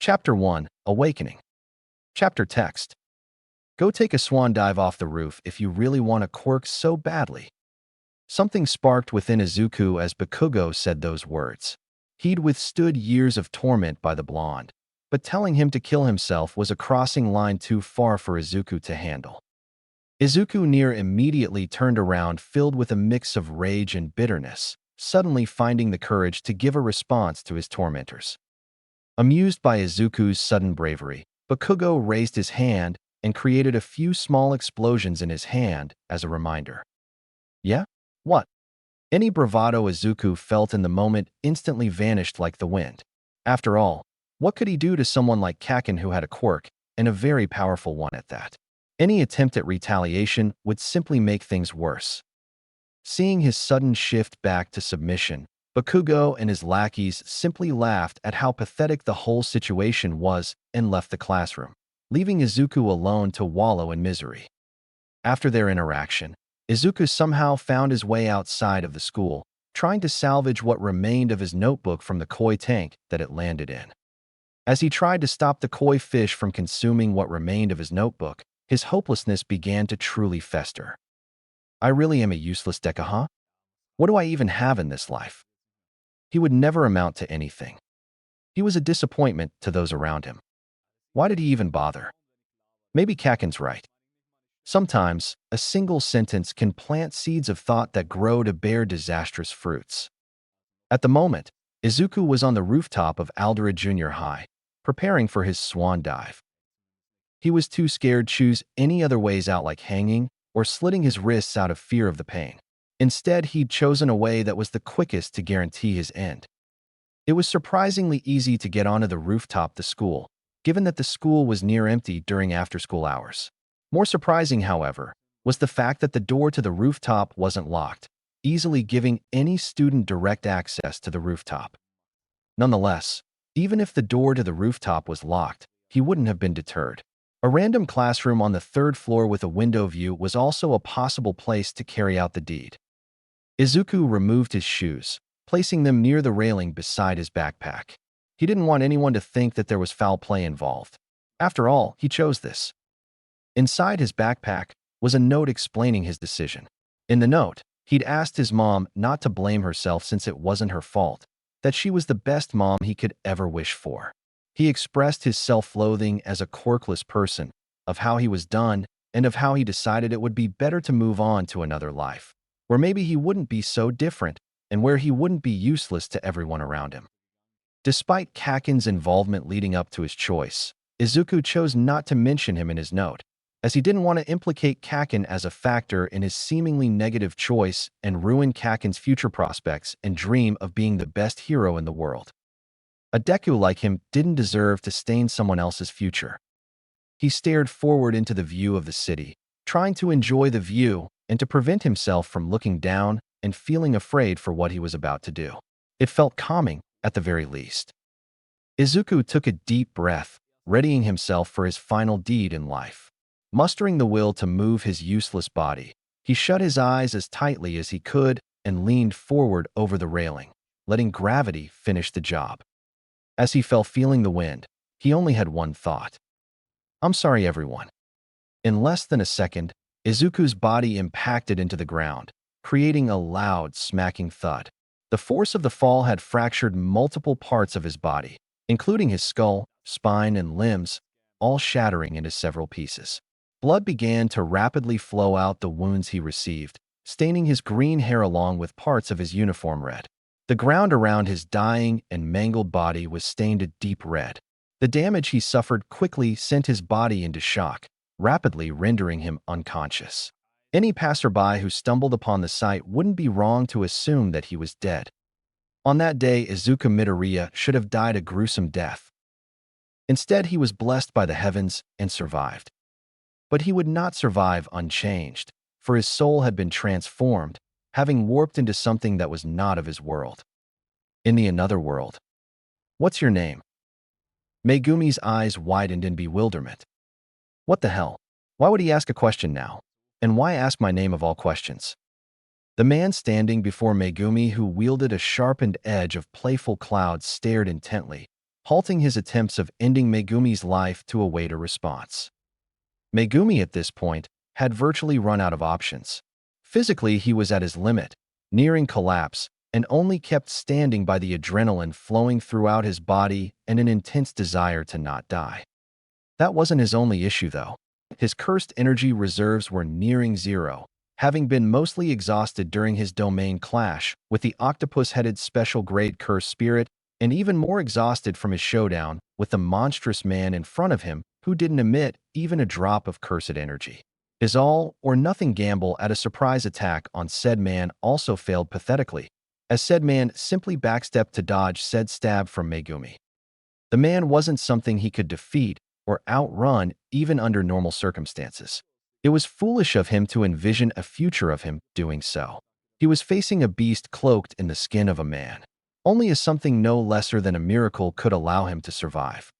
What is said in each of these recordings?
Chapter 1, Awakening. Chapter text. Go take a swan dive off the roof if you really want a quirk so badly. Something sparked within Izuku as Bakugo said those words. He'd withstood years of torment by the blonde, but telling him to kill himself was a crossing line too far for Izuku to handle. Izuku near immediately turned around filled with a mix of rage and bitterness, suddenly finding the courage to give a response to his tormentors. Amused by Izuku's sudden bravery, Bakugo raised his hand and created a few small explosions in his hand as a reminder. Yeah? What? Any bravado Izuku felt in the moment instantly vanished like the wind. After all, what could he do to someone like Kakin who had a quirk, and a very powerful one at that? Any attempt at retaliation would simply make things worse. Seeing his sudden shift back to submission, Bakugo and his lackeys simply laughed at how pathetic the whole situation was and left the classroom, leaving Izuku alone to wallow in misery. After their interaction, Izuku somehow found his way outside of the school, trying to salvage what remained of his notebook from the koi tank that it landed in. As he tried to stop the koi fish from consuming what remained of his notebook, his hopelessness began to truly fester. I really am a useless deca, huh? What do I even have in this life? He would never amount to anything. He was a disappointment to those around him. Why did he even bother? Maybe Kakin's right. Sometimes, a single sentence can plant seeds of thought that grow to bear disastrous fruits. At the moment, Izuku was on the rooftop of Aldera Junior High, preparing for his swan dive. He was too scared to choose any other ways out like hanging or slitting his wrists out of fear of the pain. Instead, he'd chosen a way that was the quickest to guarantee his end. It was surprisingly easy to get onto the rooftop of the school, given that the school was near empty during after-school hours. More surprising, however, was the fact that the door to the rooftop wasn't locked, easily giving any student direct access to the rooftop. Nonetheless, even if the door to the rooftop was locked, he wouldn't have been deterred. A random classroom on the third floor with a window view was also a possible place to carry out the deed. Izuku removed his shoes, placing them near the railing beside his backpack. He didn't want anyone to think that there was foul play involved. After all, he chose this. Inside his backpack was a note explaining his decision. In the note, he'd asked his mom not to blame herself since it wasn't her fault, that she was the best mom he could ever wish for. He expressed his self-loathing as a quirkless person, of how he was done, and of how he decided it would be better to move on to another life, where maybe he wouldn't be so different and where he wouldn't be useless to everyone around him. Despite Kakin's involvement leading up to his choice, Izuku chose not to mention him in his note, as he didn't want to implicate Kakin as a factor in his seemingly negative choice and ruin Kakin's future prospects and dream of being the best hero in the world. A Deku like him didn't deserve to stain someone else's future. He stared forward into the view of the city, trying to enjoy the view and to prevent himself from looking down and feeling afraid for what he was about to do. It felt calming, at the very least. Izuku took a deep breath, readying himself for his final deed in life. Mustering the will to move his useless body, he shut his eyes as tightly as he could and leaned forward over the railing, letting gravity finish the job. As he fell feeling the wind, he only had one thought. I'm sorry, everyone. In less than a second, Izuku's body impacted into the ground, creating a loud, smacking thud. The force of the fall had fractured multiple parts of his body, including his skull, spine, and limbs, all shattering into several pieces. Blood began to rapidly flow out the wounds he received, staining his green hair along with parts of his uniform red. The ground around his dying and mangled body was stained a deep red. The damage he suffered quickly sent his body into shock, rapidly rendering him unconscious. Any passerby who stumbled upon the sight wouldn't be wrong to assume that he was dead. On that day, Izuku Midoriya should have died a gruesome death. Instead, he was blessed by the heavens and survived. But he would not survive unchanged, for his soul had been transformed, having warped into something that was not of his world. In the another world. What's your name? Megumi's eyes widened in bewilderment. What the hell? Why would he ask a question now? And why ask my name of all questions? The man standing before Megumi, who wielded a sharpened edge of playful clouds, stared intently, halting his attempts of ending Megumi's life to await a response. Megumi at this point had virtually run out of options. Physically, he was at his limit, nearing collapse, and only kept standing by the adrenaline flowing throughout his body and an intense desire to not die. That wasn't his only issue, though. His cursed energy reserves were nearing zero, having been mostly exhausted during his domain clash with the octopus-headed special-grade cursed spirit, and even more exhausted from his showdown with the monstrous man in front of him who didn't emit even a drop of cursed energy. His all-or-nothing gamble at a surprise attack on said man also failed pathetically, as said man simply backstepped to dodge said stab from Megumi. The man wasn't something he could defeat or outrun even under normal circumstances. It was foolish of him to envision a future of him doing so. He was facing a beast cloaked in the skin of a man. Only a something no lesser than a miracle could allow him to survive.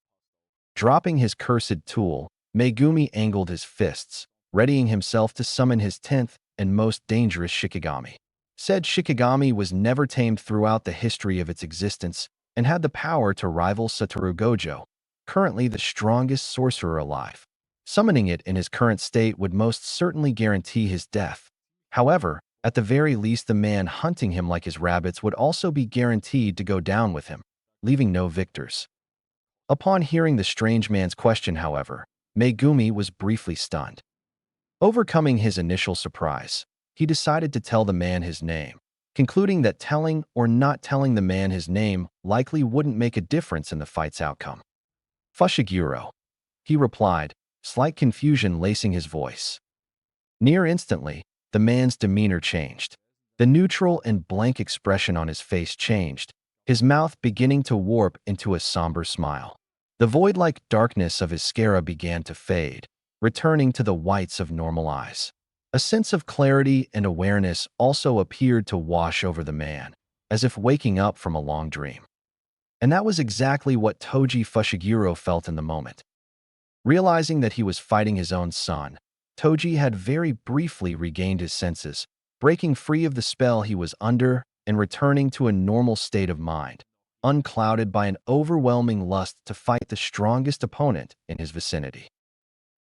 Dropping his cursed tool, Megumi angled his fists, readying himself to summon his 10th and most dangerous Shikigami. Said Shikigami was never tamed throughout the history of its existence and had the power to rival Satoru Gojo, currently the strongest sorcerer alive. Summoning it in his current state would most certainly guarantee his death. However, at the very least, the man hunting him like his rabbits would also be guaranteed to go down with him, leaving no victors. Upon hearing the strange man's question, however, Megumi was briefly stunned. Overcoming his initial surprise, he decided to tell the man his name, concluding that telling or not telling the man his name likely wouldn't make a difference in the fight's outcome. Fushiguro, he replied, slight confusion lacing his voice. Near instantly, the man's demeanor changed. The neutral and blank expression on his face changed, his mouth beginning to warp into a somber smile. The void-like darkness of his scara began to fade, returning to the whites of normal eyes. A sense of clarity and awareness also appeared to wash over the man, as if waking up from a long dream. And that was exactly what Toji Fushiguro felt in the moment. Realizing that he was fighting his own son, Toji had very briefly regained his senses, breaking free of the spell he was under and returning to a normal state of mind, unclouded by an overwhelming lust to fight the strongest opponent in his vicinity.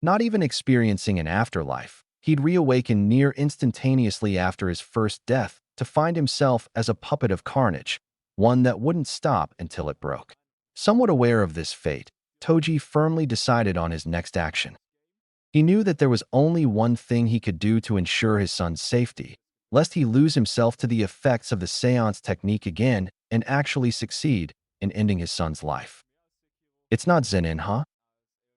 Not even experiencing an afterlife, he'd reawaken near instantaneously after his first death to find himself as a puppet of carnage, one that wouldn't stop until it broke. Somewhat aware of this fate, Toji firmly decided on his next action. He knew that there was only one thing he could do to ensure his son's safety, lest he lose himself to the effects of the seance technique again and actually succeed in ending his son's life. It's not Zenin, huh?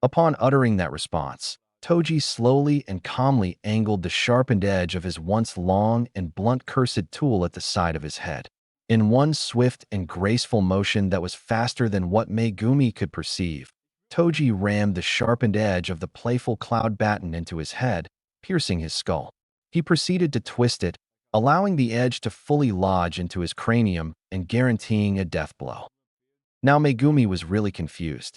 Upon uttering that response, Toji slowly and calmly angled the sharpened edge of his once long and blunt cursed tool at the side of his head. In one swift and graceful motion that was faster than what Megumi could perceive, Toji rammed the sharpened edge of the playful cloud baton into his head, piercing his skull. He proceeded to twist it, allowing the edge to fully lodge into his cranium and guaranteeing a death blow. Now Megumi was really confused.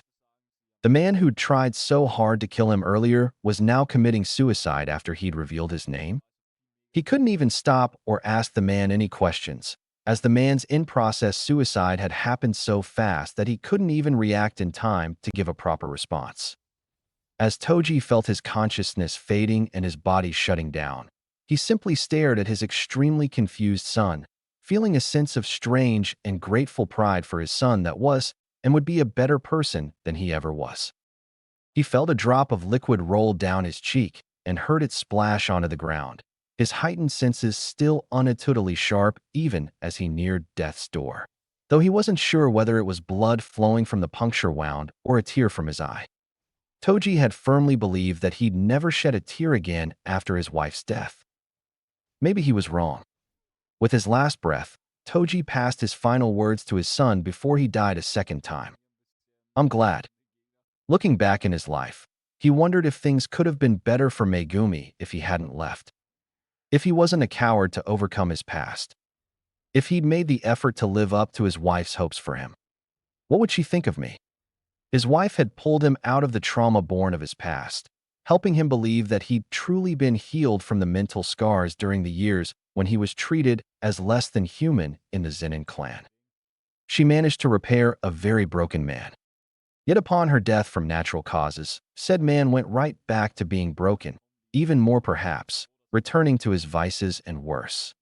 The man who'd tried so hard to kill him earlier was now committing suicide after he'd revealed his name? He couldn't even stop or ask the man any questions, as the man's in-process suicide had happened so fast that he couldn't even react in time to give a proper response. As Toji felt his consciousness fading and his body shutting down, he simply stared at his extremely confused son, feeling a sense of strange and grateful pride for his son that was and would be a better person than he ever was. He felt a drop of liquid roll down his cheek and heard it splash onto the ground, his heightened senses still unintuitively sharp even as he neared death's door, though he wasn't sure whether it was blood flowing from the puncture wound or a tear from his eye. Toji had firmly believed that he'd never shed a tear again after his wife's death. Maybe he was wrong. With his last breath, Toji passed his final words to his son before he died a second time. I'm glad. Looking back in his life, he wondered if things could have been better for Megumi if he hadn't left. If he wasn't a coward to overcome his past. If he'd made the effort to live up to his wife's hopes for him. What would she think of me? His wife had pulled him out of the trauma born of his past, helping him believe that he'd truly been healed from the mental scars during the years when he was treated as less than human in the Zenin clan. She managed to repair a very broken man. Yet upon her death from natural causes, said man went right back to being broken, even more perhaps, returning to his vices and worse.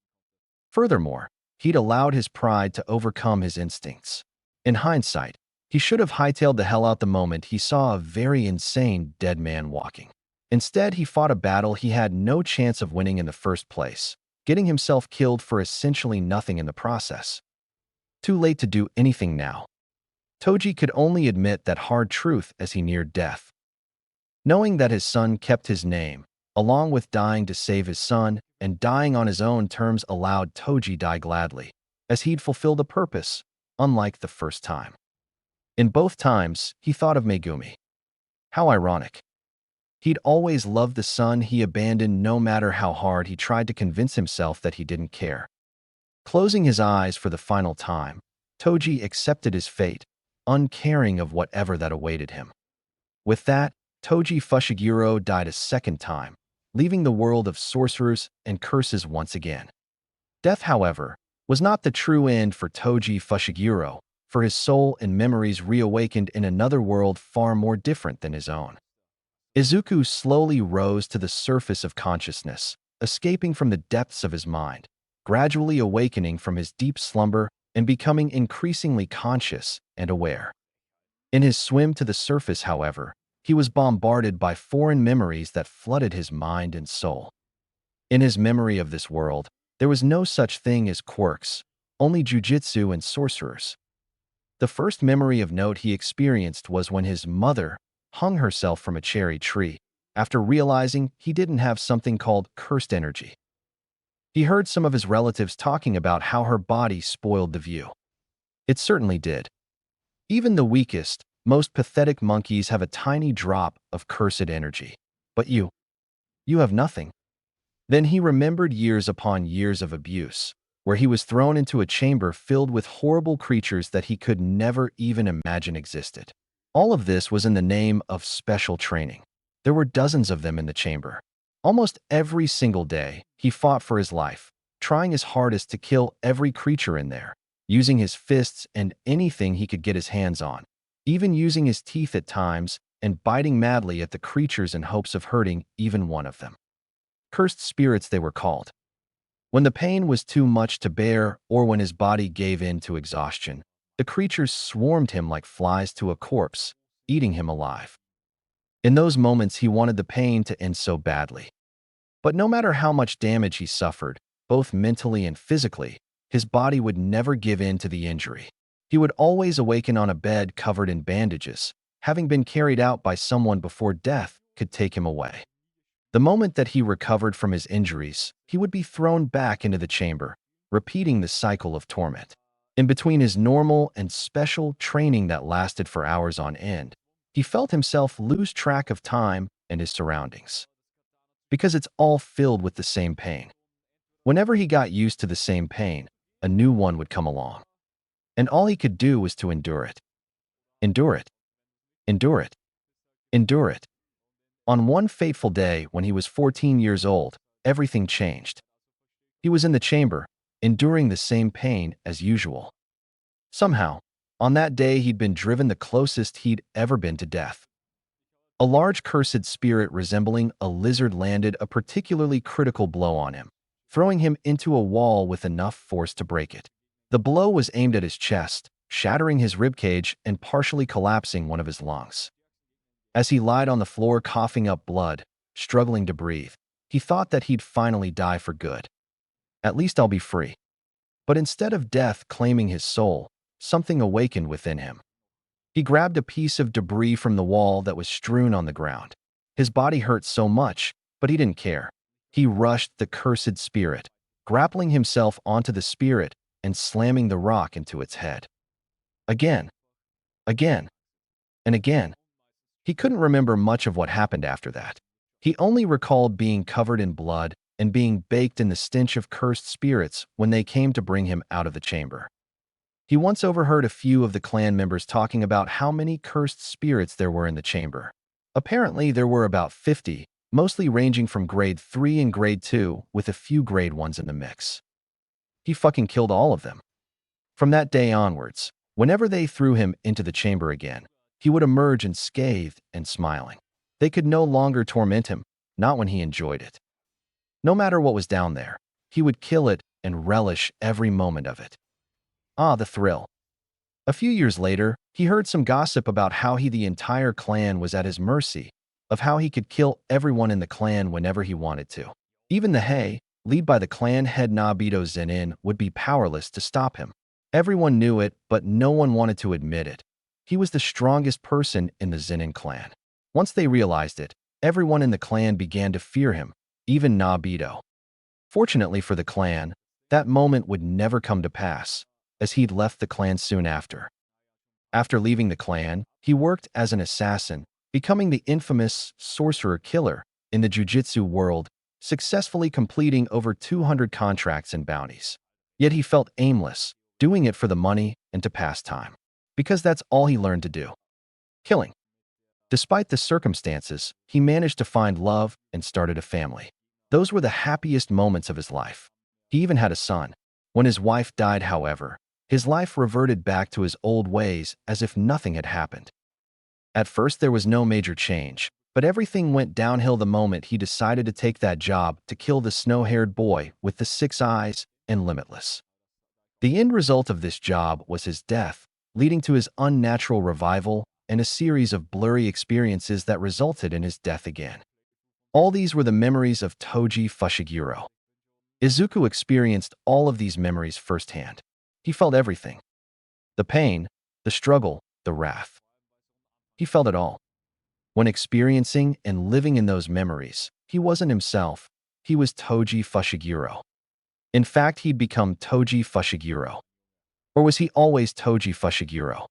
Furthermore, he'd allowed his pride to overcome his instincts. In hindsight, he should have hightailed the hell out the moment he saw a very insane dead man walking. Instead, he fought a battle he had no chance of winning in the first place, getting himself killed for essentially nothing in the process. Too late to do anything now. Toji could only admit that hard truth as he neared death. Knowing that his son kept his name, along with dying to save his son and dying on his own terms, allowed Toji die gladly, as he'd fulfilled a purpose, unlike the first time. In both times, he thought of Megumi. How ironic. He'd always loved the son he abandoned, no matter how hard he tried to convince himself that he didn't care. Closing his eyes for the final time, Toji accepted his fate, uncaring of whatever that awaited him. With that, Toji Fushiguro died a second time, leaving the world of sorcerers and curses once again. Death, however, was not the true end for Toji Fushiguro, for his soul and memories reawakened in another world far more different than his own. Izuku slowly rose to the surface of consciousness, escaping from the depths of his mind, gradually awakening from his deep slumber and becoming increasingly conscious and aware. In his swim to the surface, however, he was bombarded by foreign memories that flooded his mind and soul. In his memory of this world, there was no such thing as quirks, only jujitsu and sorcerers. The first memory of note he experienced was when his mother hung herself from a cherry tree, after realizing he didn't have something called cursed energy. He heard some of his relatives talking about how her body spoiled the view. It certainly did. Even the weakest, most pathetic monkeys have a tiny drop of cursed energy. But you have nothing. Then he remembered years upon years of abuse, where he was thrown into a chamber filled with horrible creatures that he could never even imagine existed. All of this was in the name of special training. There were dozens of them in the chamber. Almost every single day, he fought for his life, trying his hardest to kill every creature in there, using his fists and anything he could get his hands on, even using his teeth at times and biting madly at the creatures in hopes of hurting even one of them. Cursed spirits, they were called. When the pain was too much to bear or when his body gave in to exhaustion, the creatures swarmed him like flies to a corpse, eating him alive. In those moments, he wanted the pain to end so badly. But no matter how much damage he suffered, both mentally and physically, his body would never give in to the injury. He would always awaken on a bed covered in bandages, having been carried out by someone before death could take him away. The moment that he recovered from his injuries, he would be thrown back into the chamber, repeating the cycle of torment. In between his normal and special training that lasted for hours on end, he felt himself lose track of time and his surroundings. Because it's all filled with the same pain. Whenever he got used to the same pain, a new one would come along. And all he could do was to endure it. Endure it. Endure it. Endure it. On one fateful day when he was 14 years old, everything changed. He was in the chamber, enduring the same pain as usual. Somehow, on that day he'd been driven the closest he'd ever been to death. A large cursed spirit resembling a lizard landed a particularly critical blow on him, throwing him into a wall with enough force to break it. The blow was aimed at his chest, shattering his ribcage and partially collapsing one of his lungs. As he lied on the floor coughing up blood, struggling to breathe, he thought that he'd finally die for good. At least I'll be free. But instead of death claiming his soul, something awakened within him. He grabbed a piece of debris from the wall that was strewn on the ground. His body hurt so much, but he didn't care. He rushed the cursed spirit, grappling himself onto the spirit and slamming the rock into its head. Again, again, and again. He couldn't remember much of what happened after that. He only recalled being covered in blood and being baked in the stench of cursed spirits when they came to bring him out of the chamber. He once overheard a few of the clan members talking about how many cursed spirits there were in the chamber. Apparently, there were about 50, mostly ranging from grade 3 and grade 2, with a few grade 1s in the mix. He fucking killed all of them. From that day onwards, whenever they threw him into the chamber again, he would emerge unscathed and smiling. They could no longer torment him, not when he enjoyed it. No matter what was down there, he would kill it and relish every moment of it. Ah, the thrill. A few years later, he heard some gossip about how the entire clan was at his mercy, of how he could kill everyone in the clan whenever he wanted to. Even the Hei, led by the clan head Nobito Zenin, would be powerless to stop him. Everyone knew it, but no one wanted to admit it. He was the strongest person in the Zenin clan. Once they realized it, everyone in the clan began to fear him, even Nobito. Fortunately for the clan, that moment would never come to pass, as he'd left the clan soon after. After leaving the clan, he worked as an assassin, becoming the infamous sorcerer killer in the jujitsu world, successfully completing over 200 contracts and bounties. Yet he felt aimless, doing it for the money and to pass time. Because that's all he learned to do. Killing. Despite the circumstances, he managed to find love and started a family. Those were the happiest moments of his life. He even had a son. When his wife died, however, his life reverted back to his old ways as if nothing had happened. At first, there was no major change, but everything went downhill the moment he decided to take that job to kill the snow-haired boy with the 6 eyes and Limitless. The end result of this job was his death, leading to his unnatural revival and a series of blurry experiences that resulted in his death again. All these were the memories of Toji Fushiguro. Izuku experienced all of these memories firsthand. He felt everything. The pain, the struggle, the wrath. He felt it all. When experiencing and living in those memories, he wasn't himself. He was Toji Fushiguro. In fact, he'd become Toji Fushiguro. Or was he always Toji Fushiguro?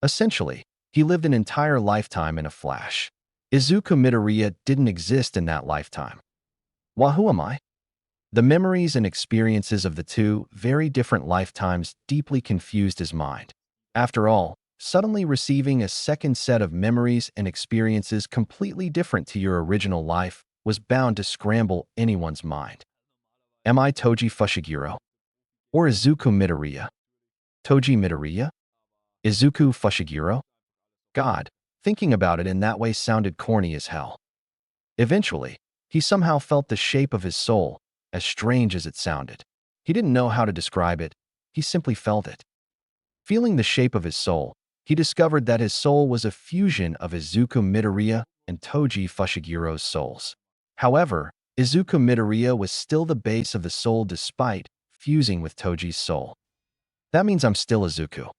Essentially, he lived an entire lifetime in a flash. Izuku Midoriya didn't exist in that lifetime. Who am I? The memories and experiences of the two very different lifetimes deeply confused his mind. After all, suddenly receiving a second set of memories and experiences completely different to your original life was bound to scramble anyone's mind. Am I Toji Fushiguro? Or Izuku Midoriya? Toji Midoriya? Izuku Fushiguro? God, thinking about it in that way sounded corny as hell. Eventually, he somehow felt the shape of his soul, as strange as it sounded. He didn't know how to describe it, he simply felt it. Feeling the shape of his soul, he discovered that his soul was a fusion of Izuku Midoriya and Toji Fushiguro's souls. However, Izuku Midoriya was still the base of the soul despite fusing with Toji's soul. That means I'm still Izuku.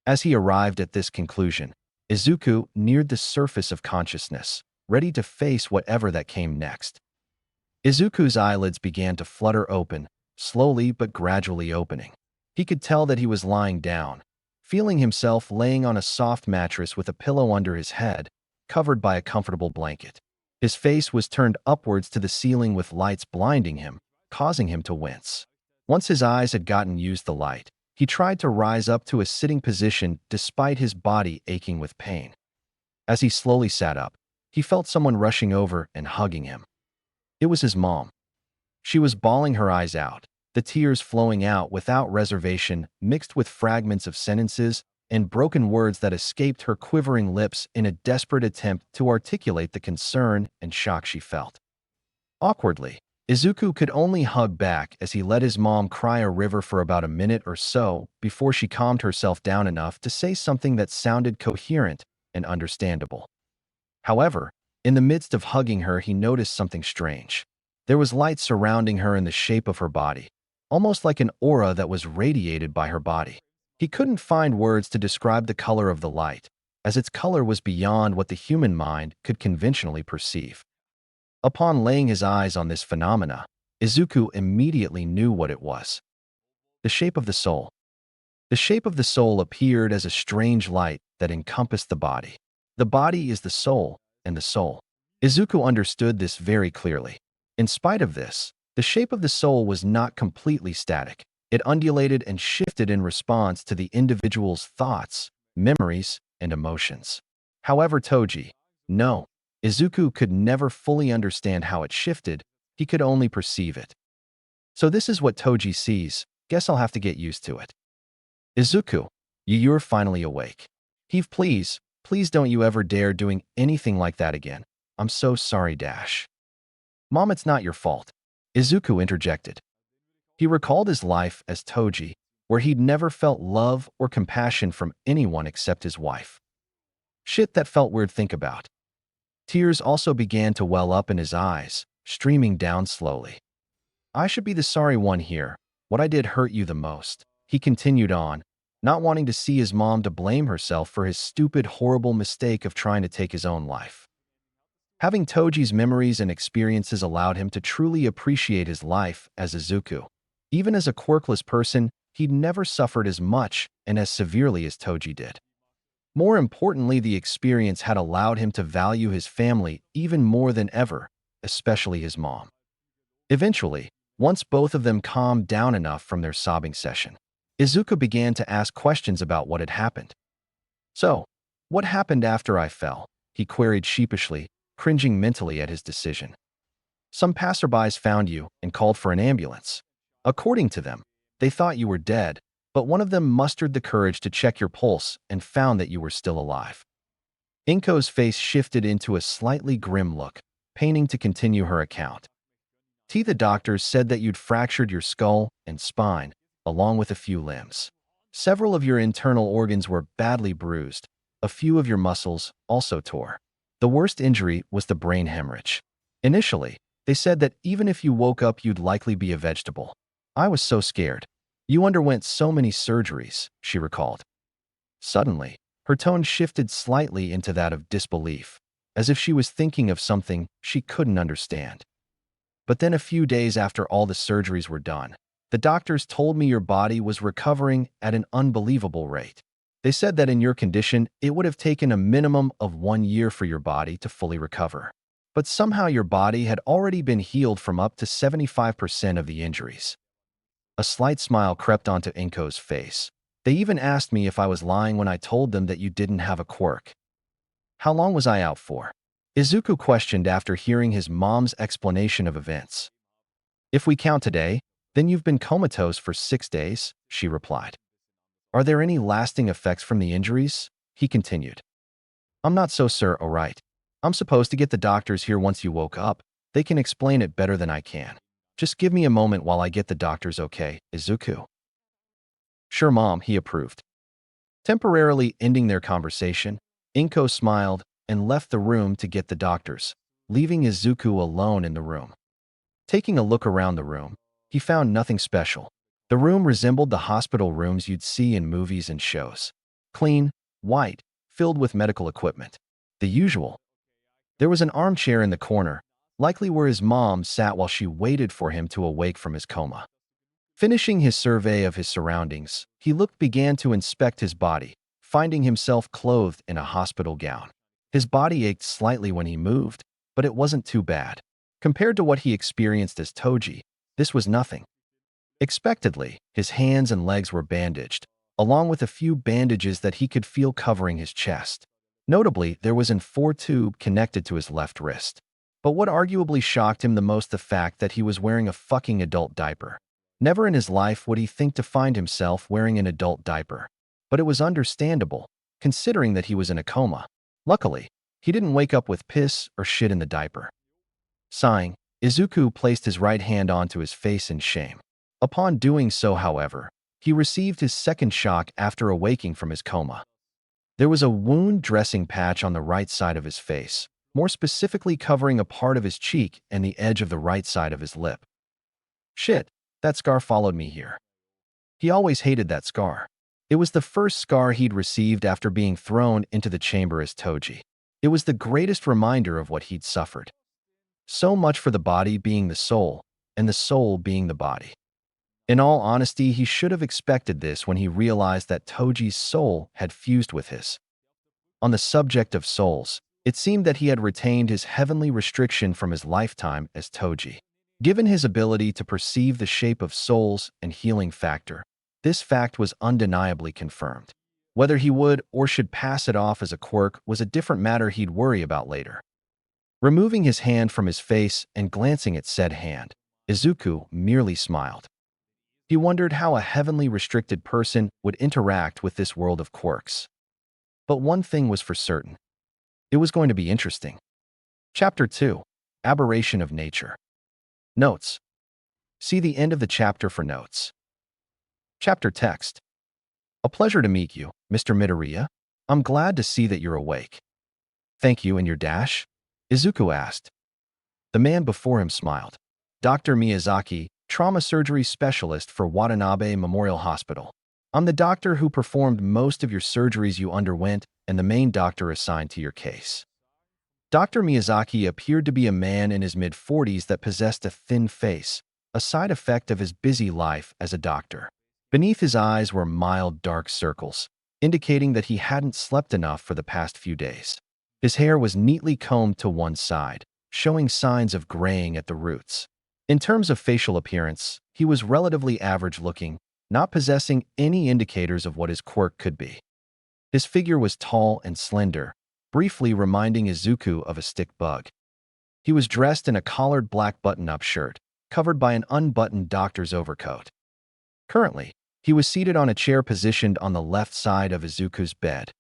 As he arrived at this conclusion, Izuku neared the surface of consciousness, ready to face whatever that came next. Izuku's eyelids began to flutter open, slowly but gradually opening. He could tell that he was lying down, feeling himself laying on a soft mattress with a pillow under his head, covered by a comfortable blanket. His face was turned upwards to the ceiling with lights blinding him, causing him to wince. Once his eyes had gotten used the light, he tried to rise up to a sitting position despite his body aching with pain. As he slowly sat up, he felt someone rushing over and hugging him. It was his mom. She was bawling her eyes out, the tears flowing out without reservation, mixed with fragments of sentences and broken words that escaped her quivering lips in a desperate attempt to articulate the concern and shock she felt. Awkwardly, Izuku could only hug back as he let his mom cry a river for about a minute or so before she calmed herself down enough to say something that sounded coherent and understandable. However, in the midst of hugging her, he noticed something strange. There was light surrounding her in the shape of her body, almost like an aura that was radiated by her body. He couldn't find words to describe the color of the light, as its color was beyond what the human mind could conventionally perceive. Upon laying his eyes on this phenomena, Izuku immediately knew what it was. The shape of the soul. The shape of the soul appeared as a strange light that encompassed the body. The body is the soul, and the soul. Izuku understood this very clearly. In spite of this, the shape of the soul was not completely static. It undulated and shifted in response to the individual's thoughts, memories, and emotions. However, Izuku could never fully understand how it shifted, he could only perceive it. So this is what Toji sees, guess I'll have to get used to it. Izuku, you're finally awake. Heave please, Please don't you ever dare doing anything like that again. I'm so sorry, Dash. Mom, it's not your fault. Izuku interjected. He recalled his life as Toji, where he'd never felt love or compassion from anyone except his wife. Shit, that felt weird, think about. Tears also began to well up in his eyes, streaming down slowly. I should be the sorry one here. What I did hurt you the most. He continued on, not wanting to see his mom to blame herself for his stupid, horrible mistake of trying to take his own life. Having Toji's memories and experiences allowed him to truly appreciate his life as Izuku. Even as a quirkless person, he'd never suffered as much and as severely as Toji did. More importantly, the experience had allowed him to value his family even more than ever, especially his mom. Eventually, once both of them calmed down enough from their sobbing session, Izuku began to ask questions about what had happened. So, what happened after I fell? He queried sheepishly, cringing mentally at his decision. Some passerbys found you and called for an ambulance. According to them, they thought you were dead, but one of them mustered the courage to check your pulse and found that you were still alive. Inko's face shifted into a slightly grim look, painting to continue her account. The doctors said that you'd fractured your skull and spine, along with a few limbs. Several of your internal organs were badly bruised. A few of your muscles also tore. The worst injury was the brain hemorrhage. Initially, they said that even if you woke up, you'd likely be a vegetable. I was so scared. You underwent so many surgeries, she recalled. Suddenly, her tone shifted slightly into that of disbelief, as if she was thinking of something she couldn't understand. But then a few days after all the surgeries were done, the doctors told me your body was recovering at an unbelievable rate. They said that in your condition, it would have taken a minimum of 1 year for your body to fully recover. But somehow your body had already been healed from up to 75% of the injuries. A slight smile crept onto Inko's face. They even asked me if I was lying when I told them that you didn't have a quirk. How long was I out for? Izuku questioned after hearing his mom's explanation of events. If we count today, then you've been comatose for 6 days, she replied. Are there any lasting effects from the injuries? He continued. I'm not so sure, alright. I'm supposed to get the doctors here once you woke up. They can explain it better than I can. Just give me a moment while I get the doctors, okay, Izuku? Sure, Mom, he approved. Temporarily ending their conversation, Inko smiled and left the room to get the doctors, leaving Izuku alone in the room. Taking a look around the room, he found nothing special. The room resembled the hospital rooms you'd see in movies and shows. Clean, white, filled with medical equipment. The usual. There was an armchair in the corner, likely where his mom sat while she waited for him to awake from his coma. Finishing his survey of his surroundings, he began to inspect his body, finding himself clothed in a hospital gown. His body ached slightly when he moved, but it wasn't too bad. Compared to what he experienced as Toji, this was nothing. Expectedly, his hands and legs were bandaged, along with a few bandages that he could feel covering his chest. Notably, there was an 4 tube connected to his left wrist. But what arguably shocked him the most, the fact that he was wearing a fucking adult diaper. Never in his life would he think to find himself wearing an adult diaper. But it was understandable, considering that he was in a coma. Luckily, he didn't wake up with piss or shit in the diaper. Sighing, Izuku placed his right hand onto his face in shame. Upon doing so, however, he received his second shock after awaking from his coma. There was a wound dressing patch on the right side of his face, more specifically covering a part of his cheek and the edge of the right side of his lip. Shit, that scar followed me here. He always hated that scar. It was the first scar he'd received after being thrown into the chamber as Toji. It was the greatest reminder of what he'd suffered. So much for the body being the soul, and the soul being the body. In all honesty, he should have expected this when he realized that Toji's soul had fused with his. On the subject of souls, it seemed that he had retained his heavenly restriction from his lifetime as Toji. Given his ability to perceive the shape of souls and healing factor, this fact was undeniably confirmed. Whether he would or should pass it off as a quirk was a different matter he'd worry about later. Removing his hand from his face and glancing at said hand, Izuku merely smiled. He wondered how a heavenly restricted person would interact with this world of quirks. But one thing was for certain. It was going to be interesting. Chapter 2. Aberration of Nature. Notes. See the end of the chapter for notes. Chapter text. A pleasure to meet you, Mr. Midoriya. I'm glad to see that you're awake. Thank you, and your dash? Izuku asked. The man before him smiled. Dr. Miyazaki, trauma surgery specialist for Watanabe Memorial Hospital. I'm the doctor who performed most of your surgeries you underwent and the main doctor assigned to your case. Dr. Miyazaki appeared to be a man in his mid-40s that possessed a thin face, a side effect of his busy life as a doctor. Beneath his eyes were mild dark circles, indicating that he hadn't slept enough for the past few days. His hair was neatly combed to one side, showing signs of graying at the roots. In terms of facial appearance, he was relatively average-looking, not possessing any indicators of what his quirk could be. His figure was tall and slender, briefly reminding Izuku of a stick bug. He was dressed in a collared black button-up shirt, covered by an unbuttoned doctor's overcoat. Currently, he was seated on a chair positioned on the left side of Izuku's bed.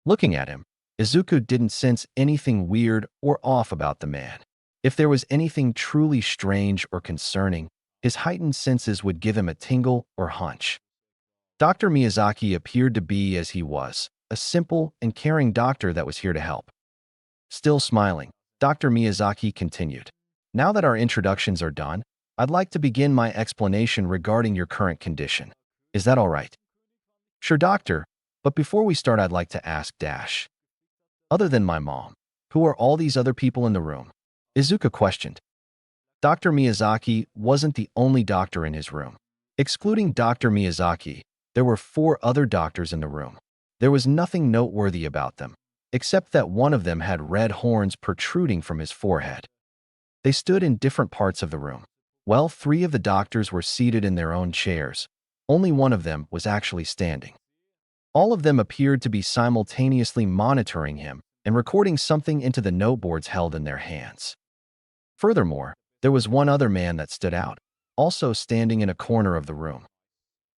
Looking at him, Izuku didn't sense anything weird or off about the man. If there was anything truly strange or concerning, his heightened senses would give him a tingle or hunch. Dr. Miyazaki appeared to be as he was, a simple and caring doctor that was here to help. Still smiling, Dr. Miyazaki continued. Now that our introductions are done, I'd like to begin my explanation regarding your current condition. Is that all right? Sure, doctor, but before we start I'd like to ask Dash. Other than my mom, who are all these other people in the room? Izuku questioned. Dr. Miyazaki wasn't the only doctor in his room. Excluding Dr. Miyazaki, there were 4 other doctors in the room. There was nothing noteworthy about them, except that one of them had red horns protruding from his forehead. They stood in different parts of the room. Well, 3 of the doctors were seated in their own chairs. Only one of them was actually standing. All of them appeared to be simultaneously monitoring him and recording something into the noteboards held in their hands. Furthermore, there was one other man that stood out, also standing in a corner of the room.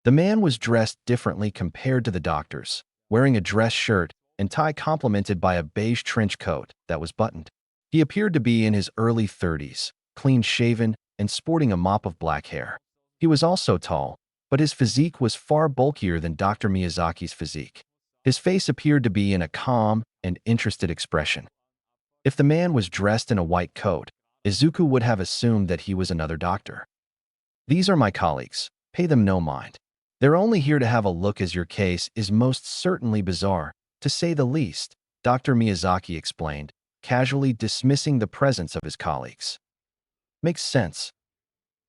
The man was dressed differently compared to the doctors, wearing a dress shirt and tie complemented by a beige trench coat that was buttoned. He appeared to be in his early 30s, clean-shaven and sporting a mop of black hair. He was also tall, but his physique was far bulkier than Dr. Miyazaki's physique. His face appeared to be in a calm and interested expression. If the man was dressed in a white coat, Izuku would have assumed that he was another doctor. These are my colleagues. Pay them no mind. They're only here to have a look as your case is most certainly bizarre, to say the least, Dr. Miyazaki explained, casually dismissing the presence of his colleagues. Makes sense.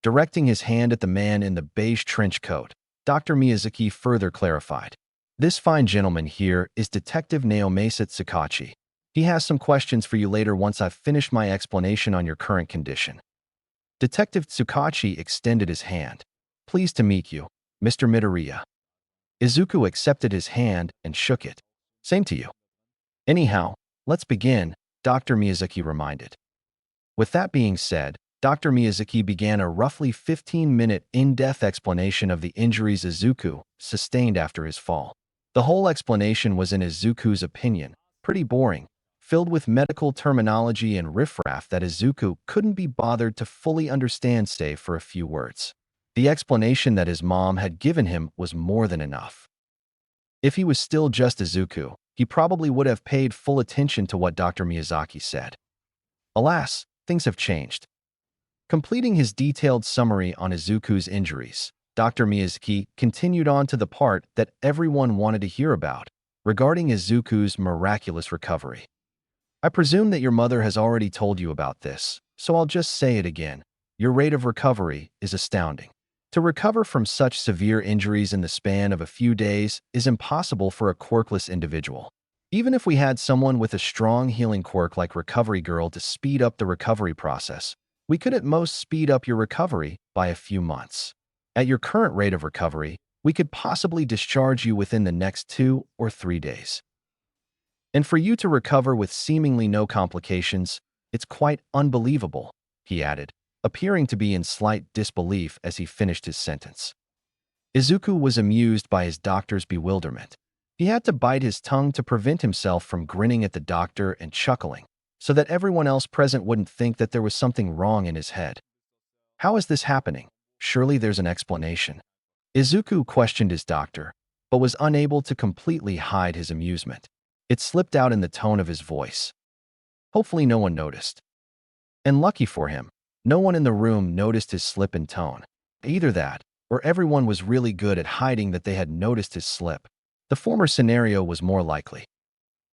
Directing his hand at the man in the beige trench coat, Dr. Miyazaki further clarified. This fine gentleman here is Detective Naomasa Tsukachi. He has some questions for you later once I've finished my explanation on your current condition. Detective Tsukachi extended his hand. Pleased to meet you, Mr. Midoriya. Izuku accepted his hand and shook it. Same to you. Anyhow, let's begin, Dr. Miyazaki reminded. With that being said, Dr. Miyazaki began a roughly 15-minute in-depth explanation of the injuries Izuku sustained after his fall. The whole explanation was, in Izuku's opinion, pretty boring, filled with medical terminology and riffraff that Izuku couldn't be bothered to fully understand save for a few words. The explanation that his mom had given him was more than enough. If he was still just Izuku, he probably would have paid full attention to what Dr. Miyazaki said. Alas, things have changed. Completing his detailed summary on Izuku's injuries, Dr. Miyazaki continued on to the part that everyone wanted to hear about, regarding Izuku's miraculous recovery. I presume that your mother has already told you about this, so I'll just say it again. Your rate of recovery is astounding. To recover from such severe injuries in the span of a few days is impossible for a quirkless individual. Even if we had someone with a strong healing quirk like Recovery Girl to speed up the recovery process, we could at most speed up your recovery by a few months. At your current rate of recovery, we could possibly discharge you within the next 2 or 3 days. And for you to recover with seemingly no complications, it's quite unbelievable, he added, appearing to be in slight disbelief as he finished his sentence. Izuku was amused by his doctor's bewilderment. He had to bite his tongue to prevent himself from grinning at the doctor and chuckling, so that everyone else present wouldn't think that there was something wrong in his head. How is this happening? Surely there's an explanation. Izuku questioned his doctor, but was unable to completely hide his amusement. It slipped out in the tone of his voice. Hopefully no one noticed. And lucky for him, no one in the room noticed his slip in tone. Either that, or everyone was really good at hiding that they had noticed his slip. The former scenario was more likely.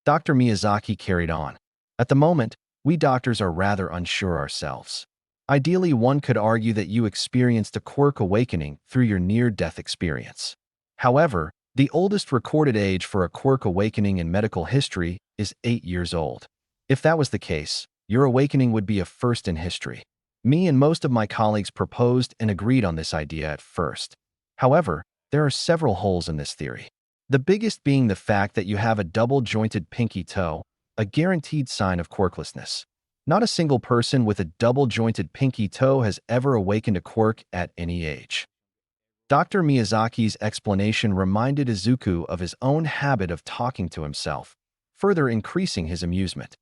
Dr. Miyazaki carried on. At the moment, we doctors are rather unsure ourselves. Ideally, one could argue that you experienced a quirk awakening through your near-death experience. However, the oldest recorded age for a quirk awakening in medical history is 8 years old. If that was the case, your awakening would be a first in history. Me and most of my colleagues proposed and agreed on this idea at first. However, there are several holes in this theory. The biggest being the fact that you have a double-jointed pinky toe, a guaranteed sign of quirklessness. Not a single person with a double-jointed pinky toe has ever awakened a quirk at any age. Dr. Miyazaki's explanation reminded Izuku of his own habit of talking to himself, further increasing his amusement.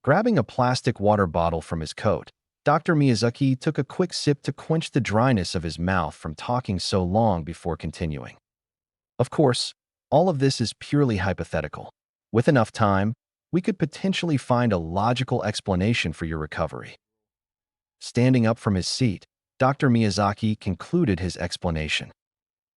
Grabbing a plastic water bottle from his coat, Dr. Miyazaki took a quick sip to quench the dryness of his mouth from talking so long before continuing. Of course, all of this is purely hypothetical. With enough time, we could potentially find a logical explanation for your recovery. Standing up from his seat, Dr. Miyazaki concluded his explanation.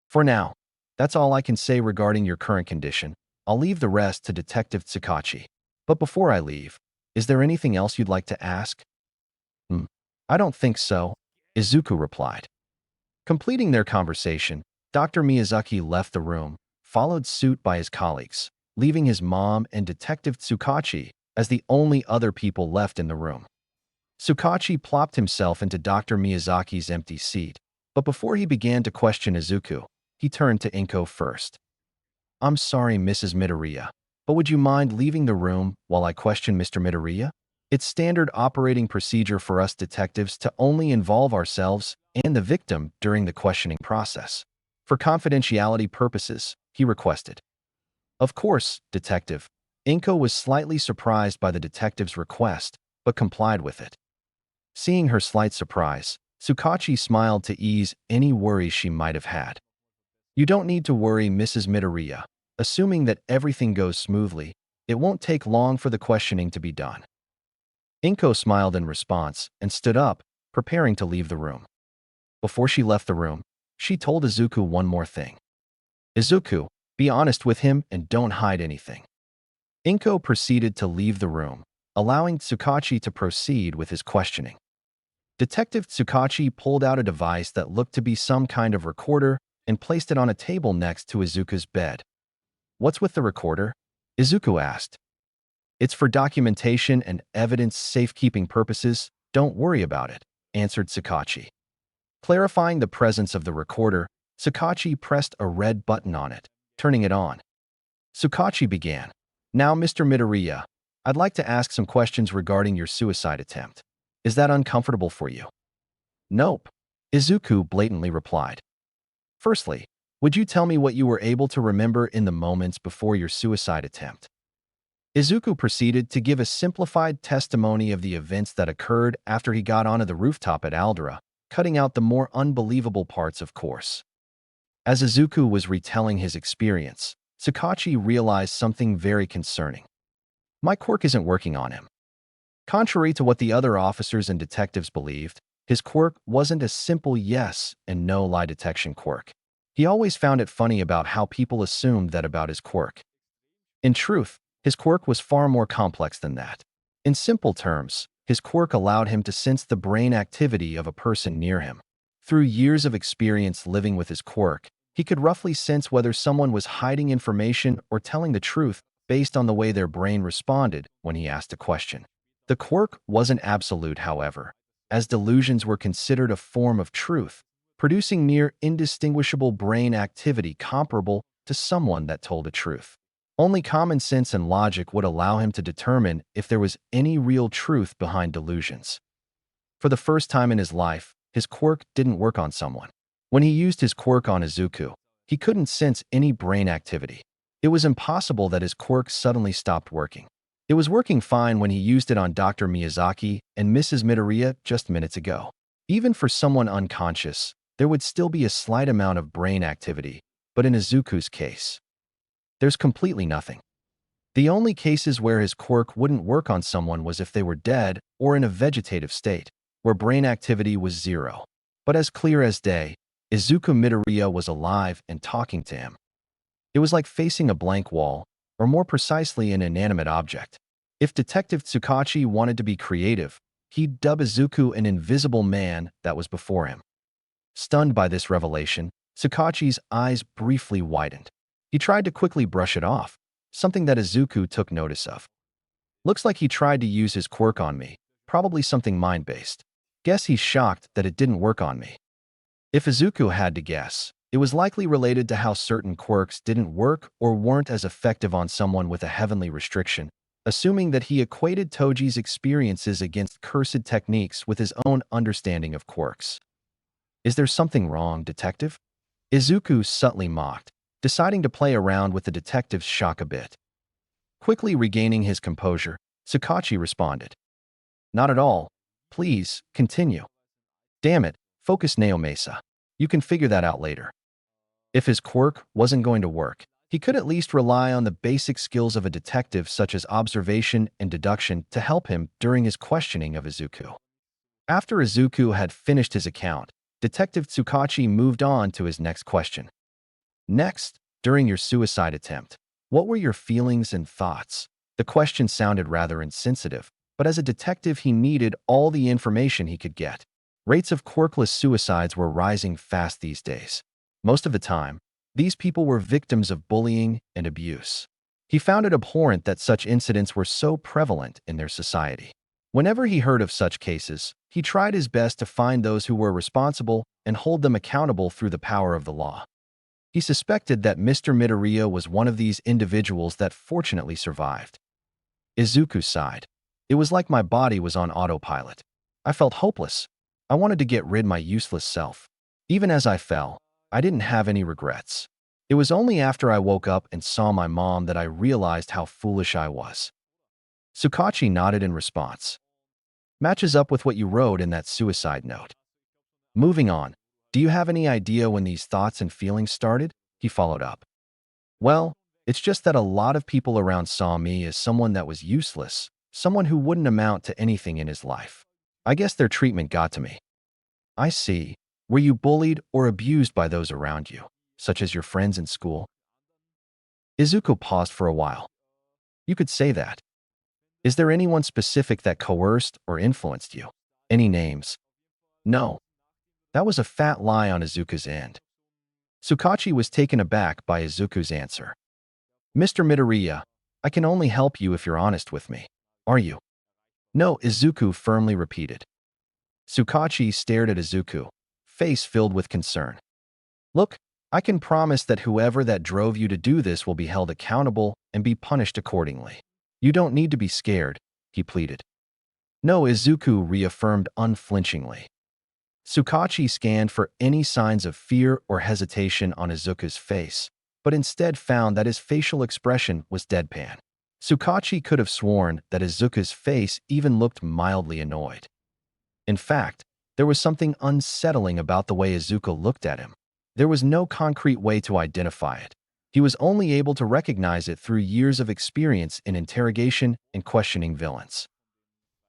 For now, that's all I can say regarding your current condition. I'll leave the rest to Detective Tsukachi. But before I leave, is there anything else you'd like to ask? I don't think so, Izuku replied. Completing their conversation, Dr. Miyazaki left the room, followed suit by his colleagues, leaving his mom and Detective Tsukachi as the only other people left in the room. Tsukachi plopped himself into Dr. Miyazaki's empty seat, but before he began to question Izuku, he turned to Inko first. I'm sorry, Mrs. Midoriya, but would you mind leaving the room while I question Mr. Midoriya? It's standard operating procedure for us detectives to only involve ourselves and the victim during the questioning process. For confidentiality purposes, he requested. Of course, Detective. Inko was slightly surprised by the detective's request, but complied with it. Seeing her slight surprise, Tsukachi smiled to ease any worries she might have had. You don't need to worry, Mrs. Midoriya. Assuming that everything goes smoothly, it won't take long for the questioning to be done. Inko smiled in response and stood up, preparing to leave the room. Before she left the room, she told Izuku one more thing. Izuku, be honest with him and don't hide anything. Inko proceeded to leave the room, allowing Tsukachi to proceed with his questioning. Detective Tsukachi pulled out a device that looked to be some kind of recorder and placed it on a table next to Izuku's bed. What's with the recorder? Izuku asked. It's for documentation and evidence safekeeping purposes. Don't worry about it, answered Tsukachi. Clarifying the presence of the recorder, Tsukachi pressed a red button on it, turning it on. Tsukachi began. Now, Mr. Midoriya, I'd like to ask some questions regarding your suicide attempt. Is that uncomfortable for you? Nope, Izuku blatantly replied. Firstly, would you tell me what you were able to remember in the moments before your suicide attempt? Izuku proceeded to give a simplified testimony of the events that occurred after he got onto the rooftop at Aldera, cutting out the more unbelievable parts, of course. As Izuku was retelling his experience, Tsukachi realized something very concerning. My quirk isn't working on him. Contrary to what the other officers and detectives believed, his quirk wasn't a simple yes and no lie detection quirk. He always found it funny about how people assumed that about his quirk. In truth, his quirk was far more complex than that. In simple terms, his quirk allowed him to sense the brain activity of a person near him. Through years of experience living with his quirk, he could roughly sense whether someone was hiding information or telling the truth based on the way their brain responded when he asked a question. The quirk wasn't absolute, however, as delusions were considered a form of truth, producing near indistinguishable brain activity comparable to someone that told the truth. Only common sense and logic would allow him to determine if there was any real truth behind delusions. For the first time in his life, his quirk didn't work on someone. When he used his quirk on Izuku, he couldn't sense any brain activity. It was impossible that his quirk suddenly stopped working. It was working fine when he used it on Dr. Miyazaki and Mrs. Midoriya just minutes ago. Even for someone unconscious, there would still be a slight amount of brain activity, but in Izuku's case, there's completely nothing. The only cases where his quirk wouldn't work on someone was if they were dead or in a vegetative state, where brain activity was zero. But as clear as day, Izuku Midoriya was alive and talking to him. It was like facing a blank wall, or more precisely an inanimate object. If Detective Tsukachi wanted to be creative, he'd dub Izuku an invisible man that was before him. Stunned by this revelation, Tsukachi's eyes briefly widened. He tried to quickly brush it off, something that Izuku took notice of. Looks like he tried to use his quirk on me, probably something mind-based. Guess he's shocked that it didn't work on me. If Izuku had to guess, it was likely related to how certain quirks didn't work or weren't as effective on someone with a heavenly restriction, assuming that he equated Toji's experiences against cursed techniques with his own understanding of quirks. Is there something wrong, detective? Izuku subtly mocked, deciding to play around with the detective's shock a bit. Quickly regaining his composure, Tsukachi responded. Not at all. Please, continue. Damn it, focus Naomesa. You can figure that out later. If his quirk wasn't going to work, he could at least rely on the basic skills of a detective such as observation and deduction to help him during his questioning of Izuku. After Izuku had finished his account, Detective Tsukachi moved on to his next question. Next, during your suicide attempt, what were your feelings and thoughts? The question sounded rather insensitive, but as a detective he needed all the information he could get. Rates of quirkless suicides were rising fast these days. Most of the time, these people were victims of bullying and abuse. He found it abhorrent that such incidents were so prevalent in their society. Whenever he heard of such cases, he tried his best to find those who were responsible and hold them accountable through the power of the law. He suspected that Mr. Midoriya was one of these individuals that fortunately survived. Izuku sighed. It was like my body was on autopilot. I felt hopeless. I wanted to get rid of my useless self. Even as I fell, I didn't have any regrets. It was only after I woke up and saw my mom that I realized how foolish I was. Tsukachi nodded in response. Matches up with what you wrote in that suicide note. Moving on, do you have any idea when these thoughts and feelings started? He followed up. Well, it's just that a lot of people around saw me as someone that was useless, someone who wouldn't amount to anything in his life. I guess their treatment got to me. I see. Were you bullied or abused by those around you, such as your friends in school? Izuku paused for a while. You could say that. Is there anyone specific that coerced or influenced you? Any names? No. That was a fat lie on Izuku's end. Tsukachi was taken aback by Izuku's answer. Mr. Midoriya, I can only help you if you're honest with me. Are you? No, Izuku firmly repeated. Tsukachi stared at Izuku, face filled with concern. Look, I can promise that whoever that drove you to do this will be held accountable and be punished accordingly. You don't need to be scared, he pleaded. No, Izuku reaffirmed unflinchingly. Tsukachi scanned for any signs of fear or hesitation on Izuku's face, but instead found that his facial expression was deadpan. Tsukachi could have sworn that Izuku's face even looked mildly annoyed. In fact, there was something unsettling about the way Izuku looked at him. There was no concrete way to identify it. He was only able to recognize it through years of experience in interrogation and questioning villains.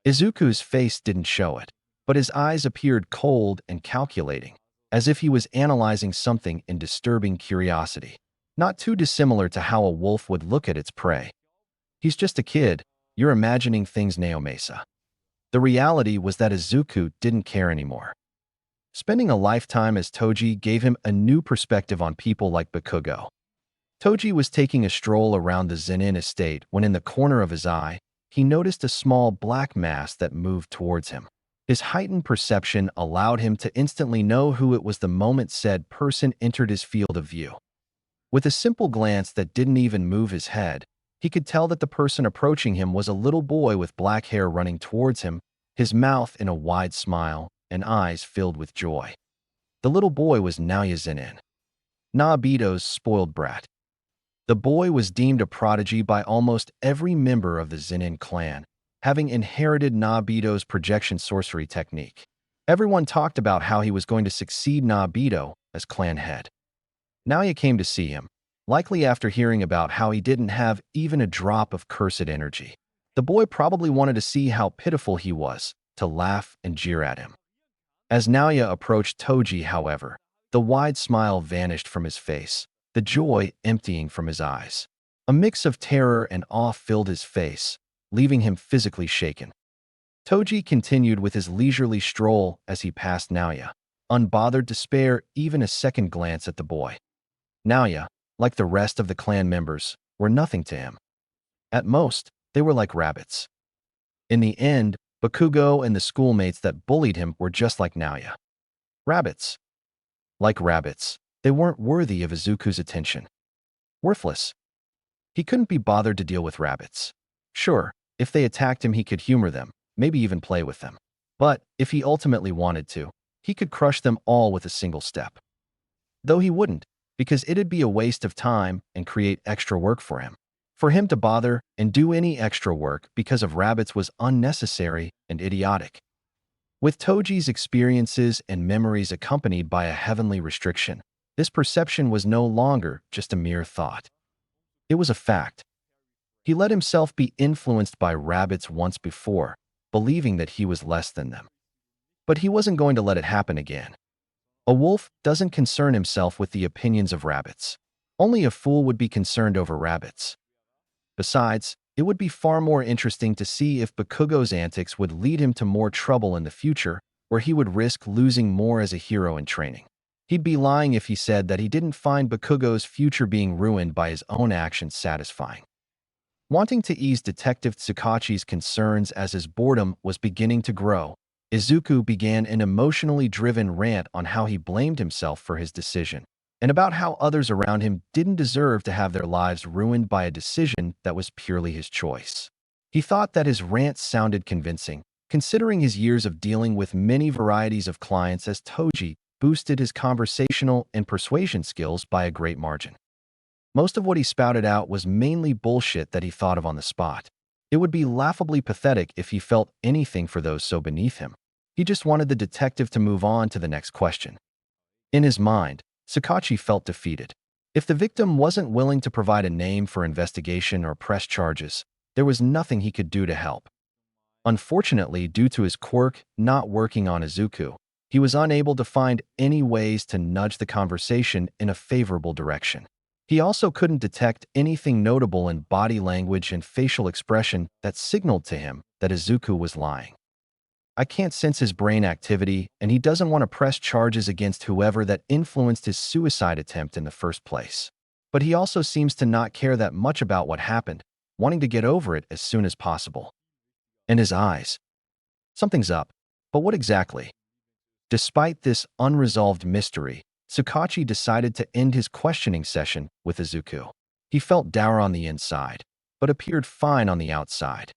Izuku's face didn't show it, but his eyes appeared cold and calculating, as if he was analyzing something in disturbing curiosity, not too dissimilar to how a wolf would look at its prey. He's just a kid. You're imagining things, Naomesa. The reality was that Izuku didn't care anymore. Spending a lifetime as Toji gave him a new perspective on people like Bakugo. Toji was taking a stroll around the Zenin estate when in the corner of his eye, he noticed a small black mass that moved towards him. His heightened perception allowed him to instantly know who it was the moment said person entered his field of view. With a simple glance that didn't even move his head, he could tell that the person approaching him was a little boy with black hair running towards him, his mouth in a wide smile and eyes filled with joy. The little boy was Naoya Zenin, Naobito's spoiled brat. The boy was deemed a prodigy by almost every member of the Zenin clan, having inherited Nobito's projection sorcery technique. Everyone talked about how he was going to succeed Nobito as clan head. Naoya came to see him, likely after hearing about how he didn't have even a drop of cursed energy. The boy probably wanted to see how pitiful he was, to laugh and jeer at him. As Naoya approached Toji, however, the wide smile vanished from his face, the joy emptying from his eyes. A mix of terror and awe filled his face, leaving him physically shaken. Toji continued with his leisurely stroll as he passed Naoya, unbothered to spare even a second glance at the boy. Naoya, like the rest of the clan members, were nothing to him. At most, they were like rabbits. In the end, Bakugo and the schoolmates that bullied him were just like Naoya. Rabbits. Like rabbits, they weren't worthy of Izuku's attention. Worthless. He couldn't be bothered to deal with rabbits. Sure, if they attacked him he could humor them, maybe even play with them. But if he ultimately wanted to, he could crush them all with a single step. Though he wouldn't, because it'd be a waste of time and create extra work for him. For him to bother and do any extra work because of rabbits was unnecessary and idiotic. With Toji's experiences and memories accompanied by a heavenly restriction, this perception was no longer just a mere thought. It was a fact. He let himself be influenced by rabbits once before, believing that he was less than them. But he wasn't going to let it happen again. A wolf doesn't concern himself with the opinions of rabbits. Only a fool would be concerned over rabbits. Besides, it would be far more interesting to see if Bakugo's antics would lead him to more trouble in the future, where he would risk losing more as a hero in training. He'd be lying if he said that he didn't find Bakugo's future being ruined by his own actions satisfying. Wanting to ease Detective Tsukachi's concerns as his boredom was beginning to grow, Izuku began an emotionally driven rant on how he blamed himself for his decision, and about how others around him didn't deserve to have their lives ruined by a decision that was purely his choice. He thought that his rant sounded convincing, considering his years of dealing with many varieties of clients, as Toji boosted his conversational and persuasion skills by a great margin. Most of what he spouted out was mainly bullshit that he thought of on the spot. It would be laughably pathetic if he felt anything for those so beneath him. He just wanted the detective to move on to the next question. In his mind, Tsukachi felt defeated. If the victim wasn't willing to provide a name for investigation or press charges, there was nothing he could do to help. Unfortunately, due to his quirk not working on Izuku, he was unable to find any ways to nudge the conversation in a favorable direction. He also couldn't detect anything notable in body language and facial expression that signaled to him that Izuku was lying. I can't sense his brain activity, and he doesn't want to press charges against whoever that influenced his suicide attempt in the first place. But he also seems to not care that much about what happened, wanting to get over it as soon as possible. And his eyes. Something's up, but what exactly? Despite this unresolved mystery, Tsukachi decided to end his questioning session with Izuku. He felt dour on the inside, but appeared fine on the outside.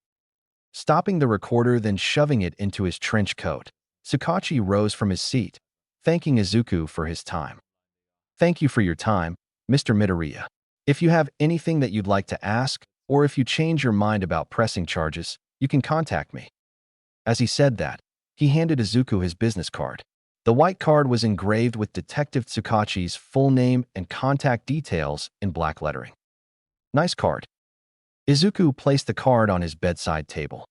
Stopping the recorder, then shoving it into his trench coat, Tsukachi rose from his seat, thanking Izuku for his time. "Thank you for your time, Mr. Midoriya. If you have anything that you'd like to ask, or if you change your mind about pressing charges, you can contact me." As he said that, he handed Izuku his business card. The white card was engraved with Detective Tsukachi's full name and contact details in black lettering. "Nice card." Izuku placed the card on his bedside table.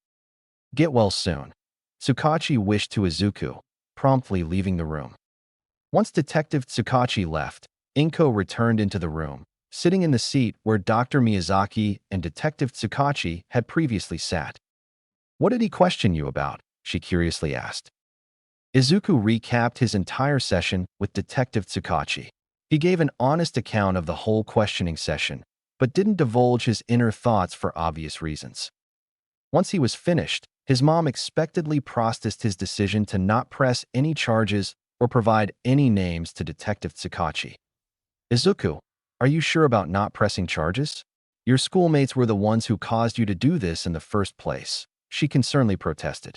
"Get well soon," Tsukachi wished to Izuku, promptly leaving the room. Once Detective Tsukachi left, Inko returned into the room, sitting in the seat where Dr. Miyazaki and Detective Tsukachi had previously sat. "What did he question you about?" she curiously asked. Izuku recapped his entire session with Detective Tsukachi. He gave an honest account of the whole questioning session, but didn't divulge his inner thoughts for obvious reasons. Once he was finished, his mom expectedly processed his decision to not press any charges or provide any names to Detective Tsukachi. "Izuku, are you sure about not pressing charges? Your schoolmates were the ones who caused you to do this in the first place," she concernedly protested.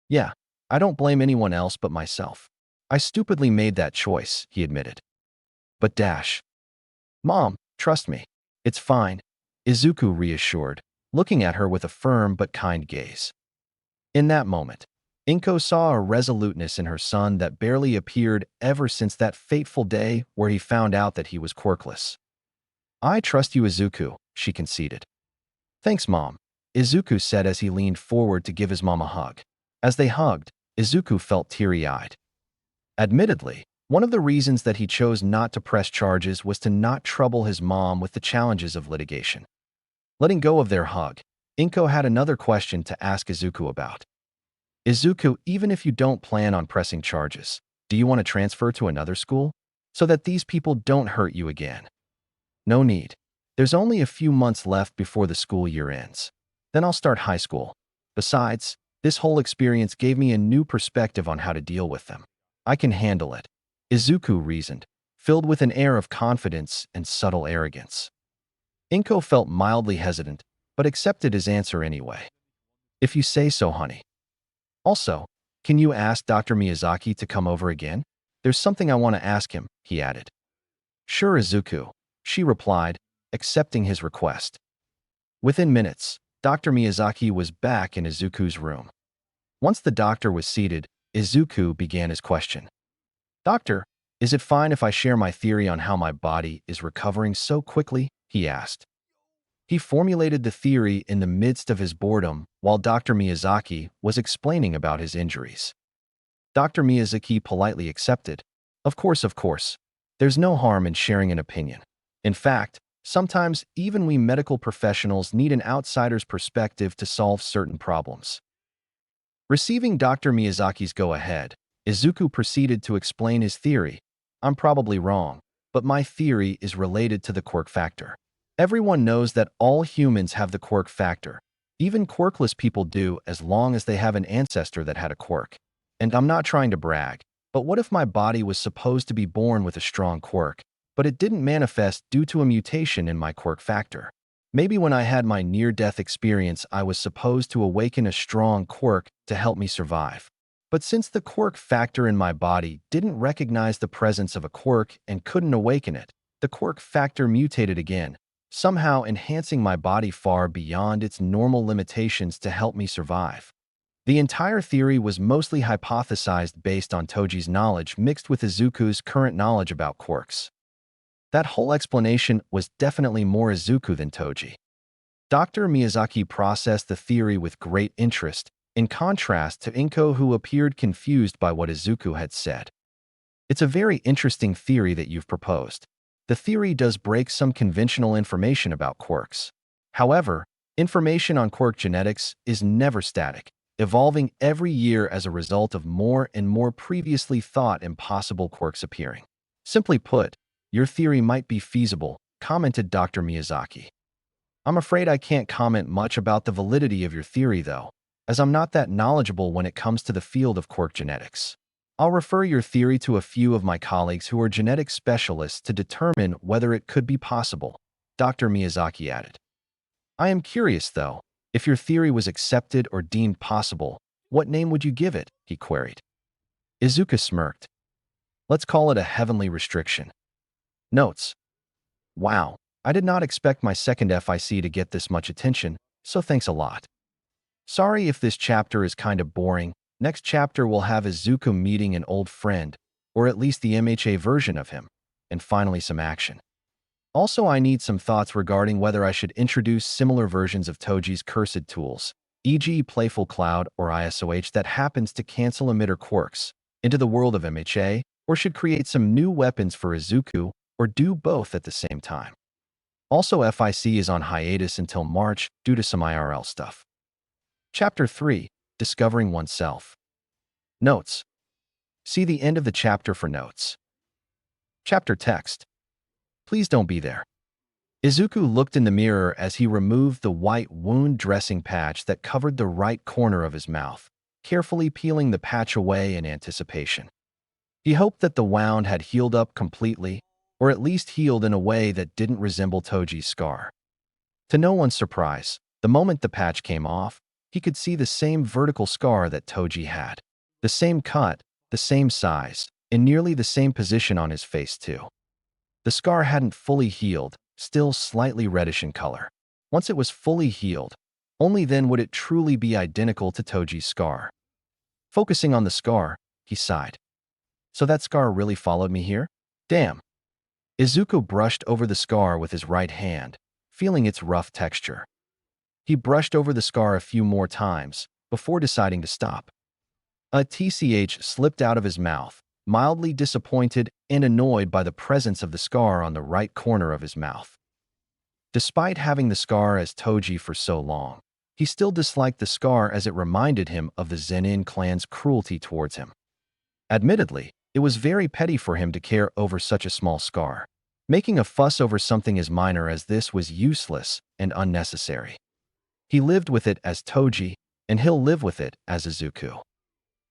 "Yeah, I don't blame anyone else but myself. I stupidly made that choice," he admitted. "But Mom, trust me. It's fine, Izuku reassured, looking at her with a firm but kind gaze. In that moment, Inko saw a resoluteness in her son that barely appeared ever since that fateful day where he found out that he was quirkless. I trust you, Izuku, she conceded. Thanks, Mom, Izuku said as he leaned forward to give his mom a hug. As they hugged, Izuku felt teary-eyed. Admittedly, one of the reasons that he chose not to press charges was to not trouble his mom with the challenges of litigation. Letting go of their hug, Inko had another question to ask Izuku about. Izuku, even if you don't plan on pressing charges, do you want to transfer to another school? So that these people don't hurt you again. No need. There's only a few months left before the school year ends. Then I'll start high school. Besides, this whole experience gave me a new perspective on how to deal with them. I can handle it, Izuku reasoned, filled with an air of confidence and subtle arrogance. Inko felt mildly hesitant, but accepted his answer anyway. If you say so, honey. Also, can you ask Dr. Miyazaki to come over again? There's something I want to ask him, he added. Sure, Izuku, she replied, accepting his request. Within minutes, Dr. Miyazaki was back in Izuku's room. Once the doctor was seated, Izuku began his question. Doctor, is it fine if I share my theory on how my body is recovering so quickly? He asked. He formulated the theory in the midst of his boredom while Dr. Miyazaki was explaining about his injuries. Dr. Miyazaki politely accepted. Of course. There's no harm in sharing an opinion. In fact, sometimes even we medical professionals need an outsider's perspective to solve certain problems. Receiving Dr. Miyazaki's go-ahead, Izuku proceeded to explain his theory. I'm probably wrong, but my theory is related to the quirk factor. Everyone knows that all humans have the quirk factor. Even quirkless people do as long as they have an ancestor that had a quirk. And I'm not trying to brag, but what if my body was supposed to be born with a strong quirk, but it didn't manifest due to a mutation in my quirk factor? Maybe when I had my near-death experience, I was supposed to awaken a strong quirk to help me survive. But since the quirk factor in my body didn't recognize the presence of a quirk and couldn't awaken it, the quirk factor mutated again, somehow enhancing my body far beyond its normal limitations to help me survive. The entire theory was mostly hypothesized based on Toji's knowledge mixed with Izuku's current knowledge about quirks. That whole explanation was definitely more Izuku than Toji. Dr. Miyazaki processed the theory with great interest, in contrast to Inko, who appeared confused by what Izuku had said. It's a very interesting theory that you've proposed. The theory does break some conventional information about quirks. However, information on quirk genetics is never static, evolving every year as a result of more and more previously thought impossible quirks appearing. Simply put, your theory might be feasible, commented Dr. Miyazaki. I'm afraid I can't comment much about the validity of your theory, though, as I'm not that knowledgeable when it comes to the field of quirk genetics. I'll refer your theory to a few of my colleagues who are genetic specialists to determine whether it could be possible, Dr. Miyazaki added. I am curious, though, if your theory was accepted or deemed possible, what name would you give it? He queried. Izuku smirked. Let's call it a heavenly restriction. Notes. Wow, I did not expect my second FIC to get this much attention, so thanks a lot. Sorry if this chapter is kind of boring. Next chapter will have Izuku meeting an old friend, or at least the MHA version of him, and finally some action. Also, I need some thoughts regarding whether I should introduce similar versions of Toji's cursed tools, e.g. Playful Cloud or ISOH that happens to cancel emitter quirks, into the world of MHA, or should create some new weapons for Izuku, or do both at the same time. Also, FIC is on hiatus until March due to some IRL stuff. Chapter 3. Discovering Oneself. Notes. See the end of the chapter for notes. Chapter text. Please don't be there. Izuku looked in the mirror as he removed the white wound dressing patch that covered the right corner of his mouth, carefully peeling the patch away in anticipation. He hoped that the wound had healed up completely, or at least healed in a way that didn't resemble Toji's scar. To no one's surprise, the moment the patch came off, he could see the same vertical scar that Toji had. The same cut, the same size, in nearly the same position on his face too. The scar hadn't fully healed, still slightly reddish in color. Once it was fully healed, only then would it truly be identical to Toji's scar. Focusing on the scar, he sighed. So that scar really followed me here? Damn. Izuku brushed over the scar with his right hand, feeling its rough texture. He brushed over the scar a few more times before deciding to stop. A tch slipped out of his mouth, mildly disappointed and annoyed by the presence of the scar on the right corner of his mouth. Despite having the scar as Toji for so long, he still disliked the scar as it reminded him of the Zenin clan's cruelty towards him. Admittedly, it was very petty for him to care over such a small scar. Making a fuss over something as minor as this was useless and unnecessary. He lived with it as Toji, and he'll live with it as Izuku.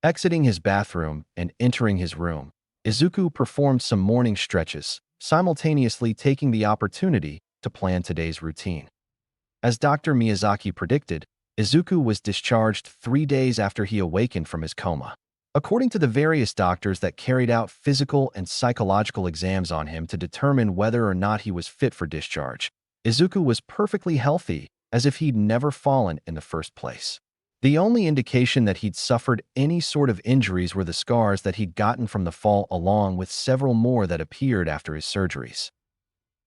Exiting his bathroom and entering his room, Izuku performed some morning stretches, simultaneously taking the opportunity to plan today's routine. As Dr. Miyazaki predicted, Izuku was discharged 3 days after he awakened from his coma. According to the various doctors that carried out physical and psychological exams on him to determine whether or not he was fit for discharge, Izuku was perfectly healthy, as if he'd never fallen in the first place. The only indication that he'd suffered any sort of injuries were the scars that he'd gotten from the fall, along with several more that appeared after his surgeries.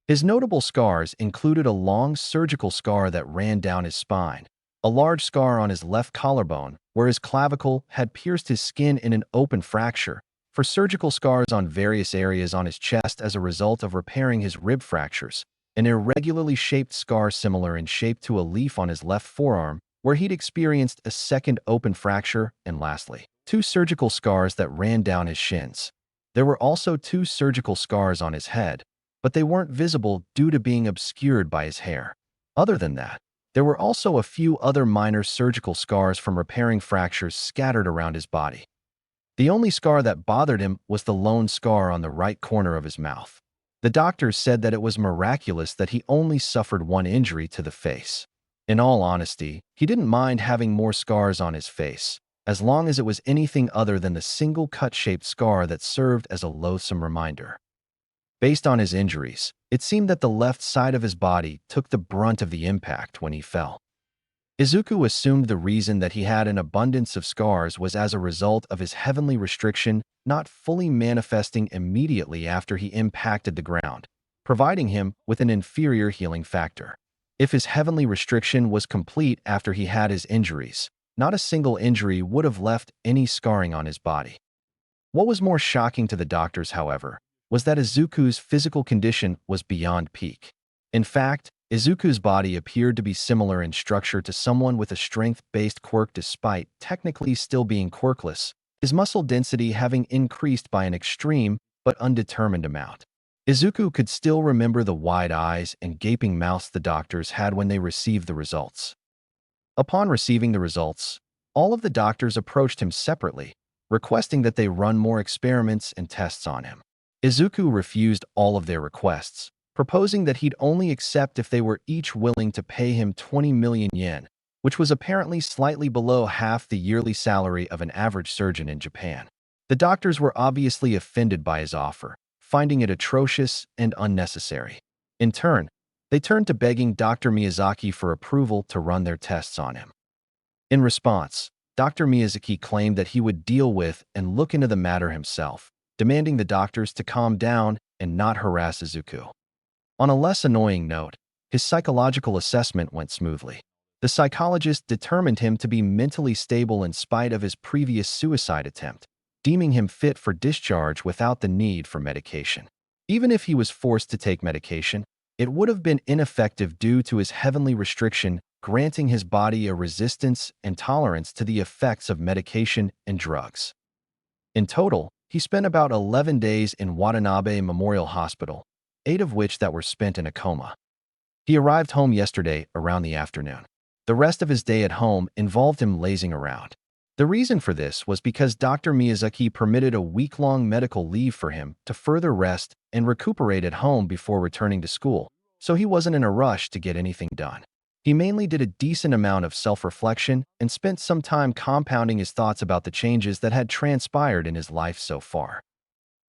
His notable scars included a long surgical scar that ran down his spine, a large scar on his left collarbone, where his clavicle had pierced his skin in an open fracture, for surgical scars on various areas on his chest as a result of repairing his rib fractures, an irregularly shaped scar similar in shape to a leaf on his left forearm, where he'd experienced a second open fracture, and lastly, 2 surgical scars that ran down his shins. There were also 2 surgical scars on his head, but they weren't visible due to being obscured by his hair. Other than that, there were also a few other minor surgical scars from repairing fractures scattered around his body. The only scar that bothered him was the lone scar on the right corner of his mouth. The doctors said that it was miraculous that he only suffered 1 injury to the face. In all honesty, he didn't mind having more scars on his face, as long as it was anything other than the single cut-shaped scar that served as a loathsome reminder. Based on his injuries, it seemed that the left side of his body took the brunt of the impact when he fell. Izuku assumed the reason that he had an abundance of scars was as a result of his heavenly restriction not fully manifesting immediately after he impacted the ground, providing him with an inferior healing factor. If his heavenly restriction was complete after he had his injuries, not a single injury would have left any scarring on his body. What was more shocking to the doctors, however, was that Izuku's physical condition was beyond peak. In fact, Izuku's body appeared to be similar in structure to someone with a strength-based quirk despite technically still being quirkless, his muscle density having increased by an extreme but undetermined amount. Izuku could still remember the wide eyes and gaping mouths the doctors had when they received the results. Upon receiving the results, all of the doctors approached him separately, requesting that they run more experiments and tests on him. Izuku refused all of their requests, proposing that he'd only accept if they were each willing to pay him 20 million yen, which was apparently slightly below half the yearly salary of an average surgeon in Japan. The doctors were obviously offended by his offer, finding it atrocious and unnecessary. In turn, they turned to begging Dr. Miyazaki for approval to run their tests on him. In response, Dr. Miyazaki claimed that he would deal with and look into the matter himself, demanding the doctors to calm down and not harass Izuku. On a less annoying note, his psychological assessment went smoothly. The psychologist determined him to be mentally stable in spite of his previous suicide attempt, deeming him fit for discharge without the need for medication. Even if he was forced to take medication, it would have been ineffective due to his heavenly restriction, granting his body a resistance and tolerance to the effects of medication and drugs. In total, he spent about 11 days in Watanabe Memorial Hospital, 8 of which that were spent in a coma. He arrived home yesterday around the afternoon. The rest of his day at home involved him lazing around. The reason for this was because Dr. Miyazaki permitted a week-long medical leave for him to further rest and recuperate at home before returning to school, so he wasn't in a rush to get anything done. He mainly did a decent amount of self-reflection and spent some time compounding his thoughts about the changes that had transpired in his life so far.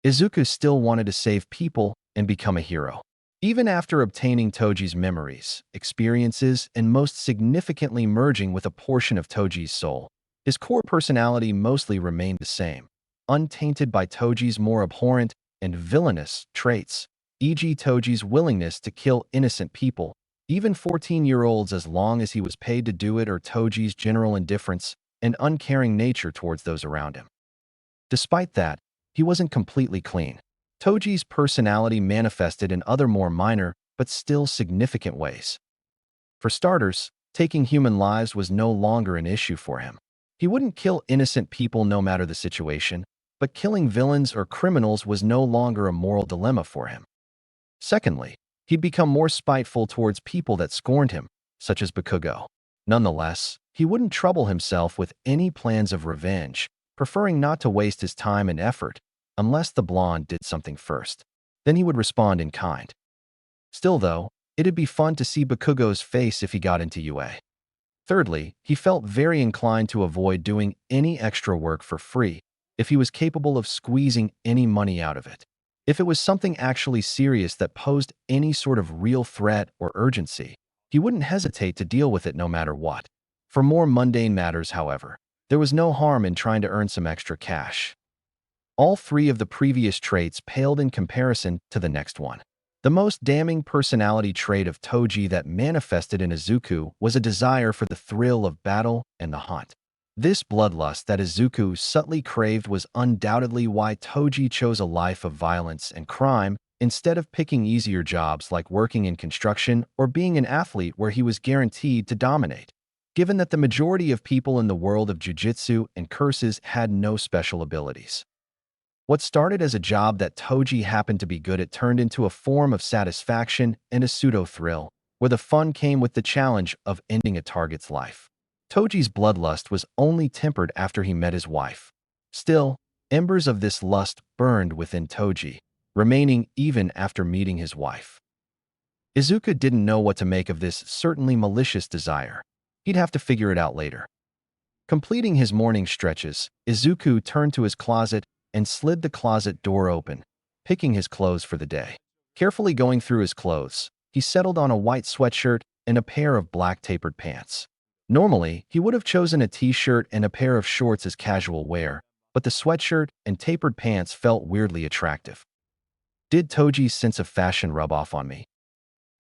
Izuku still wanted to save people and become a hero. Even after obtaining Toji's memories, experiences, and most significantly merging with a portion of Toji's soul, his core personality mostly remained the same, untainted by Toji's more abhorrent and villainous traits, e.g. Toji's willingness to kill innocent people, even 14-year-olds as long as he was paid to do it, or Toji's general indifference and uncaring nature towards those around him. Despite that, he wasn't completely clean. Toji's personality manifested in other more minor but still significant ways. For starters, taking human lives was no longer an issue for him. He wouldn't kill innocent people no matter the situation, but killing villains or criminals was no longer a moral dilemma for him. Secondly, he'd become more spiteful towards people that scorned him, such as Bakugo. Nonetheless, he wouldn't trouble himself with any plans of revenge, preferring not to waste his time and effort unless the blonde did something first. Then he would respond in kind. Still though, it'd be fun to see Bakugo's face if he got into UA. Thirdly, he felt very inclined to avoid doing any extra work for free if he was capable of squeezing any money out of it. If it was something actually serious that posed any sort of real threat or urgency, he wouldn't hesitate to deal with it no matter what. For more mundane matters, however, there was no harm in trying to earn some extra cash. All three of the previous traits paled in comparison to the next one. The most damning personality trait of Toji that manifested in Izuku was a desire for the thrill of battle and the hunt. This bloodlust that Izuku subtly craved was undoubtedly why Toji chose a life of violence and crime instead of picking easier jobs like working in construction or being an athlete where he was guaranteed to dominate. Given that the majority of people in the world of jujitsu and curses had no special abilities. What started as a job that Toji happened to be good at turned into a form of satisfaction and a pseudo-thrill, where the fun came with the challenge of ending a target's life. Toji's bloodlust was only tempered after he met his wife. Still, embers of this lust burned within Toji, remaining even after meeting his wife. Izuku didn't know what to make of this certainly malicious desire. He'd have to figure it out later. Completing his morning stretches, Izuku turned to his closet and slid the closet door open, picking his clothes for the day. Carefully going through his clothes, he settled on a white sweatshirt and a pair of black tapered pants. Normally, he would have chosen a t-shirt and a pair of shorts as casual wear, but the sweatshirt and tapered pants felt weirdly attractive. Did Toji's sense of fashion rub off on me?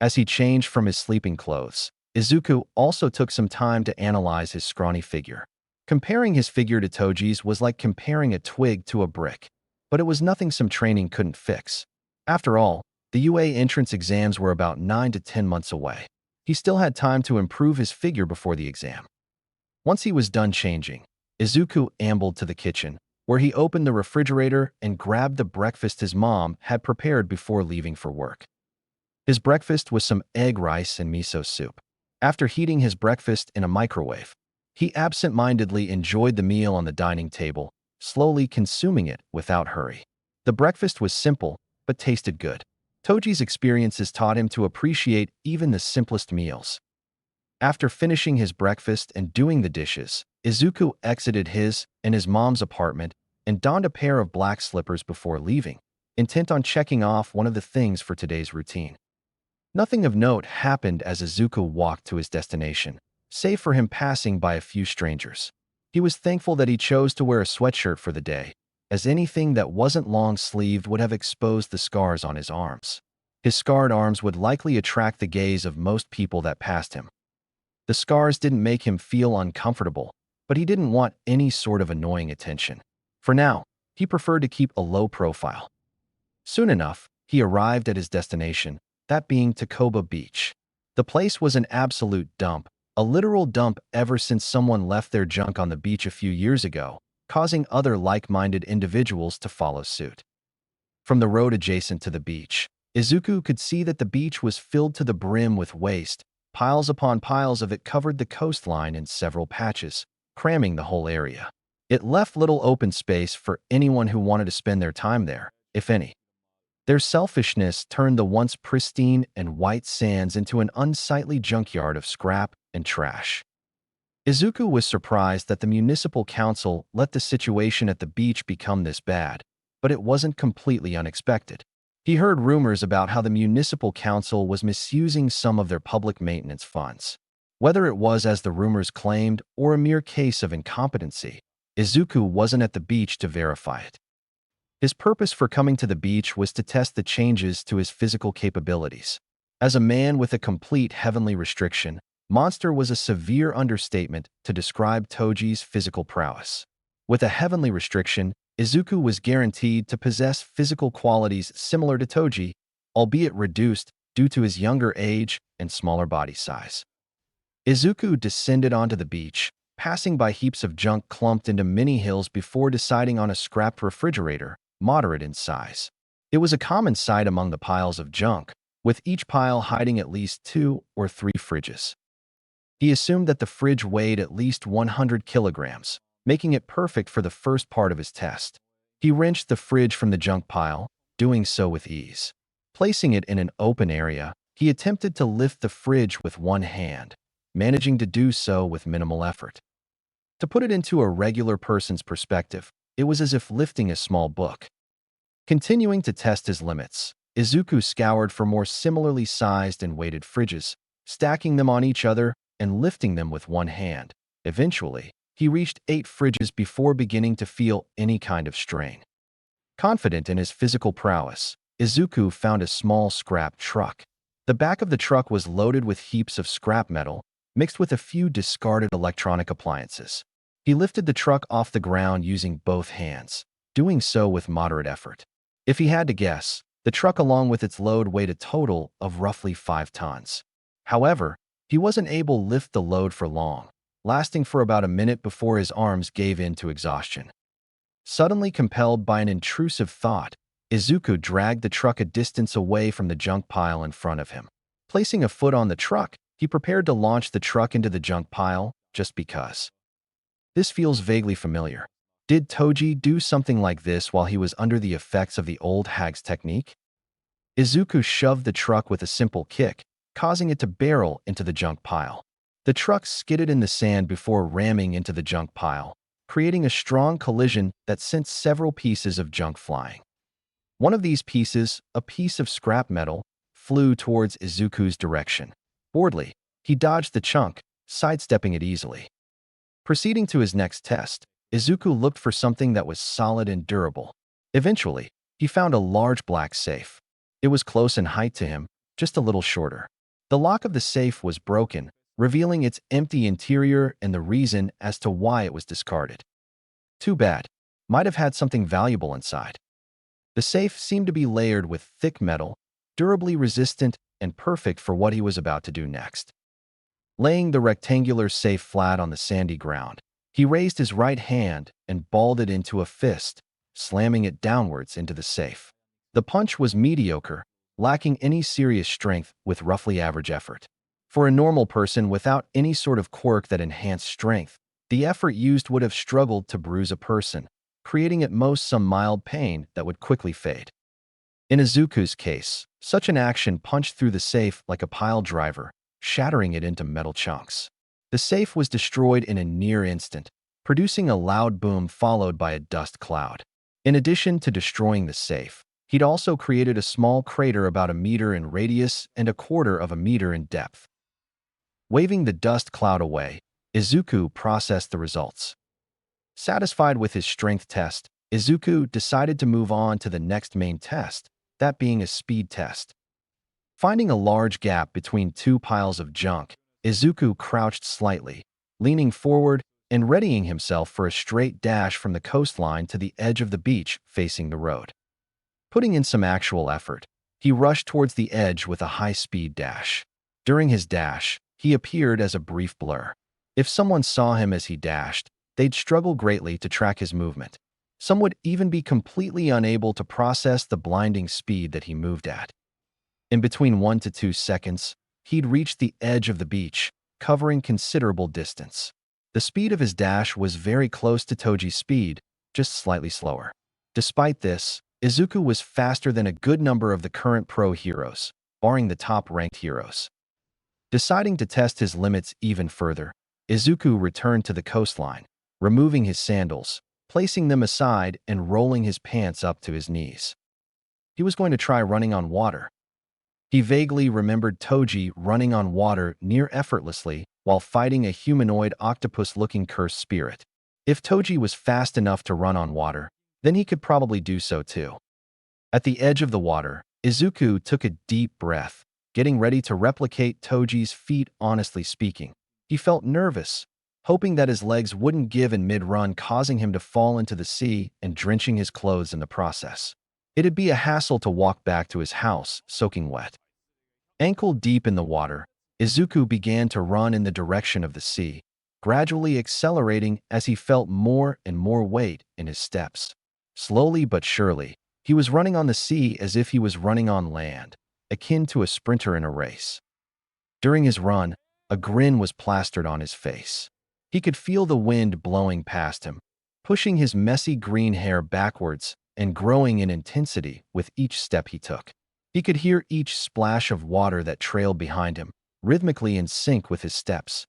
As he changed from his sleeping clothes, Izuku also took some time to analyze his scrawny figure. Comparing his figure to Toji's was like comparing a twig to a brick, but it was nothing some training couldn't fix. After all, the UA entrance exams were about 9 to 10 months away. He still had time to improve his figure before the exam. Once he was done changing, Izuku ambled to the kitchen, where he opened the refrigerator and grabbed the breakfast his mom had prepared before leaving for work. His breakfast was some egg rice and miso soup. After heating his breakfast in a microwave, he absent-mindedly enjoyed the meal on the dining table, slowly consuming it without hurry. The breakfast was simple, but tasted good. Toji's experiences taught him to appreciate even the simplest meals. After finishing his breakfast and doing the dishes, Izuku exited his and his mom's apartment and donned a pair of black slippers before leaving, intent on checking off one of the things for today's routine. Nothing of note happened as Izuku walked to his destination, save for him passing by a few strangers. He was thankful that he chose to wear a sweatshirt for the day, as anything that wasn't long-sleeved would have exposed the scars on his arms. His scarred arms would likely attract the gaze of most people that passed him. The scars didn't make him feel uncomfortable, but he didn't want any sort of annoying attention. For now, he preferred to keep a low profile. Soon enough, he arrived at his destination, that being Takoba Beach. The place was an absolute dump, a literal dump ever since someone left their junk on the beach a few years ago, causing other like-minded individuals to follow suit. From the road adjacent to the beach, Izuku could see that the beach was filled to the brim with waste. Piles upon piles of it covered the coastline in several patches, cramming the whole area. It left little open space for anyone who wanted to spend their time there, if any. Their selfishness turned the once pristine and white sands into an unsightly junkyard of scrap and trash. Izuku was surprised that the municipal council let the situation at the beach become this bad, but it wasn't completely unexpected. He heard rumors about how the municipal council was misusing some of their public maintenance funds. Whether it was as the rumors claimed or a mere case of incompetency, Izuku wasn't at the beach to verify it. His purpose for coming to the beach was to test the changes to his physical capabilities. As a man with a complete heavenly restriction, monster was a severe understatement to describe Toji's physical prowess. With a heavenly restriction, Izuku was guaranteed to possess physical qualities similar to Toji, albeit reduced due to his younger age and smaller body size. Izuku descended onto the beach, passing by heaps of junk clumped into mini hills before deciding on a scrapped refrigerator, moderate in size. It was a common sight among the piles of junk, with each pile hiding at least 2 or 3 fridges. He assumed that the fridge weighed at least 100 kilograms, making it perfect for the first part of his test. He wrenched the fridge from the junk pile, doing so with ease. Placing it in an open area, he attempted to lift the fridge with one hand, managing to do so with minimal effort. To put it into a regular person's perspective, it was as if lifting a small book. Continuing to test his limits, Izuku scoured for more similarly sized and weighted fridges, stacking them on each other and lifting them with one hand. Eventually, he reached 8 fridges before beginning to feel any kind of strain. Confident in his physical prowess, Izuku found a small scrap truck. The back of the truck was loaded with heaps of scrap metal, mixed with a few discarded electronic appliances. He lifted the truck off the ground using both hands, doing so with moderate effort. If he had to guess, the truck along with its load weighed a total of roughly 5 tons. However, he wasn't able to lift the load for long, lasting for about a minute before his arms gave in to exhaustion. Suddenly compelled by an intrusive thought, Izuku dragged the truck a distance away from the junk pile in front of him. Placing a foot on the truck, he prepared to launch the truck into the junk pile, just because. This feels vaguely familiar. Did Toji do something like this while he was under the effects of the old hag's technique? Izuku shoved the truck with a simple kick, causing it to barrel into the junk pile. The truck skidded in the sand before ramming into the junk pile, creating a strong collision that sent several pieces of junk flying. One of these pieces, a piece of scrap metal, flew towards Izuku's direction. Boredly, he dodged the chunk, sidestepping it easily. Proceeding to his next test, Izuku looked for something that was solid and durable. Eventually, he found a large black safe. It was close in height to him, just a little shorter. The lock of the safe was broken, revealing its empty interior and the reason as to why it was discarded. Too bad. Might have had something valuable inside. The safe seemed to be layered with thick metal, durably resistant and perfect for what he was about to do next. Laying the rectangular safe flat on the sandy ground, he raised his right hand and balled it into a fist, slamming it downwards into the safe. The punch was mediocre, lacking any serious strength with roughly average effort. For a normal person without any sort of quirk that enhanced strength, the effort used would have struggled to bruise a person, creating at most some mild pain that would quickly fade. In Izuku's case, such an action punched through the safe like a pile driver, shattering it into metal chunks. The safe was destroyed in a near instant, producing a loud boom followed by a dust cloud. In addition to destroying the safe, he'd also created a small crater about 1 meter in radius and 1/4 of a meter in depth. Waving the dust cloud away, Izuku processed the results. Satisfied with his strength test, Izuku decided to move on to the next main test, that being a speed test. Finding a large gap between 2 piles of junk, Izuku crouched slightly, leaning forward and readying himself for a straight dash from the coastline to the edge of the beach facing the road. Putting in some actual effort, he rushed towards the edge with a high-speed dash. During his dash, he appeared as a brief blur. If someone saw him as he dashed, they'd struggle greatly to track his movement. Some would even be completely unable to process the blinding speed that he moved at. In between 1 to 2 seconds, he'd reached the edge of the beach, covering considerable distance. The speed of his dash was very close to Toji's speed, just slightly slower. Despite this, Izuku was faster than a good number of the current pro heroes, barring the top-ranked heroes. Deciding to test his limits even further, Izuku returned to the coastline, removing his sandals, placing them aside and rolling his pants up to his knees. he was going to try running on water. He vaguely remembered Toji running on water near effortlessly while fighting a humanoid octopus-looking cursed spirit. If Toji was fast enough to run on water, then he could probably do so too. At the edge of the water, Izuku took a deep breath, getting ready to replicate Toji's feat. Honestly speaking, he felt nervous, hoping that his legs wouldn't give in mid-run, causing him to fall into the sea and drenching his clothes in the process. It'd be a hassle to walk back to his house, soaking wet. Ankle deep in the water, Izuku began to run in the direction of the sea, gradually accelerating as he felt more and more weight in his steps. Slowly but surely, he was running on the sea as if he was running on land, akin to a sprinter in a race. During his run, a grin was plastered on his face. He could feel the wind blowing past him, pushing his messy green hair backwards and growing in intensity with each step he took. He could hear each splash of water that trailed behind him, rhythmically in sync with his steps.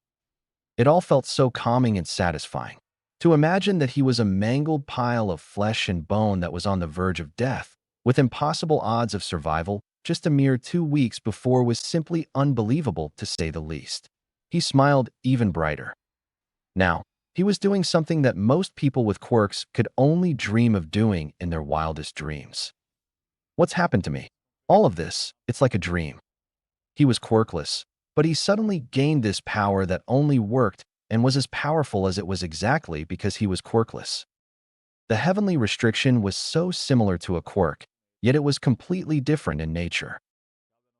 It all felt so calming and satisfying. To imagine that he was a mangled pile of flesh and bone that was on the verge of death, with impossible odds of survival just a mere 2 weeks before, was simply unbelievable, to say the least. He smiled even brighter. Now, he was doing something that most people with quirks could only dream of doing in their wildest dreams. What's happened to me? All of this, it's like a dream. He was quirkless, but he suddenly gained this power that only worked and was as powerful as it was exactly because he was quirkless. The heavenly restriction was so similar to a quirk, yet it was completely different in nature.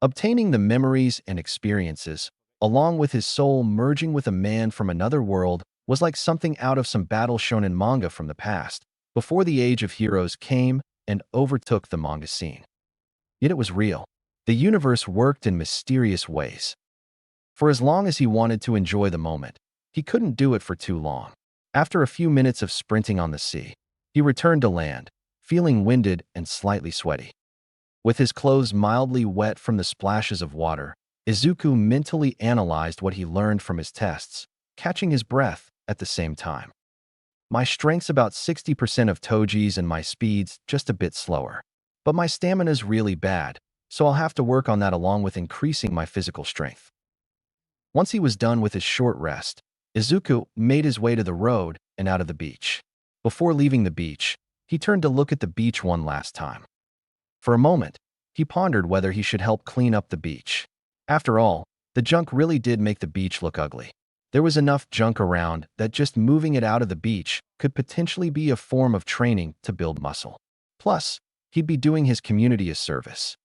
Obtaining the memories and experiences, along with his soul merging with a man from another world, was like something out of some battle shonen manga from the past, before the age of heroes came and overtook the manga scene. Yet it was real. The universe worked in mysterious ways. For as long as he wanted to enjoy the moment, he couldn't do it for too long. After a few minutes of sprinting on the sea, he returned to land, feeling winded and slightly sweaty. With his clothes mildly wet from the splashes of water, Izuku mentally analyzed what he learned from his tests, catching his breath at the same time. My strength's about 60% of Toji's and my speed's just a bit slower. But my stamina's really bad, so I'll have to work on that along with increasing my physical strength. Once he was done with his short rest, Izuku made his way to the road and out of the beach. Before leaving the beach, he turned to look at the beach one last time. For a moment, he pondered whether he should help clean up the beach. After all, the junk really did make the beach look ugly. There was enough junk around that just moving it out of the beach could potentially be a form of training to build muscle. Plus, he'd be doing his community a service.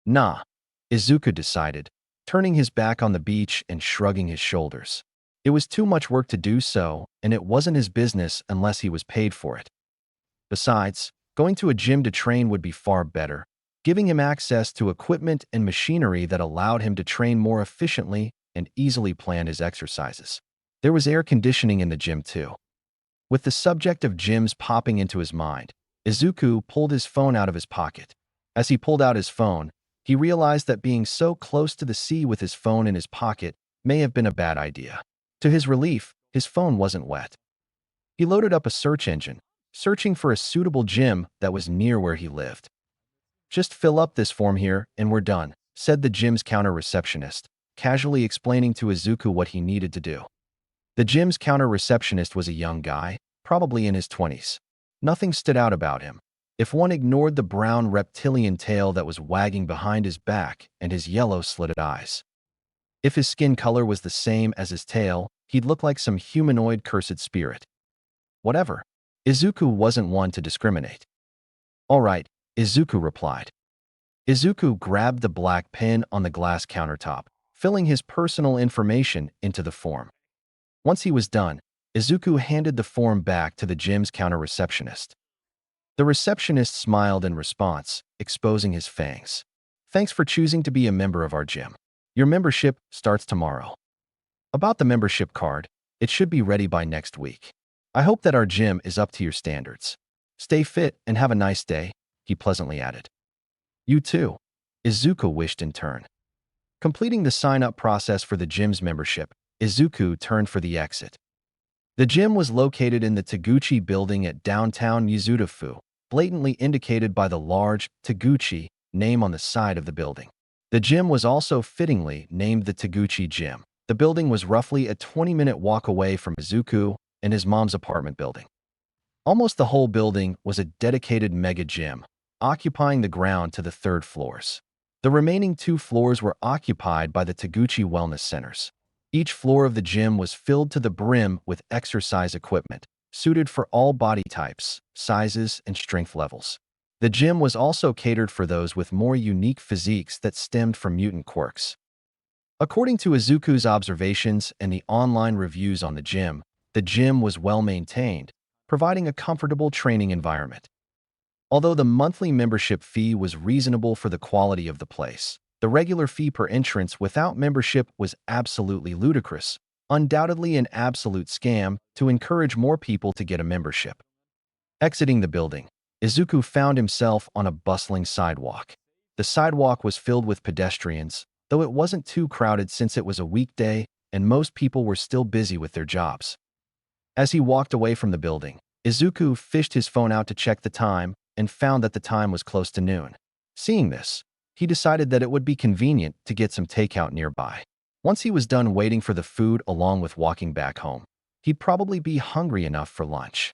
Nah, Izuku decided, turning his back on the beach and shrugging his shoulders. It was too much work to do so, and it wasn't his business unless he was paid for it. Besides, going to a gym to train would be far better, giving him access to equipment and machinery that allowed him to train more efficiently and easily plan his exercises. There was air conditioning in the gym too. With the subject of gyms popping into his mind, Izuku pulled his phone out of his pocket. As he pulled out his phone, he realized that being so close to the sea with his phone in his pocket may have been a bad idea. To his relief, his phone wasn't wet. He loaded up a search engine, searching for a suitable gym that was near where he lived. "Just fill up this form here and we're done," said the gym's counter receptionist, casually explaining to Izuku what he needed to do. The gym's counter receptionist was a young guy, probably in his 20s. Nothing stood out about him, if one ignored the brown reptilian tail that was wagging behind his back and his yellow slitted eyes. If his skin color was the same as his tail, he'd look like some humanoid cursed spirit. Whatever. Izuku wasn't one to discriminate. "All right," Izuku replied. Izuku grabbed the black pen on the glass countertop, filling his personal information into the form. Once he was done, Izuku handed the form back to the gym's counter receptionist. The receptionist smiled in response, exposing his fangs. "Thanks for choosing to be a member of our gym. Your membership starts tomorrow. About the membership card, it should be ready by next week. I hope that our gym is up to your standards. Stay fit and have a nice day," he pleasantly added. "You too," Izuku wished in turn. Completing the sign-up process for the gym's membership, Izuku turned for the exit. The gym was located in the Taguchi building at downtown Yuzutafu, blatantly indicated by the large Taguchi name on the side of the building. The gym was also fittingly named the Taguchi Gym. The building was roughly a 20-minute walk away from Izuku and his mom's apartment building. Almost the whole building was a dedicated mega gym, occupying the ground to the third floors. The remaining 2 floors were occupied by the Taguchi Wellness Centers. Each floor of the gym was filled to the brim with exercise equipment, suited for all body types, sizes, and strength levels. The gym was also catered for those with more unique physiques that stemmed from mutant quirks. According to Izuku's observations and the online reviews on the gym was well maintained, providing a comfortable training environment. Although the monthly membership fee was reasonable for the quality of the place, the regular fee per entrance without membership was absolutely ludicrous, undoubtedly an absolute scam to encourage more people to get a membership. Exiting the building, Izuku found himself on a bustling sidewalk. The sidewalk was filled with pedestrians, though it wasn't too crowded since it was a weekday and most people were still busy with their jobs. As he walked away from the building, Izuku fished his phone out to check the time and found that the time was close to noon. Seeing this, he decided that it would be convenient to get some takeout nearby. Once he was done waiting for the food along with walking back home, he'd probably be hungry enough for lunch.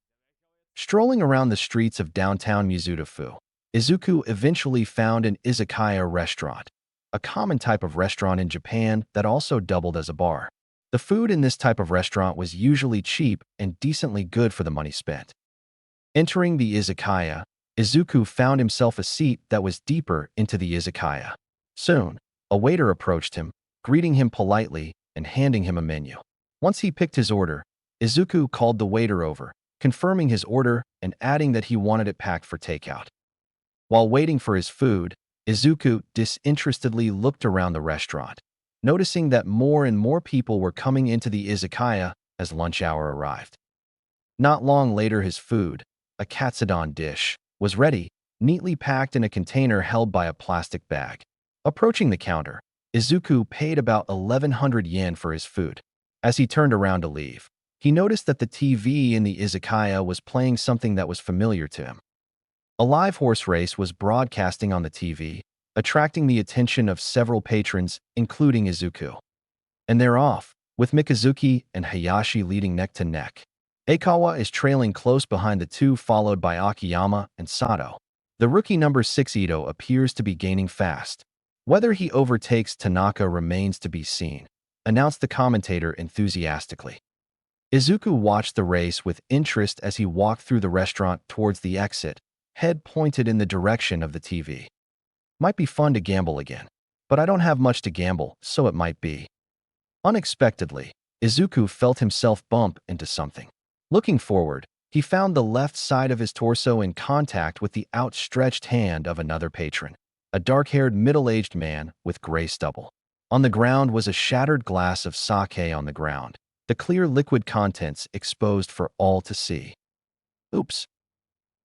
Strolling around the streets of downtown Mizutofu, Izuku eventually found an izakaya restaurant, a common type of restaurant in Japan that also doubled as a bar. The food in this type of restaurant was usually cheap and decently good for the money spent. Entering the izakaya, Izuku found himself a seat that was deeper into the izakaya. Soon, a waiter approached him, greeting him politely and handing him a menu. Once he picked his order, Izuku called the waiter over, confirming his order and adding that he wanted it packed for takeout. While waiting for his food, Izuku disinterestedly looked around the restaurant, noticing that more and more people were coming into the izakaya as lunch hour arrived. Not long later, his food, a katsudon dish, was ready, neatly packed in a container held by a plastic bag. Approaching the counter, Izuku paid about 1,100 yen for his food. As he turned around to leave, he noticed that the TV in the izakaya was playing something that was familiar to him. A live horse race was broadcasting on the TV, attracting the attention of several patrons, including Izuku. And they're off, with Mikazuki and Hayashi leading neck to neck. Aikawa is trailing close behind the two, followed by Akiyama and Sato. The rookie number 6 Ito appears to be gaining fast. Whether he overtakes Tanaka remains to be seen, announced the commentator enthusiastically. Izuku watched the race with interest as he walked through the restaurant towards the exit, head pointed in the direction of the TV. Might be fun to gamble again, but I don't have much to gamble, so it might be. Unexpectedly, Izuku felt himself bump into something. Looking forward, he found the left side of his torso in contact with the outstretched hand of another patron, a dark-haired middle-aged man with gray stubble. On the ground was a shattered glass of sake on the ground, the clear liquid contents exposed for all to see. Oops.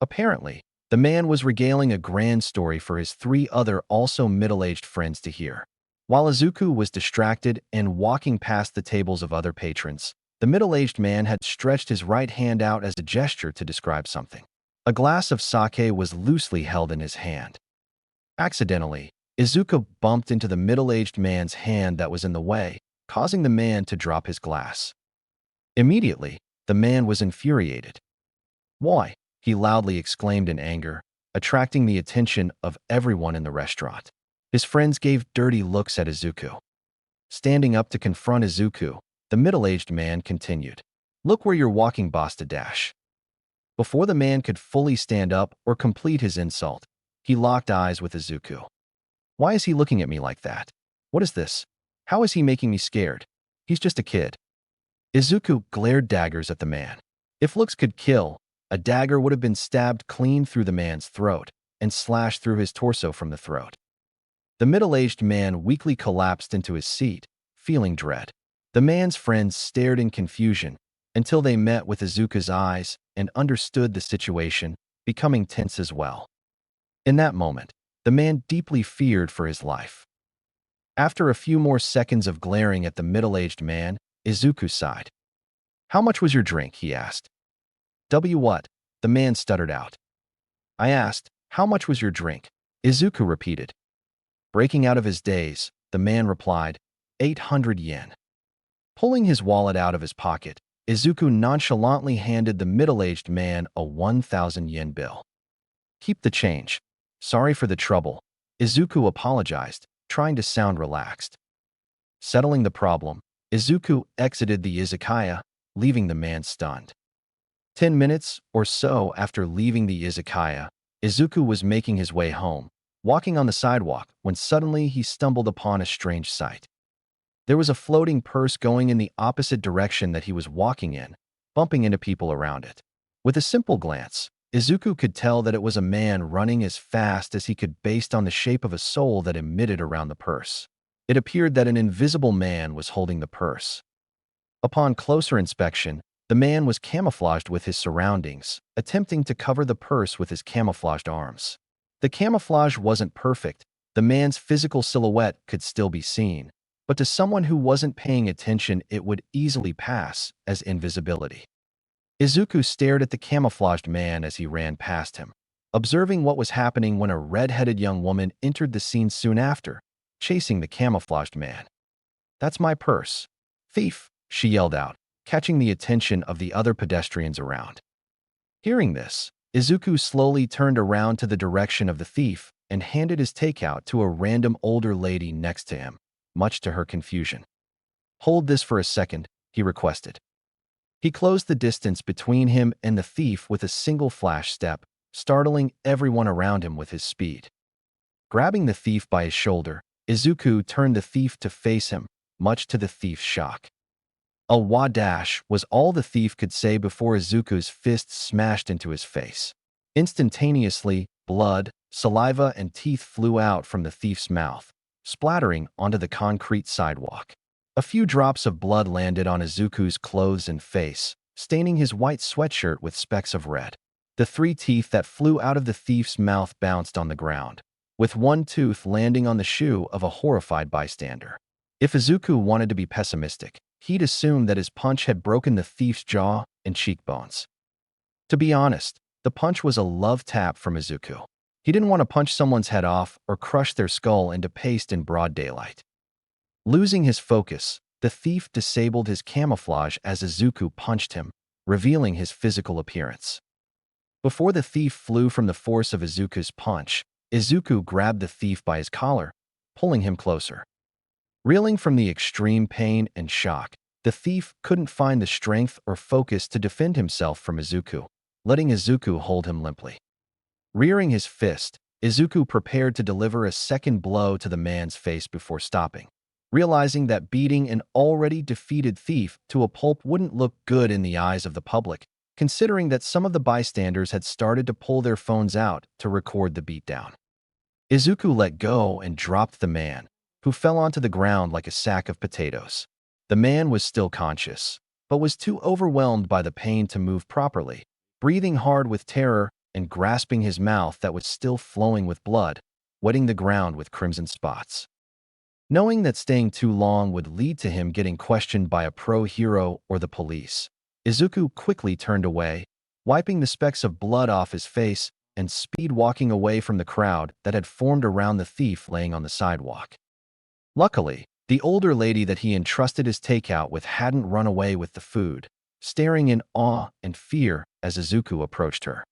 Apparently, the man was regaling a grand story for his 3 other also middle-aged friends to hear. While Izuku was distracted and walking past the tables of other patrons, the middle-aged man had stretched his right hand out as a gesture to describe something. A glass of sake was loosely held in his hand. Accidentally, Izuku bumped into the middle-aged man's hand that was in the way, causing the man to drop his glass. Immediately, the man was infuriated. "Why?" he loudly exclaimed in anger, attracting the attention of everyone in the restaurant. His friends gave dirty looks at Izuku. Standing up to confront Izuku, the middle-aged man continued, "Look where you're walking, Basta Dash." Before the man could fully stand up or complete his insult, he locked eyes with Izuku. "Why is he looking at me like that? What is this? How is he making me scared? He's just a kid." Izuku glared daggers at the man. If looks could kill, a dagger would have been stabbed clean through the man's throat and slashed through his torso from the throat. The middle-aged man weakly collapsed into his seat, feeling dread. The man's friends stared in confusion until they met with Izuku's eyes and understood the situation, becoming tense as well. In that moment, the man deeply feared for his life. After a few more seconds of glaring at the middle-aged man, Izuku sighed. "How much was your drink?" he asked. "What?" the man stuttered out. I asked, "How much was your drink?" Izuku repeated. Breaking out of his daze, the man replied, 800 yen. Pulling his wallet out of his pocket, Izuku nonchalantly handed the middle-aged man a 1,000 yen bill. "Keep the change. Sorry for the trouble." Izuku apologized, trying to sound relaxed. Settling the problem, Izuku exited the izakaya, leaving the man stunned. 10 minutes or so after leaving the izakaya, Izuku was making his way home, walking on the sidewalk, when suddenly he stumbled upon a strange sight. There was a floating purse going in the opposite direction that he was walking in, bumping into people around it. With a simple glance, Izuku could tell that it was a man running as fast as he could based on the shape of a soul that emitted around the purse. It appeared that an invisible man was holding the purse. Upon closer inspection, the man was camouflaged with his surroundings, attempting to cover the purse with his camouflaged arms. The camouflage wasn't perfect. The man's physical silhouette could still be seen, but to someone who wasn't paying attention, it would easily pass as invisibility. Izuku stared at the camouflaged man as he ran past him, observing what was happening when a red-headed young woman entered the scene soon after, chasing the camouflaged man. "That's my purse. Thief!" she yelled out, catching the attention of the other pedestrians around. Hearing this, Izuku slowly turned around to the direction of the thief and handed his takeout to a random older lady next to him, much to her confusion. "Hold this for a second," he requested. He closed the distance between him and the thief with a single flash step, startling everyone around him with his speed. Grabbing the thief by his shoulder, Izuku turned the thief to face him, much to the thief's shock. A wadash was all the thief could say before Izuku's fist smashed into his face. Instantaneously, blood, saliva, and teeth flew out from the thief's mouth, splattering onto the concrete sidewalk. A few drops of blood landed on Izuku's clothes and face, staining his white sweatshirt with specks of red. The 3 teeth that flew out of the thief's mouth bounced on the ground, with one tooth landing on the shoe of a horrified bystander. If Izuku wanted to be pessimistic, he'd assume that his punch had broken the thief's jaw and cheekbones. To be honest, the punch was a love tap from Izuku. He didn't want to punch someone's head off or crush their skull into paste in broad daylight. Losing his focus, the thief disabled his camouflage as Izuku punched him, revealing his physical appearance. Before the thief flew from the force of Izuku's punch, Izuku grabbed the thief by his collar, pulling him closer. Reeling from the extreme pain and shock, the thief couldn't find the strength or focus to defend himself from Izuku, letting Izuku hold him limply. Rearing his fist, Izuku prepared to deliver a second blow to the man's face before stopping, realizing that beating an already defeated thief to a pulp wouldn't look good in the eyes of the public, considering that some of the bystanders had started to pull their phones out to record the beatdown. Izuku let go and dropped the man, who fell onto the ground like a sack of potatoes. The man was still conscious, but was too overwhelmed by the pain to move properly, breathing hard with terror and grasping his mouth that was still flowing with blood, wetting the ground with crimson spots. Knowing that staying too long would lead to him getting questioned by a pro-hero or the police, Izuku quickly turned away, wiping the specks of blood off his face and speed walking away from the crowd that had formed around the thief laying on the sidewalk. Luckily, the older lady that he entrusted his takeout with hadn't run away with the food, staring in awe and fear as Izuku approached her.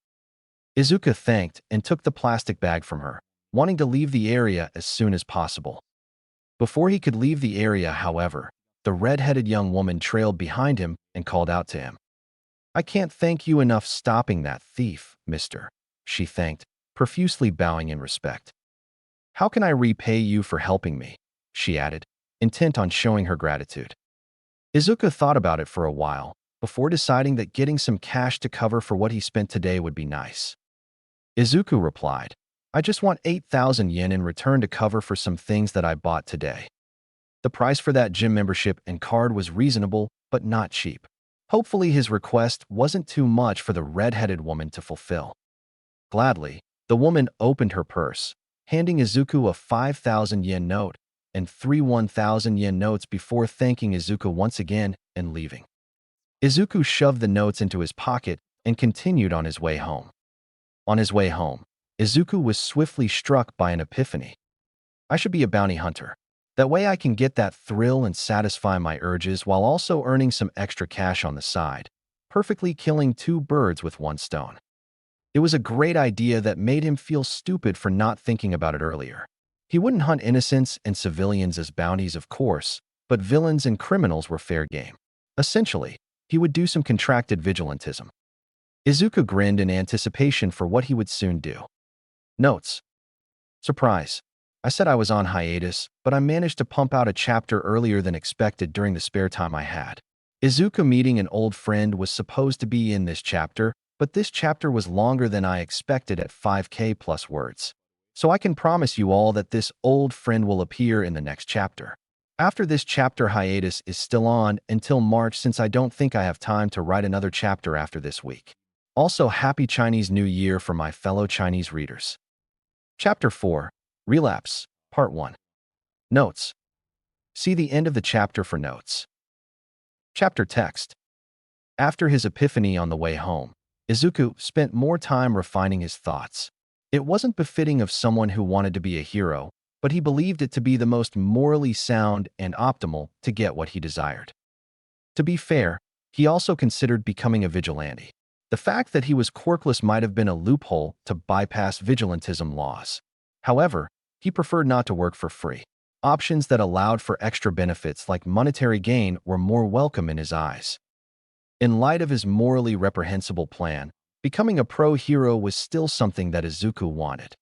Izuku thanked and took the plastic bag from her, wanting to leave the area as soon as possible. Before he could leave the area, however, the red-headed young woman trailed behind him and called out to him. "I can't thank you enough stopping that thief, mister," she thanked, profusely bowing in respect. "How can I repay you for helping me?" she added, intent on showing her gratitude. Izuku thought about it for a while, before deciding that getting some cash to cover for what he spent today would be nice. Izuku replied, "I just want 8,000 yen in return to cover for some things that I bought today." The price for that gym membership and card was reasonable, but not cheap. Hopefully his request wasn't too much for the red-headed woman to fulfill. Gladly, the woman opened her purse, handing Izuku a 5,000 yen note and 3 1,000 yen notes before thanking Izuku once again and leaving. Izuku shoved the notes into his pocket and continued on his way home. On his way home, Izuku was swiftly struck by an epiphany. I should be a bounty hunter. That way I can get that thrill and satisfy my urges while also earning some extra cash on the side, perfectly killing two birds with one stone. It was a great idea that made him feel stupid for not thinking about it earlier. He wouldn't hunt innocents and civilians as bounties, of course, but villains and criminals were fair game. Essentially, he would do some contracted vigilantism. Izuku grinned in anticipation for what he would soon do. Notes. Surprise. I said I was on hiatus, but I managed to pump out a chapter earlier than expected during the spare time I had. Izuku meeting an old friend was supposed to be in this chapter, but this chapter was longer than I expected at 5K plus words. So I can promise you all that this old friend will appear in the next chapter. After this chapter, hiatus is still on until March, since I don't think I have time to write another chapter after this week. Also, Happy Chinese New Year for my fellow Chinese readers. Chapter 4, Relapse, Part 1. Notes. See the end of the chapter for notes. Chapter text. After his epiphany on the way home, Izuku spent more time refining his thoughts. It wasn't befitting of someone who wanted to be a hero, but he believed it to be the most morally sound and optimal to get what he desired. To be fair, he also considered becoming a vigilante. The fact that he was quirkless might have been a loophole to bypass vigilantism laws. However, he preferred not to work for free. Options that allowed for extra benefits like monetary gain were more welcome in his eyes. In light of his morally reprehensible plan, becoming a pro-hero was still something that Izuku wanted.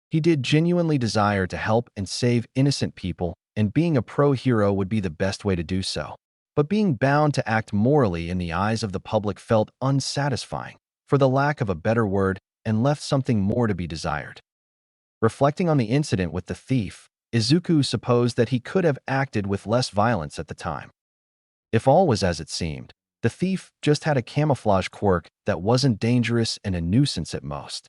He did genuinely desire to help and save innocent people, and being a pro-hero would be the best way to do so. But being bound to act morally in the eyes of the public felt unsatisfying, for the lack of a better word, and left something more to be desired. Reflecting on the incident with the thief, Izuku supposed that he could have acted with less violence at the time. If all was as it seemed, the thief just had a camouflage quirk that wasn't dangerous and a nuisance at most.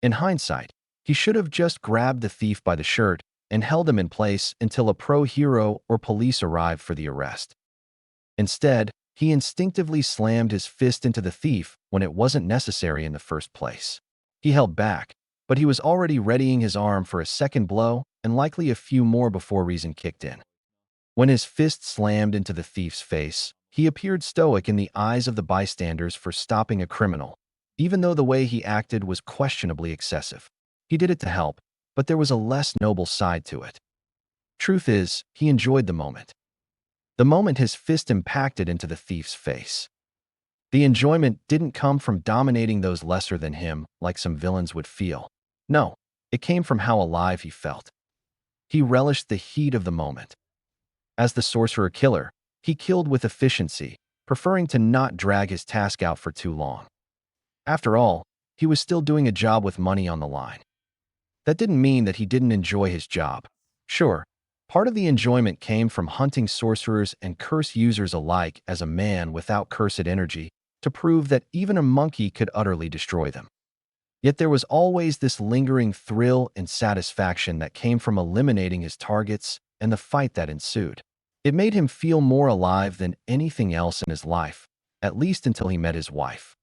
In hindsight, he should have just grabbed the thief by the shirt and held him in place until a pro-hero or police arrived for the arrest. Instead, he instinctively slammed his fist into the thief when it wasn't necessary in the first place. He held back, but he was already readying his arm for a second blow and likely a few more before reason kicked in. When his fist slammed into the thief's face, he appeared stoic in the eyes of the bystanders for stopping a criminal, even though the way he acted was questionably excessive. He did it to help, but there was a less noble side to it. Truth is, he enjoyed the moment. The moment his fist impacted into the thief's face. The enjoyment didn't come from dominating those lesser than him like some villains would feel. No, it came from how alive he felt. He relished the heat of the moment. As the sorcerer killer, he killed with efficiency, preferring to not drag his task out for too long. After all, he was still doing a job with money on the line. That didn't mean that he didn't enjoy his job. Sure, part of the enjoyment came from hunting sorcerers and curse users alike as a man without cursed energy to prove that even a monkey could utterly destroy them. Yet there was always this lingering thrill and satisfaction that came from eliminating his targets and the fight that ensued. It made him feel more alive than anything else in his life, at least until he met his wife.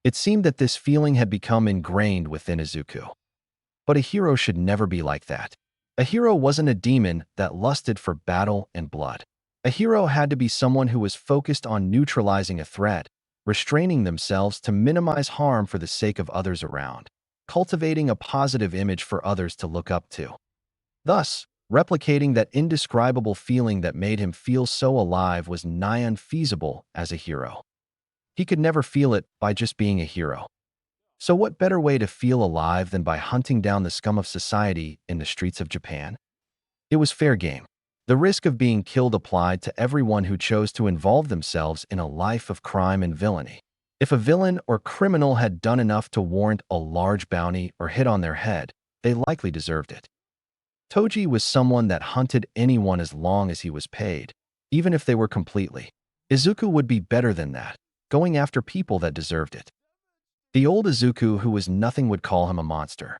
It seemed that this feeling had become ingrained within Izuku. But a hero should never be like that. A hero wasn't a demon that lusted for battle and blood. A hero had to be someone who was focused on neutralizing a threat, restraining themselves to minimize harm for the sake of others around, cultivating a positive image for others to look up to. Thus, replicating that indescribable feeling that made him feel so alive was nigh unfeasible as a hero. He could never feel it by just being a hero. So what better way to feel alive than by hunting down the scum of society in the streets of Japan? It was fair game. The risk of being killed applied to everyone who chose to involve themselves in a life of crime and villainy. If a villain or criminal had done enough to warrant a large bounty or hit on their head, they likely deserved it. Toji was someone that hunted anyone as long as he was paid, even if they were completely. Izuku would be better than that, going after people that deserved it. The old Izuku who was nothing would call him a monster.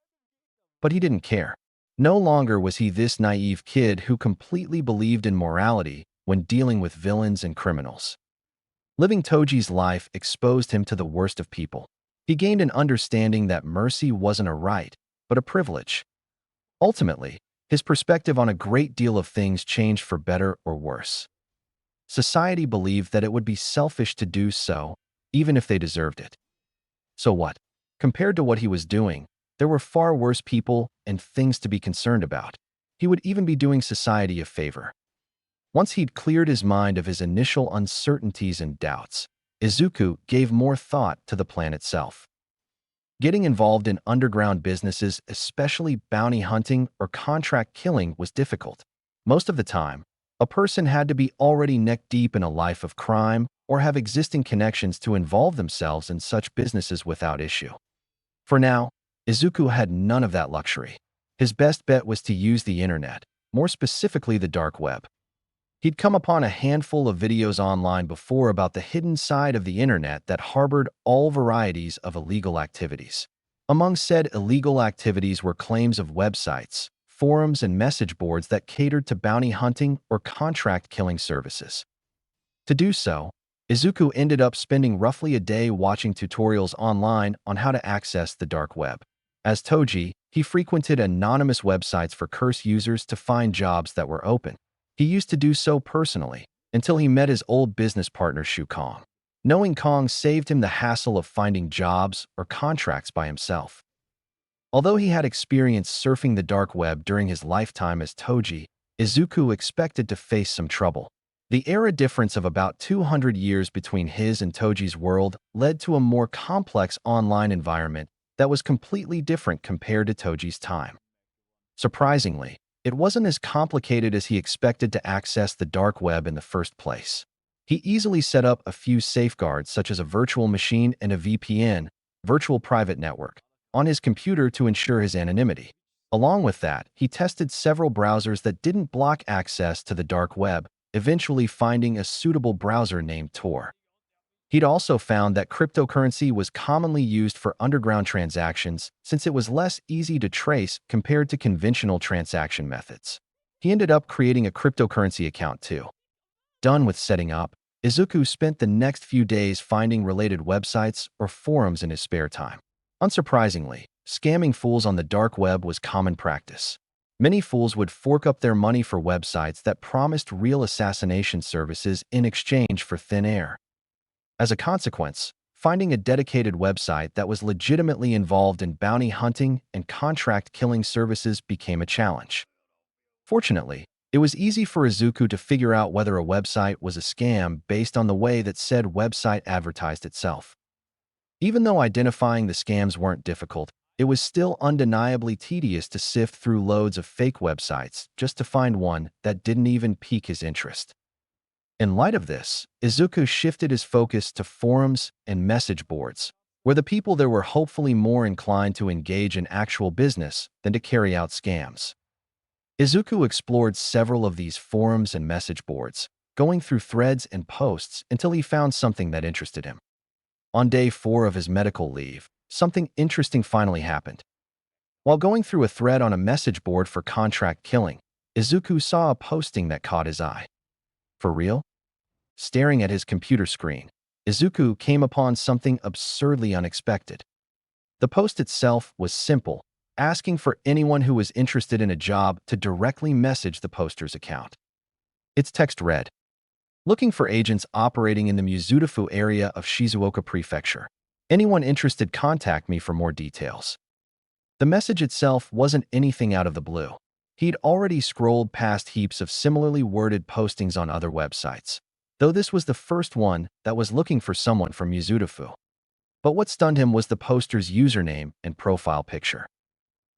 But he didn't care. No longer was he this naive kid who completely believed in morality when dealing with villains and criminals. Living Toji's life exposed him to the worst of people. He gained an understanding that mercy wasn't a right, but a privilege. Ultimately, his perspective on a great deal of things changed for better or worse. Society believed that it would be selfish to do so, even if they deserved it. So what? Compared to what he was doing, there were far worse people and things to be concerned about. He would even be doing society a favor. Once he'd cleared his mind of his initial uncertainties and doubts, Izuku gave more thought to the plan itself. Getting involved in underground businesses, especially bounty hunting or contract killing, was difficult. Most of the time, a person had to be already neck-deep in a life of crime or have existing connections to involve themselves in such businesses without issue. For now, Izuku had none of that luxury. His best bet was to use the internet, more specifically the dark web. He'd come upon a handful of videos online before about the hidden side of the internet that harbored all varieties of illegal activities. Among said illegal activities were claims of websites, forums, and message boards that catered to bounty hunting or contract killing services. To do so, Izuku ended up spending roughly a day watching tutorials online on how to access the dark web. As Toji, he frequented anonymous websites for curse users to find jobs that were open. He used to do so personally, until he met his old business partner Shu Kong. Knowing Kong saved him the hassle of finding jobs or contracts by himself. Although he had experience surfing the dark web during his lifetime as Toji, Izuku expected to face some trouble. The era difference of about 200 years between his and Toji's world led to a more complex online environment that was completely different compared to Toji's time. Surprisingly, it wasn't as complicated as he expected to access the dark web in the first place. He easily set up a few safeguards such as a virtual machine and a VPN, virtual private network, on his computer to ensure his anonymity. Along with that, he tested several browsers that didn't block access to the dark web, eventually finding a suitable browser named Tor. He'd also found that cryptocurrency was commonly used for underground transactions since it was less easy to trace compared to conventional transaction methods. He ended up creating a cryptocurrency account too. Done with setting up, Izuku spent the next few days finding related websites or forums in his spare time. Unsurprisingly, scamming fools on the dark web was common practice. Many fools would fork up their money for websites that promised real assassination services in exchange for thin air. As a consequence, finding a dedicated website that was legitimately involved in bounty hunting and contract killing services became a challenge. Fortunately, it was easy for Izuku to figure out whether a website was a scam based on the way that said website advertised itself. Even though identifying the scams weren't difficult, it was still undeniably tedious to sift through loads of fake websites just to find one that didn't even pique his interest. In light of this, Izuku shifted his focus to forums and message boards, where the people there were hopefully more inclined to engage in actual business than to carry out scams. Izuku explored several of these forums and message boards, going through threads and posts until he found something that interested him. On day 4 of his medical leave, something interesting finally happened. While going through a thread on a message board for contract killing, Izuku saw a posting that caught his eye. For real? Staring at his computer screen, Izuku came upon something absurdly unexpected. The post itself was simple, asking for anyone who was interested in a job to directly message the poster's account. Its text read, "Looking for agents operating in the Mizudafu area of Shizuoka Prefecture. Anyone interested, contact me for more details." The message itself wasn't anything out of the blue. He'd already scrolled past heaps of similarly worded postings on other websites, though this was the first one that was looking for someone from Mizudafu. But what stunned him was the poster's username and profile picture.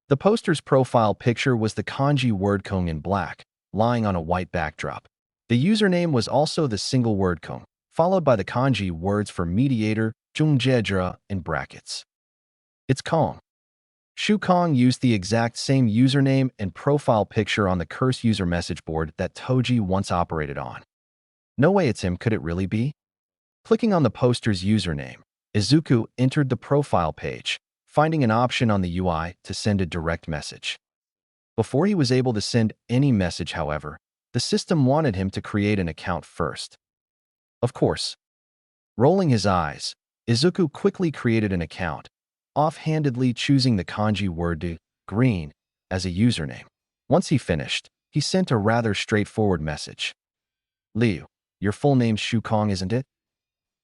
The poster's profile picture was the kanji word "kong" in black, lying on a white backdrop. The username was also the single word "kong", followed by the kanji words for mediator, "jungjedra", in brackets. It's Kong. Shu Kong used the exact same username and profile picture on the curse user message board that Toji once operated on. No way it's him, could it really be? Clicking on the poster's username, Izuku entered the profile page, finding an option on the UI to send a direct message. Before he was able to send any message, however, the system wanted him to create an account first. Of course. Rolling his eyes, Izuku quickly created an account, offhandedly choosing the kanji word green as a username. Once he finished, he sent a rather straightforward message. Liu, your full name's Shu Kong, isn't it?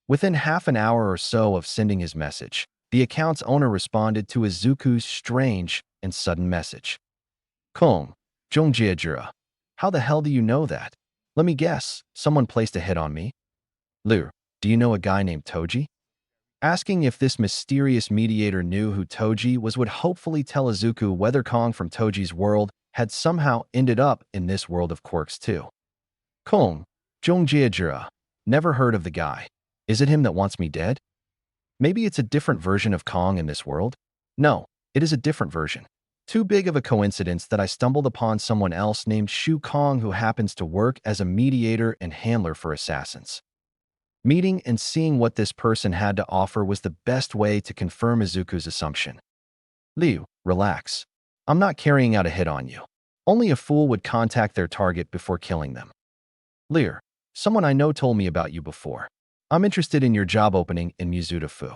Within half an hour or so of sending his message, the account's owner responded to Izuku's strange and sudden message. Kong, Zhongjiajira. How the hell do you know that? Let me guess, someone placed a hit on me? Liu, do you know a guy named Toji? Asking if this mysterious mediator knew who Toji was would hopefully tell Izuku whether Kong from Toji's world had somehow ended up in this world of quirks too. Kong, Zhongjiajira. Never heard of the guy. Is it him that wants me dead? Maybe it's a different version of Kong in this world? No, it is a different version. Too big of a coincidence that I stumbled upon someone else named Shu Kong who happens to work as a mediator and handler for assassins. Meeting and seeing what this person had to offer was the best way to confirm Izuku's assumption. Liu, relax. I'm not carrying out a hit on you. Only a fool would contact their target before killing them. Liu, someone I know told me about you before. I'm interested in your job opening in Mizuta-fu.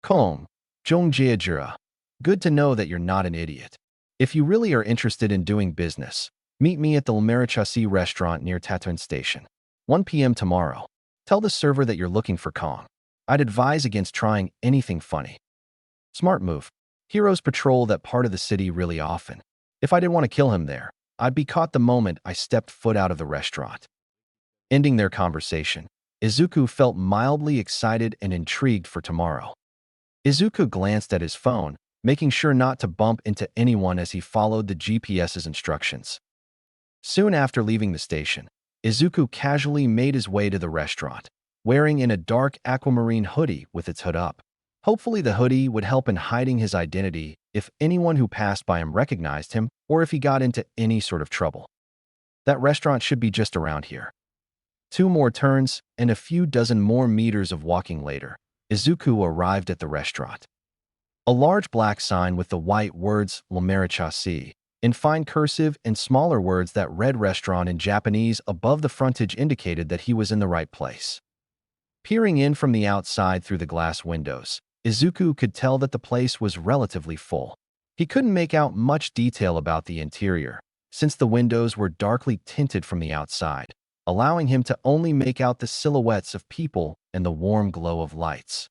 Kong, Zhongjiajira. Good to know that you're not an idiot. If you really are interested in doing business, meet me at the Lamerichasi restaurant near Tatooine Station. 1 p.m. tomorrow. Tell the server that you're looking for Kong. I'd advise against trying anything funny. Smart move. Heroes patrol that part of the city really often. If I didn't want to kill him there, I'd be caught the moment I stepped foot out of the restaurant. Ending their conversation, Izuku felt mildly excited and intrigued for tomorrow. Izuku glanced at his phone, making sure not to bump into anyone as he followed the GPS's instructions. Soon after leaving the station, Izuku casually made his way to the restaurant, wearing in a dark aquamarine hoodie with its hood up. Hopefully the hoodie would help in hiding his identity if anyone who passed by him recognized him or if he got into any sort of trouble. That restaurant should be just around here. 2 more turns and a few dozen more meters of walking later, Izuku arrived at the restaurant. A large black sign with the white words Lamerichasi in fine cursive and smaller words that read restaurant in Japanese above the frontage indicated that he was in the right place. Peering in from the outside through the glass windows, Izuku could tell that the place was relatively full. He couldn't make out much detail about the interior, since the windows were darkly tinted from the outside, allowing him to only make out the silhouettes of people and the warm glow of lights.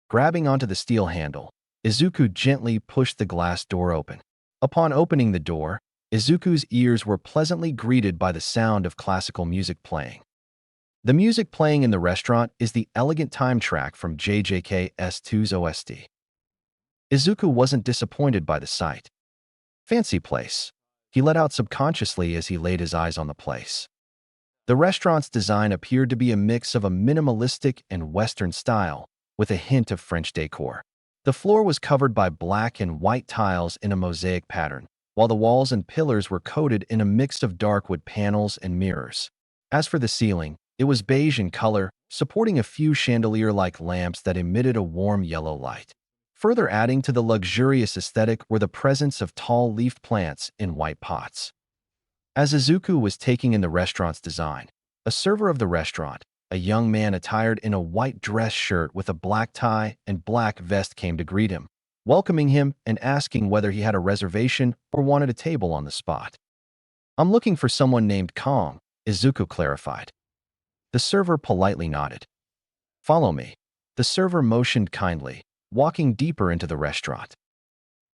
Grabbing onto the steel handle, Izuku gently pushed the glass door open. Upon opening the door, Izuku's ears were pleasantly greeted by the sound of classical music playing. The music playing in the restaurant is the elegant time track from JJK-S2's OST. Izuku wasn't disappointed by the sight. Fancy place, he let out subconsciously as he laid his eyes on the place. The restaurant's design appeared to be a mix of a minimalistic and Western style, with a hint of French decor. The floor was covered by black and white tiles in a mosaic pattern, while the walls and pillars were coated in a mix of dark wood panels and mirrors. As for the ceiling, it was beige in color, supporting a few chandelier-like lamps that emitted a warm yellow light. Further adding to the luxurious aesthetic were the presence of tall leafed plants in white pots. As Izuku was taking in the restaurant's design, a server of the restaurant, a young man attired in a white dress shirt with a black tie and black vest came to greet him, welcoming him and asking whether he had a reservation or wanted a table on the spot. I'm looking for someone named Kong, Izuku clarified. The server politely nodded. Follow me. The server motioned kindly, walking deeper into the restaurant.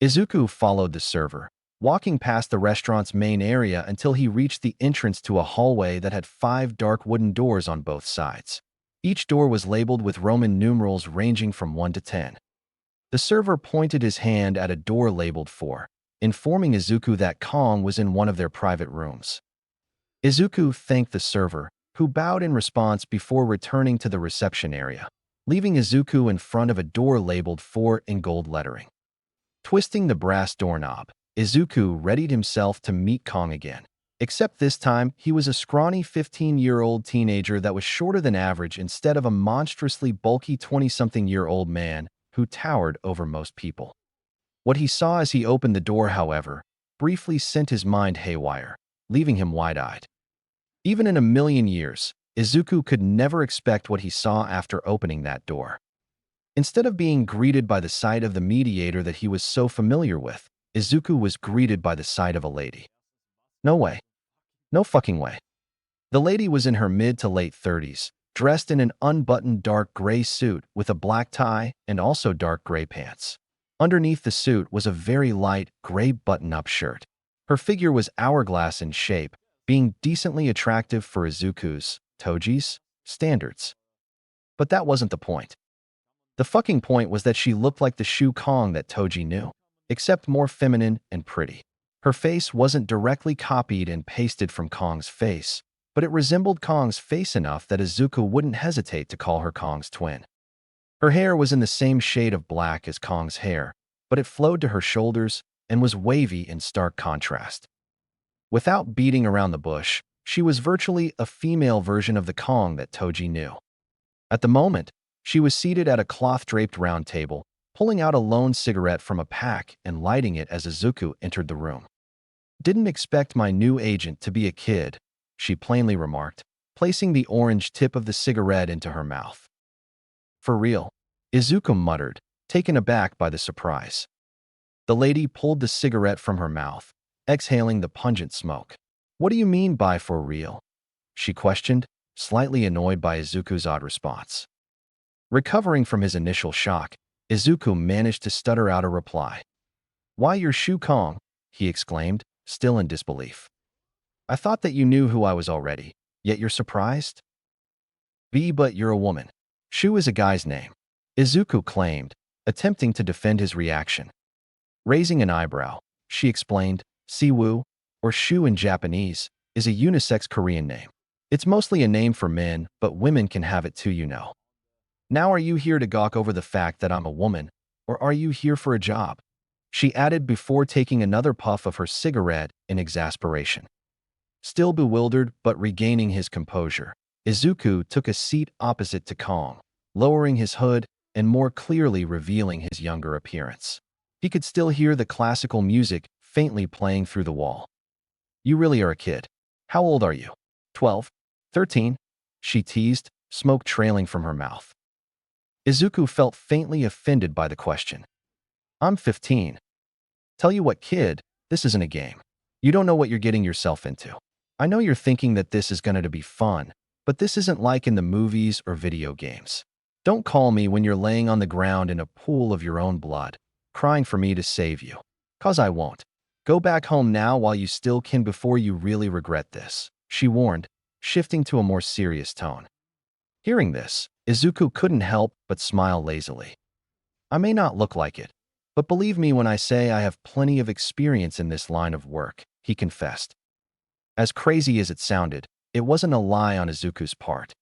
Izuku followed the server, walking past the restaurant's main area until he reached the entrance to a hallway that had 5 dark wooden doors on both sides. Each door was labeled with Roman numerals ranging from 1 to 10. The server pointed his hand at a door labeled 4, informing Izuku that Kong was in one of their private rooms. Izuku thanked the server, who bowed in response before returning to the reception area, leaving Izuku in front of a door labeled 4 in gold lettering. Twisting the brass doorknob, Izuku readied himself to meet Kong again, except this time he was a scrawny 15-year-old teenager that was shorter than average instead of a monstrously bulky 20-something-year-old man who towered over most people. What he saw as he opened the door, however, briefly sent his mind haywire, leaving him wide-eyed. Even in a million years, Izuku could never expect what he saw after opening that door. Instead of being greeted by the sight of the mediator that he was so familiar with, Izuku was greeted by the sight of a lady. No way. No fucking way. The lady was in her mid to late 30s, dressed in an unbuttoned dark gray suit with a black tie and also dark gray pants. Underneath the suit was a very light gray button-up shirt. Her figure was hourglass in shape, being decently attractive for Izuku's, Toji's, standards. But that wasn't the point. The fucking point was that she looked like the Shu Kong that Toji knew, except more feminine and pretty. Her face wasn't directly copied and pasted from Kong's face, but it resembled Kong's face enough that Izuku wouldn't hesitate to call her Kong's twin. Her hair was in the same shade of black as Kong's hair, but it flowed to her shoulders and was wavy in stark contrast. Without beating around the bush, she was virtually a female version of the Kong that Toji knew. At the moment, she was seated at a cloth-draped round table, pulling out a lone cigarette from a pack and lighting it as Izuku entered the room. "Didn't expect my new agent to be a kid," she plainly remarked, placing the orange tip of the cigarette into her mouth. "For real?" Izuku muttered, taken aback by the surprise. The lady pulled the cigarette from her mouth, exhaling the pungent smoke. "What do you mean by for real?" she questioned, slightly annoyed by Izuku's odd response. Recovering from his initial shock, Izuku managed to stutter out a reply. "Why, you're Shu Kong," he exclaimed, still in disbelief. "I thought that you knew who I was already, yet you're surprised?" But you're a woman. Shu is a guy's name," Izuku claimed, attempting to defend his reaction. Raising an eyebrow, she explained, "Siwoo, or Shu in Japanese, is a unisex Korean name. It's mostly a name for men, but women can have it too, you know. Now are you here to gawk over the fact that I'm a woman, or are you here for a job?" she added before taking another puff of her cigarette in exasperation. Still bewildered but regaining his composure, Izuku took a seat opposite to Kong, lowering his hood and more clearly revealing his younger appearance. He could still hear the classical music faintly playing through the wall. "You really are a kid. How old are you? 12? 13? She teased, smoke trailing from her mouth. Izuku felt faintly offended by the question. "I'm 15. Tell you what, kid, this isn't a game. You don't know what you're getting yourself into. I know you're thinking that this is going to be fun, but this isn't like in the movies or video games. Don't call me when you're laying on the ground in a pool of your own blood, crying for me to save you. 'Cause I won't. Go back home now while you still can before you really regret this," she warned, shifting to a more serious tone. Hearing this, Izuku couldn't help but smile lazily. "I may not look like it, but believe me when I say I have plenty of experience in this line of work," he confessed. As crazy as it sounded, it wasn't a lie on Izuku's part.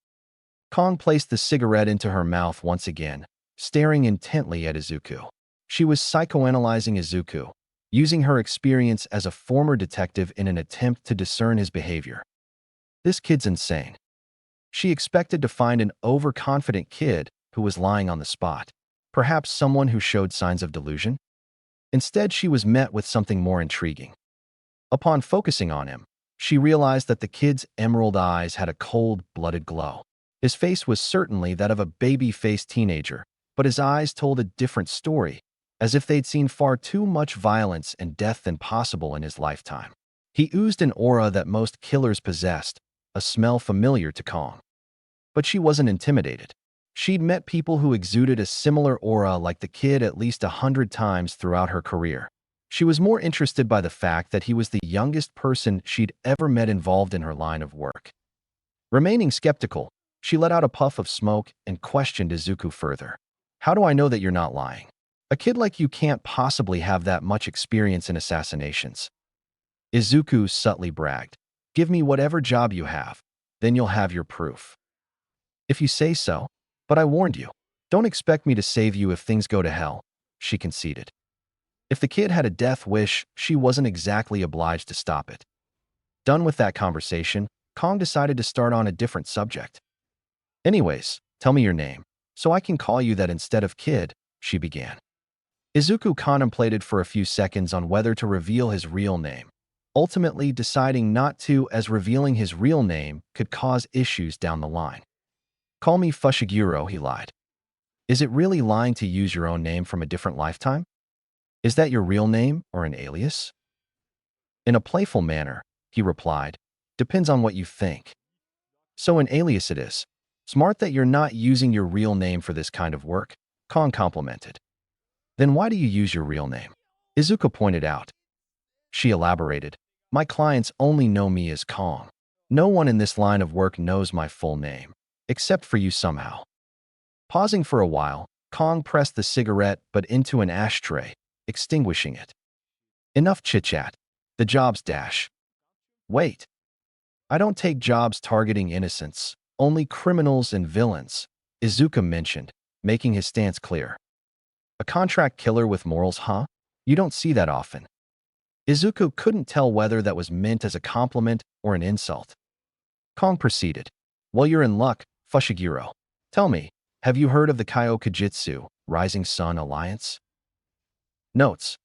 Kong placed the cigarette into her mouth once again, staring intently at Izuku. She was psychoanalyzing Izuku, using her experience as a former detective in an attempt to discern his behavior. This kid's insane. She expected to find an overconfident kid who was lying on the spot, perhaps someone who showed signs of delusion. Instead, she was met with something more intriguing. Upon focusing on him, she realized that the kid's emerald eyes had a cold-blooded glow. His face was certainly that of a baby-faced teenager, but his eyes told a different story, as if they'd seen far too much violence and death than possible in his lifetime. He oozed an aura that most killers possessed, a smell familiar to Kong. But she wasn't intimidated. She'd met people who exuded a similar aura like the kid at least 100 times throughout her career. She was more interested by the fact that he was the youngest person she'd ever met involved in her line of work. Remaining skeptical, she let out a puff of smoke and questioned Izuku further. "How do I know that you're not lying? A kid like you can't possibly have that much experience in assassinations." Izuku subtly bragged. "Give me whatever job you have, then you'll have your proof." "If you say so, but I warned you. Don't expect me to save you if things go to hell," she conceded. If the kid had a death wish, she wasn't exactly obliged to stop it. Done with that conversation, Kong decided to start on a different subject. "Anyways, tell me your name, so I can call you that instead of kid," she began. Izuku contemplated for a few seconds on whether to reveal his real name, ultimately deciding not to, as revealing his real name could cause issues down the line. "Call me Fushiguro," he lied. Is it really lying to use your own name from a different lifetime? Is that your real name or an alias? In a playful manner, he replied, depends on what you think. So an alias it is. Smart that you're not using your real name for this kind of work, Kong complimented. Then why do you use your real name? Izuku pointed out. She elaborated, my clients only know me as Kong. No one in this line of work knows my full name, except for you somehow. Pausing for a while, Kong pressed the cigarette but into an ashtray, extinguishing it. Enough chit-chat. The job's dash. Wait. I don't take jobs targeting innocents, only criminals and villains, Izuku mentioned, making his stance clear. A contract killer with morals, huh? You don't see that often. Izuku couldn't tell whether that was meant as a compliment or an insult. Kong proceeded. Well, you're in luck, Fushiguro. Tell me, have you heard of the Kyokushinjutsu, Rising Sun Alliance? Notes.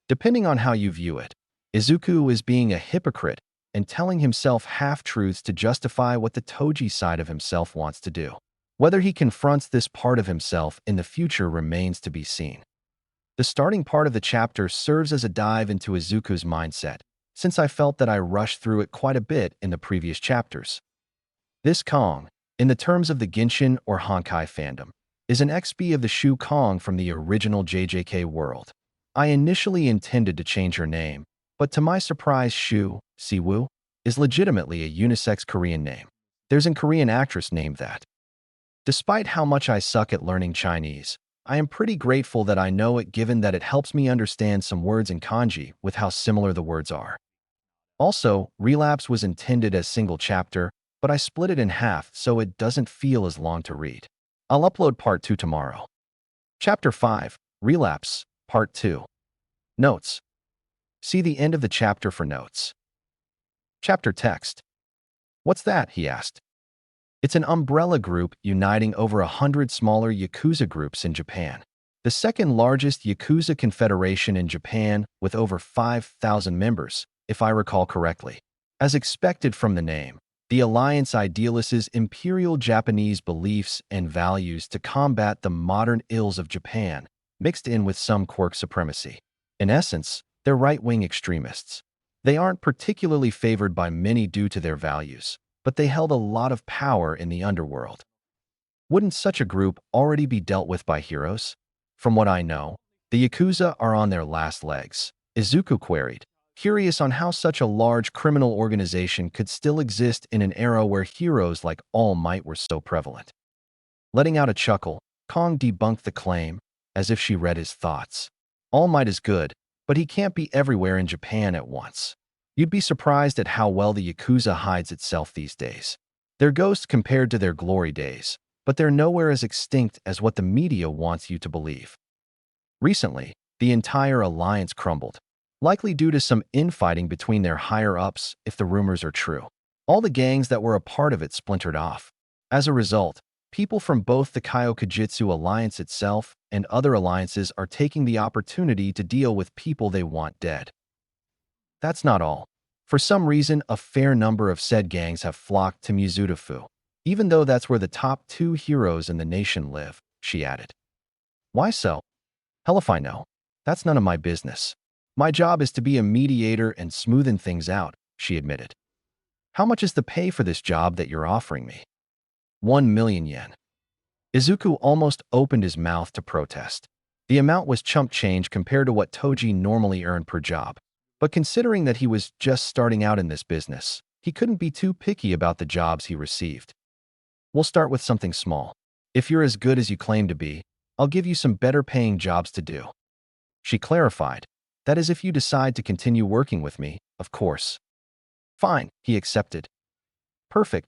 Depending on how you view it, Izuku is being a hypocrite and telling himself half-truths to justify what the Toji side of himself wants to do. Whether he confronts this part of himself in the future remains to be seen. The starting part of the chapter serves as a dive into Izuku's mindset, since I felt that I rushed through it quite a bit in the previous chapters. This Kong, in the terms of the Genshin or Honkai fandom, is an XP of the Shu Kong from the original JJK world. I initially intended to change her name, but to my surprise Shu, Siwoo, is legitimately a unisex Korean name. There's a Korean actress named that. Despite how much I suck at learning Chinese, I am pretty grateful that I know it given that it helps me understand some words in kanji with how similar the words are. Also, Relapse was intended as single chapter, but I split it in half so it doesn't feel as long to read. I'll upload part 2 tomorrow. Chapter 5, Relapse, Part 2. Notes. See the end of the chapter for notes. Chapter text. What's that? He asked. It's an umbrella group uniting over 100 smaller Yakuza groups in Japan. The second largest Yakuza confederation in Japan with over 5,000 members, if I recall correctly. As expected from the name, the alliance idealizes imperial Japanese beliefs and values to combat the modern ills of Japan, mixed in with some quirk supremacy. In essence, they're right-wing extremists. They aren't particularly favored by many due to their values, but they held a lot of power in the underworld. Wouldn't such a group already be dealt with by heroes? From what I know, the Yakuza are on their last legs, Izuku queried, curious on how such a large criminal organization could still exist in an era where heroes like All Might were so prevalent. Letting out a chuckle, Kong debunked the claim, as if she read his thoughts. All Might is good, but he can't be everywhere in Japan at once. You'd be surprised at how well the Yakuza hides itself these days. They're ghosts compared to their glory days, but they're nowhere as extinct as what the media wants you to believe. Recently, the entire alliance crumbled, likely due to some infighting between their higher-ups if the rumors are true. All the gangs that were a part of it splintered off. As a result, people from both the Kyokushinjutsu alliance itself and other alliances are taking the opportunity to deal with people they want dead. That's not all. For some reason, a fair number of said gangs have flocked to Mizutofu, even though that's where the top 2 heroes in the nation live, she added. Why so? Hell if I know. That's none of my business. My job is to be a mediator and smoothen things out, she admitted. How much is the pay for this job that you're offering me? 1 million yen. Izuku almost opened his mouth to protest. The amount was chump change compared to what Toji normally earned per job. But considering that he was just starting out in this business, he couldn't be too picky about the jobs he received. We'll start with something small. If you're as good as you claim to be, I'll give you some better paying jobs to do. She clarified. That is if you decide to continue working with me, of course. Fine, he accepted. Perfect.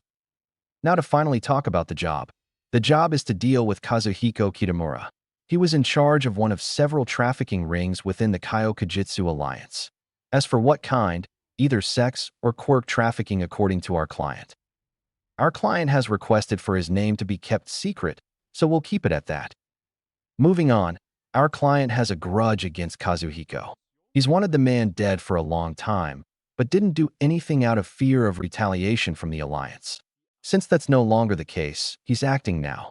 Now to finally talk about the job. The job is to deal with Kazuhiko Kitamura. He was in charge of one of several trafficking rings within the Kyokushinjutsu alliance. As for what kind, either sex or quirk trafficking according to our client. Our client has requested for his name to be kept secret, so we'll keep it at that. Moving on, our client has a grudge against Kazuhiko. He's wanted the man dead for a long time, but didn't do anything out of fear of retaliation from the alliance. Since that's no longer the case, he's acting now.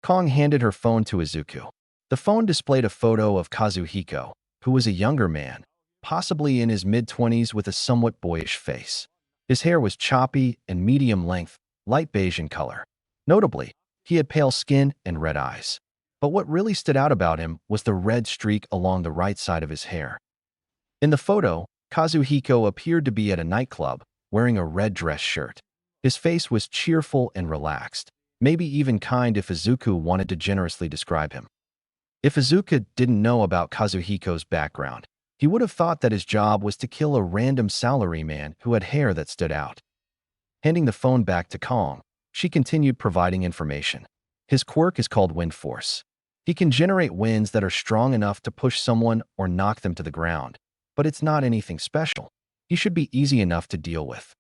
Kong handed her phone to Izuku. The phone displayed a photo of Kazuhiko, who was a younger man, possibly in his mid-20s with a somewhat boyish face. His hair was choppy and medium length, light beige in color. Notably, he had pale skin and red eyes. But what really stood out about him was the red streak along the right side of his hair. In the photo, Kazuhiko appeared to be at a nightclub, wearing a red dress shirt. His face was cheerful and relaxed, maybe even kind if Izuku wanted to generously describe him. If Izuku didn't know about Kazuhiko's background, he would have thought that his job was to kill a random salaryman who had hair that stood out. Handing the phone back to Kong, she continued providing information. His quirk is called Wind Force. He can generate winds that are strong enough to push someone or knock them to the ground, but it's not anything special. He should be easy enough to deal with.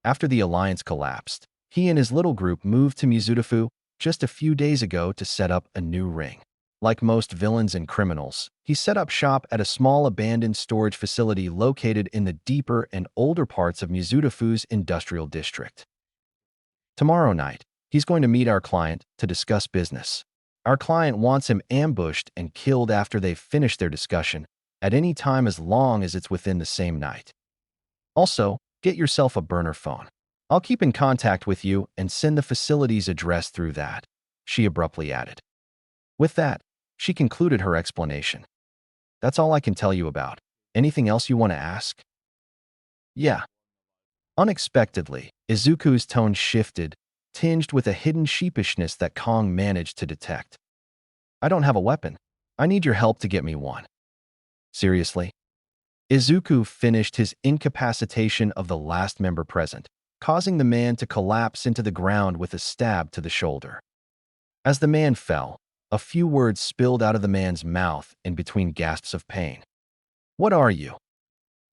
After the alliance collapsed, he and his little group moved to Mizudafu just a few days ago to set up a new ring. Like most villains and criminals, he set up shop at a small abandoned storage facility located in the deeper and older parts of Mizudafu's industrial district. Tomorrow night, he's going to meet our client to discuss business. Our client wants him ambushed and killed after they've finished their discussion, at any time as long as it's within the same night. Also, get yourself a burner phone. I'll keep in contact with you and send the facility's address through that, she abruptly added. With that, she concluded her explanation. That's all I can tell you about. Anything else you want to ask? Yeah. Unexpectedly, Izuku's tone shifted, tinged with a hidden sheepishness that Kong managed to detect. I don't have a weapon. I need your help to get me one. Seriously? Izuku finished his incapacitation of the last member present, causing the man to collapse into the ground with a stab to the shoulder. As the man fell, a few words spilled out of the man's mouth in between gasps of pain. What are you?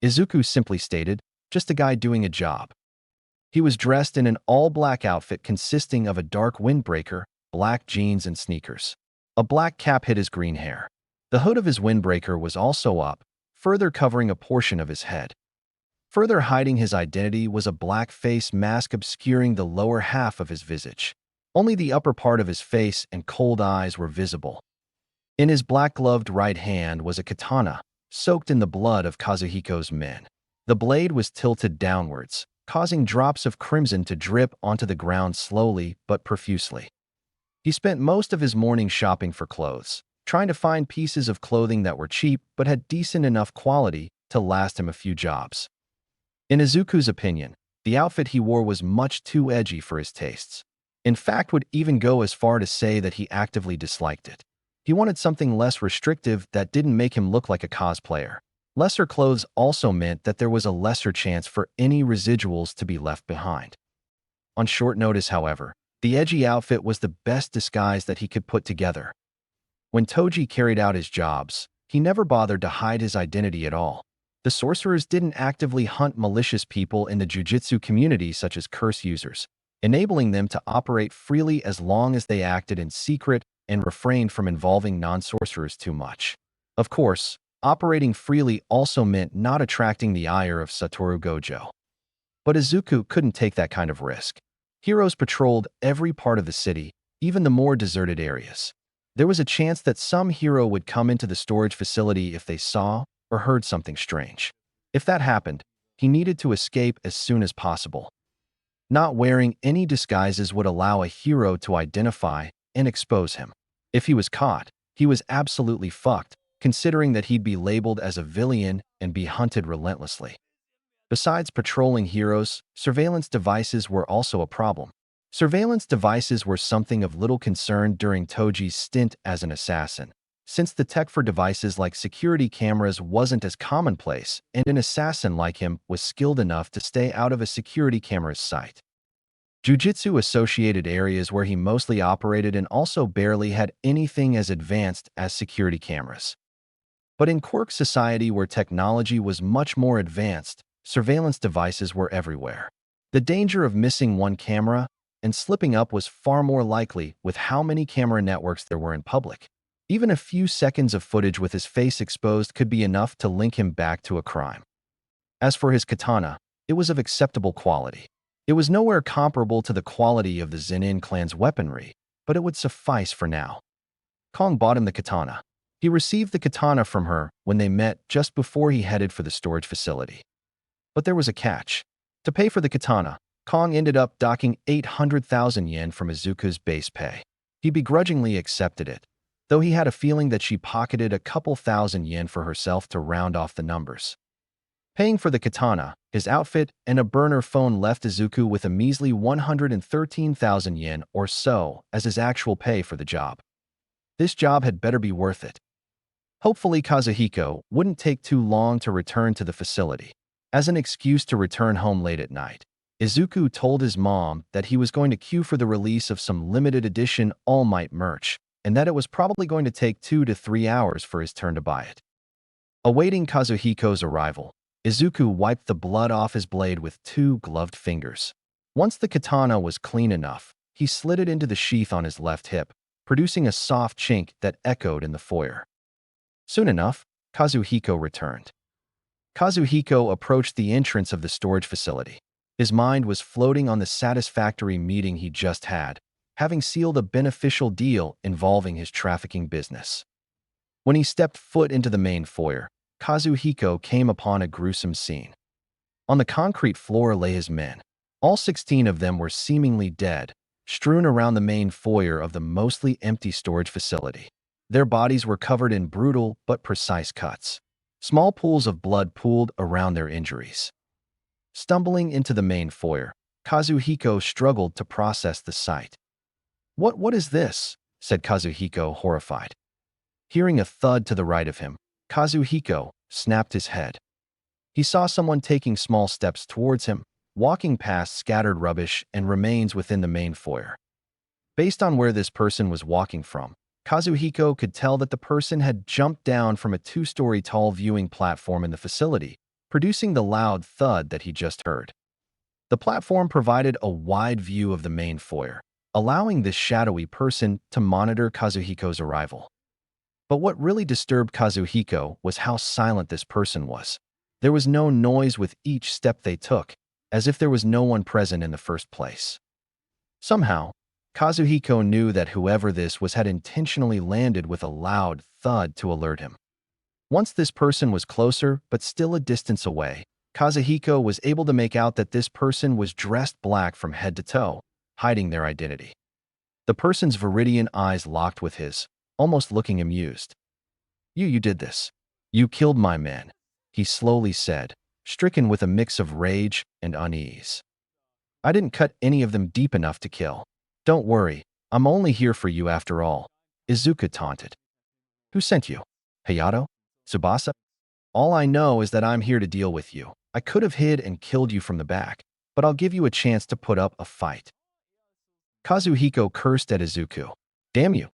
Izuku simply stated, just a guy doing a job. He was dressed in an all-black outfit consisting of a dark windbreaker, black jeans, and sneakers. A black cap hid his green hair. The hood of his windbreaker was also up, further covering a portion of his head. Further hiding his identity was a black face mask obscuring the lower half of his visage. Only the upper part of his face and cold eyes were visible. In his black-gloved right hand was a katana, soaked in the blood of Kazuhiko's men. The blade was tilted downwards, causing drops of crimson to drip onto the ground slowly but profusely. He spent most of his morning shopping for clothes, trying to find pieces of clothing that were cheap but had decent enough quality to last him a few jobs. In Izuku's opinion, the outfit he wore was much too edgy for his tastes. In fact, would even go as far to say that he actively disliked it. He wanted something less restrictive that didn't make him look like a cosplayer. Lesser clothes also meant that there was a lesser chance for any residuals to be left behind. On short notice, however, the edgy outfit was the best disguise that he could put together. When Toji carried out his jobs, he never bothered to hide his identity at all. The sorcerers didn't actively hunt malicious people in the jujitsu community such as curse users, enabling them to operate freely as long as they acted in secret and refrained from involving non-sorcerers too much. Of course, operating freely also meant not attracting the ire of Satoru Gojo. But Izuku couldn't take that kind of risk. Heroes patrolled every part of the city, even the more deserted areas. There was a chance that some hero would come into the storage facility if they saw or heard something strange. If that happened, he needed to escape as soon as possible. Not wearing any disguises would allow a hero to identify and expose him. If he was caught, he was absolutely fucked, considering that he'd be labeled as a villain and be hunted relentlessly. Besides patrolling heroes, surveillance devices were also a problem. Surveillance devices were something of little concern during Toji's stint as an assassin, since the tech for devices like security cameras wasn't as commonplace, and an assassin like him was skilled enough to stay out of a security camera's sight. Jujitsu-associated areas where he mostly operated and also barely had anything as advanced as security cameras. But in Quirk society where technology was much more advanced, surveillance devices were everywhere. The danger of missing one camera and slipping up was far more likely with how many camera networks there were in public. Even a few seconds of footage with his face exposed could be enough to link him back to a crime. As for his katana, it was of acceptable quality. It was nowhere comparable to the quality of the Zenin clan's weaponry, but it would suffice for now. Kong bought him the katana. He received the katana from her when they met just before he headed for the storage facility. But there was a catch. To pay for the katana, Kong ended up docking 800,000 yen from Izuku's base pay. He begrudgingly accepted it, though he had a feeling that she pocketed a couple thousand yen for herself to round off the numbers. Paying for the katana, his outfit, and a burner phone left Izuku with a measly 113,000 yen or so as his actual pay for the job. This job had better be worth it. Hopefully Kazuhiko wouldn't take too long to return to the facility. As an excuse to return home late at night, Izuku told his mom that he was going to queue for the release of some limited edition All Might merch, and that it was probably going to take 2 to 3 hours for his turn to buy it. Awaiting Kazuhiko's arrival, Izuku wiped the blood off his blade with 2 gloved fingers. Once the katana was clean enough, he slid it into the sheath on his left hip, producing a soft chink that echoed in the foyer. Soon enough, Kazuhiko returned. Kazuhiko approached the entrance of the storage facility. His mind was floating on the satisfactory meeting he just had, having sealed a beneficial deal involving his trafficking business. When he stepped foot into the main foyer, Kazuhiko came upon a gruesome scene. On the concrete floor lay his men. All 16 of them were seemingly dead, strewn around the main foyer of the mostly empty storage facility. Their bodies were covered in brutal but precise cuts. Small pools of blood pooled around their injuries. Stumbling into the main foyer, Kazuhiko struggled to process the sight. What is this?" said Kazuhiko, horrified. Hearing a thud to the right of him, Kazuhiko snapped his head. He saw someone taking small steps towards him, walking past scattered rubbish and remains within the main foyer. Based on where this person was walking from, Kazuhiko could tell that the person had jumped down from a 2-story tall viewing platform in the facility, producing the loud thud that he just heard. The platform provided a wide view of the main foyer, allowing this shadowy person to monitor Kazuhiko's arrival. But what really disturbed Kazuhiko was how silent this person was. There was no noise with each step they took, as if there was no one present in the first place. Somehow, Kazuhiko knew that whoever this was had intentionally landed with a loud thud to alert him. Once this person was closer, but still a distance away, Kazuhiko was able to make out that this person was dressed black from head to toe, hiding their identity. The person's viridian eyes locked with his, almost looking amused. You did this. You killed my men," he slowly said, stricken with a mix of rage and unease. "I didn't cut any of them deep enough to kill. Don't worry, I'm only here for you after all," Izuku taunted. "Who sent you? Hayato? Tsubasa? All I know is that I'm here to deal with you. I could have hid and killed you from the back, but I'll give you a chance to put up a fight." Kazuhiko cursed at Izuku. "Damn you."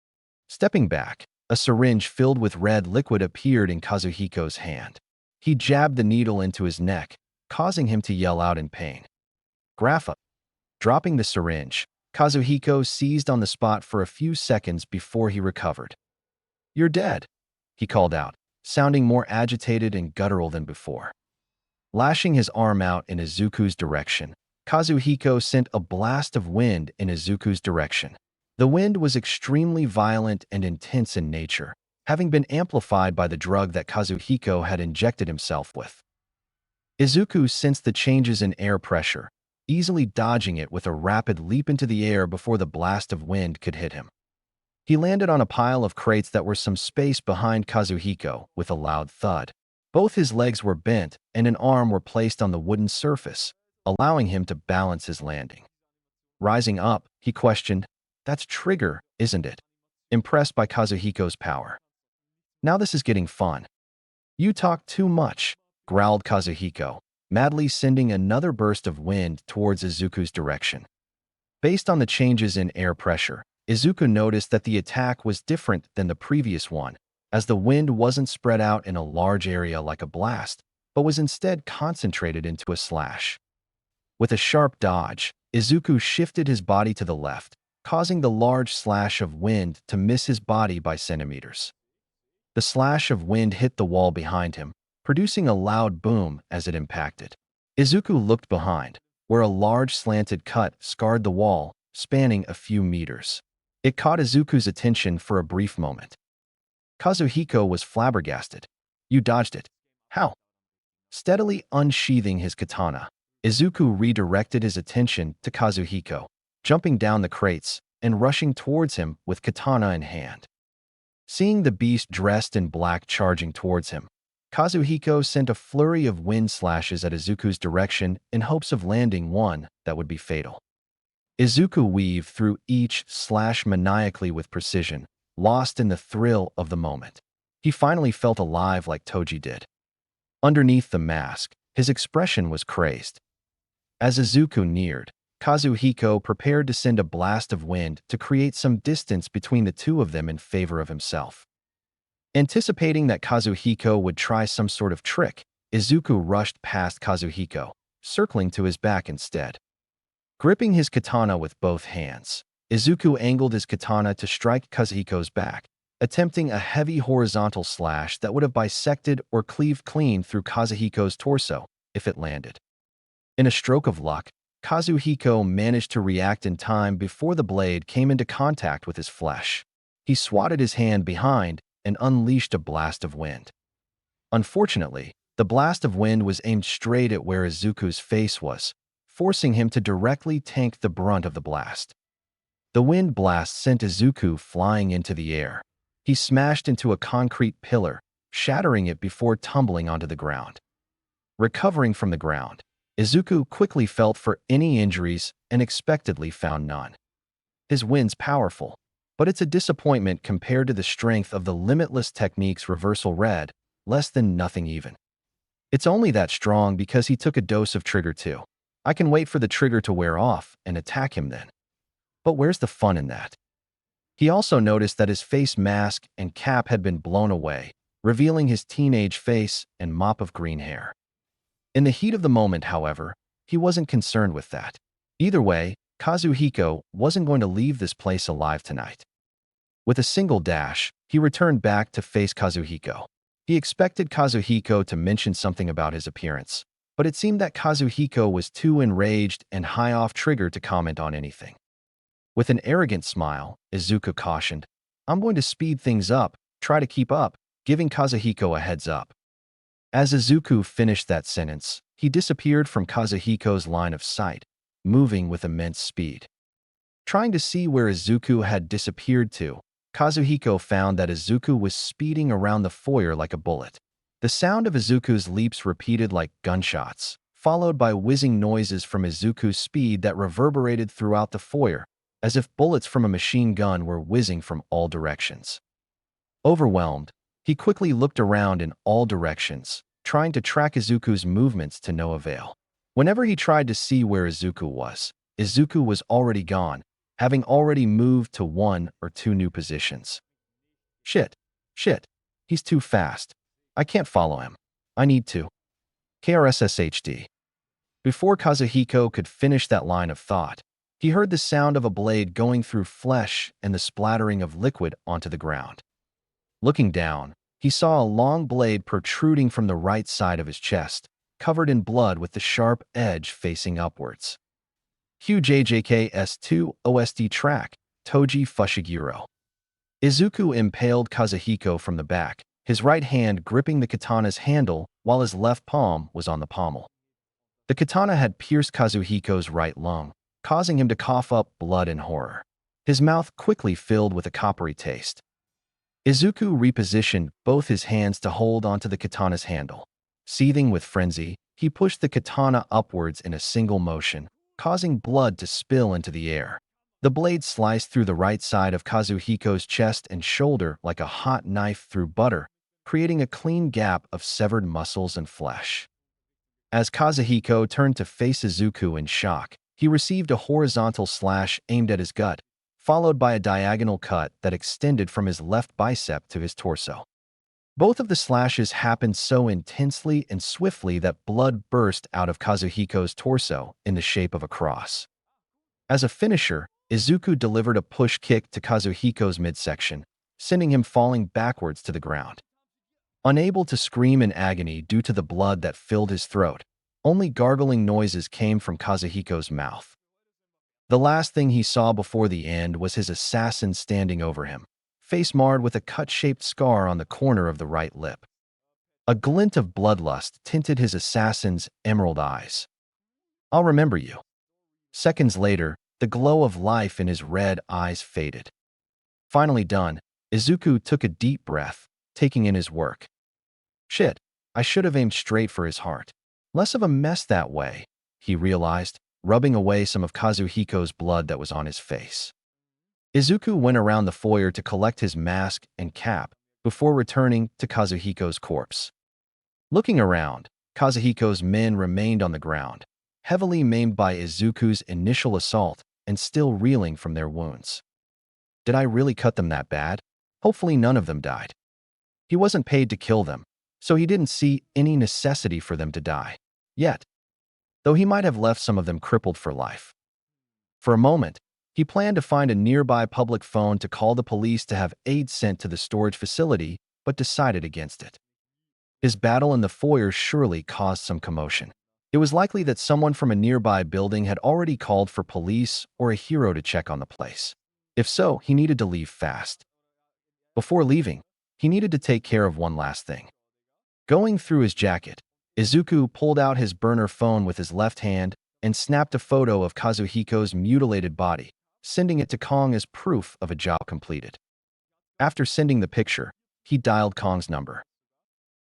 Stepping back, a syringe filled with red liquid appeared in Kazuhiko's hand. He jabbed the needle into his neck, causing him to yell out in pain. "Grapha." Dropping the syringe, Kazuhiko seized on the spot for a few seconds before he recovered. "You're dead," he called out, sounding more agitated and guttural than before. Lashing his arm out in Izuku's direction, Kazuhiko sent a blast of wind in Izuku's direction. The wind was extremely violent and intense in nature, having been amplified by the drug that Kazuhiko had injected himself with. Izuku sensed the changes in air pressure, easily dodging it with a rapid leap into the air before the blast of wind could hit him. He landed on a pile of crates that were some space behind Kazuhiko with a loud thud. Both his legs were bent and an arm were placed on the wooden surface, allowing him to balance his landing. Rising up, he questioned, "That's Trigger, isn't it?" impressed by Kazuhiko's power. "Now this is getting fun." "You talk too much," growled Kazuhiko, madly sending another burst of wind towards Izuku's direction. Based on the changes in air pressure, Izuku noticed that the attack was different than the previous one, as the wind wasn't spread out in a large area like a blast, but was instead concentrated into a slash. With a sharp dodge, Izuku shifted his body to the left, causing the large slash of wind to miss his body by centimeters. The slash of wind hit the wall behind him, producing a loud boom as it impacted. Izuku looked behind, where a large slanted cut scarred the wall, spanning a few meters. It caught Izuku's attention for a brief moment. Kazuhiko was flabbergasted. You dodged it. How? Steadily unsheathing his katana, Izuku redirected his attention to Kazuhiko, jumping down the crates and rushing towards him with katana in hand. Seeing the beast dressed in black charging towards him, Kazuhiko sent a flurry of wind slashes at Izuku's direction in hopes of landing one that would be fatal. Izuku weaved through each slash maniacally with precision, lost in the thrill of the moment. He finally felt alive like Toji did. Underneath the mask, his expression was crazed. As Izuku neared, Kazuhiko prepared to send a blast of wind to create some distance between the two of them in favor of himself. Anticipating that Kazuhiko would try some sort of trick, Izuku rushed past Kazuhiko, circling to his back instead. Gripping his katana with both hands, Izuku angled his katana to strike Kazuhiko's back, attempting a heavy horizontal slash that would have bisected or cleaved clean through Kazuhiko's torso if it landed. In a stroke of luck, Kazuhiko managed to react in time before the blade came into contact with his flesh. He swatted his hand behind and unleashed a blast of wind. Unfortunately, the blast of wind was aimed straight at where Izuku's face was, forcing him to directly tank the brunt of the blast. The wind blast sent Izuku flying into the air. He smashed into a concrete pillar, shattering it before tumbling onto the ground. Recovering from the ground, Izuku quickly felt for any injuries and expectedly found none. His wind's powerful, but it's a disappointment compared to the strength of the limitless technique's reversal red, less than nothing even. It's only that strong because he took a dose of trigger too. I can wait for the trigger to wear off and attack him then. But where's the fun in that? He also noticed that his face mask and cap had been blown away, revealing his teenage face and mop of green hair. In the heat of the moment, however, he wasn't concerned with that. Either way, Kazuhiko wasn't going to leave this place alive tonight. With a single dash, he returned back to face Kazuhiko. He expected Kazuhiko to mention something about his appearance, but it seemed that Kazuhiko was too enraged and high off trigger to comment on anything. With an arrogant smile, Izuku cautioned, "I'm going to speed things up, try to keep up," giving Kazuhiko a heads up. As Izuku finished that sentence, he disappeared from Kazuhiko's line of sight, moving with immense speed. Trying to see where Izuku had disappeared to, Kazuhiko found that Izuku was speeding around the foyer like a bullet. The sound of Izuku's leaps repeated like gunshots, followed by whizzing noises from Izuku's speed that reverberated throughout the foyer, as if bullets from a machine gun were whizzing from all directions. Overwhelmed, he quickly looked around in all directions, trying to track Izuku's movements to no avail. Whenever he tried to see where Izuku was already gone, having already moved to one or two new positions. Shit. He's too fast. I can't follow him. I need to. KRSSHD. Before Kazuhiko could finish that line of thought, he heard the sound of a blade going through flesh and the splattering of liquid onto the ground. Looking down, he saw a long blade protruding from the right side of his chest, covered in blood with the sharp edge facing upwards. Huge AJKS2 OST track, Toji Fushiguro. Izuku impaled Kazuhiko from the back, his right hand gripping the katana's handle while his left palm was on the pommel. The katana had pierced Kazuhiko's right lung, causing him to cough up blood in horror. His mouth quickly filled with a coppery taste. Izuku repositioned both his hands to hold onto the katana's handle. Seething with frenzy, he pushed the katana upwards in a single motion, causing blood to spill into the air. The blade sliced through the right side of Kazuhiko's chest and shoulder like a hot knife through butter, creating a clean gap of severed muscles and flesh. As Kazuhiko turned to face Izuku in shock, he received a horizontal slash aimed at his gut, followed by a diagonal cut that extended from his left bicep to his torso. Both of the slashes happened so intensely and swiftly that blood burst out of Kazuhiko's torso in the shape of a cross. As a finisher, Izuku delivered a push kick to Kazuhiko's midsection, sending him falling backwards to the ground. Unable to scream in agony due to the blood that filled his throat, only gargling noises came from Kazuhiko's mouth. The last thing he saw before the end was his assassin standing over him, face marred with a cut-shaped scar on the corner of the right lip. A glint of bloodlust tinted his assassin's emerald eyes. "I'll remember you." Seconds later, the glow of life in his red eyes faded. Finally done, Izuku took a deep breath, taking in his work. "Shit, I should have aimed straight for his heart. Less of a mess that way," he realized, rubbing away some of Kazuhiko's blood that was on his face. Izuku went around the foyer to collect his mask and cap before returning to Kazuhiko's corpse. Looking around, Kazuhiko's men remained on the ground, heavily maimed by Izuku's initial assault and still reeling from their wounds. Did I really cut them that bad? Hopefully none of them died. He wasn't paid to kill them, so he didn't see any necessity for them to die. Yet, though he might have left some of them crippled for life. For a moment, he planned to find a nearby public phone to call the police to have aid sent to the storage facility, but decided against it. His battle in the foyer surely caused some commotion. It was likely that someone from a nearby building had already called for police or a hero to check on the place. If so, he needed to leave fast. Before leaving, he needed to take care of one last thing. Going through his jacket, Izuku pulled out his burner phone with his left hand and snapped a photo of Kazuhiko's mutilated body, sending it to Kong as proof of a job completed. After sending the picture, he dialed Kong's number.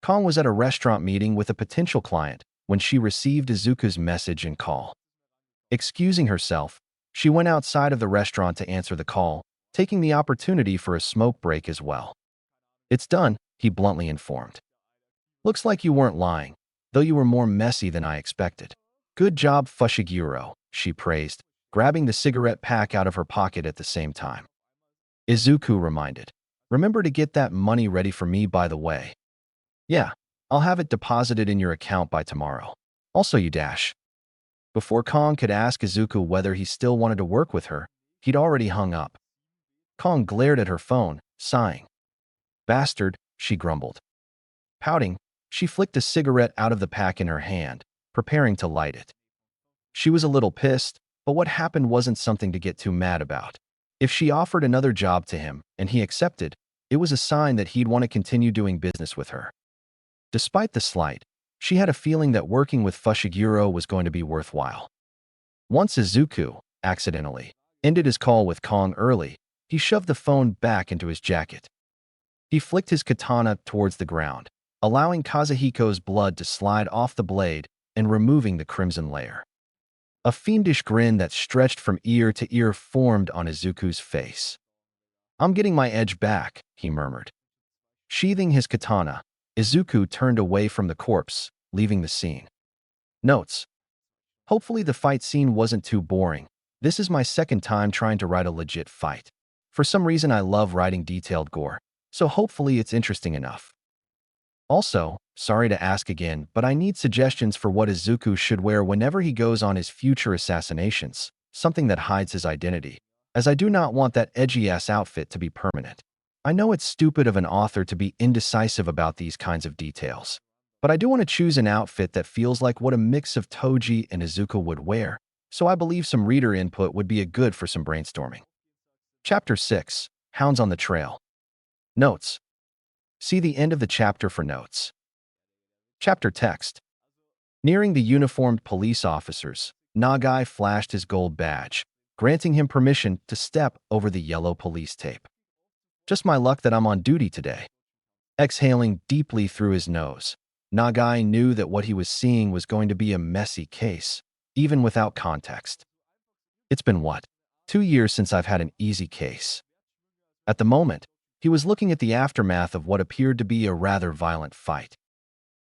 Kong was at a restaurant meeting with a potential client when she received Izuku's message and call. Excusing herself, she went outside of the restaurant to answer the call, taking the opportunity for a smoke break as well. "It's done," he bluntly informed. "Looks like you weren't lying, though you were more messy than I expected." "Good job, Fushiguro," she praised, grabbing the cigarette pack out of her pocket at the same time. Izuku reminded, "Remember to get that money ready for me, by the way." "Yeah, I'll have it deposited in your account by tomorrow. Also, you dash." Before Kong could ask Izuku whether he still wanted to work with her, he'd already hung up. Kong glared at her phone, sighing. "Bastard," she grumbled. Pouting, she flicked a cigarette out of the pack in her hand, preparing to light it. She was a little pissed, but what happened wasn't something to get too mad about. If she offered another job to him and he accepted, it was a sign that he'd want to continue doing business with her. Despite the slight, she had a feeling that working with Fushiguro was going to be worthwhile. Once Izuku, accidentally, ended his call with Kong early, he shoved the phone back into his jacket. He flicked his katana towards the ground, allowing Kazuhiko's blood to slide off the blade and removing the crimson layer. A fiendish grin that stretched from ear to ear formed on Izuku's face. "I'm getting my edge back," he murmured. Sheathing his katana, Izuku turned away from the corpse, leaving the scene. Notes: hopefully the fight scene wasn't too boring. This is my second time trying to write a legit fight. For some reason I love writing detailed gore, so hopefully it's interesting enough. Also, sorry to ask again, but I need suggestions for what Izuku should wear whenever he goes on his future assassinations, something that hides his identity, as I do not want that edgy-ass outfit to be permanent. I know it's stupid of an author to be indecisive about these kinds of details, but I do want to choose an outfit that feels like what a mix of Toji and Izuku would wear, so I believe some reader input would be good for some brainstorming. Chapter 6, Hounds on the Trail. Notes. See the end of the chapter for notes. Chapter text. Nearing the uniformed police officers, Nagai flashed his gold badge, granting him permission to step over the yellow police tape. "Just my luck that I'm on duty today." Exhaling deeply through his nose, Nagai knew that what he was seeing was going to be a messy case, even without context. "It's been what? 2 years since I've had an easy case." At the moment, he was looking at the aftermath of what appeared to be a rather violent fight.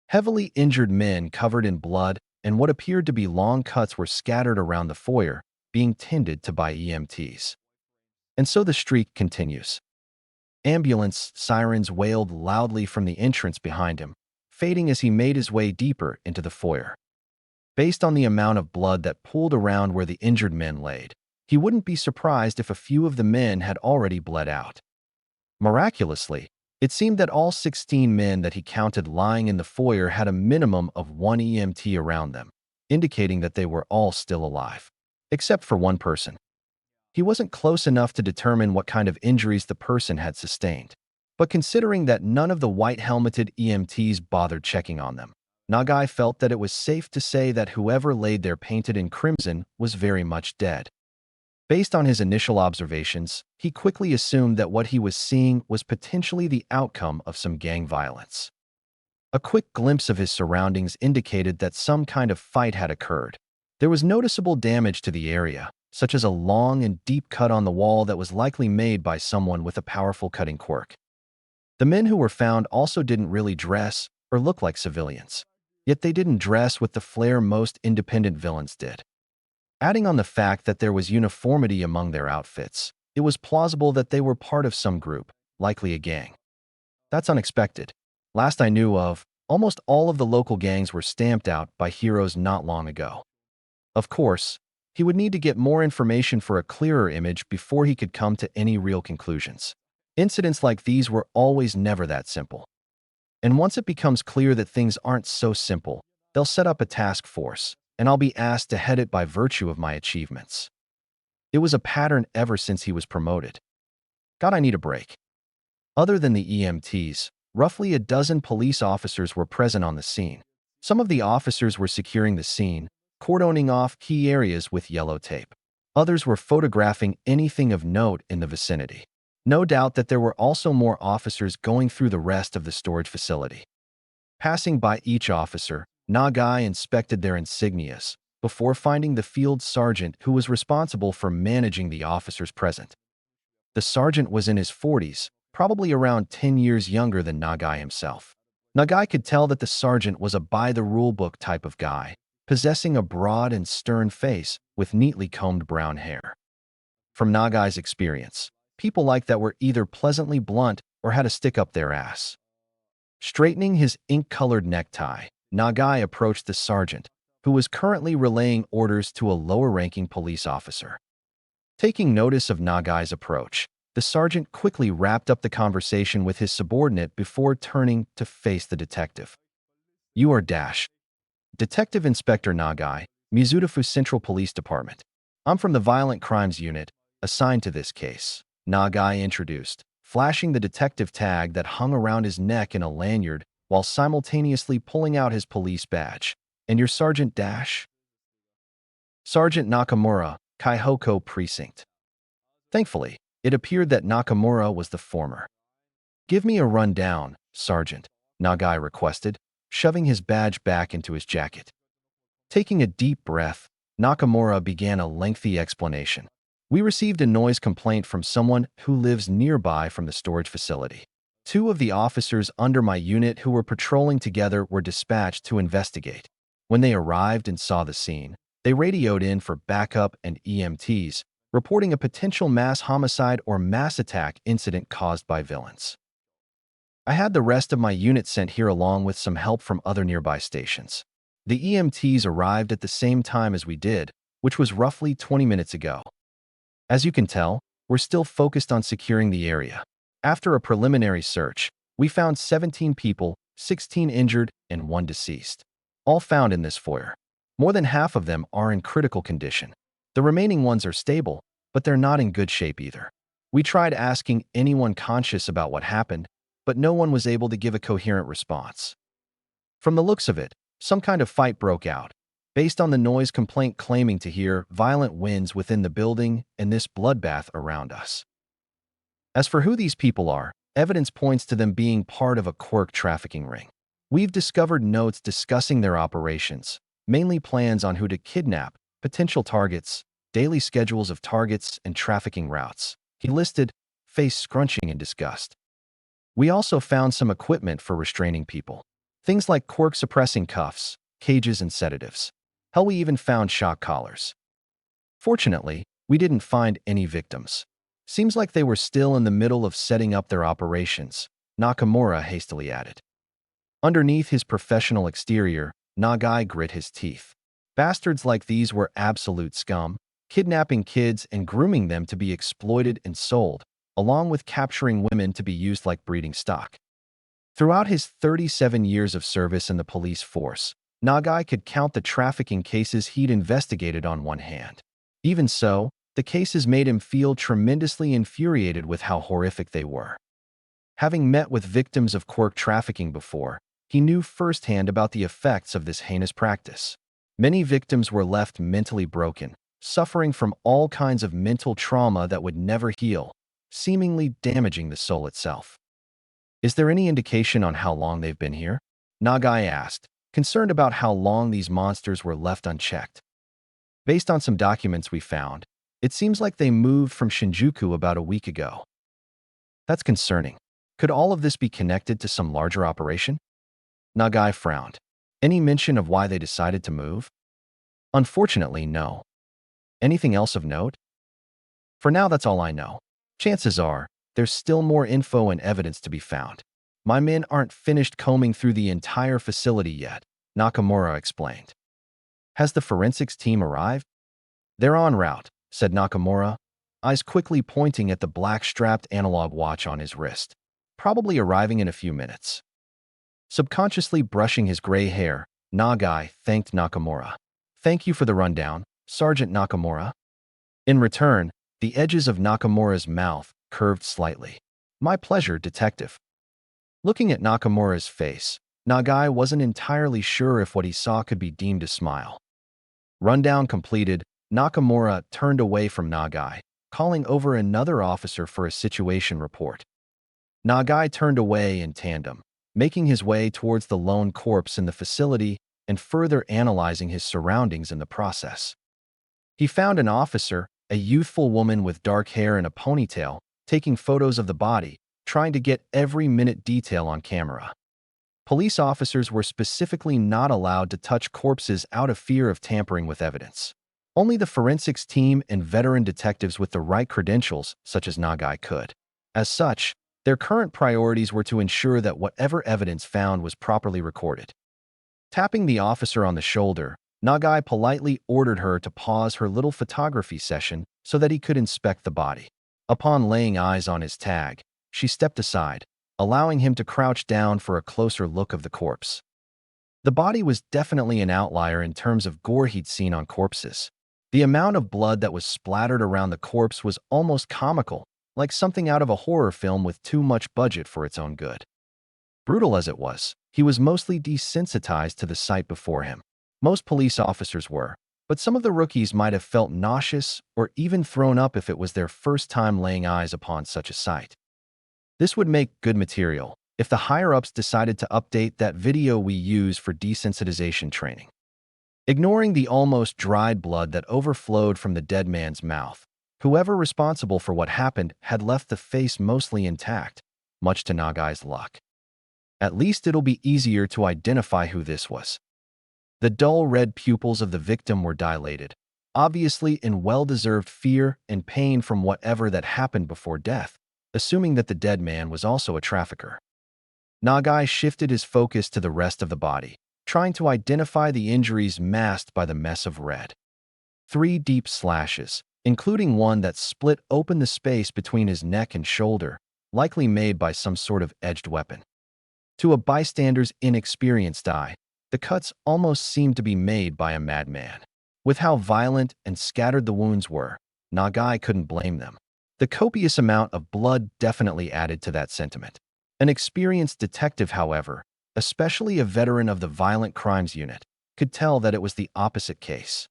Heavily injured men covered in blood and what appeared to be long cuts were scattered around the foyer, being tended to by EMTs. And so the streak continues. Ambulance sirens wailed loudly from the entrance behind him, fading as he made his way deeper into the foyer. Based on the amount of blood that pooled around where the injured men laid, he wouldn't be surprised if a few of the men had already bled out. Miraculously, it seemed that all 16 men that he counted lying in the foyer had a minimum of 1 EMT around them, indicating that they were all still alive. except for one person. He wasn't close enough to determine what kind of injuries the person had sustained. But considering that none of the white-helmeted EMTs bothered checking on them, Nagai felt that it was safe to say that whoever laid there painted in crimson was very much dead. Based on his initial observations, he quickly assumed that what he was seeing was potentially the outcome of some gang violence. A quick glimpse of his surroundings indicated that some kind of fight had occurred. There was noticeable damage to the area, such as a long and deep cut on the wall that was likely made by someone with a powerful cutting quirk. The men who were found also didn't really dress or look like civilians, yet they didn't dress with the flair most independent villains did. Adding on the fact that there was uniformity among their outfits, it was plausible that they were part of some group, likely a gang. That's unexpected. Last I knew of, almost all of the local gangs were stamped out by heroes not long ago. Of course, he would need to get more information for a clearer image before he could come to any real conclusions. Incidents like these were always never that simple. And once it becomes clear that things aren't so simple, they'll set up a task force, and I'll be asked to head it by virtue of my achievements. It was a pattern ever since he was promoted. God, I need a break. Other than the EMTs, roughly a dozen police officers were present on the scene. Some of the officers were securing the scene, cordoning off key areas with yellow tape. Others were photographing anything of note in the vicinity. No doubt that there were also more officers going through the rest of the storage facility. Passing by each officer, Nagai inspected their insignias before finding the field sergeant who was responsible for managing the officers present. The sergeant was in his 40s, probably around 10 years younger than Nagai himself. Nagai could tell that the sergeant was a by-the-rule-book type of guy, possessing a broad and stern face with neatly combed brown hair. From Nagai's experience, people like that were either pleasantly blunt or had a stick up their ass. Straightening his ink-colored necktie, Nagai approached the sergeant, who was currently relaying orders to a lower-ranking police officer. Taking notice of Nagai's approach, the sergeant quickly wrapped up the conversation with his subordinate before turning to face the detective. You are Dash. Detective Inspector Nagai, Mizudafu Central Police Department. I'm from the Violent Crimes Unit, assigned to this case, Nagai introduced, flashing the detective tag that hung around his neck in a lanyard while simultaneously pulling out his police badge. And your Sergeant Dash? Sergeant Nakamura, Kaihoko Precinct. Thankfully, it appeared that Nakamura was the former. Give me a rundown, Sergeant, Nagai requested, shoving his badge back into his jacket. Taking a deep breath, Nakamura began a lengthy explanation. We received a noise complaint from someone who lives nearby from the storage facility. Two of the officers under my unit who were patrolling together were dispatched to investigate. When they arrived and saw the scene, they radioed in for backup and EMTs, reporting a potential mass homicide or mass attack incident caused by villains. I had the rest of my unit sent here along with some help from other nearby stations. The EMTs arrived at the same time as we did, which was roughly 20 minutes ago. As you can tell, we're still focused on securing the area. After a preliminary search, we found 17 people, 16 injured, and 1 deceased. All found in this foyer. More than half of them are in critical condition. The remaining ones are stable, but they're not in good shape either. We tried asking anyone conscious about what happened, but no one was able to give a coherent response. From the looks of it, some kind of fight broke out, based on the noise complaint claiming to hear violent winds within the building and this bloodbath around us. As for who these people are, evidence points to them being part of a quirk trafficking ring. We've discovered notes discussing their operations, mainly plans on who to kidnap, potential targets, daily schedules of targets, and trafficking routes. He listed, face scrunching in disgust. We also found some equipment for restraining people. Things like quirk-suppressing cuffs, cages, and sedatives. Hell, we even found shock collars. Fortunately, we didn't find any victims. Seems like they were still in the middle of setting up their operations, Nakamura hastily added. Underneath his professional exterior, Nagai grit his teeth. Bastards like these were absolute scum, kidnapping kids and grooming them to be exploited and sold, along with capturing women to be used like breeding stock. Throughout his 37 years of service in the police force, Nagai could count the trafficking cases he'd investigated on one hand. Even so, the cases made him feel tremendously infuriated with how horrific they were. Having met with victims of quirk trafficking before, he knew firsthand about the effects of this heinous practice. Many victims were left mentally broken, suffering from all kinds of mental trauma that would never heal, seemingly damaging the soul itself. Is there any indication on how long they've been here? Nagai asked, concerned about how long these monsters were left unchecked. Based on some documents we found, it seems like they moved from Shinjuku about a week ago. That's concerning. Could all of this be connected to some larger operation? Nagai frowned. Any mention of why they decided to move? Unfortunately, no. Anything else of note? For now, that's all I know. Chances are, there's still more info and evidence to be found. My men aren't finished combing through the entire facility yet, Nakamura explained. Has the forensics team arrived? They're en route, said Nakamura, eyes quickly pointing at the black-strapped analog watch on his wrist. Probably arriving in a few minutes. Subconsciously brushing his gray hair, Nagai thanked Nakamura. Thank you for the rundown, Sergeant Nakamura. In return, the edges of Nakamura's mouth curved slightly. My pleasure, Detective. Looking at Nakamura's face, Nagai wasn't entirely sure if what he saw could be deemed a smile. Rundown completed, Nakamura turned away from Nagai, calling over another officer for a situation report. Nagai turned away in tandem, making his way towards the lone corpse in the facility and further analyzing his surroundings in the process. He found an officer, a youthful woman with dark hair and a ponytail, taking photos of the body, trying to get every minute detail on camera. Police officers were specifically not allowed to touch corpses out of fear of tampering with evidence. Only the forensics team and veteran detectives with the right credentials, such as Nagai, could. As such, their current priorities were to ensure that whatever evidence found was properly recorded. Tapping the officer on the shoulder, Nagai politely ordered her to pause her little photography session so that he could inspect the body. Upon laying eyes on his tag, she stepped aside, allowing him to crouch down for a closer look of the corpse. The body was definitely an outlier in terms of gore he'd seen on corpses. The amount of blood that was splattered around the corpse was almost comical, like something out of a horror film with too much budget for its own good. Brutal as it was, he was mostly desensitized to the sight before him. Most police officers were, but some of the rookies might have felt nauseous or even thrown up if it was their first time laying eyes upon such a sight. This would make good material if the higher-ups decided to update that video we use for desensitization training. Ignoring the almost dried blood that overflowed from the dead man's mouth, whoever responsible for what happened had left the face mostly intact, much to Nagai's luck. At least it'll be easier to identify who this was. The dull red pupils of the victim were dilated, obviously in well-deserved fear and pain from whatever that happened before death, assuming that the dead man was also a trafficker. Nagai shifted his focus to the rest of the body, trying to identify the injuries masked by the mess of red. 3 deep slashes, including one that split open the space between his neck and shoulder, likely made by some sort of edged weapon. To a bystander's inexperienced eye, the cuts almost seemed to be made by a madman. With how violent and scattered the wounds were, Nagai couldn't blame them. The copious amount of blood definitely added to that sentiment. An experienced detective, however, especially a veteran of the Violent Crimes Unit, could tell that it was the opposite case.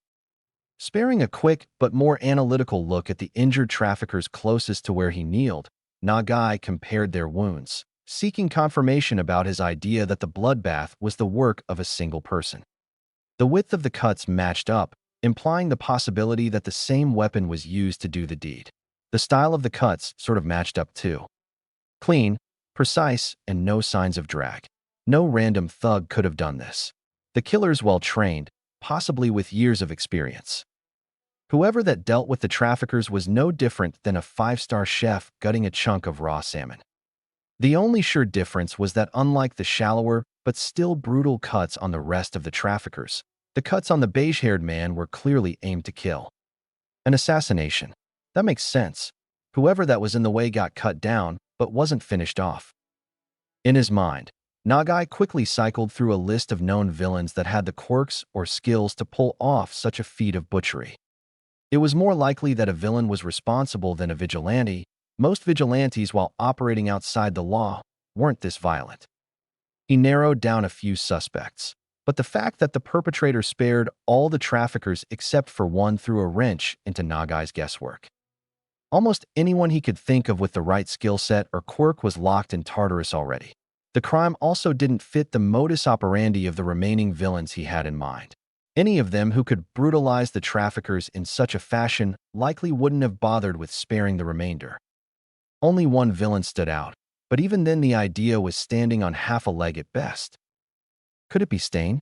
Sparing a quick but more analytical look at the injured traffickers closest to where he kneeled, Nagai compared their wounds, seeking confirmation about his idea that the bloodbath was the work of a single person. The width of the cuts matched up, implying the possibility that the same weapon was used to do the deed. The style of the cuts sort of matched up too. Clean, precise, and no signs of drag. No random thug could have done this. The killer's well-trained, possibly with years of experience. Whoever that dealt with the traffickers was no different than a 5-star chef gutting a chunk of raw salmon. The only sure difference was that unlike the shallower but still brutal cuts on the rest of the traffickers, the cuts on the beige-haired man were clearly aimed to kill. An assassination. That makes sense. Whoever that was in the way got cut down, but wasn't finished off. In his mind, Nagai quickly cycled through a list of known villains that had the quirks or skills to pull off such a feat of butchery. It was more likely that a villain was responsible than a vigilante. Most vigilantes, while operating outside the law, weren't this violent. He narrowed down a few suspects, but the fact that the perpetrator spared all the traffickers except for one threw a wrench into Nagai's guesswork. Almost anyone he could think of with the right skill set or quirk was locked in Tartarus already. The crime also didn't fit the modus operandi of the remaining villains he had in mind. Any of them who could brutalize the traffickers in such a fashion likely wouldn't have bothered with sparing the remainder. Only one villain stood out, but even then the idea was standing on half a leg at best. Could it be Stain?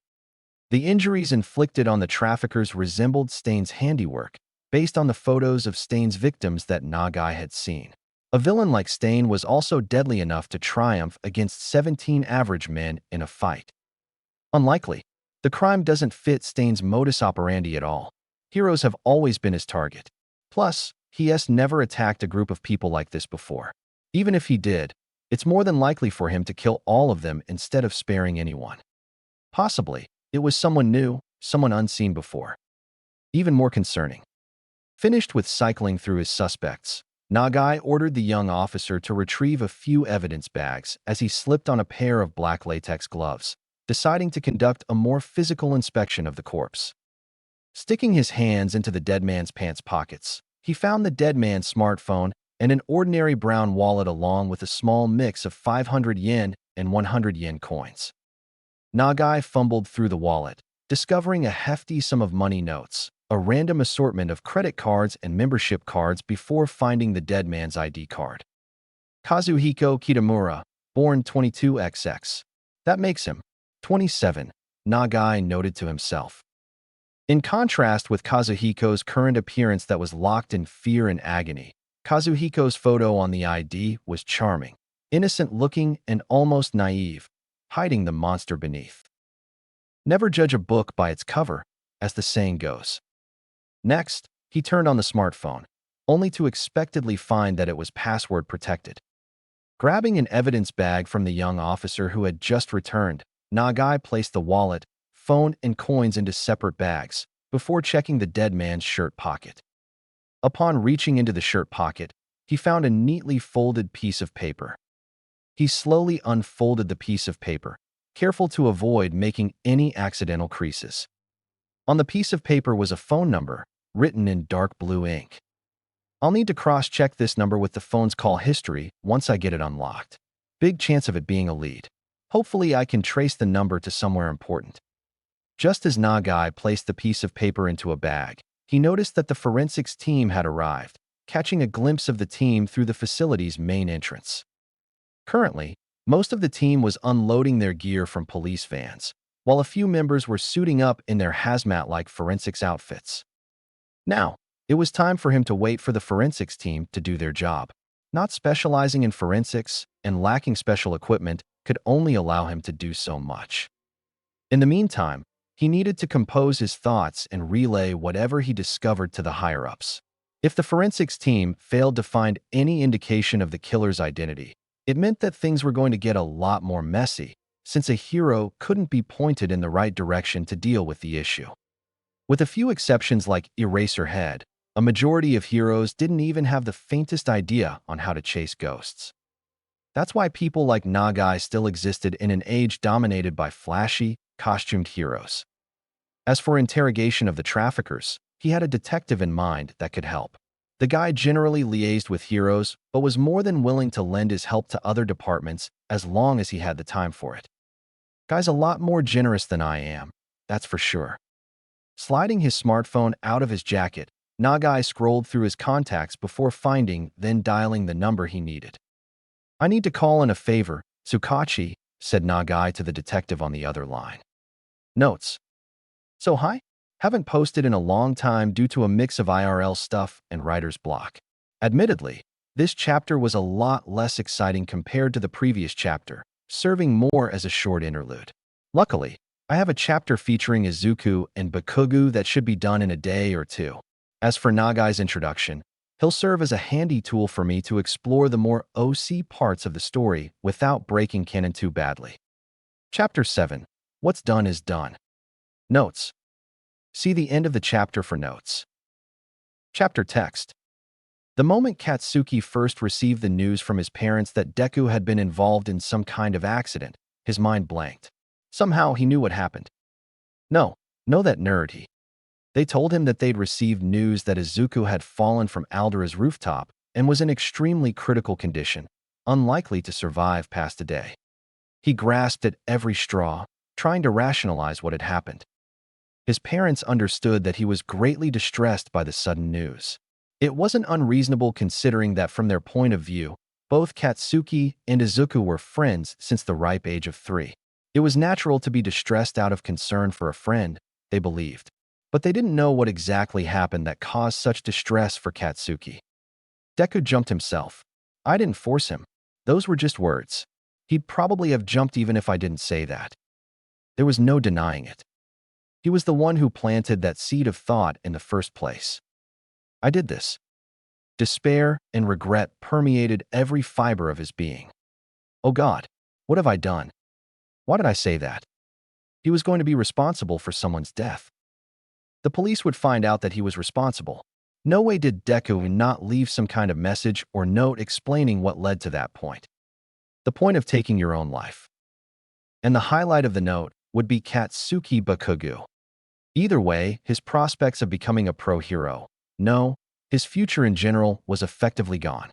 The injuries inflicted on the traffickers resembled Stain's handiwork, based on the photos of Stain's victims that Nagai had seen. A villain like Stain was also deadly enough to triumph against 17 average men in a fight. Unlikely. The crime doesn't fit Stain's modus operandi at all. Heroes have always been his target. Plus, he has never attacked a group of people like this before. Even if he did, it's more than likely for him to kill all of them instead of sparing anyone. Possibly, it was someone new, someone unseen before. Even more concerning. Finished with cycling through his suspects, Nagai ordered the young officer to retrieve a few evidence bags as he slipped on a pair of black latex gloves, deciding to conduct a more physical inspection of the corpse. Sticking his hands into the dead man's pants pockets, he found the dead man's smartphone and an ordinary brown wallet along with a small mix of 500 yen and 100 yen coins. Nagai fumbled through the wallet, discovering a hefty sum of money notes, a random assortment of credit cards and membership cards before finding the dead man's ID card. Kazuhiko Kitamura, born 22XX. That makes him 27, Nagai noted to himself. In contrast with Kazuhiko's current appearance that was locked in fear and agony, Kazuhiko's photo on the ID was charming, innocent-looking and almost naive, hiding the monster beneath. Never judge a book by its cover, as the saying goes. Next, he turned on the smartphone, only to expectedly find that it was password protected. Grabbing an evidence bag from the young officer who had just returned, Nagai placed the wallet, phone, and coins into separate bags before checking the dead man's shirt pocket. Upon reaching into the shirt pocket, he found a neatly folded piece of paper. He slowly unfolded the piece of paper, careful to avoid making any accidental creases. On the piece of paper was a phone number, written in dark blue ink. I'll need to cross-check this number with the phone's call history once I get it unlocked. Big chance of it being a lead. Hopefully I can trace the number to somewhere important. Just as Nagai placed the piece of paper into a bag, he noticed that the forensics team had arrived, catching a glimpse of the team through the facility's main entrance. Currently, most of the team was unloading their gear from police vans, while a few members were suiting up in their hazmat-like forensics outfits. Now, it was time for him to wait for the forensics team to do their job. Not specializing in forensics and lacking special equipment could only allow him to do so much. In the meantime, he needed to compose his thoughts and relay whatever he discovered to the higher-ups. If the forensics team failed to find any indication of the killer's identity, it meant that things were going to get a lot more messy, since a hero couldn't be pointed in the right direction to deal with the issue. With a few exceptions like Eraserhead, a majority of heroes didn't even have the faintest idea on how to chase ghosts. That's why people like Nagai still existed in an age dominated by flashy, costumed heroes. As for interrogation of the traffickers, he had a detective in mind that could help. The guy generally liaised with heroes, but was more than willing to lend his help to other departments as long as he had the time for it. Guy's a lot more generous than I am, that's for sure. Sliding his smartphone out of his jacket, Nagai scrolled through his contacts before finding, then dialing the number he needed. I need to call in a favor, Tsukachi, said Nagai to the detective on the other line. Notes. So hi? Haven't posted in a long time due to a mix of IRL stuff and writer's block. Admittedly, this chapter was a lot less exciting compared to the previous chapter, serving more as a short interlude. Luckily, I have a chapter featuring Izuku and Bakugo that should be done in a day or two. As for Nagai's introduction, he'll serve as a handy tool for me to explore the more OC parts of the story without breaking canon too badly. Chapter 7. What's done is done. Notes. See the end of the chapter for notes. Chapter text. The moment Katsuki first received the news from his parents that Deku had been involved in some kind of accident, his mind blanked. Somehow he knew what happened. No, that nerd he. They told him that they'd received news that Izuku had fallen from Aldera's rooftop and was in extremely critical condition, unlikely to survive past a day. He grasped at every straw, trying to rationalize what had happened. His parents understood that he was greatly distressed by the sudden news. It wasn't unreasonable considering that from their point of view, both Katsuki and Izuku were friends since the ripe age of 3. It was natural to be distressed out of concern for a friend, they believed. But they didn't know what exactly happened that caused such distress for Katsuki. Deku jumped himself. I didn't force him. Those were just words. He'd probably have jumped even if I didn't say that. There was no denying it. He was the one who planted that seed of thought in the first place. I did this. Despair and regret permeated every fiber of his being. Oh God, what have I done? Why did I say that? He was going to be responsible for someone's death. The police would find out that he was responsible. No way did Deku not leave some kind of message or note explaining what led to that point. The point of taking your own life. And the highlight of the note would be Katsuki Bakugo. Either way, his prospects of becoming a pro-hero, no, his future in general was effectively gone.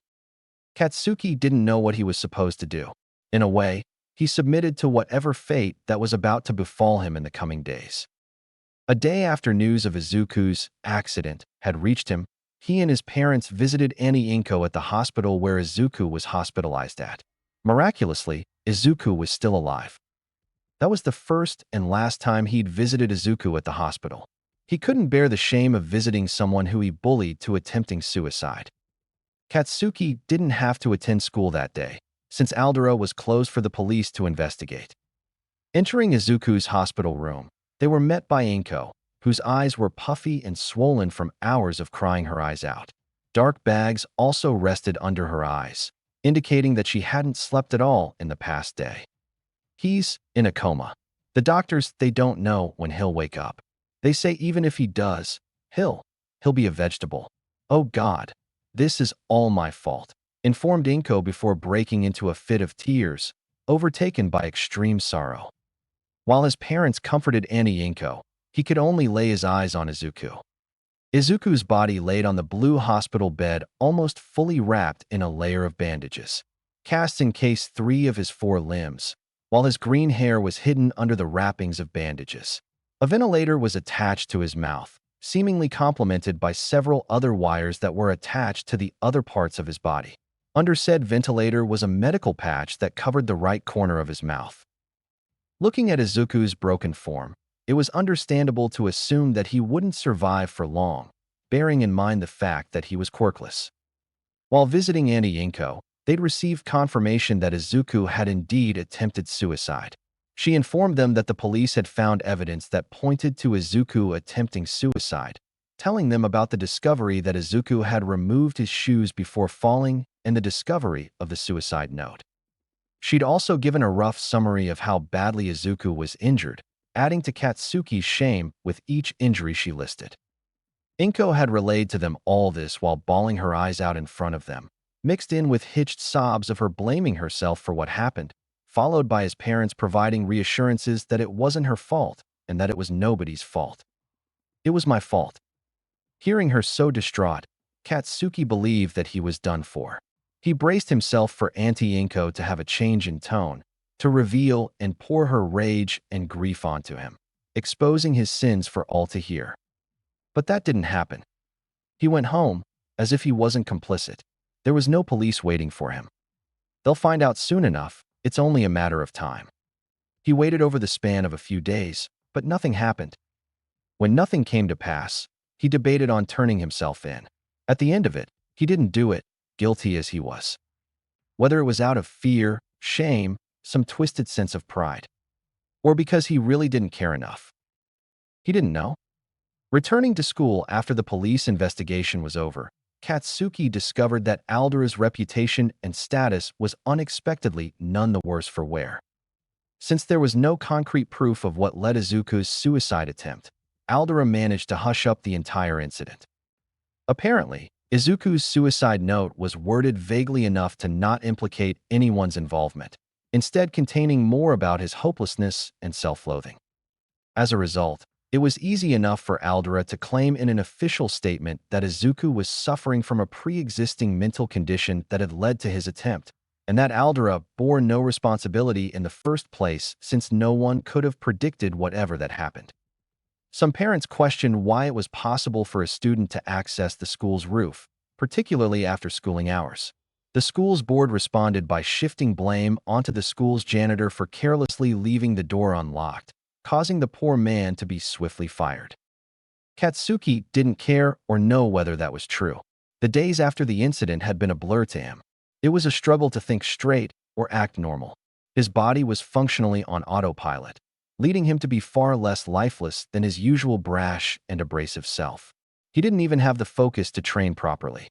Katsuki didn't know what he was supposed to do. In a way, he submitted to whatever fate that was about to befall him in the coming days. A day after news of Izuku's accident had reached him, he and his parents visited Annie Inko at the hospital where Izuku was hospitalized at. Miraculously, Izuku was still alive. That was the first and last time he'd visited Izuku at the hospital. He couldn't bear the shame of visiting someone who he bullied to attempting suicide. Katsuki didn't have to attend school that day, since Aldera was closed for the police to investigate. Entering Izuku's hospital room, they were met by Inko, whose eyes were puffy and swollen from hours of crying her eyes out. Dark bags also rested under her eyes, indicating that she hadn't slept at all in the past day. He's in a coma. The doctors, they don't know when he'll wake up. They say even if he does, he'll be a vegetable. Oh God, this is all my fault, informed Inko before breaking into a fit of tears, overtaken by extreme sorrow. While his parents comforted Annie Inko, he could only lay his eyes on Izuku. Izuku's body laid on the blue hospital bed almost fully wrapped in a layer of bandages. Casts encased 3 of his 4 limbs, while his green hair was hidden under the wrappings of bandages. A ventilator was attached to his mouth, seemingly complemented by several other wires that were attached to the other parts of his body. Under said ventilator was a medical patch that covered the right corner of his mouth. Looking at Izuku's broken form, it was understandable to assume that he wouldn't survive for long, bearing in mind the fact that he was quirkless. While visiting Annie Inko, they'd received confirmation that Izuku had indeed attempted suicide. She informed them that the police had found evidence that pointed to Izuku attempting suicide, telling them about the discovery that Izuku had removed his shoes before falling and the discovery of the suicide note. She'd also given a rough summary of how badly Izuku was injured, adding to Katsuki's shame with each injury she listed. Inko had relayed to them all this while bawling her eyes out in front of them, mixed in with hitched sobs of her blaming herself for what happened, followed by his parents providing reassurances that it wasn't her fault and that it was nobody's fault. It was my fault. Hearing her so distraught, Katsuki believed that he was done for. He braced himself for Auntie Inko to have a change in tone, to reveal and pour her rage and grief onto him, exposing his sins for all to hear. But that didn't happen. He went home, as if he wasn't complicit. There was no police waiting for him. They'll find out soon enough, it's only a matter of time. He waited over the span of a few days, but nothing happened. When nothing came to pass, he debated on turning himself in. At the end of it, he didn't do it, guilty as he was. Whether it was out of fear, shame, some twisted sense of pride, or because he really didn't care enough. He didn't know. Returning to school after the police investigation was over, Katsuki discovered that Aldera's reputation and status was unexpectedly none the worse for wear. Since there was no concrete proof of what led Izuku's suicide attempt, Aldera managed to hush up the entire incident. Apparently, Izuku's suicide note was worded vaguely enough to not implicate anyone's involvement, instead containing more about his hopelessness and self-loathing. As a result, it was easy enough for Aldera to claim in an official statement that Izuku was suffering from a pre-existing mental condition that had led to his attempt, and that Aldera bore no responsibility in the first place since no one could have predicted whatever that happened. Some parents questioned why it was possible for a student to access the school's roof, particularly after schooling hours. The school's board responded by shifting blame onto the school's janitor for carelessly leaving the door unlocked, causing the poor man to be swiftly fired. Katsuki didn't care or know whether that was true. The days after the incident had been a blur to him. It was a struggle to think straight or act normal. His body was functionally on autopilot, leading him to be far less lifeless than his usual brash and abrasive self. He didn't even have the focus to train properly.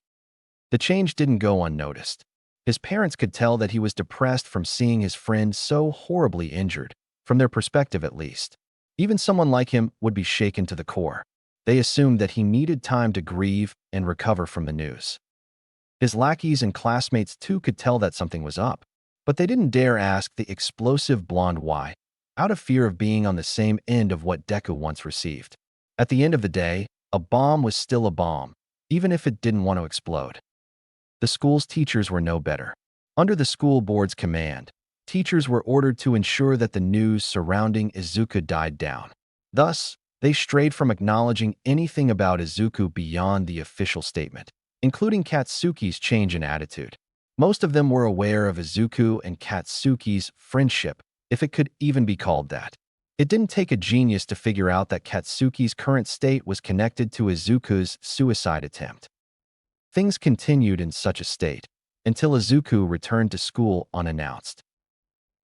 The change didn't go unnoticed. His parents could tell that he was depressed from seeing his friend so horribly injured, from their perspective at least. Even someone like him would be shaken to the core. They assumed that he needed time to grieve and recover from the news. His lackeys and classmates too could tell that something was up, but they didn't dare ask the explosive blonde why, out of fear of being on the same end of what Deku once received. At the end of the day, a bomb was still a bomb, even if it didn't want to explode. The school's teachers were no better. Under the school board's command, teachers were ordered to ensure that the news surrounding Izuku died down. Thus, they strayed from acknowledging anything about Izuku beyond the official statement, including Katsuki's change in attitude. Most of them were aware of Izuku and Katsuki's friendship, if it could even be called that. It didn't take a genius to figure out that Katsuki's current state was connected to Izuku's suicide attempt. Things continued in such a state until Izuku returned to school unannounced.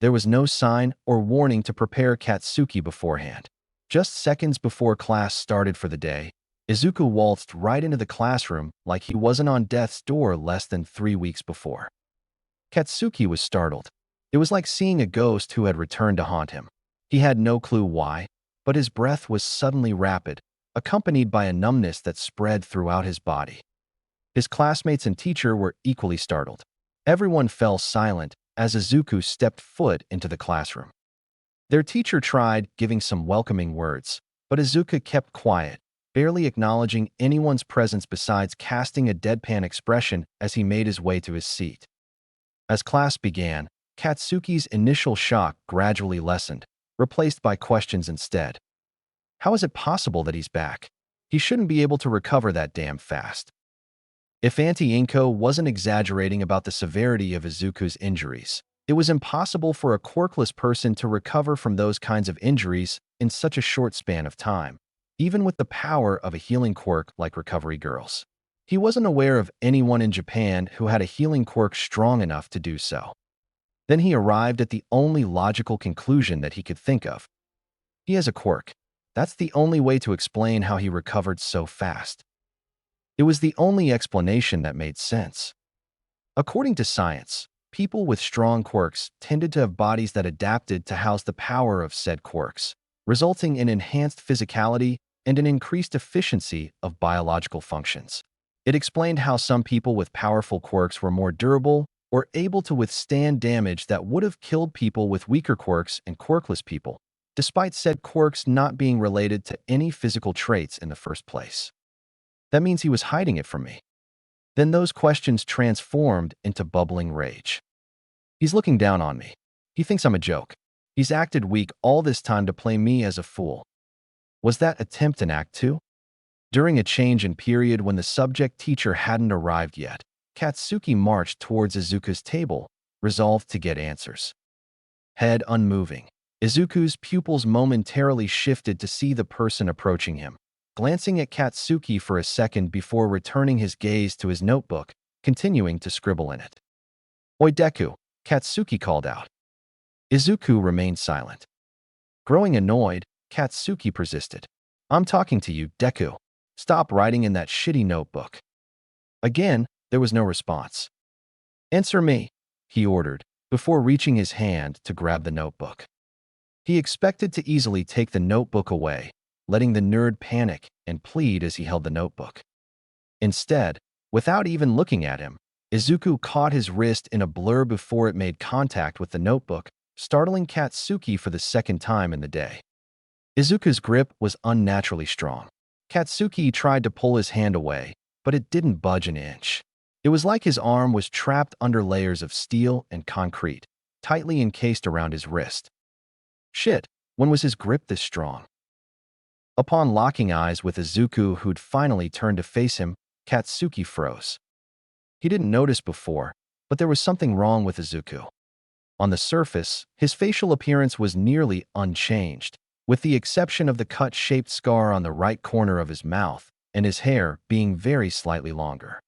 There was no sign or warning to prepare Katsuki beforehand. Just seconds before class started for the day, Izuku waltzed right into the classroom like he wasn't on death's door less than 3 weeks before. Katsuki was startled. It was like seeing a ghost who had returned to haunt him. He had no clue why, but his breath was suddenly rapid, accompanied by a numbness that spread throughout his body. His classmates and teacher were equally startled. Everyone fell silent as Izuku stepped foot into the classroom. Their teacher tried giving some welcoming words, but Izuku kept quiet, barely acknowledging anyone's presence besides casting a deadpan expression as he made his way to his seat. As class began, Katsuki's initial shock gradually lessened, replaced by questions instead. How is it possible that he's back? He shouldn't be able to recover that damn fast. If Auntie Inko wasn't exaggerating about the severity of Izuku's injuries, it was impossible for a quirkless person to recover from those kinds of injuries in such a short span of time, even with the power of a healing quirk like Recovery Girls. He wasn't aware of anyone in Japan who had a healing quirk strong enough to do so. Then he arrived at the only logical conclusion that he could think of. He has a quirk. That's the only way to explain how he recovered so fast. It was the only explanation that made sense. According to science, people with strong quirks tended to have bodies that adapted to house the power of said quirks, resulting in enhanced physicality and an increased efficiency of biological functions. It explained how some people with powerful quirks were more durable or able to withstand damage that would have killed people with weaker quirks and quirkless people, despite said quirks not being related to any physical traits in the first place. That means he was hiding it from me. Then those questions transformed into bubbling rage. He's looking down on me. He thinks I'm a joke. He's acted weak all this time to play me as a fool. Was that attempt an act 2? During a change in period when the subject teacher hadn't arrived yet, Katsuki marched towards Izuku's table, resolved to get answers. Head unmoving, Izuku's pupils momentarily shifted to see the person approaching him, glancing at Katsuki for a second before returning his gaze to his notebook, continuing to scribble in it. "Oi Deku," Katsuki called out. Izuku remained silent. Growing annoyed, Katsuki persisted. "I'm talking to you, Deku. Stop writing in that shitty notebook." Again, there was no response. "Answer me," he ordered, before reaching his hand to grab the notebook. He expected to easily take the notebook away, letting the nerd panic and plead as he held the notebook. Instead, without even looking at him, Izuku caught his wrist in a blur before it made contact with the notebook, startling Katsuki for the second time in the day. Izuku's grip was unnaturally strong. Katsuki tried to pull his hand away, but it didn't budge an inch. It was like his arm was trapped under layers of steel and concrete, tightly encased around his wrist. Shit, when was his grip this strong? Upon locking eyes with Izuku, who'd finally turned to face him, Katsuki froze. He didn't notice before, but there was something wrong with Izuku. On the surface, his facial appearance was nearly unchanged, with the exception of the cut-shaped scar on the right corner of his mouth and his hair being very slightly longer.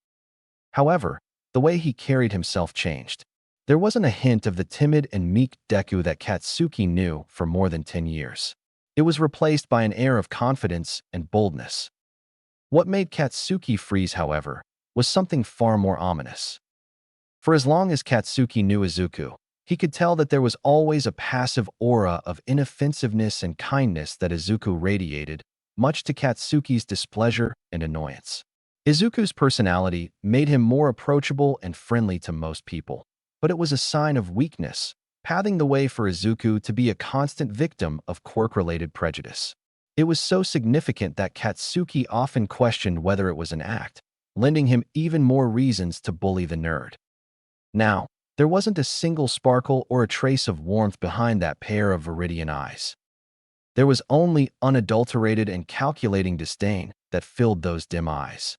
However, the way he carried himself changed. There wasn't a hint of the timid and meek Deku that Katsuki knew for more than 10 years. It was replaced by an air of confidence and boldness. What made Katsuki freeze, however, was something far more ominous. For as long as Katsuki knew Izuku, he could tell that there was always a passive aura of inoffensiveness and kindness that Izuku radiated, much to Katsuki's displeasure and annoyance. Izuku's personality made him more approachable and friendly to most people, but it was a sign of weakness, paving the way for Izuku to be a constant victim of quirk-related prejudice. It was so significant that Katsuki often questioned whether it was an act, lending him even more reasons to bully the nerd. Now, there wasn't a single sparkle or a trace of warmth behind that pair of viridian eyes. There was only unadulterated and calculating disdain that filled those dim eyes.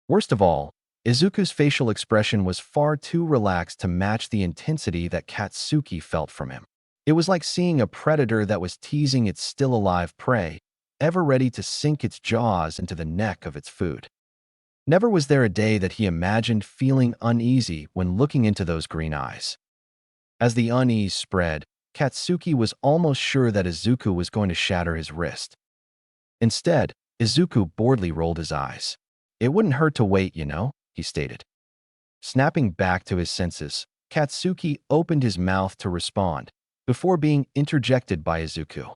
Worst of all, Izuku's facial expression was far too relaxed to match the intensity that Katsuki felt from him. It was like seeing a predator that was teasing its still-alive prey, ever ready to sink its jaws into the neck of its food. Never was there a day that he imagined feeling uneasy when looking into those green eyes. As the unease spread, Katsuki was almost sure that Izuku was going to shatter his wrist. Instead, Izuku boredly rolled his eyes. "It wouldn't hurt to wait, you know," he stated. Snapping back to his senses, Katsuki opened his mouth to respond, before being interjected by Izuku.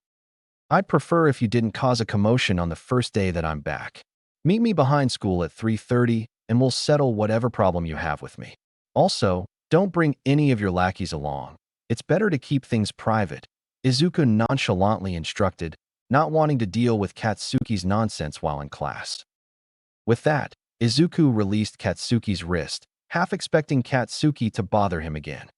"I'd prefer if you didn't cause a commotion on the first day that I'm back. Meet me behind school at 3:30 and we'll settle whatever problem you have with me. Also, don't bring any of your lackeys along. It's better to keep things private," Izuku nonchalantly instructed, not wanting to deal with Katsuki's nonsense while in class. With that, Izuku released Katsuki's wrist, half expecting Katsuki to bother him again.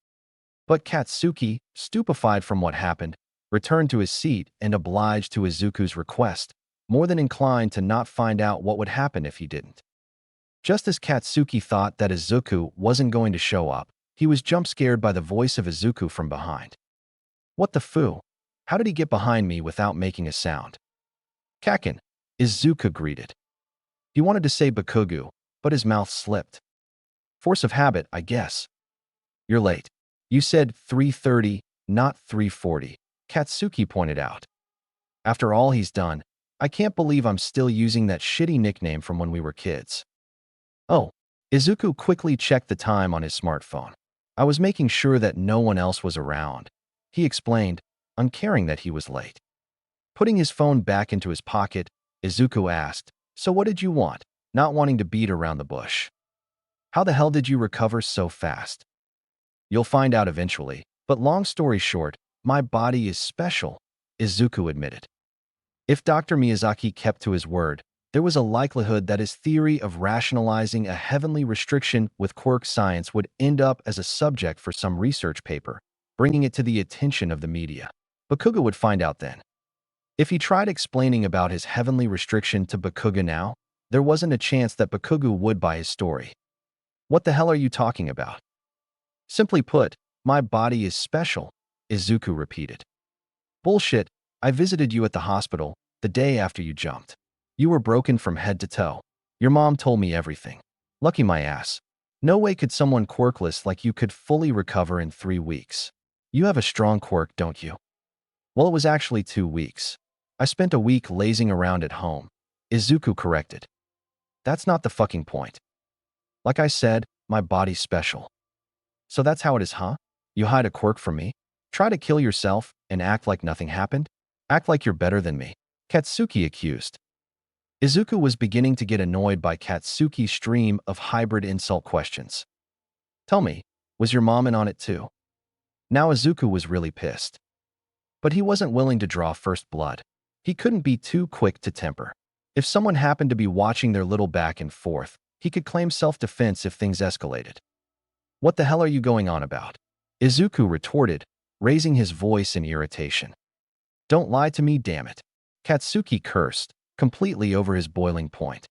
But Katsuki, stupefied from what happened, returned to his seat and obliged to Izuku's request, more than inclined to not find out what would happen if he didn't. Just as Katsuki thought that Izuku wasn't going to show up, he was jump-scared by the voice of Izuku from behind. "What the foo? How did he get behind me without making a sound?" "Kakin," Izuku greeted. He wanted to say Bakugu, but his mouth slipped. "Force of habit, I guess." "You're late. You said 3:30, not 3:40, Katsuki pointed out. "After all he's done, I can't believe I'm still using that shitty nickname from when we were kids." "Oh." Izuku quickly checked the time on his smartphone. "I was making sure that no one else was around," he explained, uncaring that he was late. Putting his phone back into his pocket, Izuku asked, "So what did you want?" not wanting to beat around the bush. "How the hell did you recover so fast?" "You'll find out eventually, but long story short, my body is special," Izuku admitted. If Dr. Miyazaki kept to his word, there was a likelihood that his theory of rationalizing a heavenly restriction with quirk science would end up as a subject for some research paper, bringing it to the attention of the media. Bakuga would find out then. If he tried explaining about his heavenly restriction to Bakuga now, there wasn't a chance that Bakuga would buy his story. "What the hell are you talking about?" "Simply put, my body is special," Izuku repeated. "Bullshit, I visited you at the hospital the day after you jumped. You were broken from head to toe. Your mom told me everything. Lucky my ass. No way could someone quirkless like you could fully recover in 3 weeks. You have a strong quirk, don't you?" "Well, it was actually 2 weeks. I spent a week lazing around at home," Izuku corrected. "That's not the fucking point. Like I said, my body's special." "So that's how it is, huh? You hide a quirk from me? Try to kill yourself and act like nothing happened? Act like you're better than me," Katsuki accused. Izuku was beginning to get annoyed by Katsuki's stream of hybrid insult questions. Tell me, was your mom in on it too? Now Izuku was really pissed. But he wasn't willing to draw first blood. He couldn't be too quick to temper. If someone happened to be watching their little back and forth, he could claim self-defense if things escalated. What the hell are you going on about? Izuku retorted, raising his voice in irritation. Don't lie to me, damn it. Katsuki cursed, completely over his boiling point.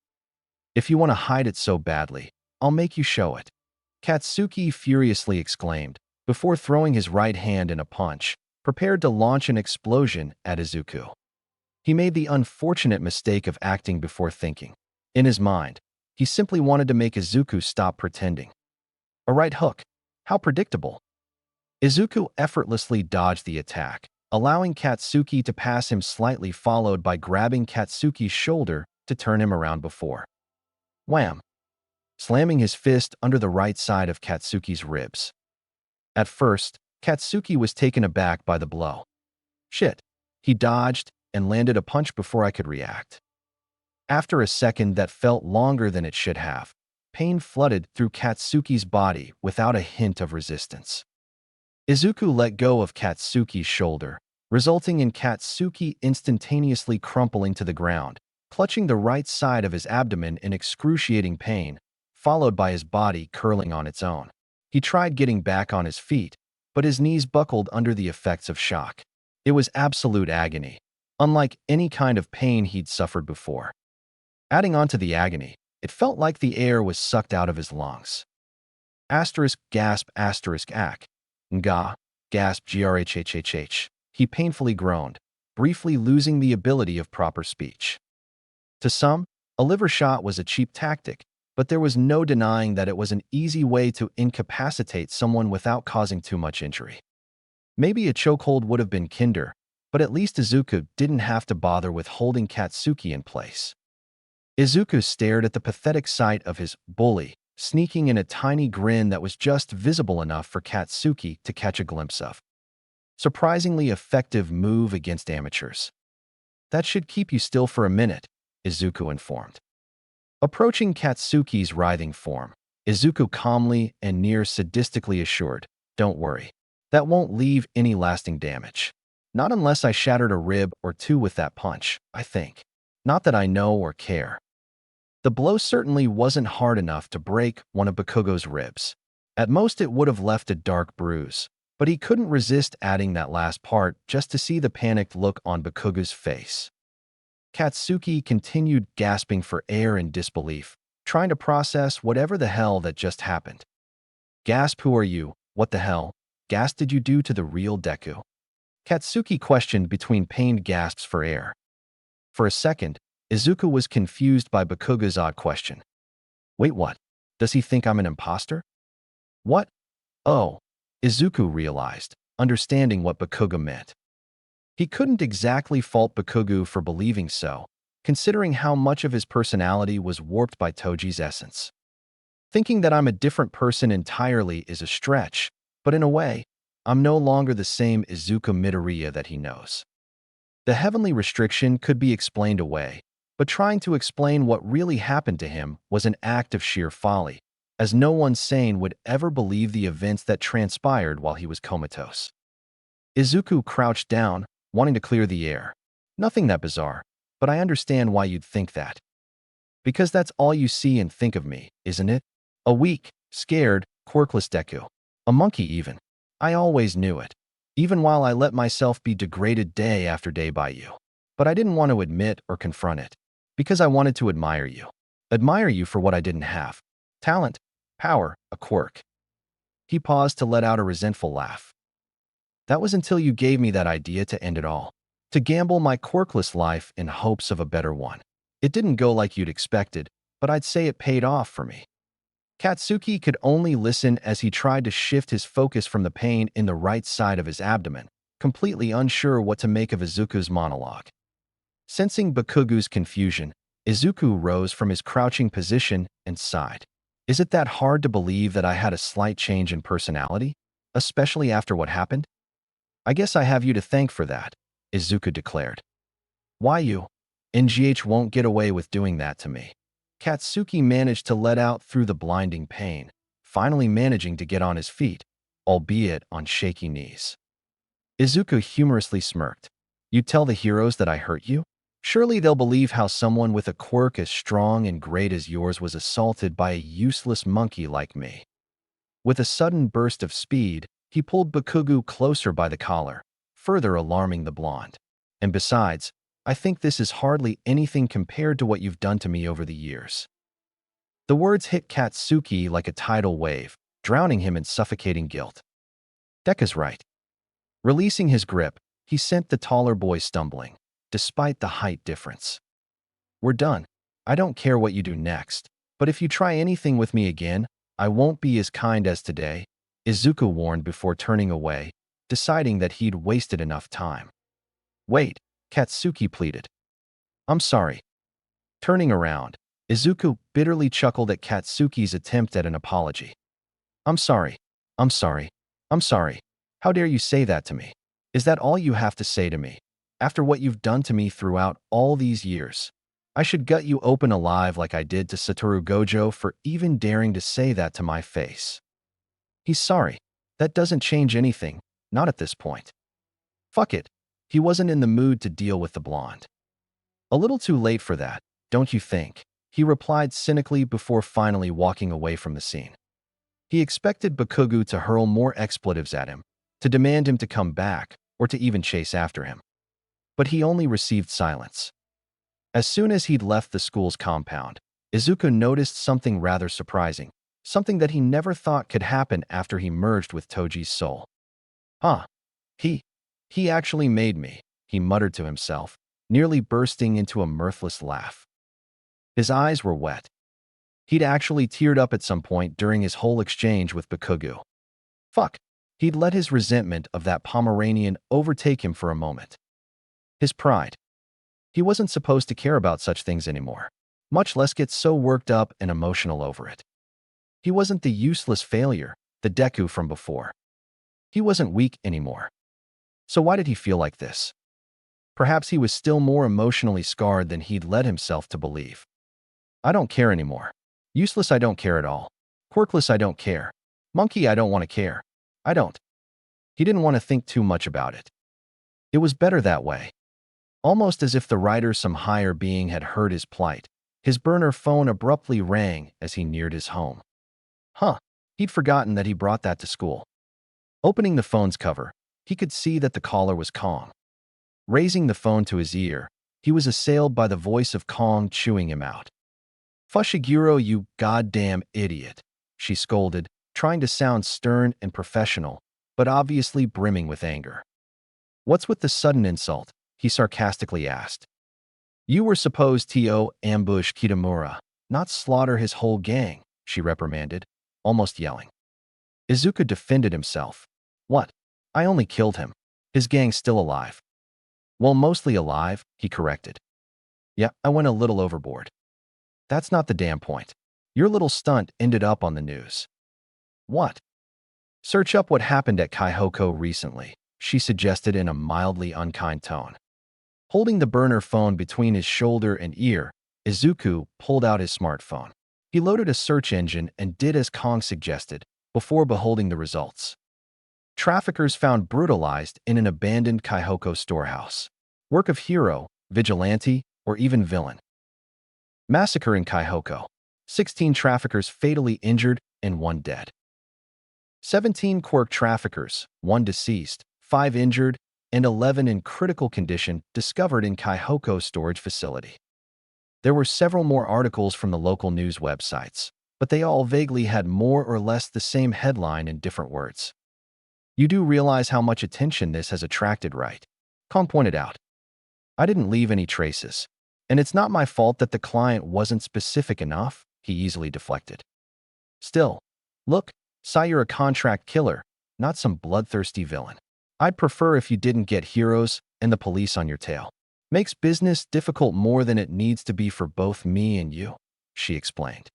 If you want to hide it so badly, I'll make you show it. Katsuki furiously exclaimed, before throwing his right hand in a punch, prepared to launch an explosion at Izuku. He made the unfortunate mistake of acting before thinking. In his mind, he simply wanted to make Izuku stop pretending. A right hook. How predictable. Izuku effortlessly dodged the attack, allowing Katsuki to pass him slightly, followed by grabbing Katsuki's shoulder to turn him around before. Wham! Slamming his fist under the right side of Katsuki's ribs. At first, Katsuki was taken aback by the blow. Shit. He dodged and landed a punch before I could react. After a second that felt longer than it should have, pain flooded through Katsuki's body without a hint of resistance. Izuku let go of Katsuki's shoulder, resulting in Katsuki instantaneously crumpling to the ground, clutching the right side of his abdomen in excruciating pain, followed by his body curling on its own. He tried getting back on his feet, but his knees buckled under the effects of shock. It was absolute agony, unlike any kind of pain he'd suffered before. Adding on to the agony, it felt like the air was sucked out of his lungs. Asterisk gasp asterisk ack. Nga, gasp grhhhh. He painfully groaned, briefly losing the ability of proper speech. To some, a liver shot was a cheap tactic, but there was no denying that it was an easy way to incapacitate someone without causing too much injury. Maybe a chokehold would have been kinder, but at least Izuku didn't have to bother with holding Katsuki in place. Izuku stared at the pathetic sight of his bully, sneaking in a tiny grin that was just visible enough for Katsuki to catch a glimpse of. Surprisingly effective move against amateurs. That should keep you still for a minute, Izuku informed. Approaching Katsuki's writhing form, Izuku calmly and near sadistically assured, don't worry. That won't leave any lasting damage. Not unless I shattered a rib or two with that punch, I think. Not that I know or care. The blow certainly wasn't hard enough to break one of Bakugo's ribs. At most it would have left a dark bruise, but he couldn't resist adding that last part just to see the panicked look on Bakugo's face. Katsuki continued gasping for air in disbelief, trying to process whatever the hell that just happened. Gasp, who are you? What the hell? Gas did you do to the real Deku? Katsuki questioned between pained gasps for air. For a second, Izuku was confused by Bakugo's odd question. Wait, what? Does he think I'm an imposter? What? Oh, Izuku realized, understanding what Bakugo meant. He couldn't exactly fault Bakugo for believing so, considering how much of his personality was warped by Toji's essence. Thinking that I'm a different person entirely is a stretch, but in a way, I'm no longer the same Izuku Midoriya that he knows. The heavenly restriction could be explained away, but trying to explain what really happened to him was an act of sheer folly, as no one sane would ever believe the events that transpired while he was comatose. Izuku crouched down, wanting to clear the air. Nothing that bizarre, but I understand why you'd think that. Because that's all you see and think of me, isn't it? A weak, scared, quirkless Deku. A monkey even. I always knew it, even while I let myself be degraded day after day by you. But I didn't want to admit or confront it, because I wanted to admire you. Admire you for what I didn't have. Talent, power, a quirk. He paused to let out a resentful laugh. That was until you gave me that idea to end it all. To gamble my quirkless life in hopes of a better one. It didn't go like you'd expected, but I'd say it paid off for me. Katsuki could only listen as he tried to shift his focus from the pain in the right side of his abdomen, completely unsure what to make of Izuku's monologue. Sensing Bakugo's confusion, Izuku rose from his crouching position and sighed. Is it that hard to believe that I had a slight change in personality, especially after what happened? I guess I have you to thank for that, Izuku declared. Why you? NGH won't get away with doing that to me. Katsuki managed to let out through the blinding pain, finally managing to get on his feet, albeit on shaky knees. Izuku humorously smirked. You tell the heroes that I hurt you? Surely they'll believe how someone with a quirk as strong and great as yours was assaulted by a useless monkey like me. With a sudden burst of speed, he pulled Bakugo closer by the collar, further alarming the blonde. And besides, I think this is hardly anything compared to what you've done to me over the years. The words hit Katsuki like a tidal wave, drowning him in suffocating guilt. Deka's right. Releasing his grip, he sent the taller boy stumbling, despite the height difference. We're done. I don't care what you do next, but if you try anything with me again, I won't be as kind as today, Izuku warned before turning away, deciding that he'd wasted enough time. Wait, Katsuki pleaded. I'm sorry. Turning around, Izuku bitterly chuckled at Katsuki's attempt at an apology. I'm sorry. I'm sorry. I'm sorry. How dare you say that to me? Is that all you have to say to me? After what you've done to me throughout all these years, I should gut you open alive like I did to Satoru Gojo for even daring to say that to my face. He's sorry. That doesn't change anything, not at this point. Fuck it. He wasn't in the mood to deal with the blonde. A little too late for that, don't you think? He replied cynically before finally walking away from the scene. He expected Bakugo to hurl more expletives at him, to demand him to come back, or to even chase after him. But he only received silence. As soon as he'd left the school's compound, Izuku noticed something rather surprising, something that he never thought could happen after he merged with Toji's soul. Huh. He actually made me, he muttered to himself, nearly bursting into a mirthless laugh. His eyes were wet. He'd actually teared up at some point during his whole exchange with Bakugo. Fuck. He'd let his resentment of that Pomeranian overtake him for a moment. His pride. He wasn't supposed to care about such things anymore, much less get so worked up and emotional over it. He wasn't the useless failure, the Deku from before. He wasn't weak anymore. So why did he feel like this? Perhaps he was still more emotionally scarred than he'd led himself to believe. I don't care anymore. Useless, I don't care at all. Quirkless, I don't care. Monkey, I don't want to care. I don't. He didn't want to think too much about it. It was better that way. Almost as if the writer, some higher being, had heard his plight, his burner phone abruptly rang as he neared his home. Huh, he'd forgotten that he brought that to school. Opening the phone's cover, he could see that the caller was Kong. Raising the phone to his ear, he was assailed by the voice of Kong chewing him out. Fushiguro, you goddamn idiot, she scolded, trying to sound stern and professional, but obviously brimming with anger. What's with the sudden insult? He sarcastically asked. You were supposed to ambush Kitamura, not slaughter his whole gang, she reprimanded, almost yelling. Izuku defended himself. What? I only killed him. His gang's still alive. Well, mostly alive, he corrected. Yeah, I went a little overboard. That's not the damn point. Your little stunt ended up on the news. What? Search up what happened at Kaihoko recently, she suggested in a mildly unkind tone. Holding the burner phone between his shoulder and ear, Izuku pulled out his smartphone. He loaded a search engine and did as Kong suggested, before beholding the results. Traffickers found brutalized in an abandoned Kaihoko storehouse. Work of hero, vigilante, or even villain. Massacre in Kaihoko. 16 traffickers fatally injured and 1 dead. 17 quirk traffickers, 1 deceased, 5 injured, and 11 in critical condition discovered in Kaihoko's storage facility. There were several more articles from the local news websites, but they all vaguely had more or less the same headline in different words. You do realize how much attention this has attracted, right? Kong pointed out. I didn't leave any traces, and it's not my fault that the client wasn't specific enough, he easily deflected. Still, look, saw you're a contract killer, not some bloodthirsty villain. I'd prefer if you didn't get heroes and the police on your tail. Makes business difficult more than it needs to be for both me and you, she explained.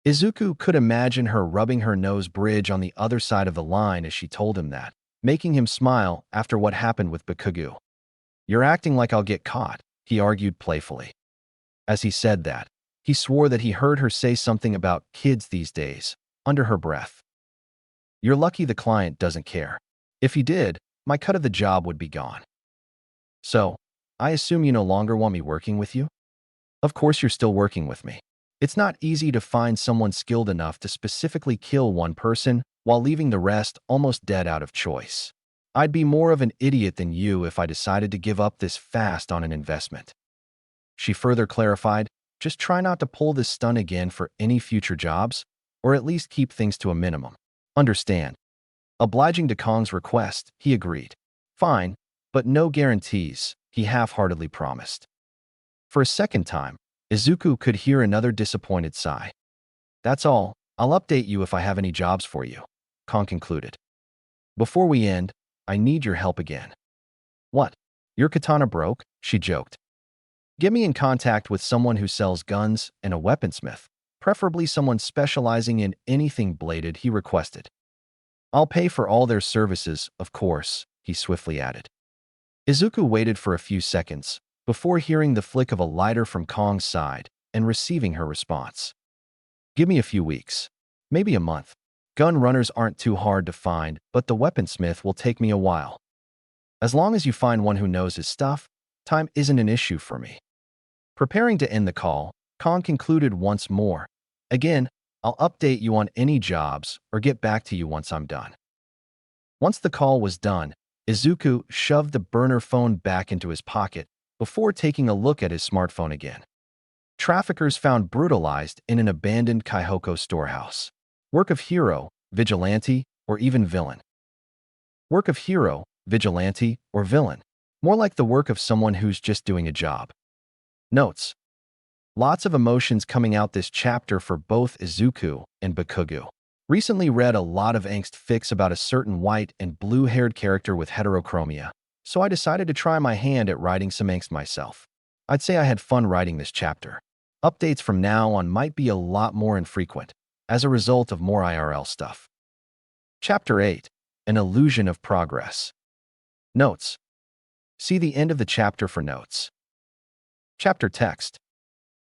Izuku could imagine her rubbing her nose bridge on the other side of the line as she told him that, making him smile after what happened with Bakugo. You're acting like I'll get caught, he argued playfully. As he said that, he swore that he heard her say something about kids these days, under her breath. You're lucky the client doesn't care. If he did, my cut of the job would be gone. So, I assume you no longer want me working with you? Of course you're still working with me. It's not easy to find someone skilled enough to specifically kill one person while leaving the rest almost dead out of choice. I'd be more of an idiot than you if I decided to give up this fast on an investment. She further clarified, just try not to pull this stunt again for any future jobs, or at least keep things to a minimum. Understand. Obliging to Kong's request, he agreed. Fine, but no guarantees, he half-heartedly promised. For a second time, Izuku could hear another disappointed sigh. That's all, I'll update you if I have any jobs for you, Kong concluded. Before we end, I need your help again. What? Your katana broke? She joked. Get me in contact with someone who sells guns and a weaponsmith, preferably someone specializing in anything bladed, he requested. I'll pay for all their services, of course, he swiftly added. Izuku waited for a few seconds before hearing the flick of a lighter from Kong's side and receiving her response. Give me a few weeks, maybe a month. Gun runners aren't too hard to find, but the weaponsmith will take me a while. As long as you find one who knows his stuff, time isn't an issue for me. Preparing to end the call, Kong concluded once more. Again, I'll update you on any jobs or get back to you once I'm done. Once the call was done, Izuku shoved the burner phone back into his pocket before taking a look at his smartphone again. Traffickers found brutalized in an abandoned Kaihoko storehouse. Work of hero, vigilante, or even villain. Work of hero, vigilante, or villain. More like the work of someone who's just doing a job. Notes. Lots of emotions coming out this chapter for both Izuku and Bakugo. Recently read a lot of angst fics about a certain white and blue-haired character with heterochromia, so I decided to try my hand at writing some angst myself. I'd say I had fun writing this chapter. Updates from now on might be a lot more infrequent, as a result of more IRL stuff. Chapter 8. An Illusion of Progress. Notes. See the end of the chapter for notes. Chapter text.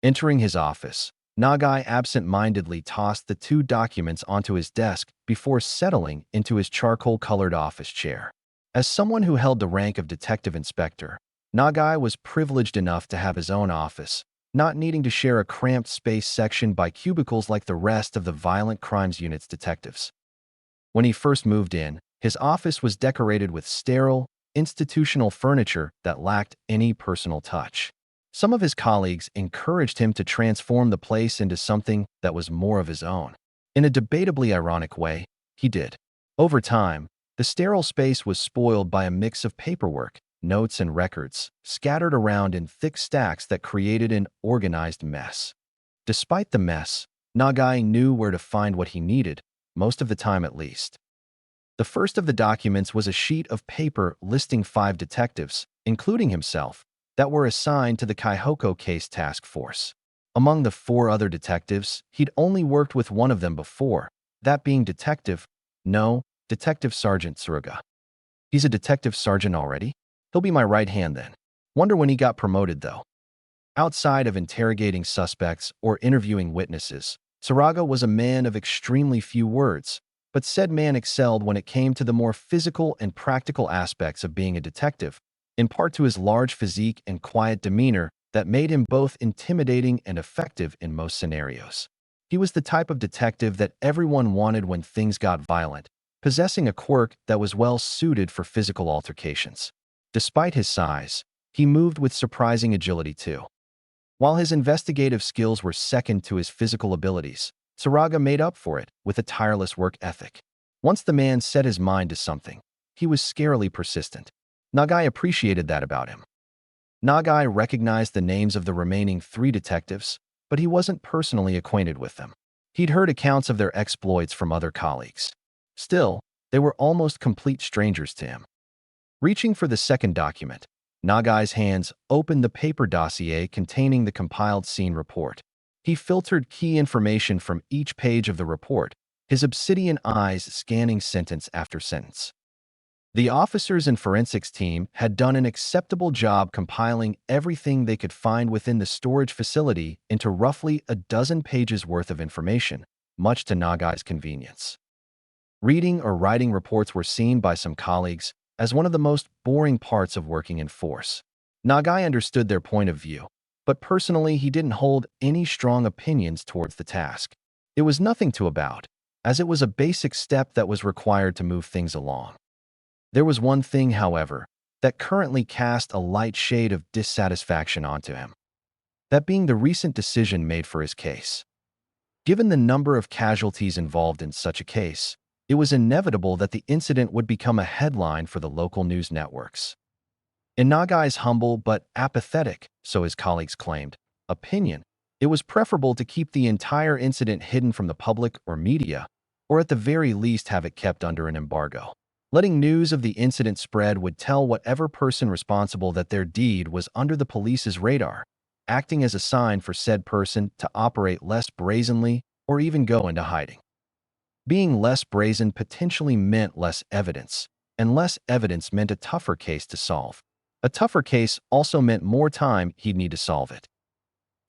Entering his office, Nagai absent-mindedly tossed the 2 documents onto his desk before settling into his charcoal-colored office chair. As someone who held the rank of detective inspector, Nagai was privileged enough to have his own office, not needing to share a cramped space sectioned by cubicles like the rest of the Violent Crimes Unit's detectives. When he first moved in, his office was decorated with sterile, institutional furniture that lacked any personal touch. Some of his colleagues encouraged him to transform the place into something that was more of his own. In a debatably ironic way, he did. Over time, the sterile space was spoiled by a mix of paperwork, notes, and records, scattered around in thick stacks that created an organized mess. Despite the mess, Nagai knew where to find what he needed, most of the time at least. The first of the documents was a sheet of paper listing 5 detectives, including himself, that were assigned to the Kaihoko Case Task Force. Among the 4 other detectives, he'd only worked with one of them before, that being Detective Sergeant Tsuruga. He's a detective sergeant already? He'll be my right hand then. Wonder when he got promoted, though. Outside of interrogating suspects or interviewing witnesses, Tsuruga was a man of extremely few words, but said man excelled when it came to the more physical and practical aspects of being a detective, in part to his large physique and quiet demeanor that made him both intimidating and effective in most scenarios. He was the type of detective that everyone wanted when things got violent, possessing a quirk that was well suited for physical altercations. Despite his size, he moved with surprising agility too. While his investigative skills were second to his physical abilities, Tsuruga made up for it with a tireless work ethic. Once the man set his mind to something, he was scarily persistent. Nagai appreciated that about him. Nagai recognized the names of the remaining 3 detectives, but he wasn't personally acquainted with them. He'd heard accounts of their exploits from other colleagues. Still, they were almost complete strangers to him. Reaching for the second document, Nagai's hands opened the paper dossier containing the compiled scene report. He filtered key information from each page of the report, his obsidian eyes scanning sentence after sentence. The officers and forensics team had done an acceptable job compiling everything they could find within the storage facility into roughly a dozen pages worth of information, much to Nagai's convenience. Reading or writing reports were seen by some colleagues as one of the most boring parts of working in force. Nagai understood their point of view, but personally he didn't hold any strong opinions towards the task. It was nothing to about, as it was a basic step that was required to move things along. There was one thing, however, that currently cast a light shade of dissatisfaction onto him. That being the recent decision made for his case. Given the number of casualties involved in such a case, it was inevitable that the incident would become a headline for the local news networks. In Nagai's humble but apathetic, so his colleagues claimed, opinion, it was preferable to keep the entire incident hidden from the public or media, or at the very least have it kept under an embargo. Letting news of the incident spread would tell whatever person responsible that their deed was under the police's radar, acting as a sign for said person to operate less brazenly or even go into hiding. Being less brazen potentially meant less evidence, and less evidence meant a tougher case to solve. A tougher case also meant more time he'd need to solve it.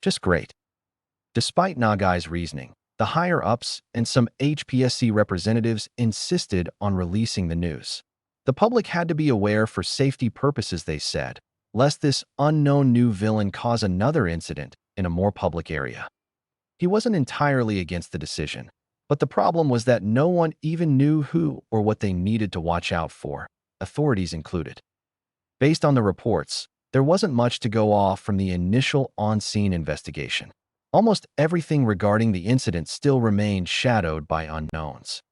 Just great. Despite Nagai's reasoning, the higher-ups and some HPSC representatives insisted on releasing the news. The public had to be aware for safety purposes, they said, lest this unknown new villain cause another incident in a more public area. He wasn't entirely against the decision, but the problem was that no one even knew who or what they needed to watch out for, authorities included. Based on the reports, there wasn't much to go off from the initial on-scene investigation. Almost everything regarding the incident still remained shadowed by unknowns.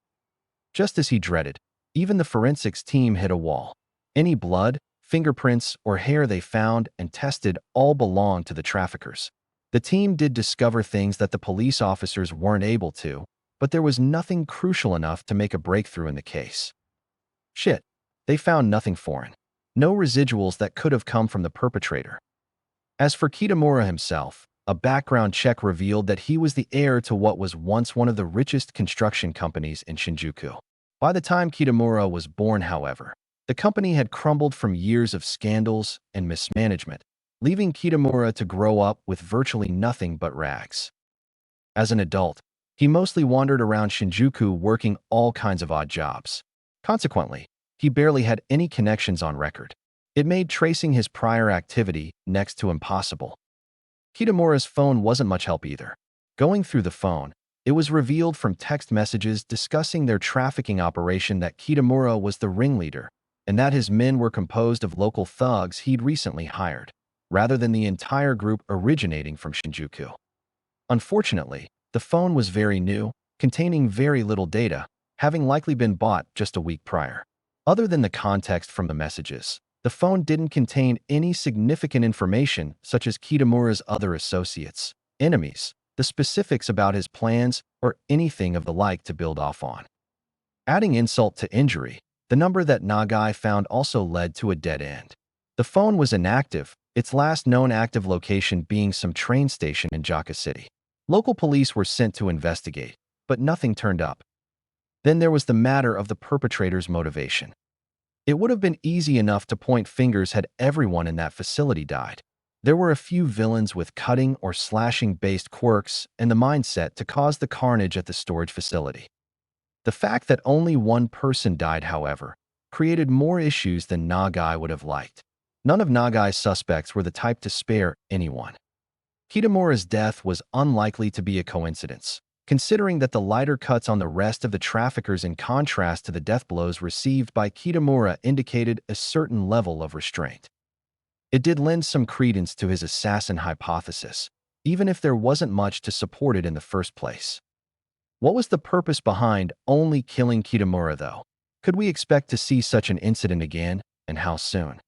Just as he dreaded, even the forensics team hit a wall. Any blood, fingerprints, or hair they found and tested all belonged to the traffickers. The team did discover things that the police officers weren't able to, but there was nothing crucial enough to make a breakthrough in the case. Shit, they found nothing foreign. No residuals that could have come from the perpetrator. As for Kitamura himself, a background check revealed that he was the heir to what was once one of the richest construction companies in Shinjuku. By the time Kitamura was born, however, the company had crumbled from years of scandals and mismanagement, leaving Kitamura to grow up with virtually nothing but rags. As an adult, he mostly wandered around Shinjuku working all kinds of odd jobs. Consequently, he barely had any connections on record. It made tracing his prior activity next to impossible. Kitamura's phone wasn't much help either. Going through the phone, it was revealed from text messages discussing their trafficking operation that Kitamura was the ringleader, and that his men were composed of local thugs he'd recently hired, rather than the entire group originating from Shinjuku. Unfortunately, the phone was very new, containing very little data, having likely been bought just a week prior. Other than the context from the messages, the phone didn't contain any significant information such as Kitamura's other associates, enemies, the specifics about his plans, or anything of the like to build off on. Adding insult to injury, the number that Nagai found also led to a dead end. The phone was inactive, its last known active location being some train station in Jaka City. Local police were sent to investigate, but nothing turned up. Then there was the matter of the perpetrator's motivation. It would have been easy enough to point fingers had everyone in that facility died. There were a few villains with cutting or slashing-based quirks and the mindset to cause the carnage at the storage facility. The fact that only one person died, however, created more issues than Nagai would have liked. None of Nagai's suspects were the type to spare anyone. Kitamura's death was unlikely to be a coincidence, considering that the lighter cuts on the rest of the traffickers in contrast to the death blows received by Kitamura indicated a certain level of restraint. It did lend some credence to his assassin hypothesis, even if there wasn't much to support it in the first place. What was the purpose behind only killing Kitamura, though? Could we expect to see such an incident again, and how soon?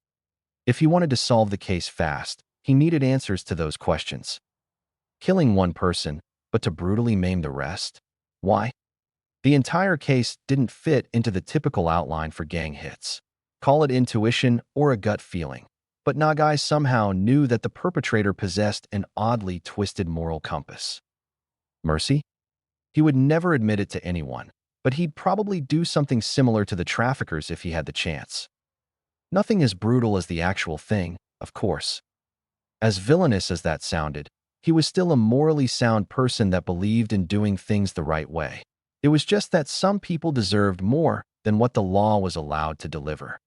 If he wanted to solve the case fast, he needed answers to those questions. Killing one person, but to brutally maim the rest? Why? The entire case didn't fit into the typical outline for gang hits. Call it intuition or a gut feeling. But Nagai somehow knew that the perpetrator possessed an oddly twisted moral compass. Mercy? He would never admit it to anyone, but he'd probably do something similar to the traffickers if he had the chance. Nothing as brutal as the actual thing, of course. As villainous as that sounded, he was still a morally sound person that believed in doing things the right way. It was just that some people deserved more than what the law was allowed to deliver.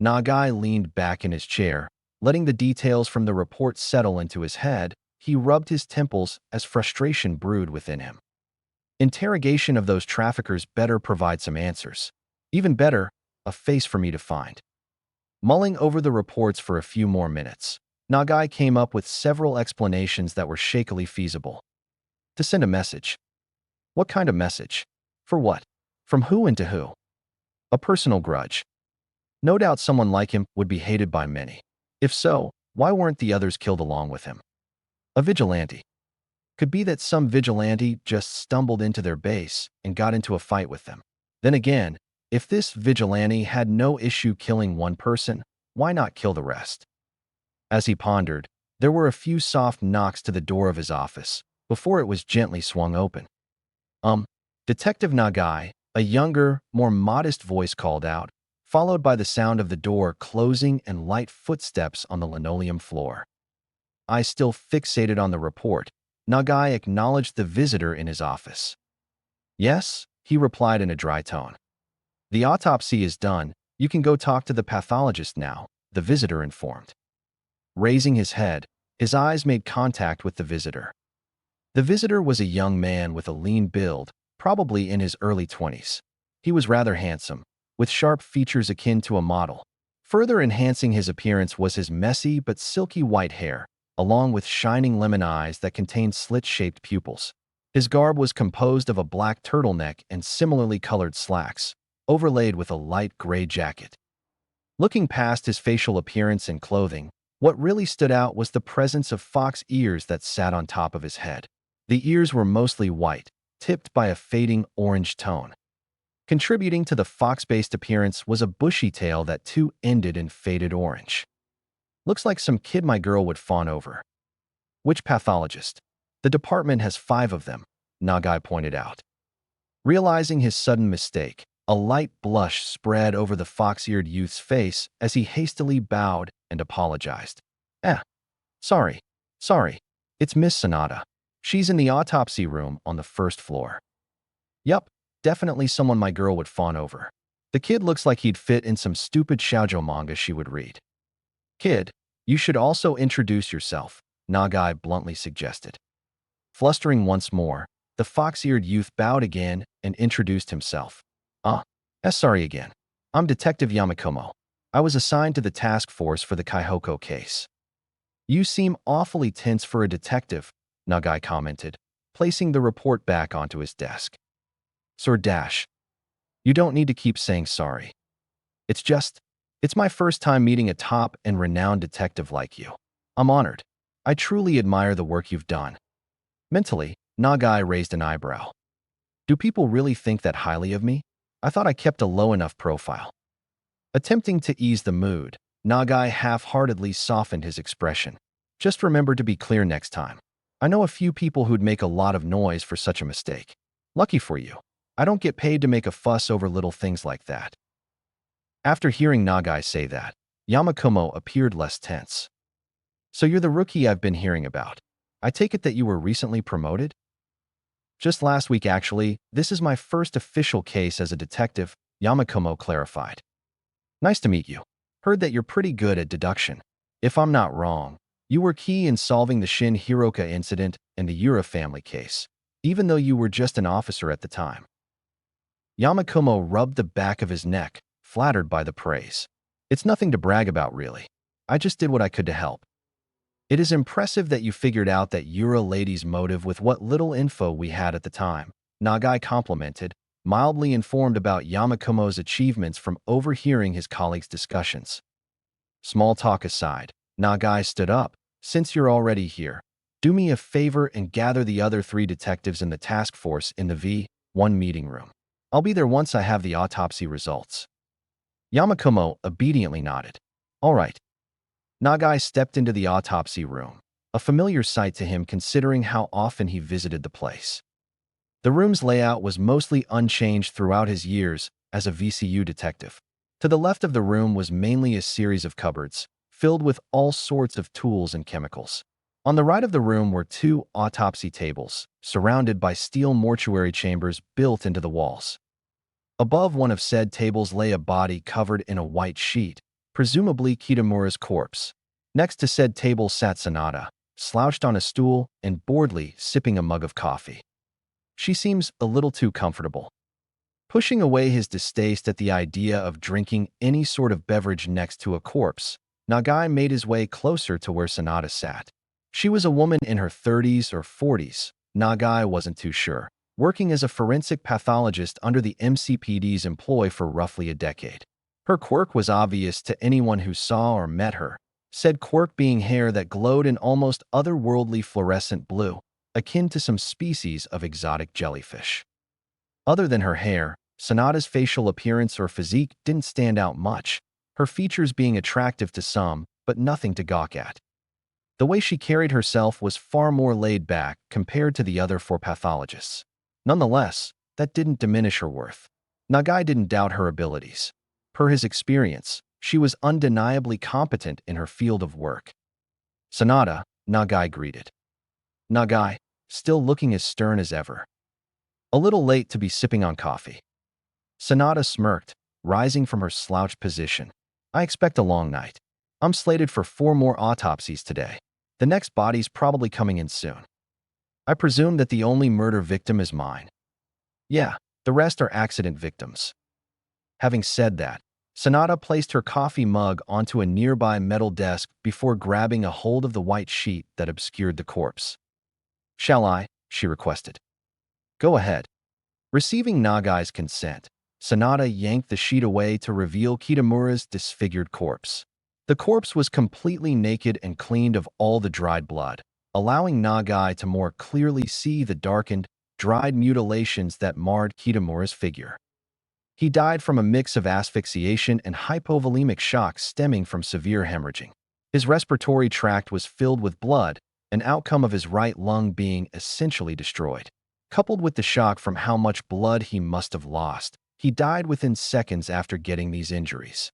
Nagai leaned back in his chair, letting the details from the report settle into his head. He rubbed his temples as frustration brewed within him. Interrogation of those traffickers better provide some answers. Even better, a face for me to find. Mulling over the reports for a few more minutes, Nagai came up with several explanations that were shakily feasible. To send a message. What kind of message? For what? From who and to who? A personal grudge. No doubt someone like him would be hated by many. If so, why weren't the others killed along with him? A vigilante. Could be that some vigilante just stumbled into their base and got into a fight with them. Then again, if this vigilante had no issue killing one person, why not kill the rest? As he pondered, there were a few soft knocks to the door of his office before it was gently swung open. Detective Nagai, a younger, more modest voice called out, followed by the sound of the door closing and light footsteps on the linoleum floor. Eyes still fixated on the report, Nagai acknowledged the visitor in his office. Yes, he replied in a dry tone. The autopsy is done. You can go talk to the pathologist now, the visitor informed. Raising his head, his eyes made contact with the visitor. The visitor was a young man with a lean build, probably in his early 20s. He was rather handsome, with sharp features akin to a model. Further enhancing his appearance was his messy but silky white hair, along with shining lemon eyes that contained slit-shaped pupils. His garb was composed of a black turtleneck and similarly colored slacks, overlaid with a light gray jacket. Looking past his facial appearance and clothing, what really stood out was the presence of fox ears that sat on top of his head. The ears were mostly white, tipped by a fading orange tone. Contributing to the fox-based appearance was a bushy tail that too ended in faded orange. Looks like some kid my girl would fawn over. Which pathologist? The department has 5 of them, Nagai pointed out. Realizing his sudden mistake, a light blush spread over the fox-eared youth's face as he hastily bowed and apologized. Sorry. It's Miss Sonata. She's in the autopsy room on the first floor. Yup, definitely someone my girl would fawn over. The kid looks like he'd fit in some stupid shoujo manga she would read. Kid, you should also introduce yourself, Nagai bluntly suggested. Flustering once more, the fox-eared youth bowed again and introduced himself. Sorry again. I'm Detective Yamakumo. I was assigned to the task force for the Kaihoko case. You seem awfully tense for a detective, Nagai commented, placing the report back onto his desk. Sir Dash, you don't need to keep saying sorry. It's my first time meeting a top and renowned detective like you. I'm honored. I truly admire the work you've done. Mentally, Nagai raised an eyebrow. Do people really think that highly of me? I thought I kept a low enough profile. Attempting to ease the mood, Nagai half-heartedly softened his expression. Just remember to be clear next time. I know a few people who'd make a lot of noise for such a mistake. Lucky for you, I don't get paid to make a fuss over little things like that. After hearing Nagai say that, Yamakumo appeared less tense. So you're the rookie I've been hearing about. I take it that you were recently promoted? Just last week, actually. This is my first official case as a detective, Yamakumo clarified. Nice to meet you. Heard that you're pretty good at deduction. If I'm not wrong, you were key in solving the Shin Hiroka incident and the Yura family case, even though you were just an officer at the time. Yamakumo rubbed the back of his neck, flattered by the praise. It's nothing to brag about, really. I just did what I could to help. It is impressive that you figured out that Yura lady's motive with what little info we had at the time, Nagai complimented, mildly informed about Yamakumo's achievements from overhearing his colleagues' discussions. Small talk aside, Nagai stood up. Since you're already here, do me a favor and gather the other 3 detectives in the task force in the V1 meeting room. I'll be there once I have the autopsy results. Yamakumo obediently nodded. All right. Nagai stepped into the autopsy room, a familiar sight to him considering how often he visited the place. The room's layout was mostly unchanged throughout his years as a VCU detective. To the left of the room was mainly a series of cupboards, filled with all sorts of tools and chemicals. On the right of the room were two autopsy tables, surrounded by steel mortuary chambers built into the walls. Above one of said tables lay a body covered in a white sheet, presumably Kitamura's corpse. Next to said table sat Sanada, slouched on a stool and boredly sipping a mug of coffee. She seems a little too comfortable. Pushing away his distaste at the idea of drinking any sort of beverage next to a corpse, Nagai made his way closer to where Sanada sat. She was a woman in her 30s or 40s, Nagai wasn't too sure, working as a forensic pathologist under the MCPD's employ for roughly a decade. Her quirk was obvious to anyone who saw or met her, said quirk being hair that glowed in almost otherworldly fluorescent blue, akin to some species of exotic jellyfish. Other than her hair, Sanada's facial appearance or physique didn't stand out much, her features being attractive to some, but nothing to gawk at. The way she carried herself was far more laid back compared to the other four pathologists. Nonetheless, that didn't diminish her worth. Nagai didn't doubt her abilities. Per his experience, she was undeniably competent in her field of work. Sanada, Nagai greeted. Nagai, still looking as stern as ever. A little late to be sipping on coffee. Sanada smirked, rising from her slouched position. I expect a long night. I'm slated for 4 more autopsies today. The next body's probably coming in soon. I presume that the only murder victim is mine. Yeah, the rest are accident victims. Having said that, Sanada placed her coffee mug onto a nearby metal desk before grabbing a hold of the white sheet that obscured the corpse. Shall I? She requested. Go ahead. Receiving Nagai's consent, Sanada yanked the sheet away to reveal Kitamura's disfigured corpse. The corpse was completely naked and cleaned of all the dried blood, allowing Nagai to more clearly see the darkened, dried mutilations that marred Kitamura's figure. He died from a mix of asphyxiation and hypovolemic shock stemming from severe hemorrhaging. His respiratory tract was filled with blood, an outcome of his right lung being essentially destroyed. Coupled with the shock from how much blood he must have lost, he died within seconds after getting these injuries.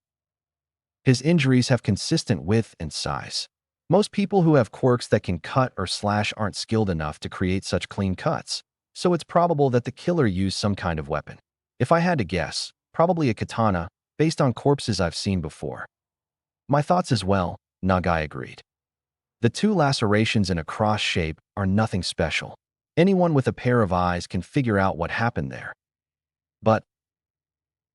His injuries have consistent width and size. Most people who have quirks that can cut or slash aren't skilled enough to create such clean cuts, so it's probable that the killer used some kind of weapon. If I had to guess, probably a katana, based on corpses I've seen before. My thoughts as well, Nagai agreed. The 2 lacerations in a cross shape are nothing special. Anyone with a pair of eyes can figure out what happened there. But,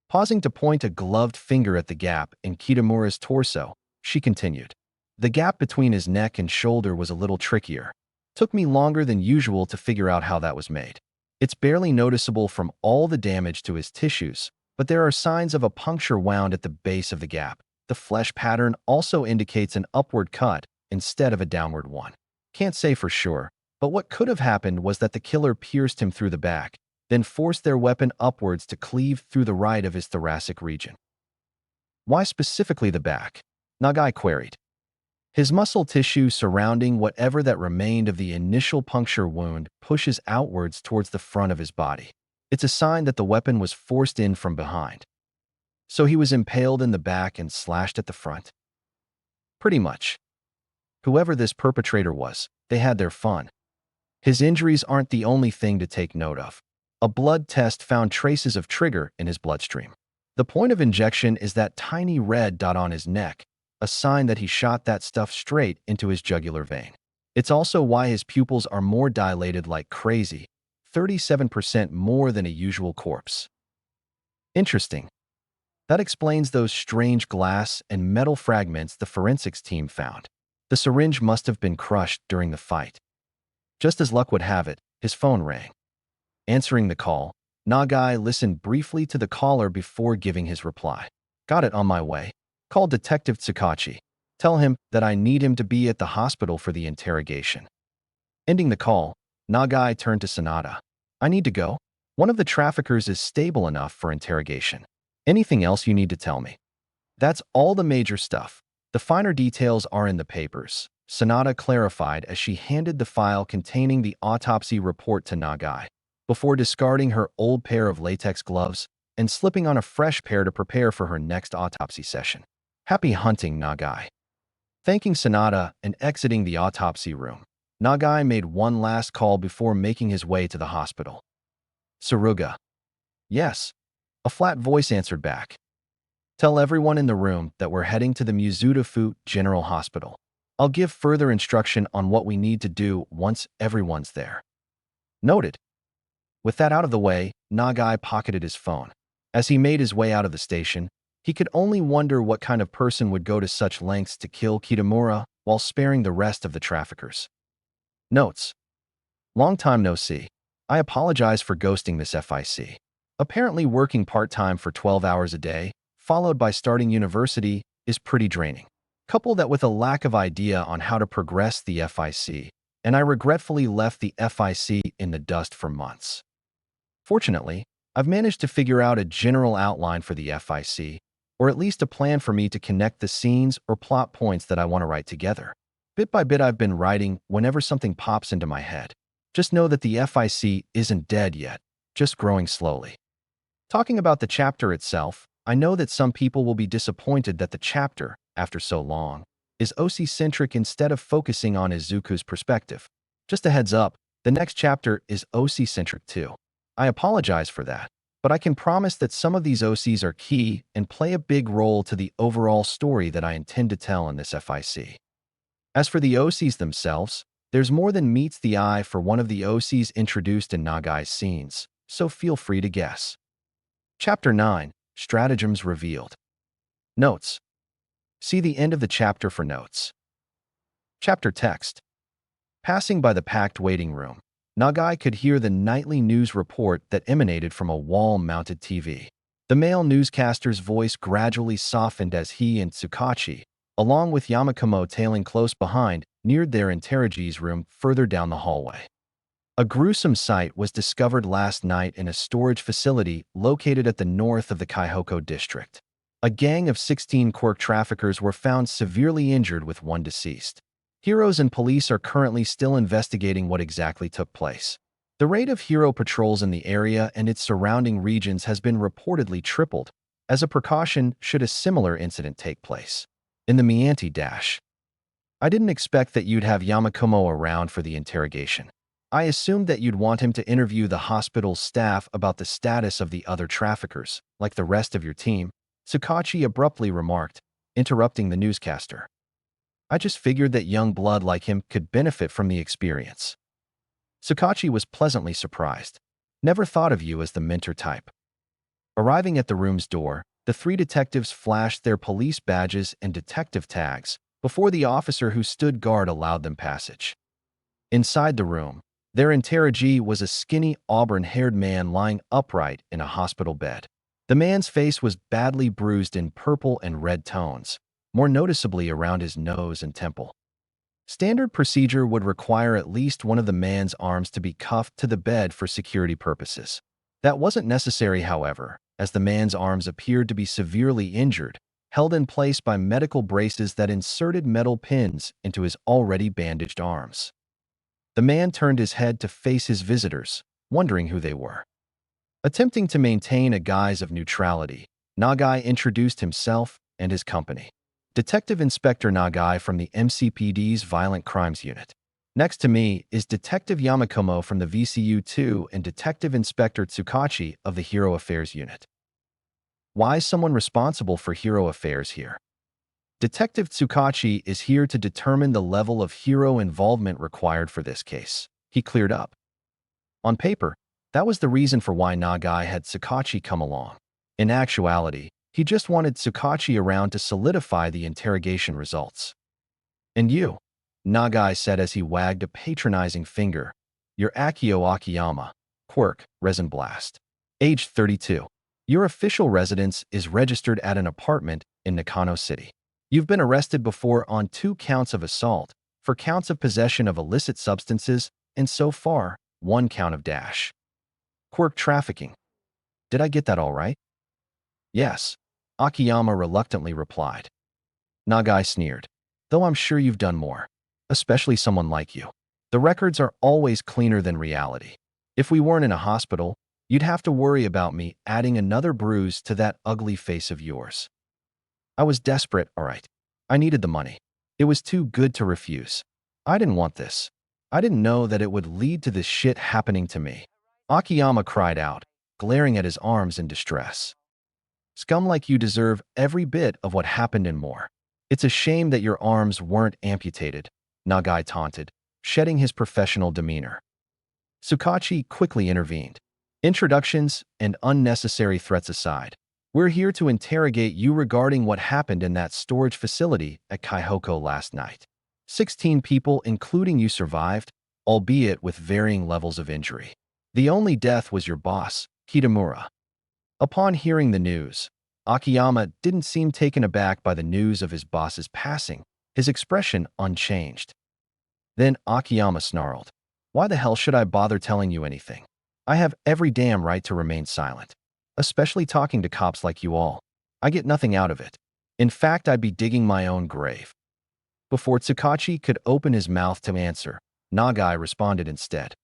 pausing to point a gloved finger at the gap in Kitamura's torso, she continued. The gap between his neck and shoulder was a little trickier. Took me longer than usual to figure out how that was made. It's barely noticeable from all the damage to his tissues, but there are signs of a puncture wound at the base of the gap. The flesh pattern also indicates an upward cut instead of a downward one. Can't say for sure, but what could have happened was that the killer pierced him through the back, then forced their weapon upwards to cleave through the right of his thoracic region. Why specifically the back? Nagai queried. His muscle tissue surrounding whatever that remained of the initial puncture wound pushes outwards towards the front of his body. It's a sign that the weapon was forced in from behind. So he was impaled in the back and slashed at the front? Pretty much. Whoever this perpetrator was, they had their fun. His injuries aren't the only thing to take note of. A blood test found traces of trigger in his bloodstream. The point of injection is that tiny red dot on his neck, a sign that he shot that stuff straight into his jugular vein. It's also why his pupils are more dilated like crazy, 37% more than a usual corpse. Interesting. That explains those strange glass and metal fragments the forensics team found. The syringe must have been crushed during the fight. Just as luck would have it, his phone rang. Answering the call, Nagai listened briefly to the caller before giving his reply. Got it, on my way. Call Detective Tsukachi. Tell him that I need him to be at the hospital for the interrogation. Ending the call, Nagai turned to Sanada. I need to go. One of the traffickers is stable enough for interrogation. Anything else you need to tell me? That's all the major stuff. The finer details are in the papers, Sanada clarified as she handed the file containing the autopsy report to Nagai. before discarding her old pair of latex gloves and slipping on a fresh pair to prepare for her next autopsy session. Happy hunting, Nagai. Thanking Sanada and exiting the autopsy room, Nagai made one last call before making his way to the hospital. Saruga. Yes. A flat voice answered back. Tell everyone in the room that we're heading to the Mizudafu General Hospital. I'll give further instruction on what we need to do once everyone's there. Noted. With that out of the way, Nagai pocketed his phone. As he made his way out of the station, he could only wonder what kind of person would go to such lengths to kill Kitamura while sparing the rest of the traffickers. Notes. Long time no see. I apologize for ghosting this FIC. Apparently working part-time for 12 hours a day, followed by starting university, is pretty draining. Couple that with a lack of idea on how to progress the FIC, and I regretfully left the FIC in the dust for months. Fortunately, I've managed to figure out a general outline for the FIC, or at least a plan for me to connect the scenes or plot points that I want to write together. Bit by bit I've been writing whenever something pops into my head. Just know that the FIC isn't dead yet, just growing slowly. Talking about the chapter itself, I know that some people will be disappointed that the chapter, after so long, is OC-centric instead of focusing on Izuku's perspective. Just a heads up, the next chapter is OC-centric too. I apologize for that, but I can promise that some of these OCs are key and play a big role to the overall story that I intend to tell in this FIC. As for the OCs themselves, there's more than meets the eye for one of the OCs introduced in Nagai's scenes, so feel free to guess. Chapter 9, Stratagems Revealed. Notes. See the end of the chapter for notes. Chapter text. Passing by the packed waiting room, Nagai could hear the nightly news report that emanated from a wall-mounted TV. The male newscaster's voice gradually softened as he and Tsukachi, along with Yamakumo tailing close behind, neared their interrogee's room further down the hallway. A gruesome sight was discovered last night in a storage facility located at the north of the Kaihoko district. A gang of 16 quirk traffickers were found severely injured with one deceased. Heroes and police are currently still investigating what exactly took place. The rate of hero patrols in the area and its surrounding regions has been reportedly tripled, as a precaution should a similar incident take place. In the Mianti Dash. I didn't expect that you'd have Yamakumo around for the interrogation. I assumed that you'd want him to interview the hospital's staff about the status of the other traffickers, like the rest of your team, Tsukachi abruptly remarked, interrupting the newscaster. I just figured that young blood like him could benefit from the experience. Tsukachi was pleasantly surprised. Never thought of you as the mentor type. Arriving at the room's door, the three detectives flashed their police badges and detective tags before the officer who stood guard allowed them passage. Inside the room, their interrogee was a skinny, auburn-haired man lying upright in a hospital bed. The man's face was badly bruised in purple and red tones, more noticeably around his nose and temple. Standard procedure would require at least one of the man's arms to be cuffed to the bed for security purposes. That wasn't necessary, however, as the man's arms appeared to be severely injured, held in place by medical braces that inserted metal pins into his already bandaged arms. The man turned his head to face his visitors, wondering who they were. Attempting to maintain a guise of neutrality, Nagai introduced himself and his company. Detective Inspector Nagai from the MCPD's Violent Crimes Unit. Next to me is Detective Yamakumo from the VCU-2 and Detective Inspector Tsukachi of the Hero Affairs Unit. Why is someone responsible for Hero Affairs here? Detective Tsukachi is here to determine the level of hero involvement required for this case. He cleared up. On paper, that was the reason for why Nagai had Tsukachi come along. In actuality, he just wanted Tsukachi around to solidify the interrogation results. And you, Nagai said as he wagged a patronizing finger. You're Akio Akiyama, quirk, Resin Blast. Age 32. Your official residence is registered at an apartment in Nakano City. You've been arrested before on 2 counts of assault, for counts of possession of illicit substances, and so far, 1 count of dash. Quirk trafficking. Did I get that all right? Yes, Akiyama reluctantly replied. Nagai sneered. Though I'm sure you've done more, especially someone like you. The records are always cleaner than reality. If we weren't in a hospital, you'd have to worry about me adding another bruise to that ugly face of yours. I was desperate, all right. I needed the money. It was too good to refuse. I didn't want this. I didn't know that it would lead to this shit happening to me. Akiyama cried out, glaring at his arms in distress. Scum like you deserve every bit of what happened and more. It's a shame that your arms weren't amputated, Nagai taunted, shedding his professional demeanor. Tsukachi quickly intervened. Introductions and unnecessary threats aside, we're here to interrogate you regarding what happened in that storage facility at Kaihoko last night. 16 people, including you, survived, albeit with varying levels of injury. The only death was your boss, Kitamura. Upon hearing the news, Akiyama didn't seem taken aback by the news of his boss's passing, his expression unchanged. Then Akiyama snarled, "Why the hell should I bother telling you anything? I have every damn right to remain silent, especially talking to cops like you all. I get nothing out of it. In fact, I'd be digging my own grave." Before Tsukachi could open his mouth to answer, Nagai responded instead.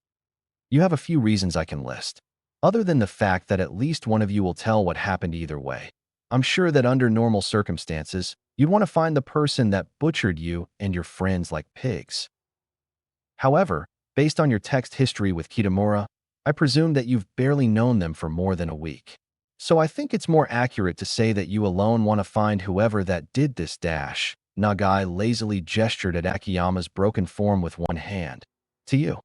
"You have a few reasons I can list. Other than the fact that at least one of you will tell what happened either way. I'm sure that under normal circumstances, you'd want to find the person that butchered you and your friends like pigs. However, based on your text history with Kitamura, I presume that you've barely known them for more than a week. So I think it's more accurate to say that you alone want to find whoever that did this dash." Nagai lazily gestured at Akiyama's broken form with one hand. "To you.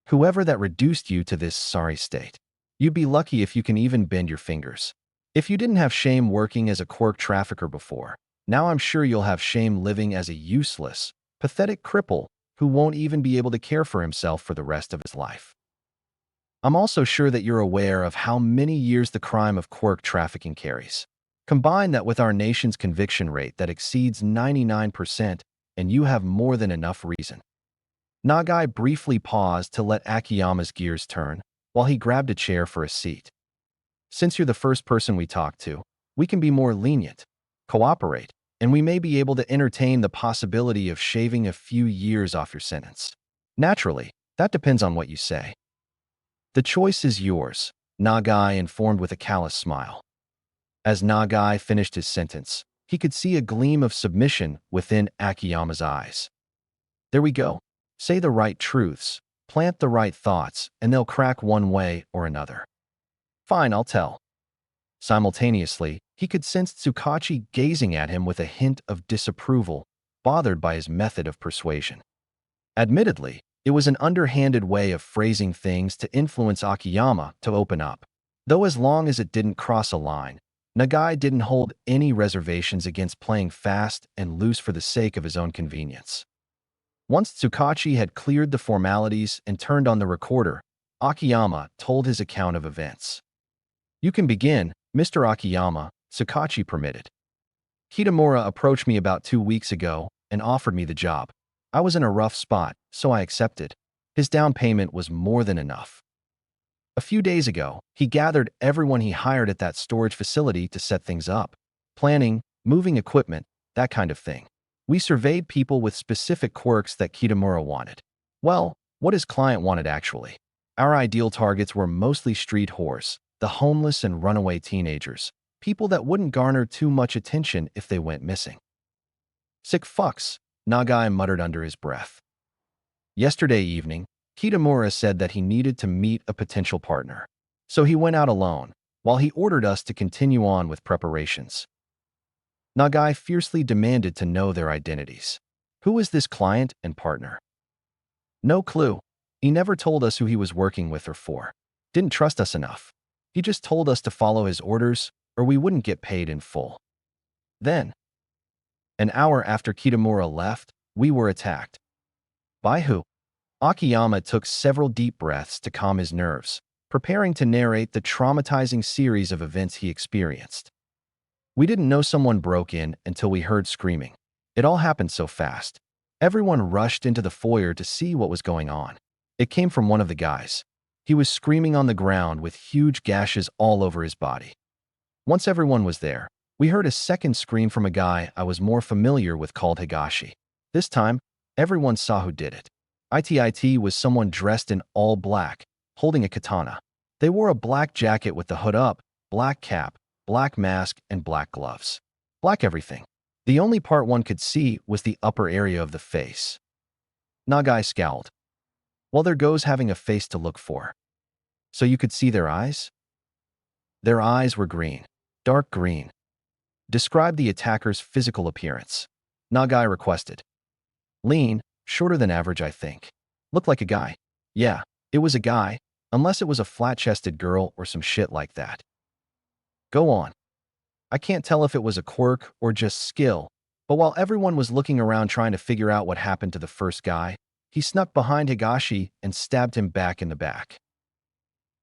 Whoever that reduced you to this sorry state. You'd be lucky if you can even bend your fingers. If you didn't have shame working as a quirk trafficker before, now I'm sure you'll have shame living as a useless, pathetic cripple who won't even be able to care for himself for the rest of his life. I'm also sure that you're aware of how many years the crime of quirk trafficking carries. Combine that with our nation's conviction rate that exceeds 99%, and you have more than enough reason." Nagai briefly paused to let Akiyama's gears turn, while he grabbed a chair for a seat. "Since you're the first person we talked to, we can be more lenient, cooperate, and we may be able to entertain the possibility of shaving a few years off your sentence. Naturally, that depends on what you say." "The choice is yours," Nagai informed with a callous smile. As Nagai finished his sentence, he could see a gleam of submission within Akiyama's eyes. "There we go. Say the right truths, plant the right thoughts, and they'll crack one way or another." "Fine, I'll tell." Simultaneously, he could sense Tsukachi gazing at him with a hint of disapproval, bothered by his method of persuasion. Admittedly, it was an underhanded way of phrasing things to influence Akiyama to open up, though as long as it didn't cross a line, Nagai didn't hold any reservations against playing fast and loose for the sake of his own convenience. Once Tsukachi had cleared the formalities and turned on the recorder, Akiyama told his account of events. "You can begin, Mr. Akiyama," Tsukachi permitted. "Kitamura approached me about 2 weeks ago and offered me the job. I was in a rough spot, so I accepted. His down payment was more than enough. A few days ago, he gathered everyone he hired at that storage facility to set things up. Planning, moving equipment, that kind of thing. We surveyed people with specific quirks that Kitamura wanted. Well, what his client wanted actually. Our ideal targets were mostly street whores, the homeless and runaway teenagers, people that wouldn't garner too much attention if they went missing." "Sick fucks," Nagai muttered under his breath. Yesterday evening, Kitamura said that he needed to meet a potential partner. So he went out alone, while he ordered us to continue on with preparations. Nagai fiercely demanded to know their identities. "Who is this client and partner?" "No clue. He never told us who he was working with or for. Didn't trust us enough. He just told us to follow his orders, or we wouldn't get paid in full." Then, an hour after Kitamura left, we were attacked. "By who?" Akiyama took several deep breaths to calm his nerves, preparing to narrate the traumatizing series of events he experienced. "We didn't know someone broke in until we heard screaming. It all happened so fast. Everyone rushed into the foyer to see what was going on. It came from one of the guys. He was screaming on the ground with huge gashes all over his body. Once everyone was there, we heard a second scream from a guy I was more familiar with called Higashi. This time, everyone saw who did it. It was someone dressed in all black, holding a katana. They wore a black jacket with the hood up, black cap, black mask, and black gloves. Black everything. The only part one could see was the upper area of the face. Nagai scowled. Well, there goes having a face to look for. So you could see their eyes? Their eyes were green. Dark green. Describe the attacker's physical appearance. Nagai requested. Lean, shorter than average, I think. Looked like a guy. Yeah, it was a guy, unless it was a flat-chested girl or some shit like that. Go on. I can't tell if it was a quirk or just skill, but while everyone was looking around trying to figure out what happened to the first guy, he snuck behind Higashi and stabbed him back in the back.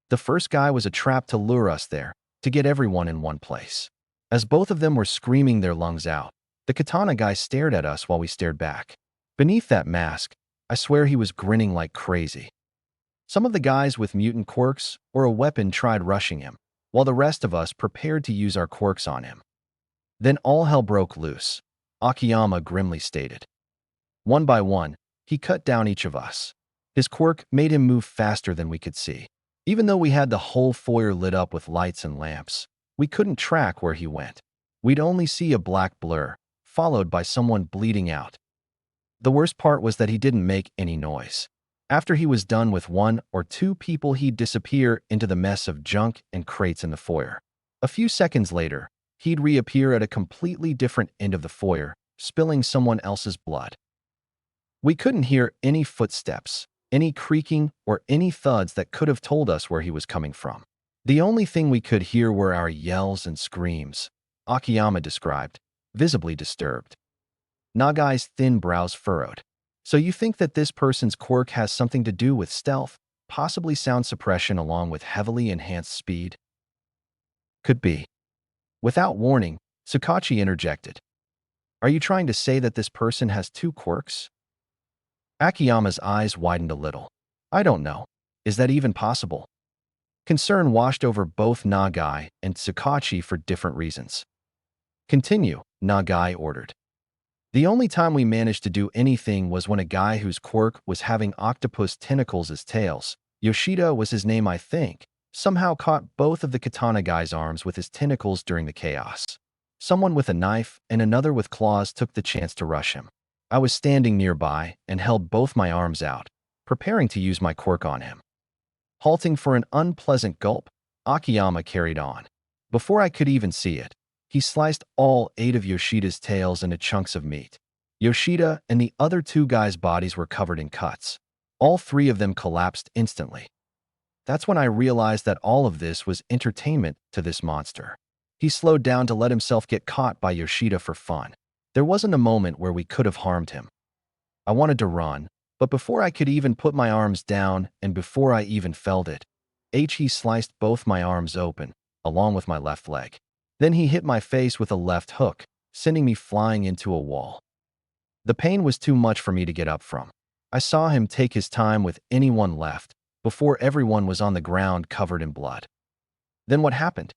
The first guy was a trap to lure us there, to get everyone in one place. As both of them were screaming their lungs out, the katana guy stared at us while we stared back. Beneath that mask, I swear he was grinning like crazy. Some of the guys with mutant quirks or a weapon tried rushing him, while the rest of us prepared to use our quirks on him. Then all hell broke loose, Akiyama grimly stated. One by one, he cut down each of us. His quirk made him move faster than we could see. Even though we had the whole foyer lit up with lights and lamps, we couldn't track where he went. We'd only see a black blur, followed by someone bleeding out. The worst part was that he didn't make any noise. After he was done with one or two people, he'd disappear into the mess of junk and crates in the foyer. A few seconds later, he'd reappear at a completely different end of the foyer, spilling someone else's blood. We couldn't hear any footsteps, any creaking, or any thuds that could have told us where he was coming from. The only thing we could hear were our yells and screams, Akiyama described, visibly disturbed. Nagai's thin brows furrowed. So you think that this person's quirk has something to do with stealth, possibly sound suppression along with heavily enhanced speed? Could be. Without warning, Tsukachi interjected. Are you trying to say that this person has two quirks? Akiyama's eyes widened a little. I don't know. Is that even possible? Concern washed over both Nagai and Tsukachi for different reasons. Continue, Nagai ordered. The only time we managed to do anything was when a guy whose quirk was having octopus tentacles as tails, Yoshida was his name I think, somehow caught both of the katana guy's arms with his tentacles during the chaos. Someone with a knife and another with claws took the chance to rush him. I was standing nearby and held both my arms out, preparing to use my quirk on him. Halting for an unpleasant gulp, Akiyama carried on. Before I could even see it, he sliced all 8 of Yoshida's tails into chunks of meat. Yoshida and the other 2 guys' bodies were covered in cuts. All 3 of them collapsed instantly. That's when I realized that all of this was entertainment to this monster. He slowed down to let himself get caught by Yoshida for fun. There wasn't a moment where we could have harmed him. I wanted to run, but before I could even put my arms down and before I even felt it, he sliced both my arms open, along with my left leg. Then he hit my face with a left hook, sending me flying into a wall. The pain was too much for me to get up from. I saw him take his time with anyone left, before everyone was on the ground covered in blood. Then what happened?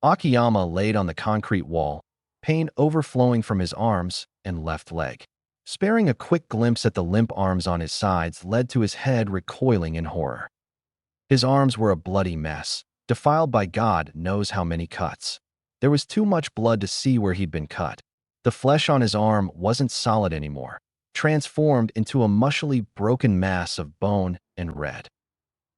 Akiyama laid on the concrete wall, pain overflowing from his arms and left leg. Sparing a quick glimpse at the limp arms on his sides led to his head recoiling in horror. His arms were a bloody mess, defiled by God knows how many cuts. There was too much blood to see where he'd been cut. The flesh on his arm wasn't solid anymore, transformed into a mushily broken mass of bone and red.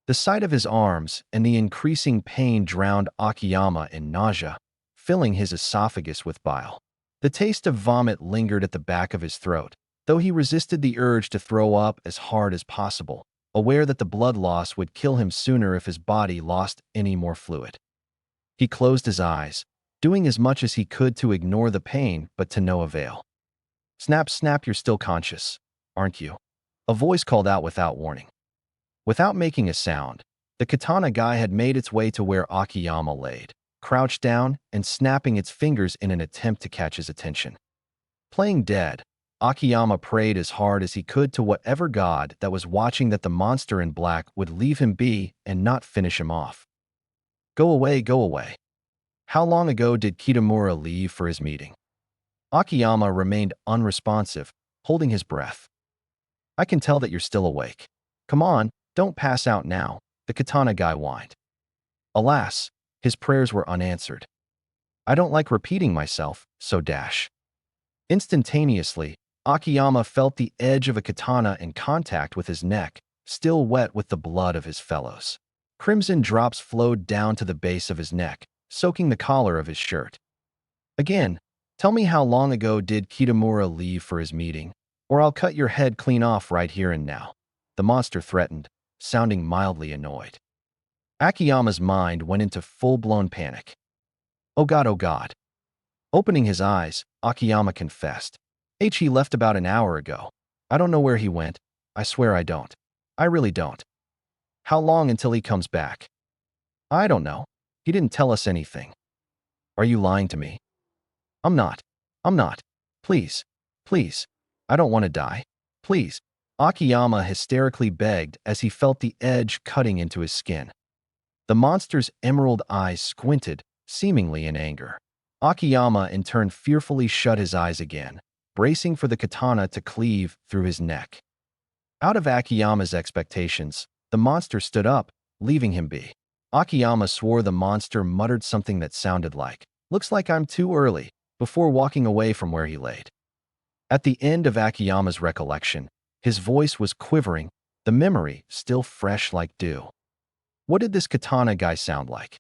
The sight of his arms and the increasing pain drowned Akiyama in nausea, filling his esophagus with bile. The taste of vomit lingered at the back of his throat, though he resisted the urge to throw up as hard as possible, aware that the blood loss would kill him sooner if his body lost any more fluid. He closed his eyes, doing as much as he could to ignore the pain, but to no avail. Snap, snap, you're still conscious, aren't you? A voice called out without warning. Without making a sound, the katana guy had made its way to where Akiyama laid, crouched down and snapping its fingers in an attempt to catch his attention. Playing dead, Akiyama prayed as hard as he could to whatever god that was watching that the monster in black would leave him be and not finish him off. Go away, go away. How long ago did Kitamura leave for his meeting? Akiyama remained unresponsive, holding his breath. I can tell that you're still awake. Come on, don't pass out now. the katana guy whined. Alas, his prayers were unanswered. I don't like repeating myself, so dash. Instantaneously, Akiyama felt the edge of a katana in contact with his neck, still wet with the blood of his fellows. Crimson drops flowed down to the base of his neck, soaking the collar of his shirt. Again, tell me how long ago did Kitamura leave for his meeting, or I'll cut your head clean off right here and now, the monster threatened, sounding mildly annoyed. Akiyama's mind went into full-blown panic. Oh God, oh God. Opening his eyes, Akiyama confessed. He left about an hour ago. I don't know where he went. I swear I don't. I really don't. How long until he comes back? I don't know. He didn't tell us anything. Are you lying to me? I'm not. I'm not. Please. Please. I don't want to die. Please. Akiyama hysterically begged as he felt the edge cutting into his skin. The monster's emerald eyes squinted, seemingly in anger. Akiyama in turn fearfully shut his eyes again, bracing for the katana to cleave through his neck. Out of Akiyama's expectations, the monster stood up, leaving him be. Akiyama swore the monster muttered something that sounded like, "Looks like I'm too early," before walking away from where he laid. At the end of Akiyama's recollection, his voice was quivering, the memory still fresh like dew. What did this katana guy sound like?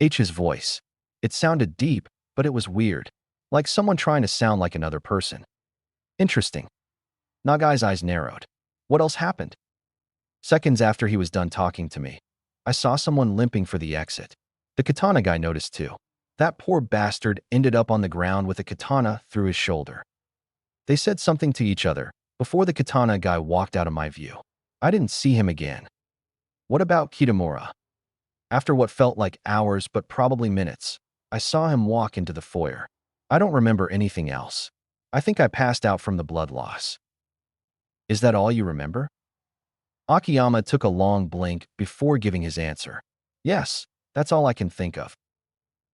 His voice. It sounded deep, but it was weird, like someone trying to sound like another person. Interesting. Nagai's eyes narrowed. What else happened? Seconds after he was done talking to me, I saw someone limping for the exit. The katana guy noticed too. That poor bastard ended up on the ground with a katana through his shoulder. They said something to each other before the katana guy walked out of my view. I didn't see him again. What about Kitamura? After what felt like hours but probably minutes, I saw him walk into the foyer. I don't remember anything else. I think I passed out from the blood loss. Is that all you remember? Akiyama took a long blink before giving his answer. Yes, that's all I can think of.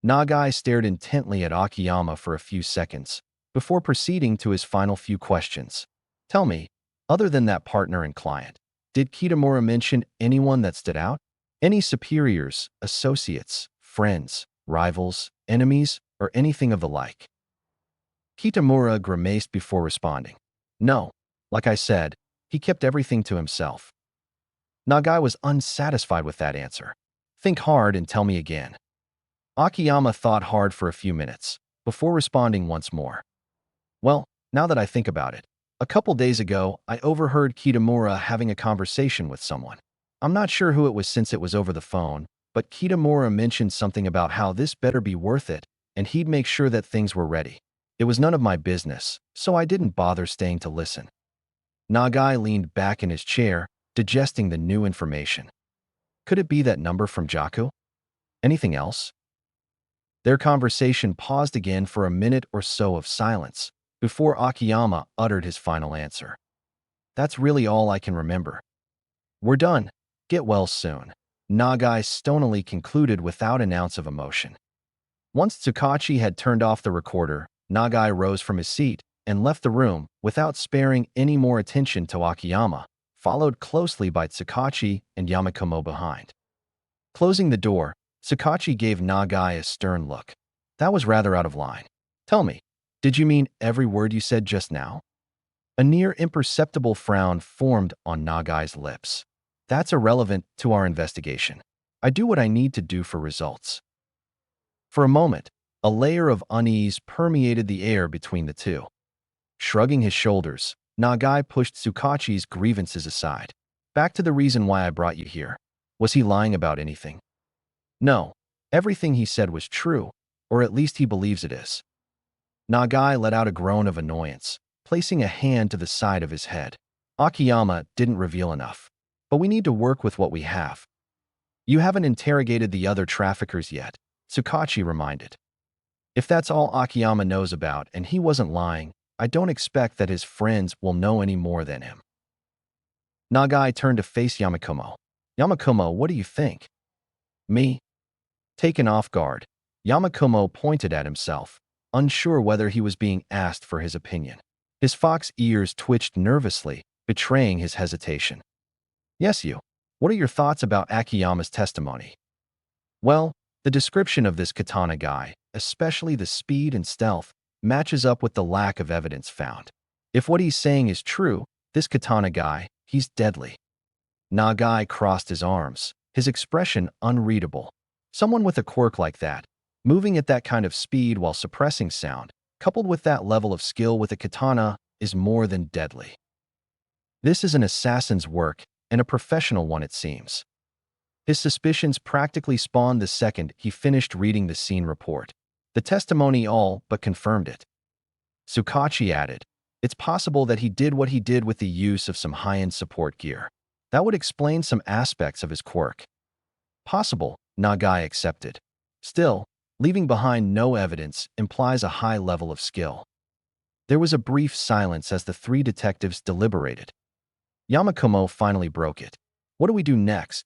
Nagai stared intently at Akiyama for a few seconds, before proceeding to his final few questions. Tell me, other than that partner and client, did Kitamura mention anyone that stood out? Any superiors, associates, friends, rivals, enemies, or anything of the like? Kitamura grimaced before responding. No, like I said, he kept everything to himself. Nagai was unsatisfied with that answer. Think hard and tell me again. Akiyama thought hard for a few minutes, before responding once more. Well, now that I think about it, a couple days ago, I overheard Kitamura having a conversation with someone. I'm not sure who it was since it was over the phone, but Kitamura mentioned something about how this better be worth it, and he'd make sure that things were ready. It was none of my business, so I didn't bother staying to listen. Nagai leaned back in his chair, digesting the new information. Could it be that number from Jaku? Anything else? Their conversation paused again for a minute or so of silence, before Akiyama uttered his final answer. That's really all I can remember. We're done. Get well soon. Nagai stonily concluded without an ounce of emotion. Once Tsukachi had turned off the recorder, Nagai rose from his seat and left the room without sparing any more attention to Akiyama, followed closely by Tsukachi and Yamakumo behind. Closing the door, Tsukachi gave Nagai a stern look. That was rather out of line. Tell me, did you mean every word you said just now? A near imperceptible frown formed on Nagai's lips. That's irrelevant to our investigation. I do what I need to do for results. For a moment, a layer of unease permeated the air between the two. Shrugging his shoulders, Nagai pushed Tsukachi's grievances aside. Back to the reason why I brought you here. Was he lying about anything? No, everything he said was true, or at least he believes it is. Nagai let out a groan of annoyance, placing a hand to the side of his head. Akiyama didn't reveal enough. But we need to work with what we have. You haven't interrogated the other traffickers yet, Tsukachi reminded. If that's all Akiyama knows about and he wasn't lying, I don't expect that his friends will know any more than him. Nagai turned to face Yamakumo. Yamakumo, what do you think? Me? Taken off guard, Yamakumo pointed at himself, unsure whether he was being asked for his opinion. His fox ears twitched nervously, betraying his hesitation. Yes, you. What are your thoughts about Akiyama's testimony? Well, the description of this katana guy, especially the speed and stealth, matches up with the lack of evidence found. If what he's saying is true, this katana guy, he's deadly. Nagai crossed his arms, his expression unreadable. Someone with a quirk like that, moving at that kind of speed while suppressing sound, coupled with that level of skill with a katana, is more than deadly. This is an assassin's work, and a professional one it seems. His suspicions practically spawned the second he finished reading the scene report. The testimony all but confirmed it. Tsukachi added, "It's possible that he did what he did with the use of some high-end support gear. That would explain some aspects of his quirk." Possible, Nagai accepted. Still, leaving behind no evidence implies a high level of skill. There was a brief silence as the three detectives deliberated. Yamakumo finally broke it. "What do we do next?"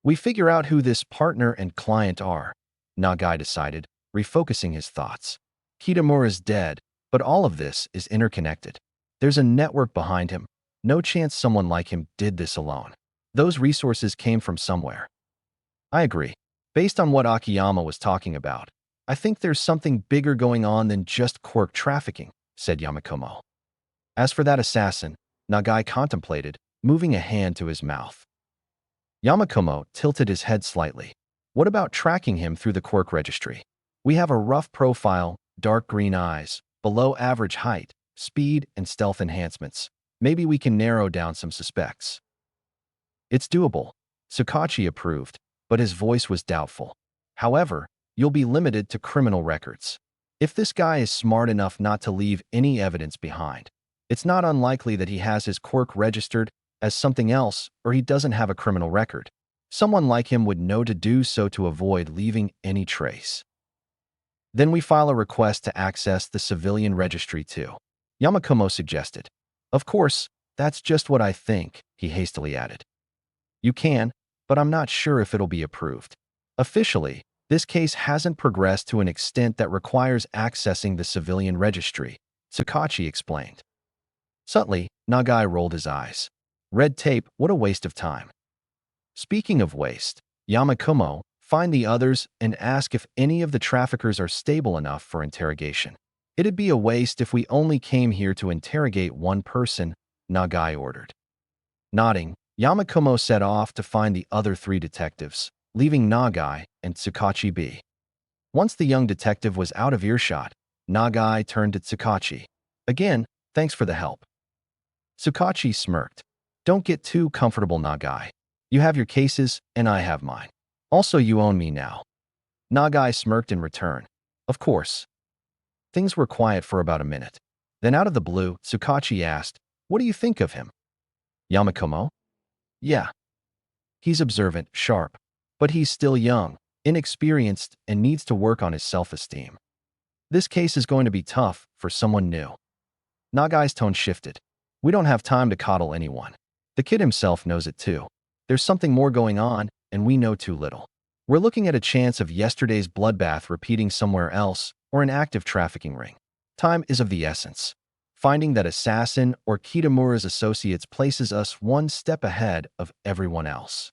"We figure out who this partner and client are," Nagai decided, refocusing his thoughts. "Kitamura's dead, but all of this is interconnected. There's a network behind him. No chance someone like him did this alone. Those resources came from somewhere." "I agree. Based on what Akiyama was talking about, I think there's something bigger going on than just quirk trafficking," said Yamakumo. As for that assassin, Nagai contemplated, moving a hand to his mouth. Yamakumo tilted his head slightly. "What about tracking him through the quirk registry? We have a rough profile, dark green eyes, below average height, speed and stealth enhancements. Maybe we can narrow down some suspects." "It's doable," Tsukachi approved, but his voice was doubtful. "However, you'll be limited to criminal records. If this guy is smart enough not to leave any evidence behind, it's not unlikely that he has his quirk registered as something else or he doesn't have a criminal record. Someone like him would know to do so to avoid leaving any trace." "Then we file a request to access the civilian registry too," Yamakumo suggested. "Of course, that's just what I think," he hastily added. "You can, but I'm not sure if it'll be approved. Officially, this case hasn't progressed to an extent that requires accessing the civilian registry," Tsukachi explained. Subtly, Nagai rolled his eyes. "Red tape, what a waste of time." "Speaking of waste, Yamakumo, find the others and ask if any of the traffickers are stable enough for interrogation. It'd be a waste if we only came here to interrogate one person," Nagai ordered. Nodding, Yamakumo set off to find the other three detectives, leaving Nagai and Tsukachi be. Once the young detective was out of earshot, Nagai turned to Tsukachi. "Again, thanks for the help." Tsukachi smirked. "Don't get too comfortable, Nagai. You have your cases, and I have mine. Also, you own me now." Nagai smirked in return. "Of course." Things were quiet for about a minute. Then out of the blue, Tsukachi asked, "What do you think of him?" "Yamakumo?" "Yeah. He's observant, sharp, but he's still young, inexperienced, and needs to work on his self-esteem. This case is going to be tough for someone new." Nagai's tone shifted. "We don't have time to coddle anyone. The kid himself knows it too. There's something more going on, and we know too little. We're looking at a chance of yesterday's bloodbath repeating somewhere else, or an active trafficking ring. Time is of the essence. Finding that assassin or Kitamura's associates places us one step ahead of everyone else.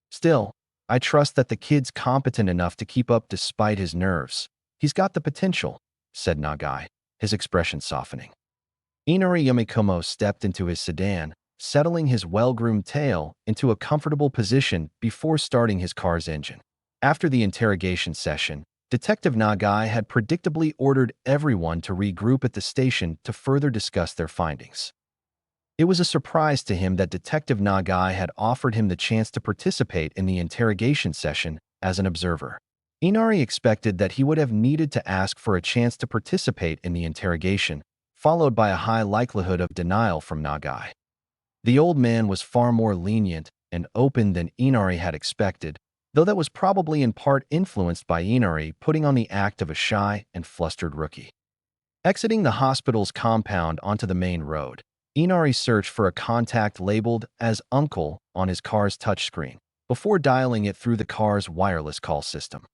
Still, I trust that the kid's competent enough to keep up despite his nerves. He's got the potential," said Nagai, his expression softening. Inari Yamakumo stepped into his sedan, settling his well-groomed tail into a comfortable position before starting his car's engine. After the interrogation session, Detective Nagai had predictably ordered everyone to regroup at the station to further discuss their findings. It was a surprise to him that Detective Nagai had offered him the chance to participate in the interrogation session as an observer. Inari expected that he would have needed to ask for a chance to participate in the interrogation, followed by a high likelihood of denial from Nagai. The old man was far more lenient and open than Inari had expected, though that was probably in part influenced by Inari putting on the act of a shy and flustered rookie. Exiting the hospital's compound onto the main road, Inari searched for a contact labeled as Uncle on his car's touchscreen, before dialing it through the car's wireless call system.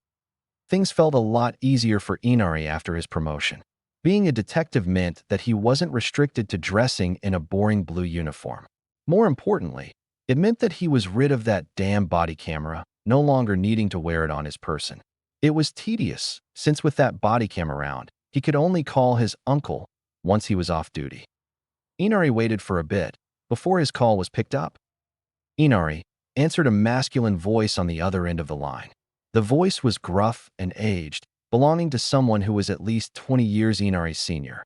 Things felt a lot easier for Inari after his promotion. Being a detective meant that he wasn't restricted to dressing in a boring blue uniform. More importantly, It meant that he was rid of that damn body camera, no longer needing to wear it on his person. It was tedious, since with that body cam around, he could only call his uncle once he was off duty. Inari waited for a bit before his call was picked up. Inari answered a masculine voice on the other end of the line. The voice was gruff and aged, belonging to someone who was at least 20 years Inari's senior.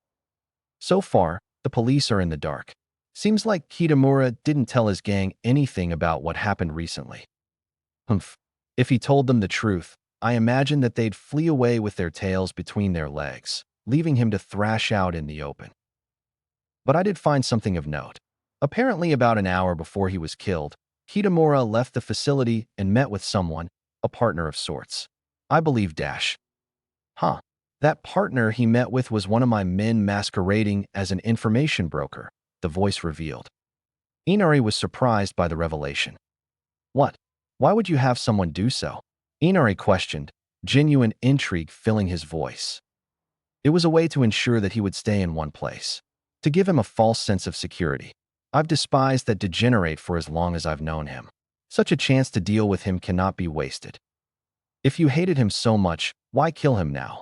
So far, the police are in the dark. Seems like Kitamura didn't tell his gang anything about what happened recently. Humph. If he told them the truth, I imagine that they'd flee away with their tails between their legs, leaving him to thrash out in the open. But I did find something of note. Apparently about an hour before he was killed, Kitamura left the facility and met with someone, a partner of sorts. I believe Dash. That partner he met with was one of my men masquerading as an information broker, the voice revealed. Inari was surprised by the revelation. What? Why would you have someone do so? Inari questioned, genuine intrigue filling his voice. It was a way to ensure that he would stay in one place, to give him a false sense of security. I've despised that degenerate for as long as I've known him. Such a chance to deal with him cannot be wasted. If you hated him so much, why kill him now?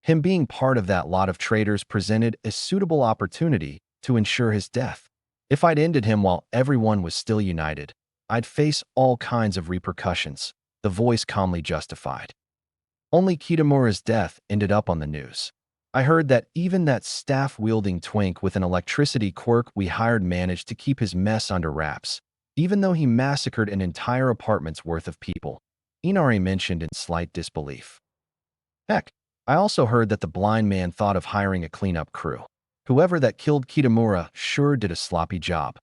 Him being part of that lot of traitors presented a suitable opportunity to ensure his death. If I'd ended him while everyone was still united, I'd face all kinds of repercussions, the voice calmly justified. Only Kitamura's death ended up on the news. I heard that even that staff-wielding twink with an electricity quirk we hired managed to keep his mess under wraps, even though he massacred an entire apartment's worth of people, Inari mentioned in slight disbelief. Heck, I also heard that the blind man thought of hiring a cleanup crew. Whoever that killed Kitamura sure did a sloppy job.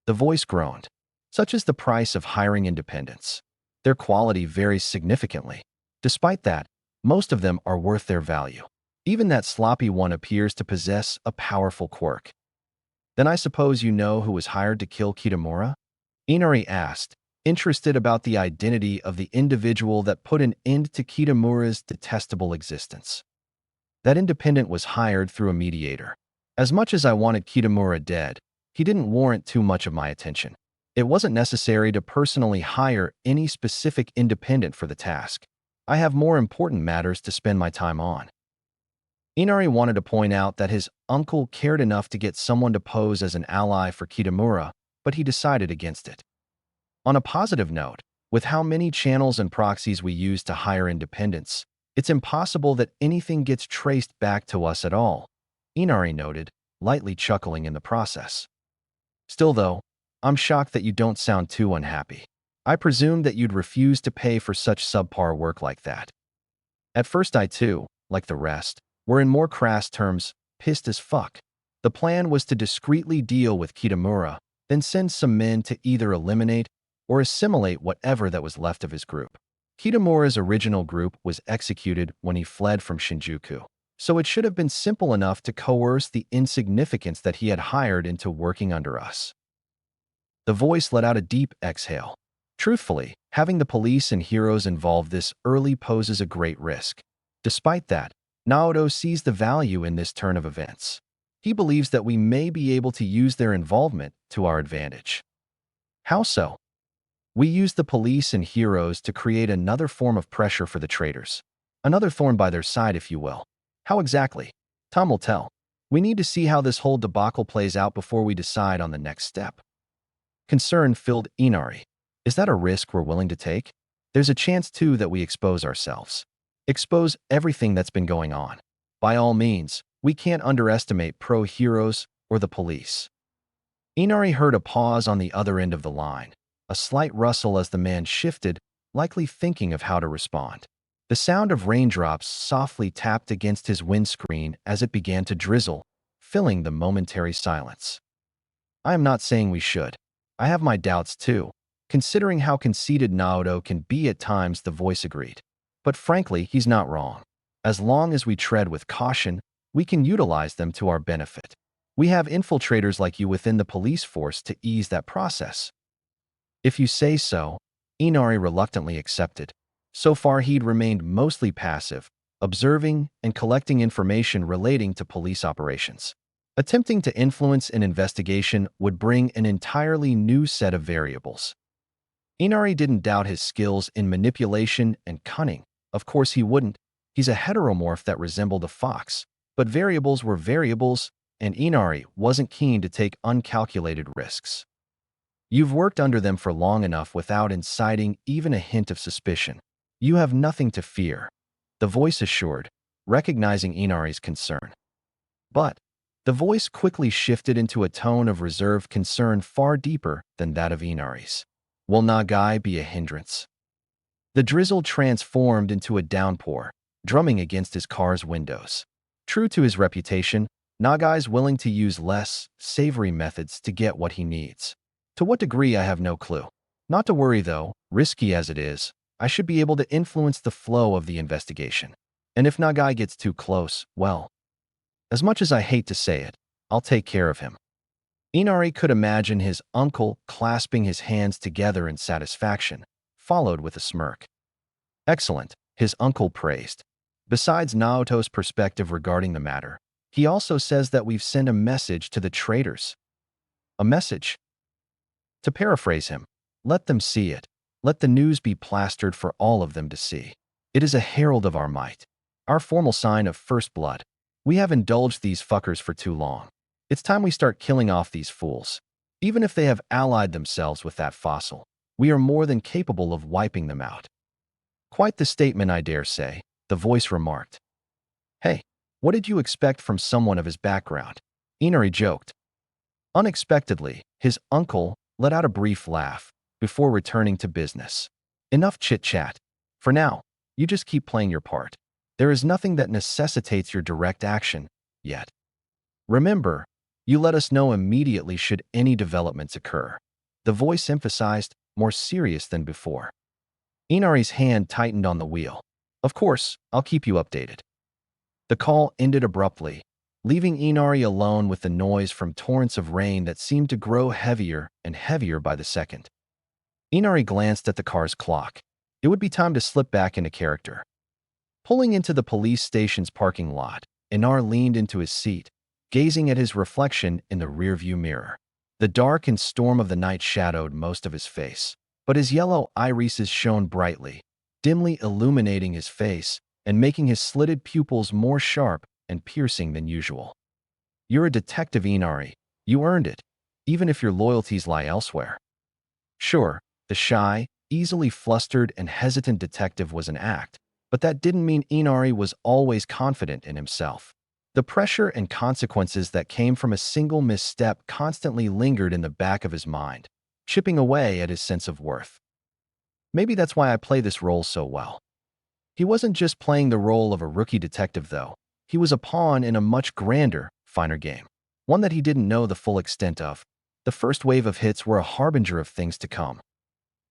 The voice groaned. Such is the price of hiring independents. Their quality varies significantly. Despite that, most of them are worth their value. Even that sloppy one appears to possess a powerful quirk. Then I suppose you know who was hired to kill Kitamura? Inari asked, interested about the identity of the individual that put an end to Kitamura's detestable existence. That independent was hired through a mediator. As much as I wanted Kitamura dead, he didn't warrant too much of my attention. It wasn't necessary to personally hire any specific independent for the task. I have more important matters to spend my time on. Inari wanted to point out that his uncle cared enough to get someone to pose as an ally for Kitamura, but he decided against it. On a positive note, with how many channels and proxies we use to hire independents, it's impossible that anything gets traced back to us at all, Inari noted, lightly chuckling in the process. Still though, I'm shocked that you don't sound too unhappy. I presumed that you'd refuse to pay for such subpar work like that. At first I too, like the rest, were in more crass terms, pissed as fuck. The plan was to discreetly deal with Kitamura, then send some men to either eliminate or assimilate whatever that was left of his group. Kitamura's original group was executed when he fled from Shinjuku, so it should have been simple enough to coerce the insignificance that he had hired into working under us. The voice let out a deep exhale. Truthfully, having the police and heroes involved this early poses a great risk. Despite that, Naoto sees the value in this turn of events. He believes that we may be able to use their involvement to our advantage. How so? We use the police and heroes to create another form of pressure for the traitors. Another thorn by their side, if you will. How exactly? Time will tell. We need to see how this whole debacle plays out before we decide on the next step. Concern filled Inari. Is that a risk we're willing to take? There's a chance, too, that we expose ourselves. Expose everything that's been going on. By all means, we can't underestimate pro-heroes or the police. Inari heard a pause on the other end of the line, a slight rustle as the man shifted, likely thinking of how to respond. The sound of raindrops softly tapped against his windscreen as it began to drizzle, filling the momentary silence. I am not saying we should. I have my doubts too, considering how conceited Naoto can be at times, the voice agreed. But frankly, he's not wrong. As long as we tread with caution, we can utilize them to our benefit. We have infiltrators like you within the police force to ease that process. If you say so, Inari reluctantly accepted. So far he'd remained mostly passive, observing and collecting information relating to police operations. Attempting to influence an investigation would bring an entirely new set of variables. Inari didn't doubt his skills in manipulation and cunning. Of course he wouldn't. He's a heteromorph that resembled a fox. But variables were variables, and Inari wasn't keen to take uncalculated risks. You've worked under them for long enough without inciting even a hint of suspicion. You have nothing to fear, the voice assured, recognizing Inari's concern. But the voice quickly shifted into a tone of reserved concern far deeper than that of Inari's. Will Nagai be a hindrance? The drizzle transformed into a downpour, drumming against his car's windows. True to his reputation, Nagai's willing to use less savory methods to get what he needs. To what degree, I have no clue. Not to worry, though, risky as it is, I should be able to influence the flow of the investigation. And if Nagai gets too close, well, as much as I hate to say it, I'll take care of him. Inari could imagine his uncle clasping his hands together in satisfaction, followed with a smirk. Excellent, his uncle praised. Besides Naoto's perspective regarding the matter, he also says that we've sent a message to the traitors. A message? To paraphrase him, let them see it. Let the news be plastered for all of them to see. It is a herald of our might, our formal sign of first blood. We have indulged these fuckers for too long. It's time we start killing off these fools. Even if they have allied themselves with that fossil, we are more than capable of wiping them out. Quite the statement, I dare say, the voice remarked. Hey, what did you expect from someone of his background? Inari joked. Unexpectedly, his uncle let out a brief laugh before returning to business. Enough chit-chat. For now, you just keep playing your part. There is nothing that necessitates your direct action, yet. Remember, you let us know immediately should any developments occur. The voice emphasized, more serious than before. Inari's hand tightened on the wheel. Of course, I'll keep you updated. The call ended abruptly, leaving Inari alone with the noise from torrents of rain that seemed to grow heavier and heavier by the second. Inari glanced at the car's clock. It would be time to slip back into character. Pulling into the police station's parking lot, Inari leaned into his seat, gazing at his reflection in the rearview mirror. The dark and storm of the night shadowed most of his face, but his yellow irises shone brightly, dimly illuminating his face and making his slitted pupils more sharp and piercing than usual. You're a detective, Inari. You earned it, even if your loyalties lie elsewhere. Sure, the shy, easily flustered and hesitant detective was an act, but that didn't mean Inari was always confident in himself. The pressure and consequences that came from a single misstep constantly lingered in the back of his mind, chipping away at his sense of worth. Maybe that's why I play this role so well. He wasn't just playing the role of a rookie detective, though. He was a pawn in a much grander, finer game, one that he didn't know the full extent of. The first wave of hits were a harbinger of things to come.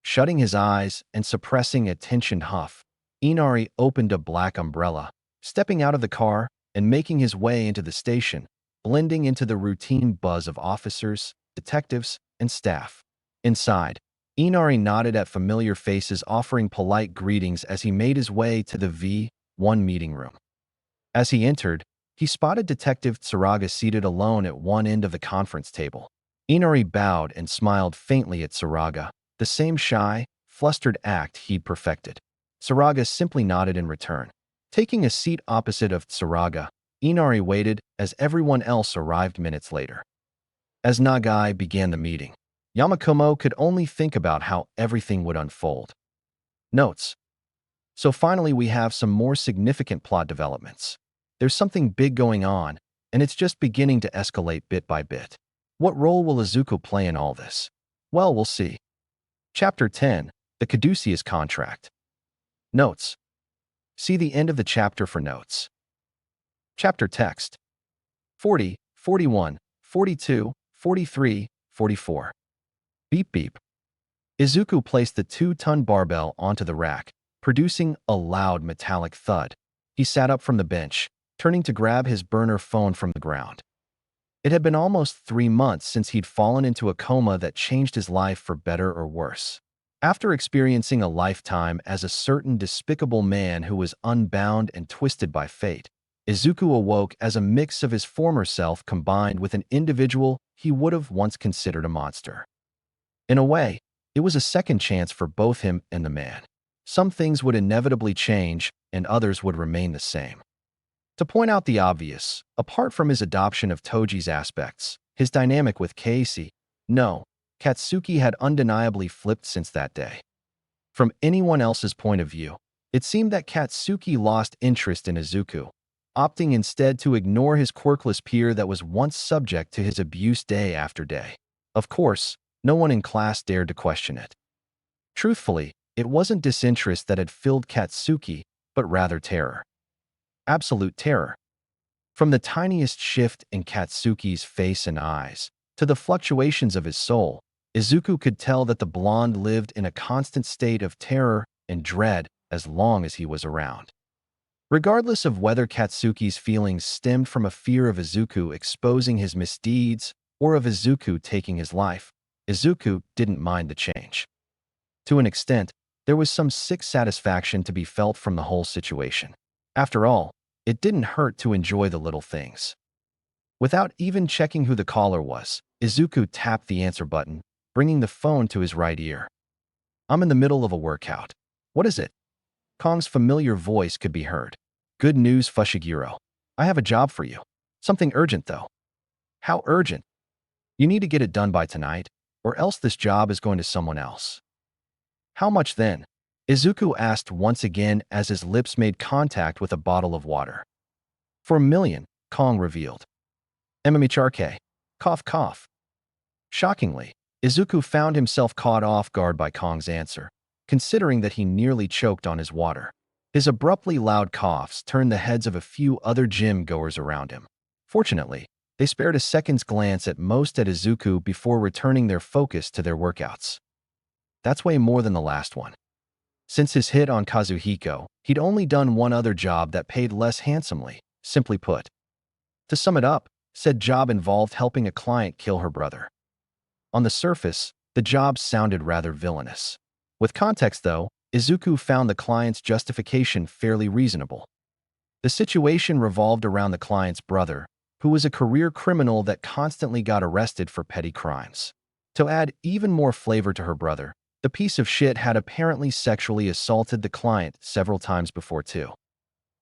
Shutting his eyes and suppressing a tensioned huff, Inari opened a black umbrella, stepping out of the car and making his way into the station, blending into the routine buzz of officers, detectives, and staff. Inside, Inari nodded at familiar faces offering polite greetings as he made his way to the V1 meeting room. As he entered, he spotted Detective Tsuruga seated alone at one end of the conference table. Inari bowed and smiled faintly at Tsuruga, the same shy, flustered act he'd perfected. Tsuruga simply nodded in return. Taking a seat opposite of Tsuruga, Inari waited as everyone else arrived minutes later. As Nagai began the meeting, Yamakumo could only think about how everything would unfold. Notes. So finally we have some more significant plot developments. There's something big going on, and it's just beginning to escalate bit by bit. What role will Izuku play in all this? Well, we'll see. Chapter 10, The Caduceus Contract. Notes. See the end of the chapter for notes. Chapter text. 40, 41, 42, 43, 44. Beep beep. Izuku placed the 2-ton barbell onto the rack, producing a loud metallic thud. He sat up from the bench, turning to grab his burner phone from the ground. It had been almost 3 months since he'd fallen into a coma that changed his life for better or worse. After experiencing a lifetime as a certain despicable man who was unbound and twisted by fate, Izuku awoke as a mix of his former self combined with an individual he would have once considered a monster. In a way, it was a second chance for both him and the man. Some things would inevitably change, and others would remain the same. To point out the obvious, apart from his adoption of Toji's aspects, his dynamic with Casey, no, Katsuki had undeniably flipped since that day. From anyone else's point of view, it seemed that Katsuki lost interest in Izuku, opting instead to ignore his quirkless peer that was once subject to his abuse day after day. Of course, no one in class dared to question it. Truthfully, it wasn't disinterest that had filled Katsuki, but rather terror. Absolute terror. From the tiniest shift in Katsuki's face and eyes, to the fluctuations of his soul, Izuku could tell that the blonde lived in a constant state of terror and dread as long as he was around. Regardless of whether Katsuki's feelings stemmed from a fear of Izuku exposing his misdeeds or of Izuku taking his life, Izuku didn't mind the change. To an extent, there was some sick satisfaction to be felt from the whole situation. After all, it didn't hurt to enjoy the little things. Without even checking who the caller was, Izuku tapped the answer button, bringing the phone to his right ear. "I'm in the middle of a workout. What is it?" Kong's familiar voice could be heard. "Good news, Fushiguro. I have a job for you. Something urgent, though." "How urgent?" "You need to get it done by tonight, or else this job is going to someone else." "How much then?" Izuku asked once again as his lips made contact with a bottle of water. "For 1,000,000, Kong revealed. "Mmicharke. Cough cough." Shockingly, Izuku found himself caught off guard by Kong's answer, considering that he nearly choked on his water. His abruptly loud coughs turned the heads of a few other gym-goers around him. Fortunately, they spared a second's glance at most at Izuku before returning their focus to their workouts. That's way more than the last one. Since his hit on Kazuhiko, he'd only done one other job that paid less handsomely, simply put. To sum it up, said job involved helping a client kill her brother. On the surface, the job sounded rather villainous. With context, though, Izuku found the client's justification fairly reasonable. The situation revolved around the client's brother, who was a career criminal that constantly got arrested for petty crimes. To add even more flavor to her brother, the piece of shit had apparently sexually assaulted the client several times before too.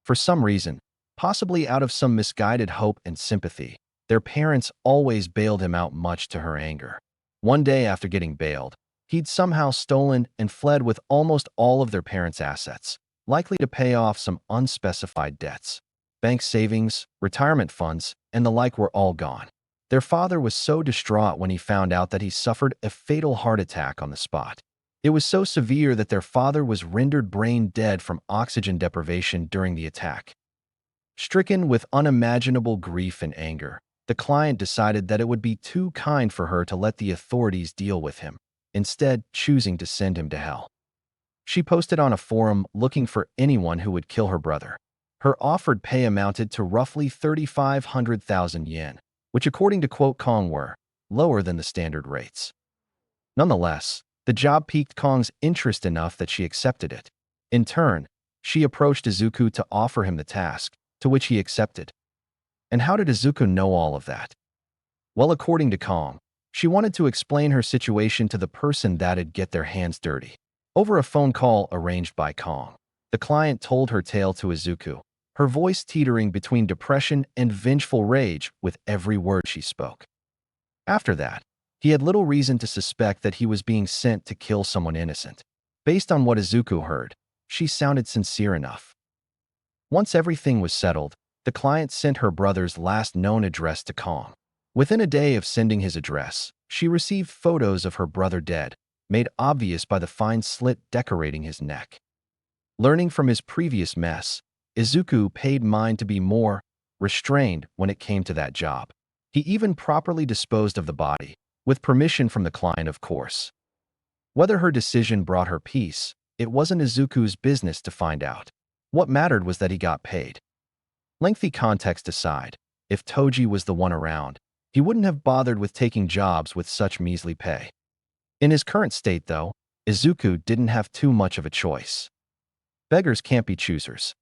For some reason, possibly out of some misguided hope and sympathy, their parents always bailed him out, much to her anger. One day after getting bailed, he'd somehow stolen and fled with almost all of their parents' assets, likely to pay off some unspecified debts. Bank savings, retirement funds, and the like were all gone. Their father was so distraught when he found out that he suffered a fatal heart attack on the spot. It was so severe that their father was rendered brain dead from oxygen deprivation during the attack. Stricken with unimaginable grief and anger, the client decided that it would be too kind for her to let the authorities deal with him, instead choosing to send him to hell. She posted on a forum looking for anyone who would kill her brother. Her offered pay amounted to roughly 3,500,000 yen, which according to quote Kong were lower than the standard rates. Nonetheless, the job piqued Kong's interest enough that she accepted it. In turn, she approached Izuku to offer him the task, to which he accepted. And how did Izuku know all of that? Well, according to Kong, she wanted to explain her situation to the person that'd get their hands dirty. Over a phone call arranged by Kong, the client told her tale to Izuku, her voice teetering between depression and vengeful rage with every word she spoke. After that, he had little reason to suspect that he was being sent to kill someone innocent. Based on what Izuku heard, she sounded sincere enough. Once everything was settled, the client sent her brother's last known address to Kong. Within a day of sending his address, she received photos of her brother dead, made obvious by the fine slit decorating his neck. Learning from his previous mess, Izuku paid mind to be more restrained when it came to that job. He even properly disposed of the body, with permission from the client, of course. Whether her decision brought her peace, it wasn't Izuku's business to find out. What mattered was that he got paid. Lengthy context aside, if Toji was the one around, he wouldn't have bothered with taking jobs with such measly pay. In his current state, though, Izuku didn't have too much of a choice. Beggars can't be choosers.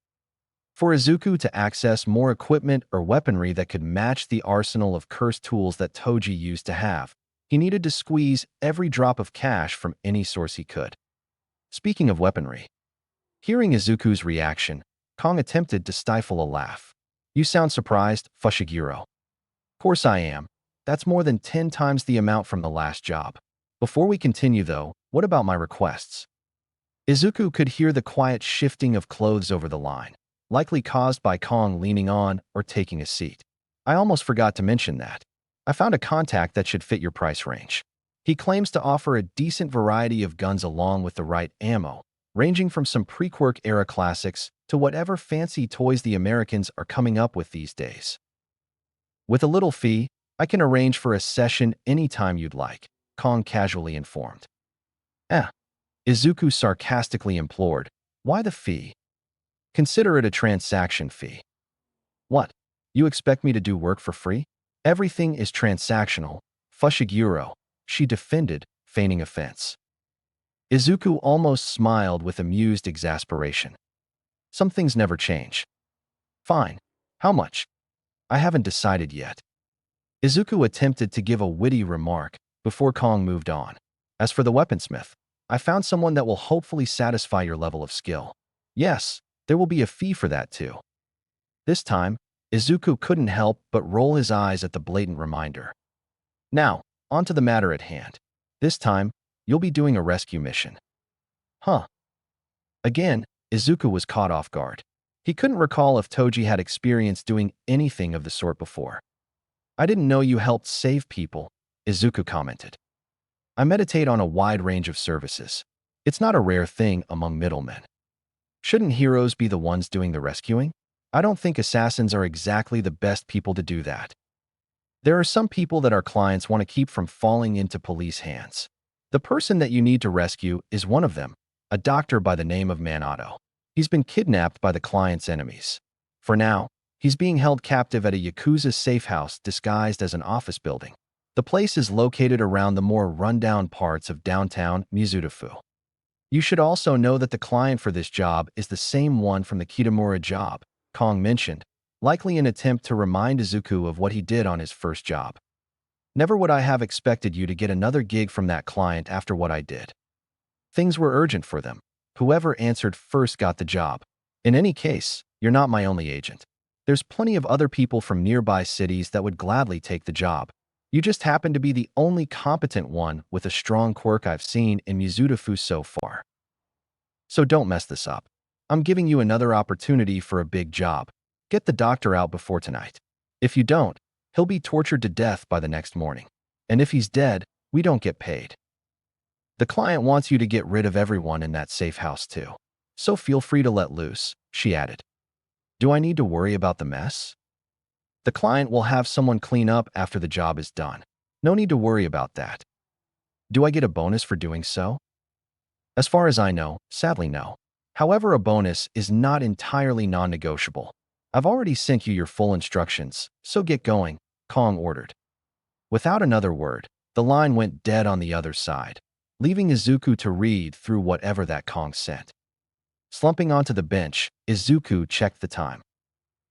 For Izuku to access more equipment or weaponry that could match the arsenal of cursed tools that Toji used to have, he needed to squeeze every drop of cash from any source he could. Speaking of weaponry, hearing Izuku's reaction, Kong attempted to stifle a laugh. You sound surprised, Fushiguro. Course I am. That's more than 10 times the amount from the last job. Before we continue though, what about my requests? Izuku could hear the quiet shifting of clothes over the line, likely caused by Kong leaning on or taking a seat. I almost forgot to mention that. I found a contact that should fit your price range. He claims to offer a decent variety of guns along with the right ammo, ranging from some pre-Quirk era classics to whatever fancy toys the Americans are coming up with these days. With a little fee, I can arrange for a session anytime you'd like, Kong casually informed. Izuku sarcastically implored, why the fee? Consider it a transaction fee. What? You expect me to do work for free? Everything is transactional, Fushiguro, she defended, feigning offense. Izuku almost smiled with amused exasperation. Some things never change. Fine. How much? I haven't decided yet. Izuku attempted to give a witty remark before Kong moved on. As for the weaponsmith, I found someone that will hopefully satisfy your level of skill. Yes, there will be a fee for that too. This time, Izuku couldn't help but roll his eyes at the blatant reminder. Now, on to the matter at hand. This time, you'll be doing a rescue mission. Huh. Again, Izuku was caught off guard. He couldn't recall if Toji had experience doing anything of the sort before. I didn't know you helped save people, Izuku commented. I meditate on a wide range of services. It's not a rare thing among middlemen. Shouldn't heroes be the ones doing the rescuing? I don't think assassins are exactly the best people to do that. There are some people that our clients want to keep from falling into police hands. The person that you need to rescue is one of them, a doctor by the name of Minato. He's been kidnapped by the client's enemies. For now, he's being held captive at a Yakuza safe house disguised as an office building. The place is located around the more rundown parts of downtown Mizutofu. You should also know that the client for this job is the same one from the Kitamura job, Kong mentioned, likely an attempt to remind Izuku of what he did on his first job. Never would I have expected you to get another gig from that client after what I did. Things were urgent for them. Whoever answered first got the job. In any case, you're not my only agent. There's plenty of other people from nearby cities that would gladly take the job. You just happen to be the only competent one with a strong quirk I've seen in Mizutofu so far. So don't mess this up. I'm giving you another opportunity for a big job. Get the doctor out before tonight. If you don't, he'll be tortured to death by the next morning. And if he's dead, we don't get paid. The client wants you to get rid of everyone in that safe house too. So feel free to let loose, she added. Do I need to worry about the mess? The client will have someone clean up after the job is done. No need to worry about that. Do I get a bonus for doing so? As far as I know, sadly no. However, a bonus is not entirely non-negotiable. I've already sent you your full instructions, so get going, Kong ordered. Without another word, the line went dead on the other side, leaving Izuku to read through whatever that Kong sent. Slumping onto the bench, Izuku checked the time.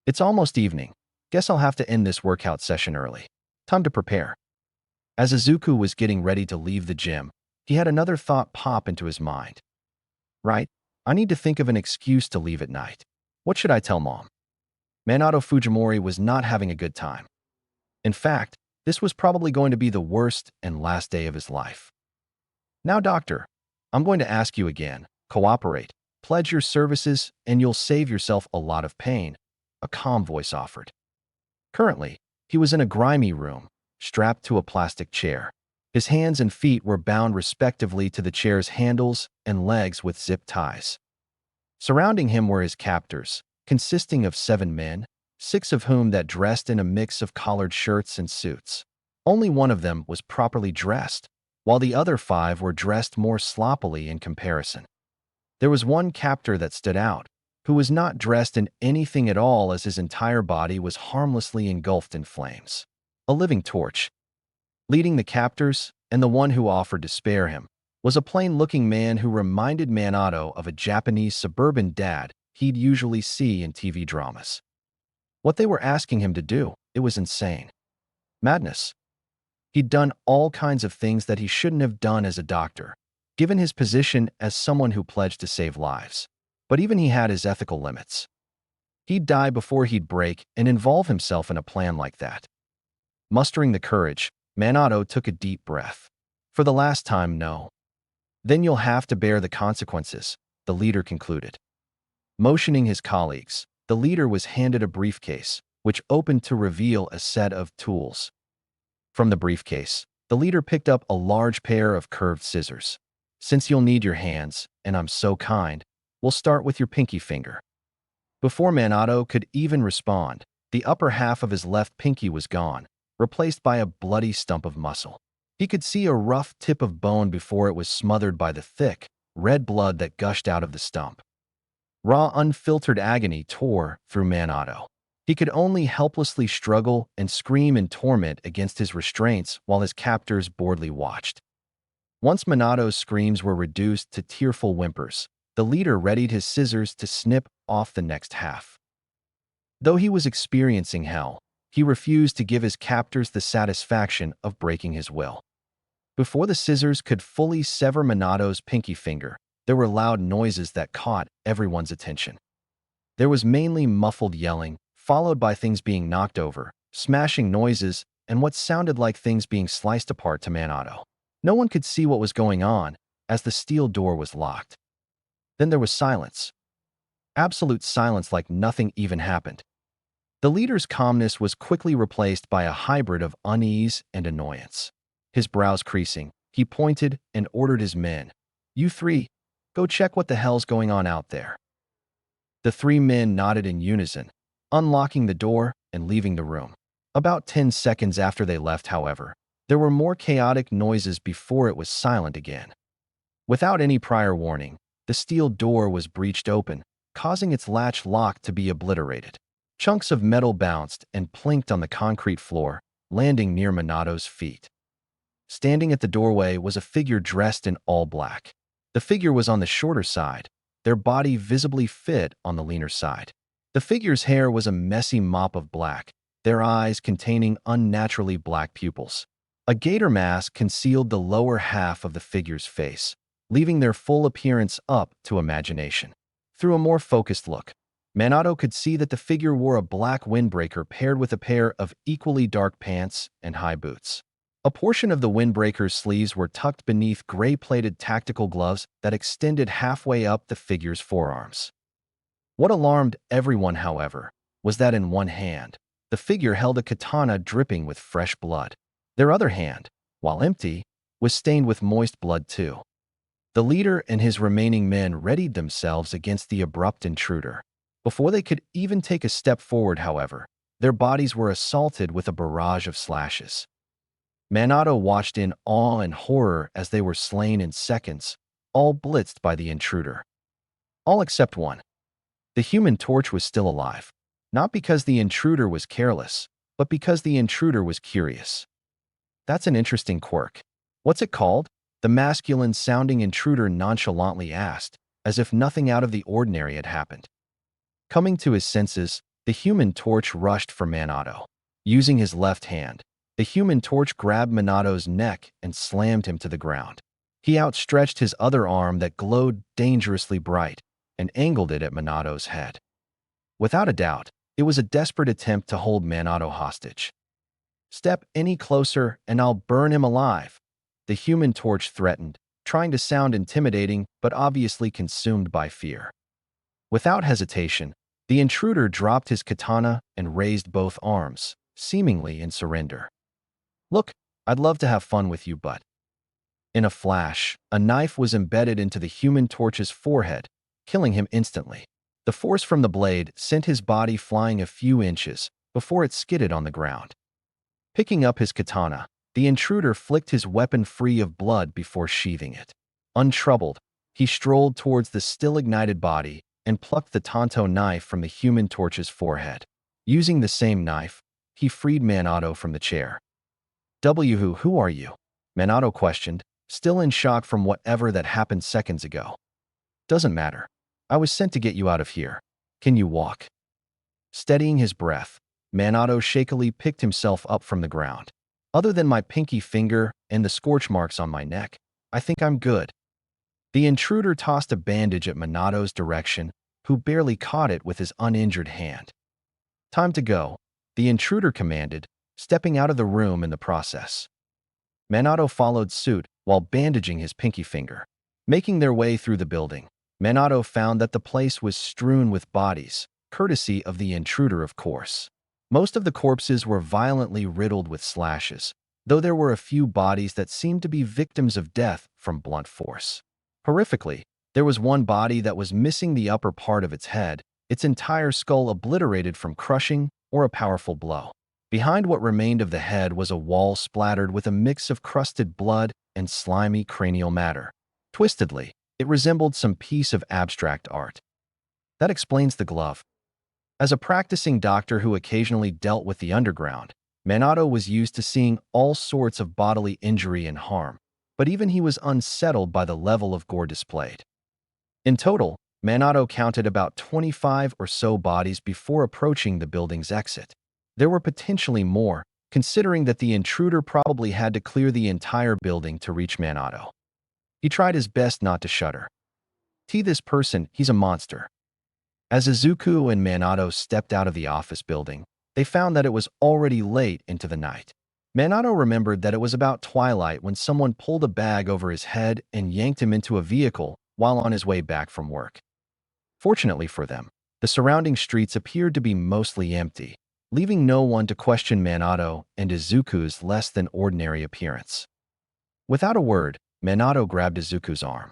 It's almost evening. Guess I'll have to end this workout session early. Time to prepare. As Izuku was getting ready to leave the gym, he had another thought pop into his mind. Right, I need to think of an excuse to leave at night. What should I tell Mom? Minato Fujimori was not having a good time. In fact, this was probably going to be the worst and last day of his life. Now, doctor, I'm going to ask you again, cooperate, pledge your services, and you'll save yourself a lot of pain, a calm voice offered. Currently, he was in a grimy room, strapped to a plastic chair. His hands and feet were bound respectively to the chair's handles and legs with zip ties. Surrounding him were his captors, consisting of 7 men, 6 of whom that dressed in a mix of collared shirts and suits. Only one of them was properly dressed, while the other 5 were dressed more sloppily in comparison. There was one captor that stood out, who was not dressed in anything at all as his entire body was harmlessly engulfed in flames. A living torch. Leading the captors, and the one who offered to spare him, was a plain-looking man who reminded Minato of a Japanese suburban dad he'd usually see in TV dramas. What they were asking him to do, it was insane. Madness. He'd done all kinds of things that he shouldn't have done as a doctor, given his position as someone who pledged to save lives. But even he had his ethical limits. He'd die before he'd break and involve himself in a plan like that. Mustering the courage, Minato took a deep breath. For the last time, no. Then you'll have to bear the consequences, the leader concluded. Motioning his colleagues, the leader was handed a briefcase, which opened to reveal a set of tools. From the briefcase, the leader picked up a large pair of curved scissors. Since you'll need your hands, and I'm so kind, we'll start with your pinky finger. Before Minato could even respond, the upper half of his left pinky was gone, replaced by a bloody stump of muscle. He could see a rough tip of bone before it was smothered by the thick, red blood that gushed out of the stump. Raw, unfiltered agony tore through Minato. He could only helplessly struggle and scream in torment against his restraints while his captors boredly watched. Once Minato's screams were reduced to tearful whimpers, the leader readied his scissors to snip off the next half. Though he was experiencing hell, he refused to give his captors the satisfaction of breaking his will. Before the scissors could fully sever Minato's pinky finger, there were loud noises that caught everyone's attention. There was mainly muffled yelling, followed by things being knocked over, smashing noises, and what sounded like things being sliced apart to Minato. No one could see what was going on, as the steel door was locked. Then there was silence. Absolute silence, like nothing even happened. The leader's calmness was quickly replaced by a hybrid of unease and annoyance. His brows creasing, he pointed and ordered his men, "You three, go check what the hell's going on out there." The three men nodded in unison, unlocking the door and leaving the room. About 10 seconds after they left, however, there were more chaotic noises before it was silent again. Without any prior warning, the steel door was breached open, causing its latch lock to be obliterated. Chunks of metal bounced and plinked on the concrete floor, landing near Minato's feet. Standing at the doorway was a figure dressed in all black. The figure was on the shorter side, their body visibly fit on the leaner side. The figure's hair was a messy mop of black, their eyes containing unnaturally black pupils. A gator mask concealed the lower half of the figure's face, leaving their full appearance up to imagination. Through a more focused look, Minato could see that the figure wore a black windbreaker paired with a pair of equally dark pants and high boots. A portion of the windbreaker's sleeves were tucked beneath gray-plated tactical gloves that extended halfway up the figure's forearms. What alarmed everyone, however, was that in one hand, the figure held a katana dripping with fresh blood. Their other hand, while empty, was stained with moist blood too. The leader and his remaining men readied themselves against the abrupt intruder. Before they could even take a step forward, however, their bodies were assaulted with a barrage of slashes. Minato watched in awe and horror as they were slain in seconds, all blitzed by the intruder. All except one. The Human Torch was still alive, not because the intruder was careless, but because the intruder was curious. "That's an interesting quirk. What's it called?" the masculine-sounding intruder nonchalantly asked, as if nothing out of the ordinary had happened. Coming to his senses, the Human Torch rushed for Minato. Using his left hand, the Human Torch grabbed Minato's neck and slammed him to the ground. He outstretched his other arm that glowed dangerously bright and angled it at Minato's head. Without a doubt, it was a desperate attempt to hold Minato hostage. "Step any closer and I'll burn him alive," the Human Torch threatened, trying to sound intimidating but obviously consumed by fear. Without hesitation, the intruder dropped his katana and raised both arms, seemingly in surrender. "Look, I'd love to have fun with you, but..." In a flash, a knife was embedded into the Human Torch's forehead, killing him instantly. The force from the blade sent his body flying a few inches before it skidded on the ground. Picking up his katana, the intruder flicked his weapon free of blood before sheathing it. Untroubled, he strolled towards the still-ignited body and plucked the Tonto knife from the Human Torch's forehead. Using the same knife, he freed Minato from the chair. Who are you?" Minato questioned, still in shock from whatever that happened seconds ago. "Doesn't matter. I was sent to get you out of here. Can you walk? Steadying his breath, Minato shakily picked himself up from the ground. Other than my pinky finger and the scorch marks on my neck, I think I'm good. The intruder tossed a bandage at Minato's direction, who barely caught it with his uninjured hand. Time to go, the intruder commanded, stepping out of the room in the process. Minato followed suit while bandaging his pinky finger. Making their way through the building, Minato found that the place was strewn with bodies, courtesy of the intruder, of course. Most of the corpses were violently riddled with slashes, though there were a few bodies that seemed to be victims of death from blunt force. Horrifically, there was one body that was missing the upper part of its head, its entire skull obliterated from crushing or a powerful blow. Behind what remained of the head was a wall splattered with a mix of crusted blood and slimy cranial matter. Twistedly, it resembled some piece of abstract art. That explains the glove. As a practicing doctor who occasionally dealt with the underground, Minato was used to seeing all sorts of bodily injury and harm, but even he was unsettled by the level of gore displayed. In total, Minato counted about 25 or so bodies before approaching the building's exit. There were potentially more, considering that the intruder probably had to clear the entire building to reach Minato. He tried his best not to shudder. This person, he's a monster. As Izuku and Minato stepped out of the office building, they found that it was already late into the night. Minato remembered that it was about twilight when someone pulled a bag over his head and yanked him into a vehicle while on his way back from work. Fortunately for them, the surrounding streets appeared to be mostly empty, leaving no one to question Minato and Izuku's less than ordinary appearance. Without a word, Minato grabbed Izuku's arm.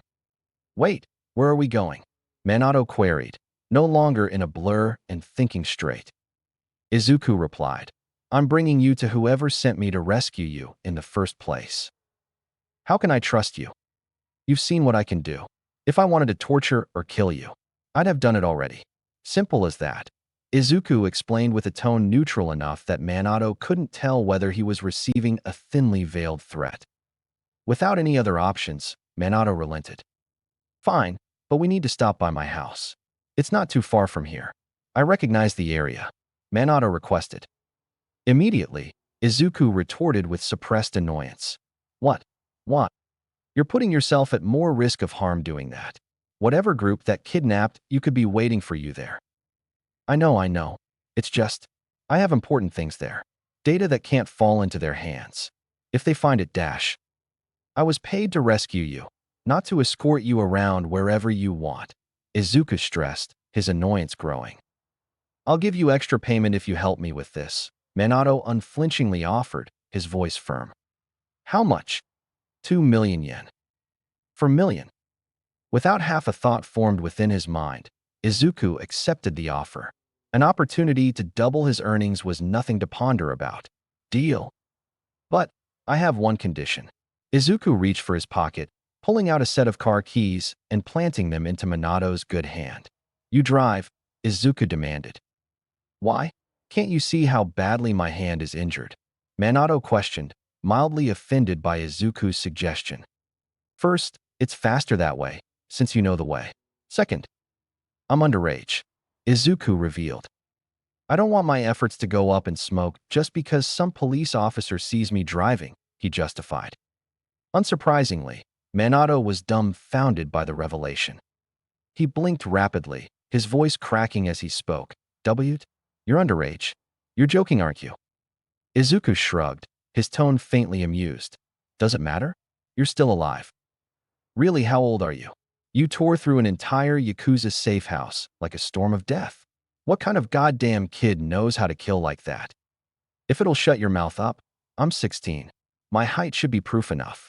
"Wait, where are we going?" Minato queried, no longer in a blur and thinking straight. Izuku replied, "I'm bringing you to whoever sent me to rescue you in the first place. How can I trust you? You've seen what I can do. If I wanted to torture or kill you, I'd have done it already. Simple as that." Izuku explained with a tone neutral enough that Minato couldn't tell whether he was receiving a thinly veiled threat. Without any other options, Minato relented. "Fine, but we need to stop by my house. It's not too far from here. I recognize the area," Minato requested. Immediately, Izuku retorted with suppressed annoyance. What? You're putting yourself at more risk of harm doing that. Whatever group that kidnapped you could be waiting for you there." I know. It's just, I have important things there. Data that can't fall into their hands. If they find it, I was paid to rescue you, not to escort you around wherever you want," Izuku stressed, his annoyance growing. "I'll give you extra payment if you help me with this," Minato unflinchingly offered, his voice firm. "How much?" 2 million yen. For million. Without half a thought formed within his mind, Izuku accepted the offer. An opportunity to double his earnings was nothing to ponder about. Deal. But I have one condition. Izuku reached for his pocket, pulling out a set of car keys and planting them into Minato's good hand. "You drive," Izuku demanded. "Why? Can't you see how badly my hand is injured?" Minato questioned, mildly offended by Izuku's suggestion. "First, it's faster that way, since you know the way. Second, I'm underage," Izuku revealed. "I don't want my efforts to go up in smoke just because some police officer sees me driving," he justified. Unsurprisingly, Minato was dumbfounded by the revelation. He blinked rapidly, his voice cracking as he spoke. You're underage. You're joking, aren't you?" Izuku shrugged, his tone faintly amused. "Does it matter? You're still alive." "Really, how old are you? You tore through an entire Yakuza safe house like a storm of death. What kind of goddamn kid knows how to kill like that? If it'll shut your mouth up, I'm 16. My height should be proof enough."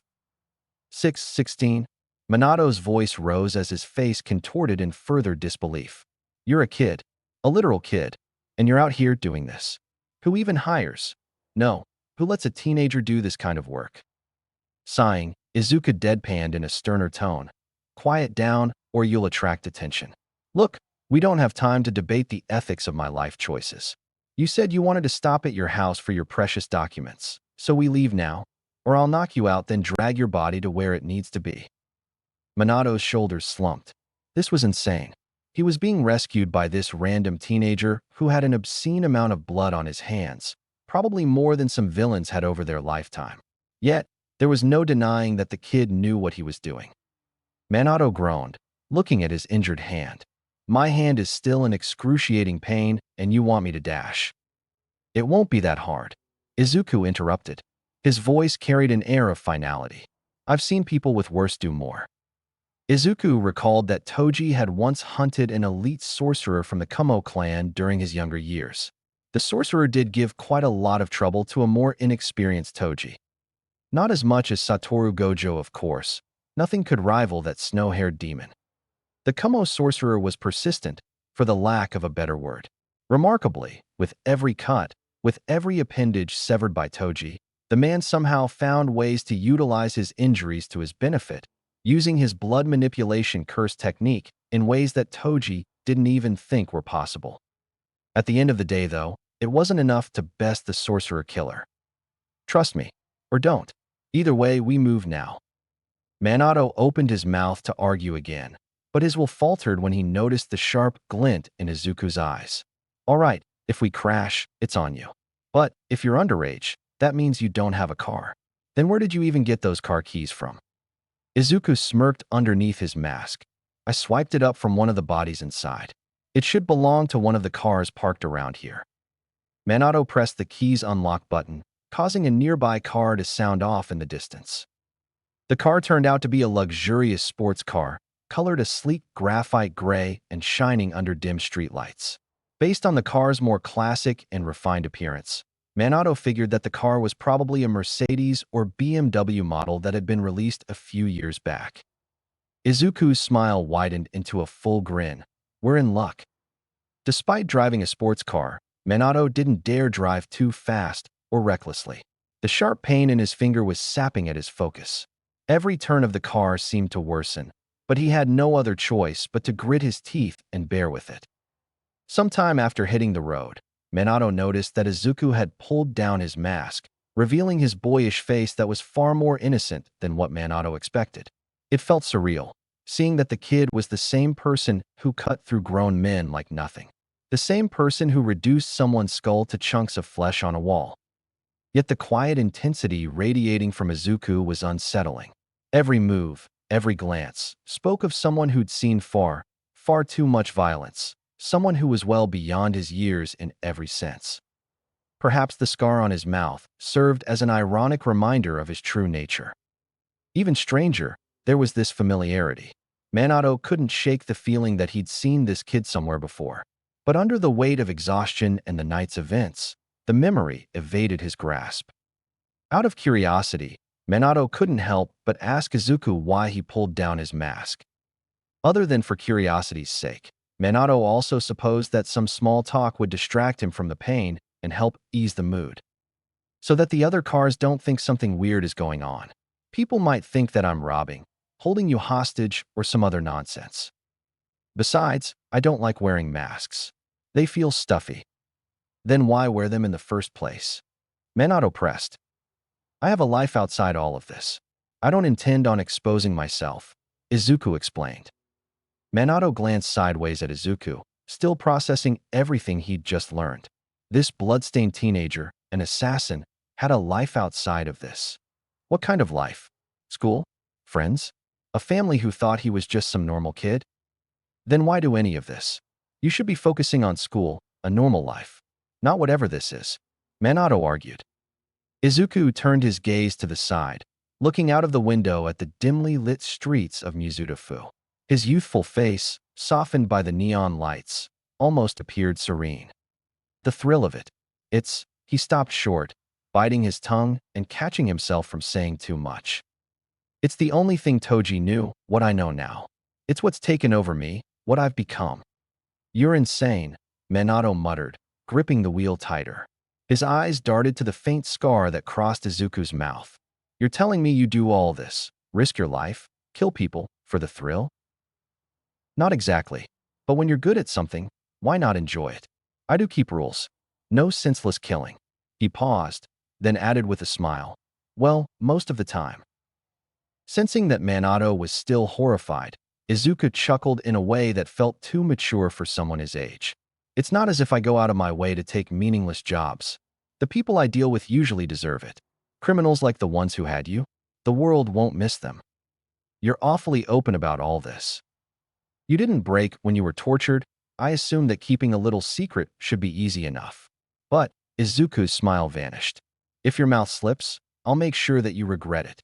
16? Minato's voice rose as his face contorted in further disbelief. "You're a kid, a literal kid, and you're out here doing this. Who even hires? No, who lets a teenager do this kind of work?" Sighing, Izuku deadpanned in a sterner tone. "Quiet down, or you'll attract attention. Look, we don't have time to debate the ethics of my life choices. You said you wanted to stop at your house for your precious documents, so we leave now, or I'll knock you out then drag your body to where it needs to be." Minato's shoulders slumped. This was insane. He was being rescued by this random teenager who had an obscene amount of blood on his hands, probably more than some villains had over their lifetime. Yet, there was no denying that the kid knew what he was doing. Minato groaned, looking at his injured hand. My hand is still in excruciating pain, and you want me to dash. It won't be that hard. Izuku interrupted. His voice carried an air of finality. I've seen people with worse do more. Izuku recalled that Toji had once hunted an elite sorcerer from the Kumo clan during his younger years. The sorcerer did give quite a lot of trouble to a more inexperienced Toji. Not as much as Satoru Gojo, of course. Nothing could rival that snow-haired demon. The Kumo sorcerer was persistent, for the lack of a better word. Remarkably, with every cut, with every appendage severed by Toji, the man somehow found ways to utilize his injuries to his benefit, using his blood manipulation curse technique in ways that Toji didn't even think were possible. At the end of the day, though, it wasn't enough to best the sorcerer killer. Trust me, or don't. Either way, we move now. Minato opened his mouth to argue again, but his will faltered when he noticed the sharp glint in Izuku's eyes. All right, if we crash, it's on you. But if you're underage, that means you don't have a car. Then where did you even get those car keys from? Izuku smirked underneath his mask. I swiped it up from one of the bodies inside. It should belong to one of the cars parked around here. Minato pressed the key's unlock button, causing a nearby car to sound off in the distance. The car turned out to be a luxurious sports car, colored a sleek graphite gray and shining under dim streetlights. Based on the car's more classic and refined appearance, Minato figured that the car was probably a Mercedes or BMW model that had been released a few years back. Izuku's smile widened into a full grin. We're in luck. Despite driving a sports car, Minato didn't dare drive too fast or recklessly. The sharp pain in his finger was sapping at his focus. Every turn of the car seemed to worsen, but he had no other choice but to grit his teeth and bear with it. Sometime after hitting the road, Minato noticed that Izuku had pulled down his mask, revealing his boyish face that was far more innocent than what Minato expected. It felt surreal, seeing that the kid was the same person who cut through grown men like nothing. The same person who reduced someone's skull to chunks of flesh on a wall. Yet the quiet intensity radiating from Izuku was unsettling. Every move, every glance, spoke of someone who'd seen far, far too much violence, someone who was well beyond his years in every sense. Perhaps the scar on his mouth served as an ironic reminder of his true nature. Even stranger, there was this familiarity. Minato couldn't shake the feeling that he'd seen this kid somewhere before. But under the weight of exhaustion and the night's events, the memory evaded his grasp. Out of curiosity, Minato couldn't help but ask Izuku why he pulled down his mask. Other than for curiosity's sake, Minato also supposed that some small talk would distract him from the pain and help ease the mood. So that the other cars don't think something weird is going on. People might think that I'm robbing, holding you hostage, or some other nonsense. Besides, I don't like wearing masks. They feel stuffy. Then why wear them in the first place? Minato pressed. I have a life outside all of this. I don't intend on exposing myself, Izuku explained. Minato glanced sideways at Izuku, still processing everything he'd just learned. This bloodstained teenager, an assassin, had a life outside of this. What kind of life? School? Friends? A family who thought he was just some normal kid? Then why do any of this? You should be focusing on school, a normal life. Not whatever this is, Minato argued. Izuku turned his gaze to the side, looking out of the window at the dimly lit streets of Mizutofu. His youthful face, softened by the neon lights, almost appeared serene. The thrill of it. He stopped short, biting his tongue and catching himself from saying too much. It's the only thing Toji knew, what I know now. It's what's taken over me, what I've become. You're insane, Minato muttered, gripping the wheel tighter. His eyes darted to the faint scar that crossed Izuku's mouth. You're telling me you do all this, risk your life, kill people, for the thrill? Not exactly. But when you're good at something, why not enjoy it? I do keep rules. No senseless killing. He paused, then added with a smile. Well, most of the time. Sensing that Minato was still horrified, Izuku chuckled in a way that felt too mature for someone his age. It's not as if I go out of my way to take meaningless jobs. The people I deal with usually deserve it. Criminals like the ones who had you, the world won't miss them. You're awfully open about all this. You didn't break when you were tortured. I assumed that keeping a little secret should be easy enough. But Izuku's smile vanished. If your mouth slips, I'll make sure that you regret it.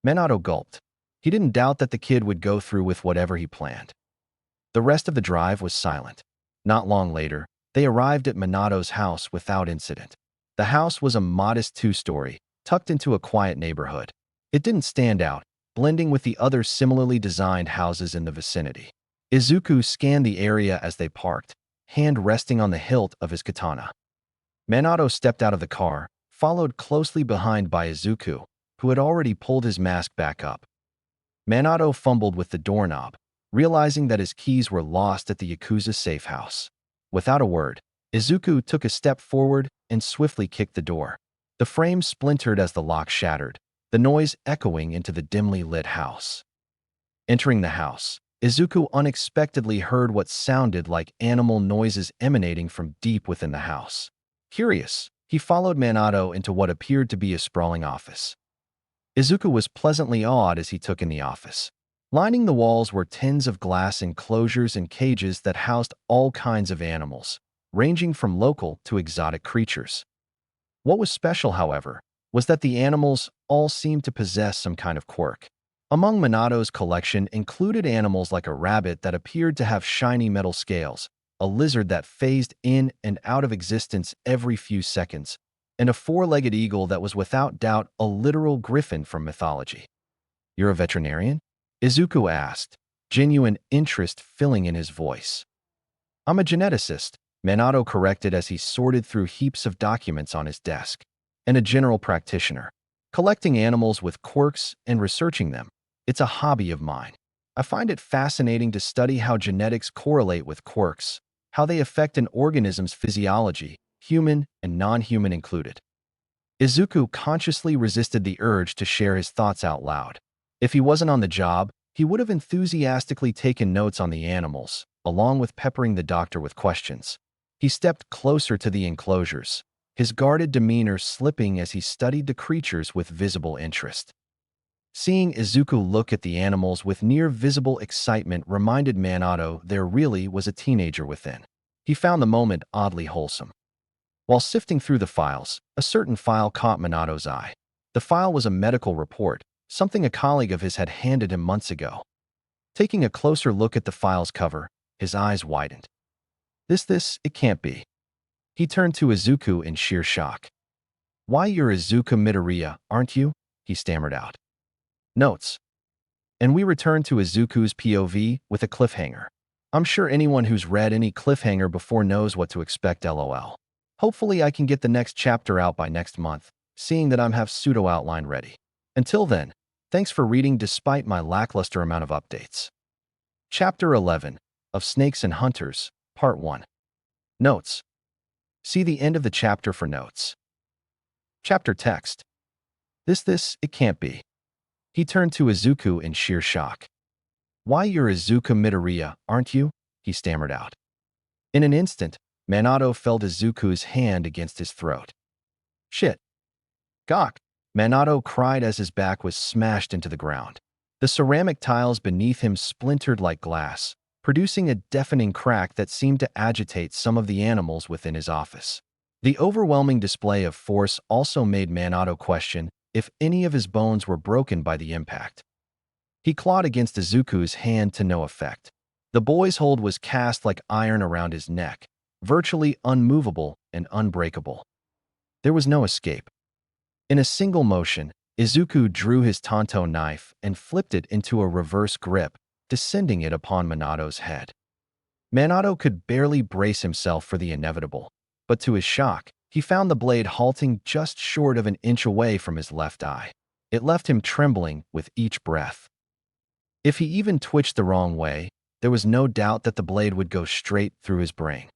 Minato gulped. He didn't doubt that the kid would go through with whatever he planned. The rest of the drive was silent. Not long later, they arrived at Minato's house without incident. The house was a modest two-story, tucked into a quiet neighborhood. It didn't stand out, blending with the other similarly designed houses in the vicinity. Izuku scanned the area as they parked, hand resting on the hilt of his katana. Minato stepped out of the car, followed closely behind by Izuku, who had already pulled his mask back up. Minato fumbled with the doorknob, realizing that his keys were lost at the Yakuza safe house. Without a word, Izuku took a step forward and swiftly kicked the door. The frame splintered as the lock shattered, the noise echoing into the dimly lit house. Entering the house, Izuku unexpectedly heard what sounded like animal noises emanating from deep within the house. Curious, he followed Minato into what appeared to be a sprawling office. Izuku was pleasantly awed as he took in the office. Lining the walls were tins of glass enclosures and cages that housed all kinds of animals, ranging from local to exotic creatures. What was special, however, was that the animals all seemed to possess some kind of quirk. Among Minato's collection included animals like a rabbit that appeared to have shiny metal scales, a lizard that phased in and out of existence every few seconds, and a four-legged eagle that was without doubt a literal griffin from mythology. "You're a veterinarian?" Izuku asked, genuine interest filling in his voice. "I'm a geneticist," Minato corrected as he sorted through heaps of documents on his desk, "and a general practitioner. Collecting animals with quirks and researching them, it's a hobby of mine. I find it fascinating to study how genetics correlate with quirks, how they affect an organism's physiology, human and non-human included." Izuku consciously resisted the urge to share his thoughts out loud. If he wasn't on the job, he would have enthusiastically taken notes on the animals, along with peppering the doctor with questions. He stepped closer to the enclosures, his guarded demeanor slipping as he studied the creatures with visible interest. Seeing Izuku look at the animals with near-visible excitement reminded Minato there really was a teenager within. He found the moment oddly wholesome. While sifting through the files, a certain file caught Minato's eye. The file was a medical report, something a colleague of his had handed him months ago. Taking a closer look at the file's cover, his eyes widened. It can't be." He turned to Izuku in sheer shock. "Why, you're Izuku Midoriya, aren't you?" he stammered out. Notes. And we return to Izuku's POV with a cliffhanger. I'm sure anyone who's read any cliffhanger before knows what to expect, lol. Hopefully I can get the next chapter out by next month, seeing that I'm have pseudo-outline ready. Until then, thanks for reading despite my lackluster amount of updates. Chapter 11 of Snakes and Hunters, Part 1. Notes. See the end of the chapter for notes. Chapter text. It can't be." He turned to Izuku in sheer shock. "Why, you're Izuku Midoriya, aren't you?" he stammered out. In an instant, Minato felt Izuku's hand against his throat. "Shit. Gawk," Minato cried as his back was smashed into the ground. The ceramic tiles beneath him splintered like glass, producing a deafening crack that seemed to agitate some of the animals within his office. The overwhelming display of force also made Minato question if any of his bones were broken by the impact. He clawed against Izuku's hand to no effect. The boy's hold was cast like iron around his neck, virtually unmovable and unbreakable. There was no escape. In a single motion, Izuku drew his tanto knife and flipped it into a reverse grip, descending it upon Minato's head. Minato could barely brace himself for the inevitable, but to his shock, he found the blade halting just short of an inch away from his left eye. It left him trembling with each breath. If he even twitched the wrong way, there was no doubt that the blade would go straight through his brain.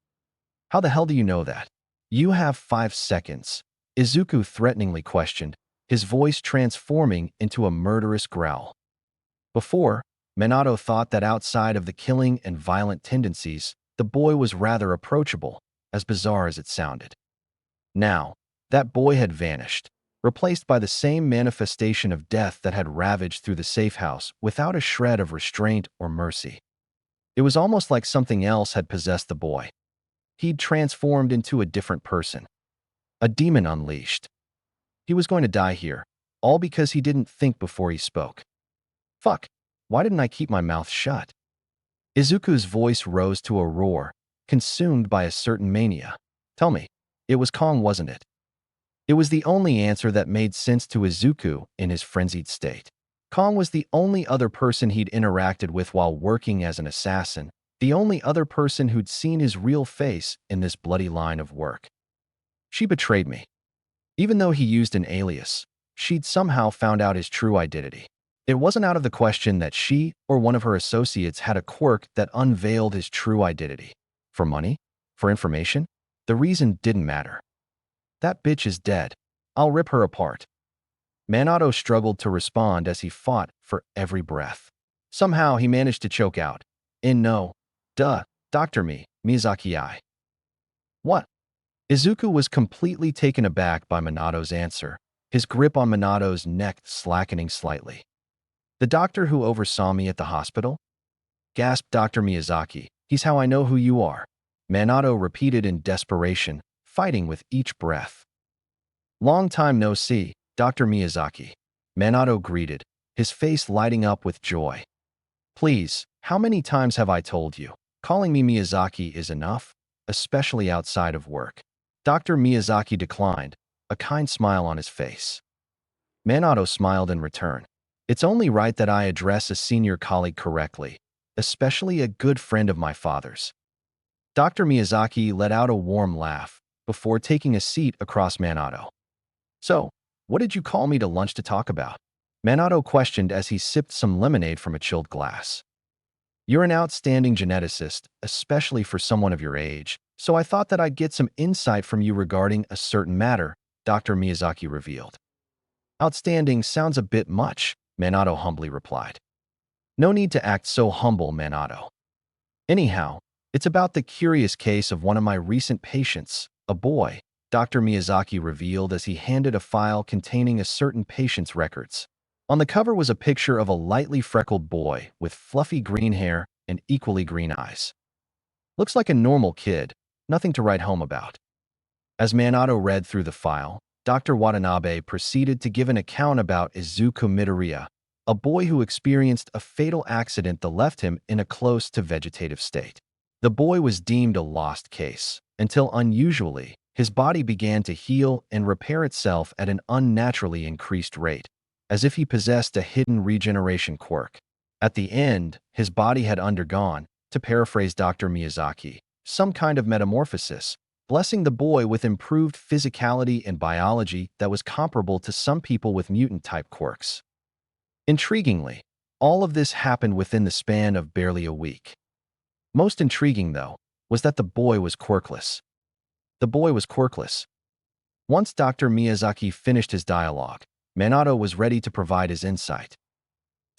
"How the hell do you know that?" "You have 5 seconds," Izuku threateningly questioned, his voice transforming into a murderous growl. Before, Minato thought that outside of the killing and violent tendencies, the boy was rather approachable, as bizarre as it sounded. Now, that boy had vanished, replaced by the same manifestation of death that had ravaged through the safe house without a shred of restraint or mercy. It was almost like something else had possessed the boy. He'd transformed into a different person. A demon unleashed. He was going to die here, all because he didn't think before he spoke. Fuck, why didn't I keep my mouth shut? Izuku's voice rose to a roar, consumed by a certain mania. Tell me, it was Kong, wasn't it? It was the only answer that made sense to Izuku in his frenzied state. Kong was the only other person he'd interacted with while working as an assassin, the only other person who'd seen his real face in this bloody line of work. She betrayed me. Even though he used an alias, she'd somehow found out his true identity. It wasn't out of the question that she or one of her associates had a quirk that unveiled his true identity. For money? For information? The reason didn't matter. That bitch is dead. I'll rip her apart. Minato struggled to respond as he fought for every breath. Somehow he managed to choke out, no, duh, Dr. Miyazaki. What? Izuku was completely taken aback by Minato's answer, his grip on Minato's neck slackening slightly. The doctor who oversaw me at the hospital? Gasped Dr. Miyazaki. He's how I know who you are. Minato repeated in desperation, fighting with each breath. Long time no see, Dr. Miyazaki. Minato greeted, his face lighting up with joy. Please, how many times have I told you? Calling me Miyazaki is enough, especially outside of work. Dr. Miyazaki declined, a kind smile on his face. Minato smiled in return. It's only right that I address a senior colleague correctly, especially a good friend of my father's. Dr. Miyazaki let out a warm laugh before taking a seat across Minato. So, what did you call me to lunch to talk about? Minato questioned as he sipped some lemonade from a chilled glass. You're an outstanding geneticist, especially for someone of your age, so I thought that I'd get some insight from you regarding a certain matter, Dr. Miyazaki revealed. Outstanding sounds a bit much, Minato humbly replied. No need to act so humble, Minato. Anyhow, it's about the curious case of one of my recent patients, a boy, Dr. Miyazaki revealed as he handed a file containing a certain patient's records. On the cover was a picture of a lightly freckled boy with fluffy green hair and equally green eyes. Looks like a normal kid, nothing to write home about. As Minato read through the file, Dr. Watanabe proceeded to give an account about Izuku Midoriya, a boy who experienced a fatal accident that left him in a close to vegetative state. The boy was deemed a lost case, until unusually, his body began to heal and repair itself at an unnaturally increased rate, as if he possessed a hidden regeneration quirk. At the end, his body had undergone, to paraphrase Dr. Miyazaki, some kind of metamorphosis, blessing the boy with improved physicality and biology that was comparable to some people with mutant-type quirks. Intriguingly, all of this happened within the span of barely a week. Most intriguing, though, was that the boy was quirkless. The boy was quirkless. Once Dr. Miyazaki finished his dialogue, Minato was ready to provide his insight.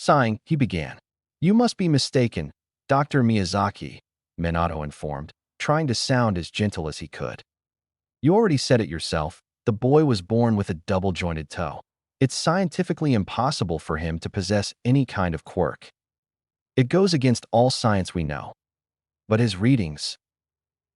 Sighing, he began. You must be mistaken, Dr. Miyazaki, Minato informed, trying to sound as gentle as he could. You already said it yourself, the boy was born with a double-jointed toe. It's scientifically impossible for him to possess any kind of quirk. It goes against all science we know. But his readings...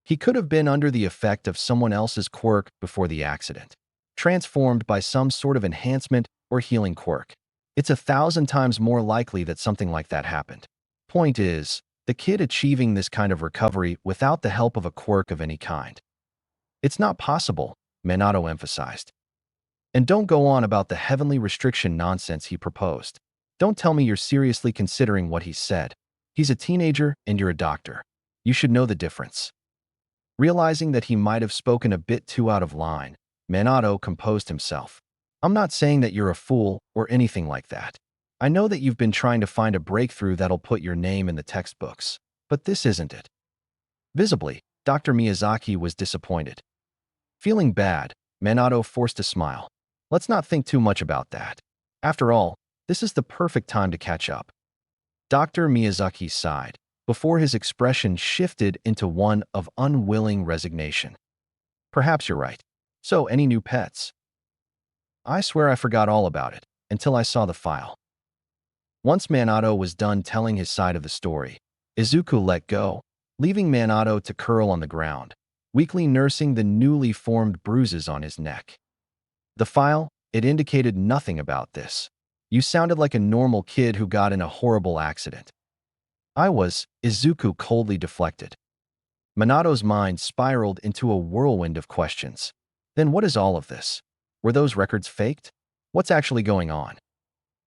He could have been under the effect of someone else's quirk before the accident, transformed by some sort of enhancement or healing quirk. It's 1,000 times more likely that something like that happened. Point is, the kid achieving this kind of recovery without the help of a quirk of any kind. It's not possible, Minato emphasized. And don't go on about the heavenly restriction nonsense he proposed. Don't tell me you're seriously considering what he said. He's a teenager and you're a doctor. You should know the difference. Realizing that he might have spoken a bit too out of line, Minato composed himself. I'm not saying that you're a fool or anything like that. I know that you've been trying to find a breakthrough that'll put your name in the textbooks, but this isn't it. Visibly, Dr. Miyazaki was disappointed. Feeling bad, Minato forced a smile. Let's not think too much about that. After all, this is the perfect time to catch up. Dr. Miyazaki sighed, before his expression shifted into one of unwilling resignation. Perhaps you're right. So, any new pets? I swear I forgot all about it, until I saw the file. Once Minato was done telling his side of the story, Izuku let go, leaving Minato to curl on the ground, weakly nursing the newly formed bruises on his neck. The file, it indicated nothing about this. You sounded like a normal kid who got in a horrible accident. Izuku coldly deflected. Minato's mind spiraled into a whirlwind of questions. Then what is all of this? Were those records faked? What's actually going on?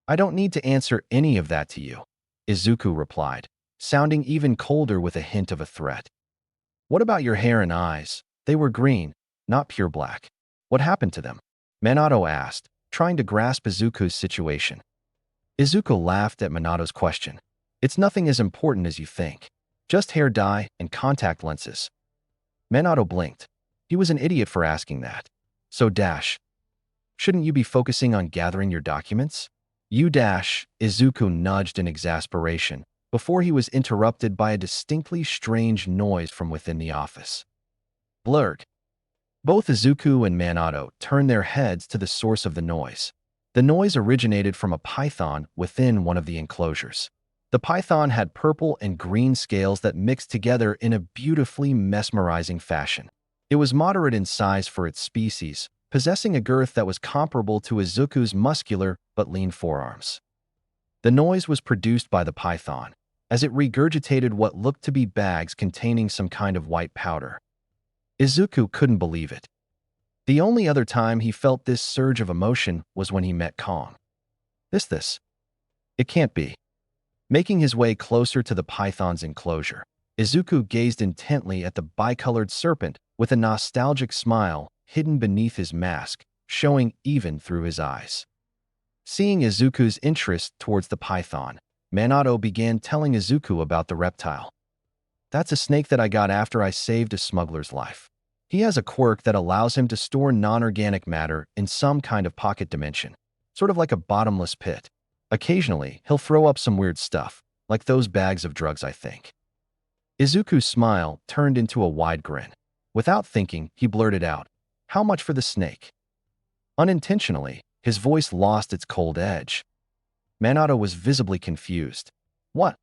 I don't need to answer any of that to you, Izuku replied, sounding even colder with a hint of a threat. What about your hair and eyes? They were green, not pure black. What happened to them? Minato asked, trying to grasp Izuku's situation. Izuku laughed at Minato's question. It's nothing as important as you think. Just hair dye and contact lenses. Minato blinked. He was an idiot for asking that. So shouldn't you be focusing on gathering your documents? Izuku nudged in exasperation, before he was interrupted by a distinctly strange noise from within the office. Blurg. Both Izuku and Minato turned their heads to the source of the noise. The noise originated from a python within one of the enclosures. The python had purple and green scales that mixed together in a beautifully mesmerizing fashion. It was moderate in size for its species, possessing a girth that was comparable to Izuku's muscular but lean forearms. The noise was produced by the python, as it regurgitated what looked to be bags containing some kind of white powder. Izuku couldn't believe it. The only other time he felt this surge of emotion was when he met Kong. This. It can't be. Making his way closer to the python's enclosure, Izuku gazed intently at the bicolored serpent with a nostalgic smile hidden beneath his mask, showing even through his eyes. Seeing Izuku's interest towards the python, Minato began telling Izuku about the reptile. That's a snake that I got after I saved a smuggler's life. He has a quirk that allows him to store non-organic matter in some kind of pocket dimension, sort of like a bottomless pit. Occasionally, he'll throw up some weird stuff, like those bags of drugs, I think. Izuku's smile turned into a wide grin. Without thinking, he blurted out, "How much for the snake?" Unintentionally, his voice lost its cold edge. Minato was visibly confused. What?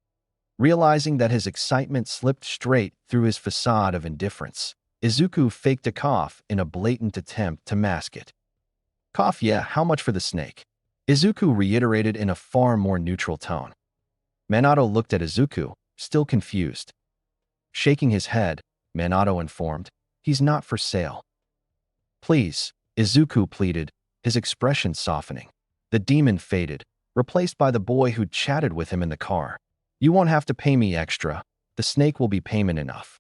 Realizing that his excitement slipped straight through his facade of indifference, Izuku faked a cough in a blatant attempt to mask it. Cough, yeah, how much for the snake? Izuku reiterated in a far more neutral tone. Minato looked at Izuku, still confused. Shaking his head, Minato informed, "He's not for sale." "Please," Izuku pleaded, his expression softening. The demon faded, replaced by the boy who chatted with him in the car. "You won't have to pay me extra. The snake will be payment enough.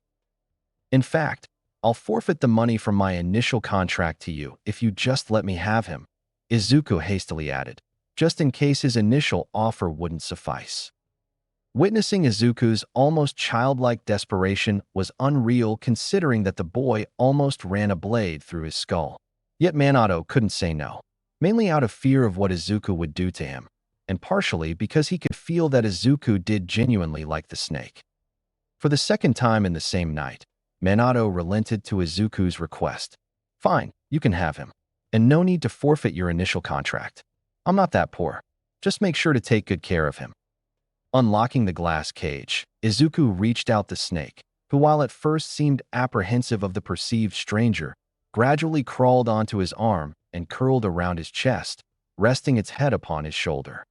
In fact, I'll forfeit the money from my initial contract to you if you just let me have him," Izuku hastily added, just in case his initial offer wouldn't suffice. Witnessing Izuku's almost childlike desperation was unreal, considering that the boy almost ran a blade through his skull. Yet Minato couldn't say no, mainly out of fear of what Izuku would do to him, and partially because he could feel that Izuku did genuinely like the snake. For the second time in the same night, Minato relented to Izuku's request. "Fine, you can have him. And no need to forfeit your initial contract. I'm not that poor. Just make sure to take good care of him." Unlocking the glass cage, Izuku reached out the snake, who while at first seemed apprehensive of the perceived stranger, gradually crawled onto his arm and curled around his chest, resting its head upon his shoulder.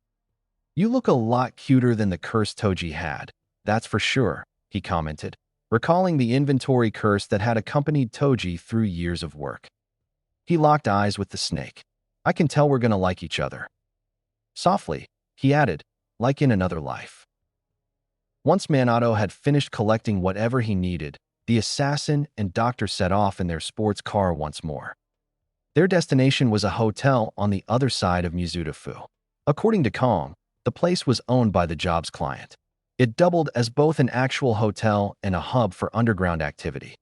"You look a lot cuter than the curse Toji had, that's for sure," he commented, recalling the inventory curse that had accompanied Toji through years of work. He locked eyes with the snake. "I can tell we're gonna like each other." Softly, he added, "Like in another life." Once Minato had finished collecting whatever he needed, the assassin and doctor set off in their sports car once more. Their destination was a hotel on the other side of Mizudafu. According to Kong, the place was owned by the job's client. It doubled as both an actual hotel and a hub for underground activity.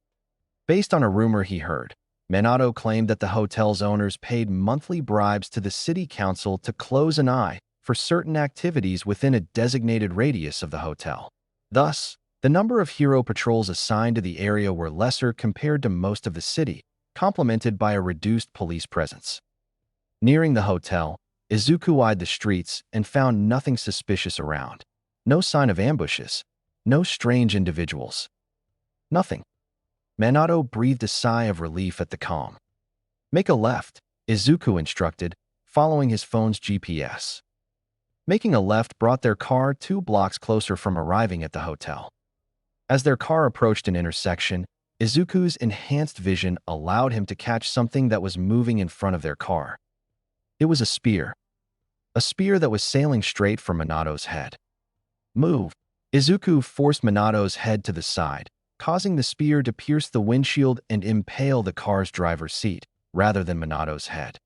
Based on a rumor he heard, Minato claimed that the hotel's owners paid monthly bribes to the city council to close an eye for certain activities within a designated radius of the hotel. Thus, the number of hero patrols assigned to the area were lesser compared to most of the city, complemented by a reduced police presence. Nearing the hotel, Izuku eyed the streets and found nothing suspicious around. No sign of ambushes. No strange individuals. Nothing. Minato breathed a sigh of relief at the calm. Make a left, Izuku instructed, following his phone's GPS. Making a left brought their car 2 blocks closer from arriving at the hotel. As their car approached an intersection, Izuku's enhanced vision allowed him to catch something that was moving in front of their car. It was a spear. A spear that was sailing straight for Minato's head. Move. Izuku forced Minato's head to the side, causing the spear to pierce the windshield and impale the car's driver's seat, rather than Minato's head.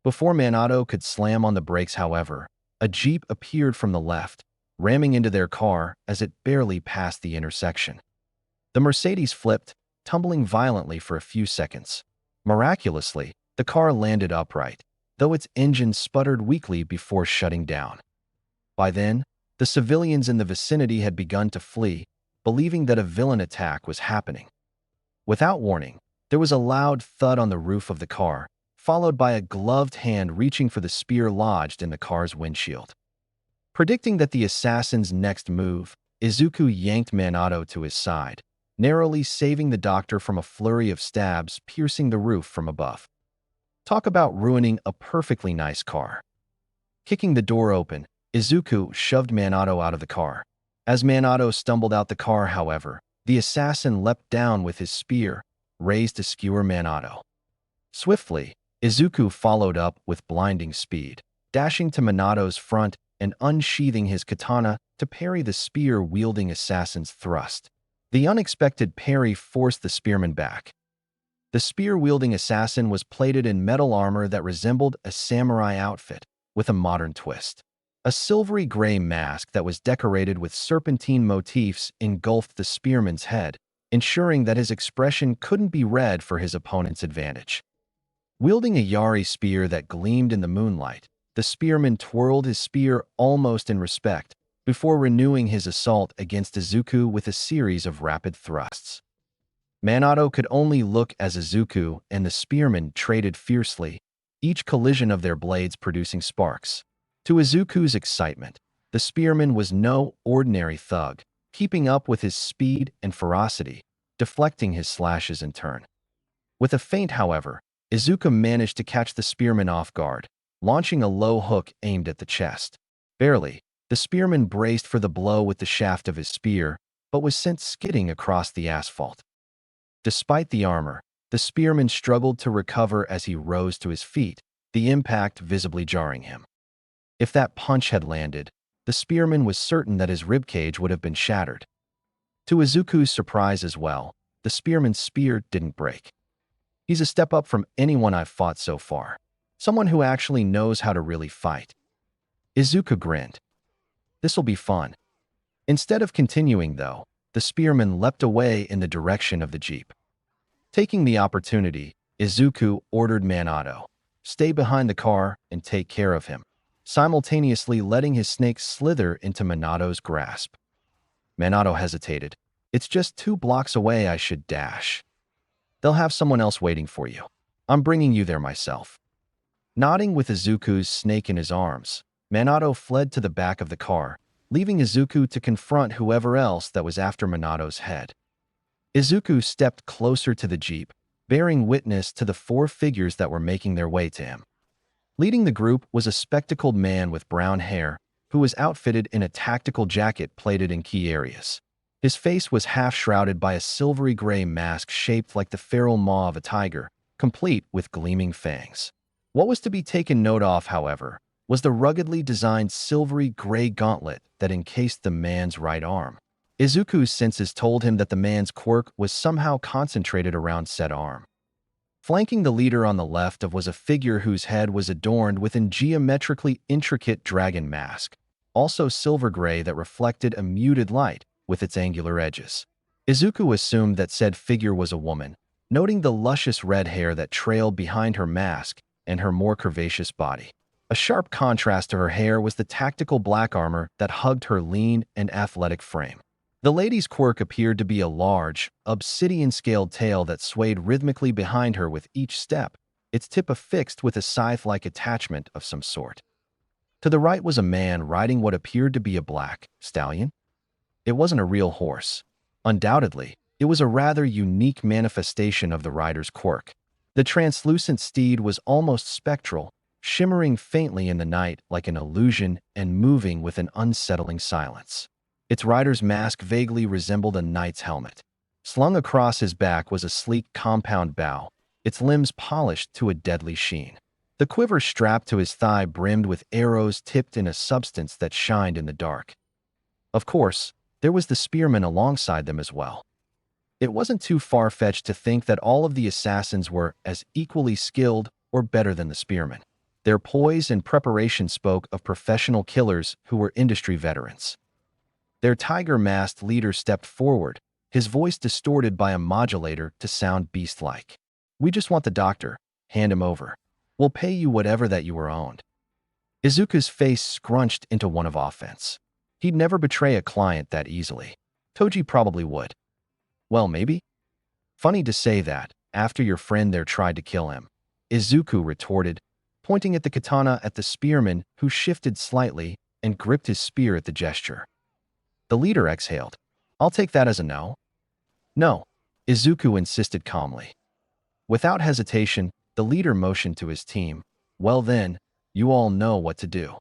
Before Minato could slam on the brakes, however, a jeep appeared from the left, ramming into their car as it barely passed the intersection. The Mercedes flipped, tumbling violently for a few seconds. Miraculously, the car landed upright, though its engine sputtered weakly before shutting down. By then, the civilians in the vicinity had begun to flee, believing that a villain attack was happening. Without warning, there was a loud thud on the roof of the car, followed by a gloved hand reaching for the spear lodged in the car's windshield. Predicting that the assassin's next move, Izuku yanked Minato to his side, narrowly saving the doctor from a flurry of stabs piercing the roof from above. Talk about ruining a perfectly nice car. Kicking the door open, Izuku shoved Minato out of the car. As Minato stumbled out the car, however, the assassin leapt down with his spear, raised to skewer Minato. Swiftly, Izuku followed up with blinding speed, dashing to Minato's front and unsheathing his katana to parry the spear-wielding assassin's thrust. The unexpected parry forced the spearman back. The spear-wielding assassin was plated in metal armor that resembled a samurai outfit, with a modern twist. A silvery gray mask that was decorated with serpentine motifs engulfed the spearman's head, ensuring that his expression couldn't be read for his opponent's advantage. Wielding a Yari spear that gleamed in the moonlight, the spearman twirled his spear almost in respect before renewing his assault against Izuku with a series of rapid thrusts. Minato could only look as Izuku and the spearman traded fiercely, each collision of their blades producing sparks. To Izuku's excitement, the spearman was no ordinary thug, keeping up with his speed and ferocity, deflecting his slashes in turn. With a feint, however, Izuku managed to catch the spearman off guard, launching a low hook aimed at the chest. Barely, the spearman braced for the blow with the shaft of his spear, but was sent skidding across the asphalt. Despite the armor, the spearman struggled to recover as he rose to his feet, the impact visibly jarring him. If that punch had landed, the spearman was certain that his ribcage would have been shattered. To Izuku's surprise as well, the spearman's spear didn't break. He's a step up from anyone I've fought so far. Someone who actually knows how to really fight. Izuku grinned. This'll be fun. Instead of continuing, though, the spearman leapt away in the direction of the jeep. Taking the opportunity, Izuku ordered Minato, "Stay behind the car and take care of him," simultaneously letting his snake slither into Minato's grasp. Minato hesitated. "It's just 2 blocks away. I should dash. They'll have someone else waiting for you. I'm bringing you there myself." Nodding with Izuku's snake in his arms, Minato fled to the back of the car, leaving Izuku to confront whoever else that was after Minato's head. Izuku stepped closer to the jeep, bearing witness to the 4 figures that were making their way to him. Leading the group was a spectacled man with brown hair, who was outfitted in a tactical jacket plated in key areas. His face was half-shrouded by a silvery gray mask shaped like the feral maw of a tiger, complete with gleaming fangs. What was to be taken note of, however, was the ruggedly designed silvery gray gauntlet that encased the man's right arm. Izuku's senses told him that the man's quirk was somehow concentrated around said arm. Flanking the leader on the left was a figure whose head was adorned with a geometrically intricate dragon mask, also silver gray that reflected a muted light with its angular edges. Izuku assumed that said figure was a woman, noting the luscious red hair that trailed behind her mask and her more curvaceous body. A sharp contrast to her hair was the tactical black armor that hugged her lean and athletic frame. The lady's quirk appeared to be a large, obsidian-scaled tail that swayed rhythmically behind her with each step, its tip affixed with a scythe-like attachment of some sort. To the right was a man riding what appeared to be a black stallion. It wasn't a real horse. Undoubtedly, it was a rather unique manifestation of the rider's quirk. The translucent steed was almost spectral, shimmering faintly in the night like an illusion and moving with an unsettling silence. Its rider's mask vaguely resembled a knight's helmet. Slung across his back was a sleek compound bow, its limbs polished to a deadly sheen. The quiver strapped to his thigh brimmed with arrows tipped in a substance that shined in the dark. Of course, there was the spearman alongside them as well. It wasn't too far-fetched to think that all of the assassins were as equally skilled or better than the spearmen. Their poise and preparation spoke of professional killers who were industry veterans. Their tiger-masked leader stepped forward, his voice distorted by a modulator to sound beast-like. "We just want the doctor. Hand him over. We'll pay you whatever that you were owed." Izuku's face scrunched into one of offense. He'd never betray a client that easily. Toji probably would. Well, maybe? Funny to say that, after your friend there tried to kill him. Izuku retorted, pointing at the katana at the spearman who shifted slightly and gripped his spear at the gesture. The leader exhaled. "I'll take that as a no." "No," Izuku insisted calmly. Without hesitation, the leader motioned to his team. "Well then, you all know what to do."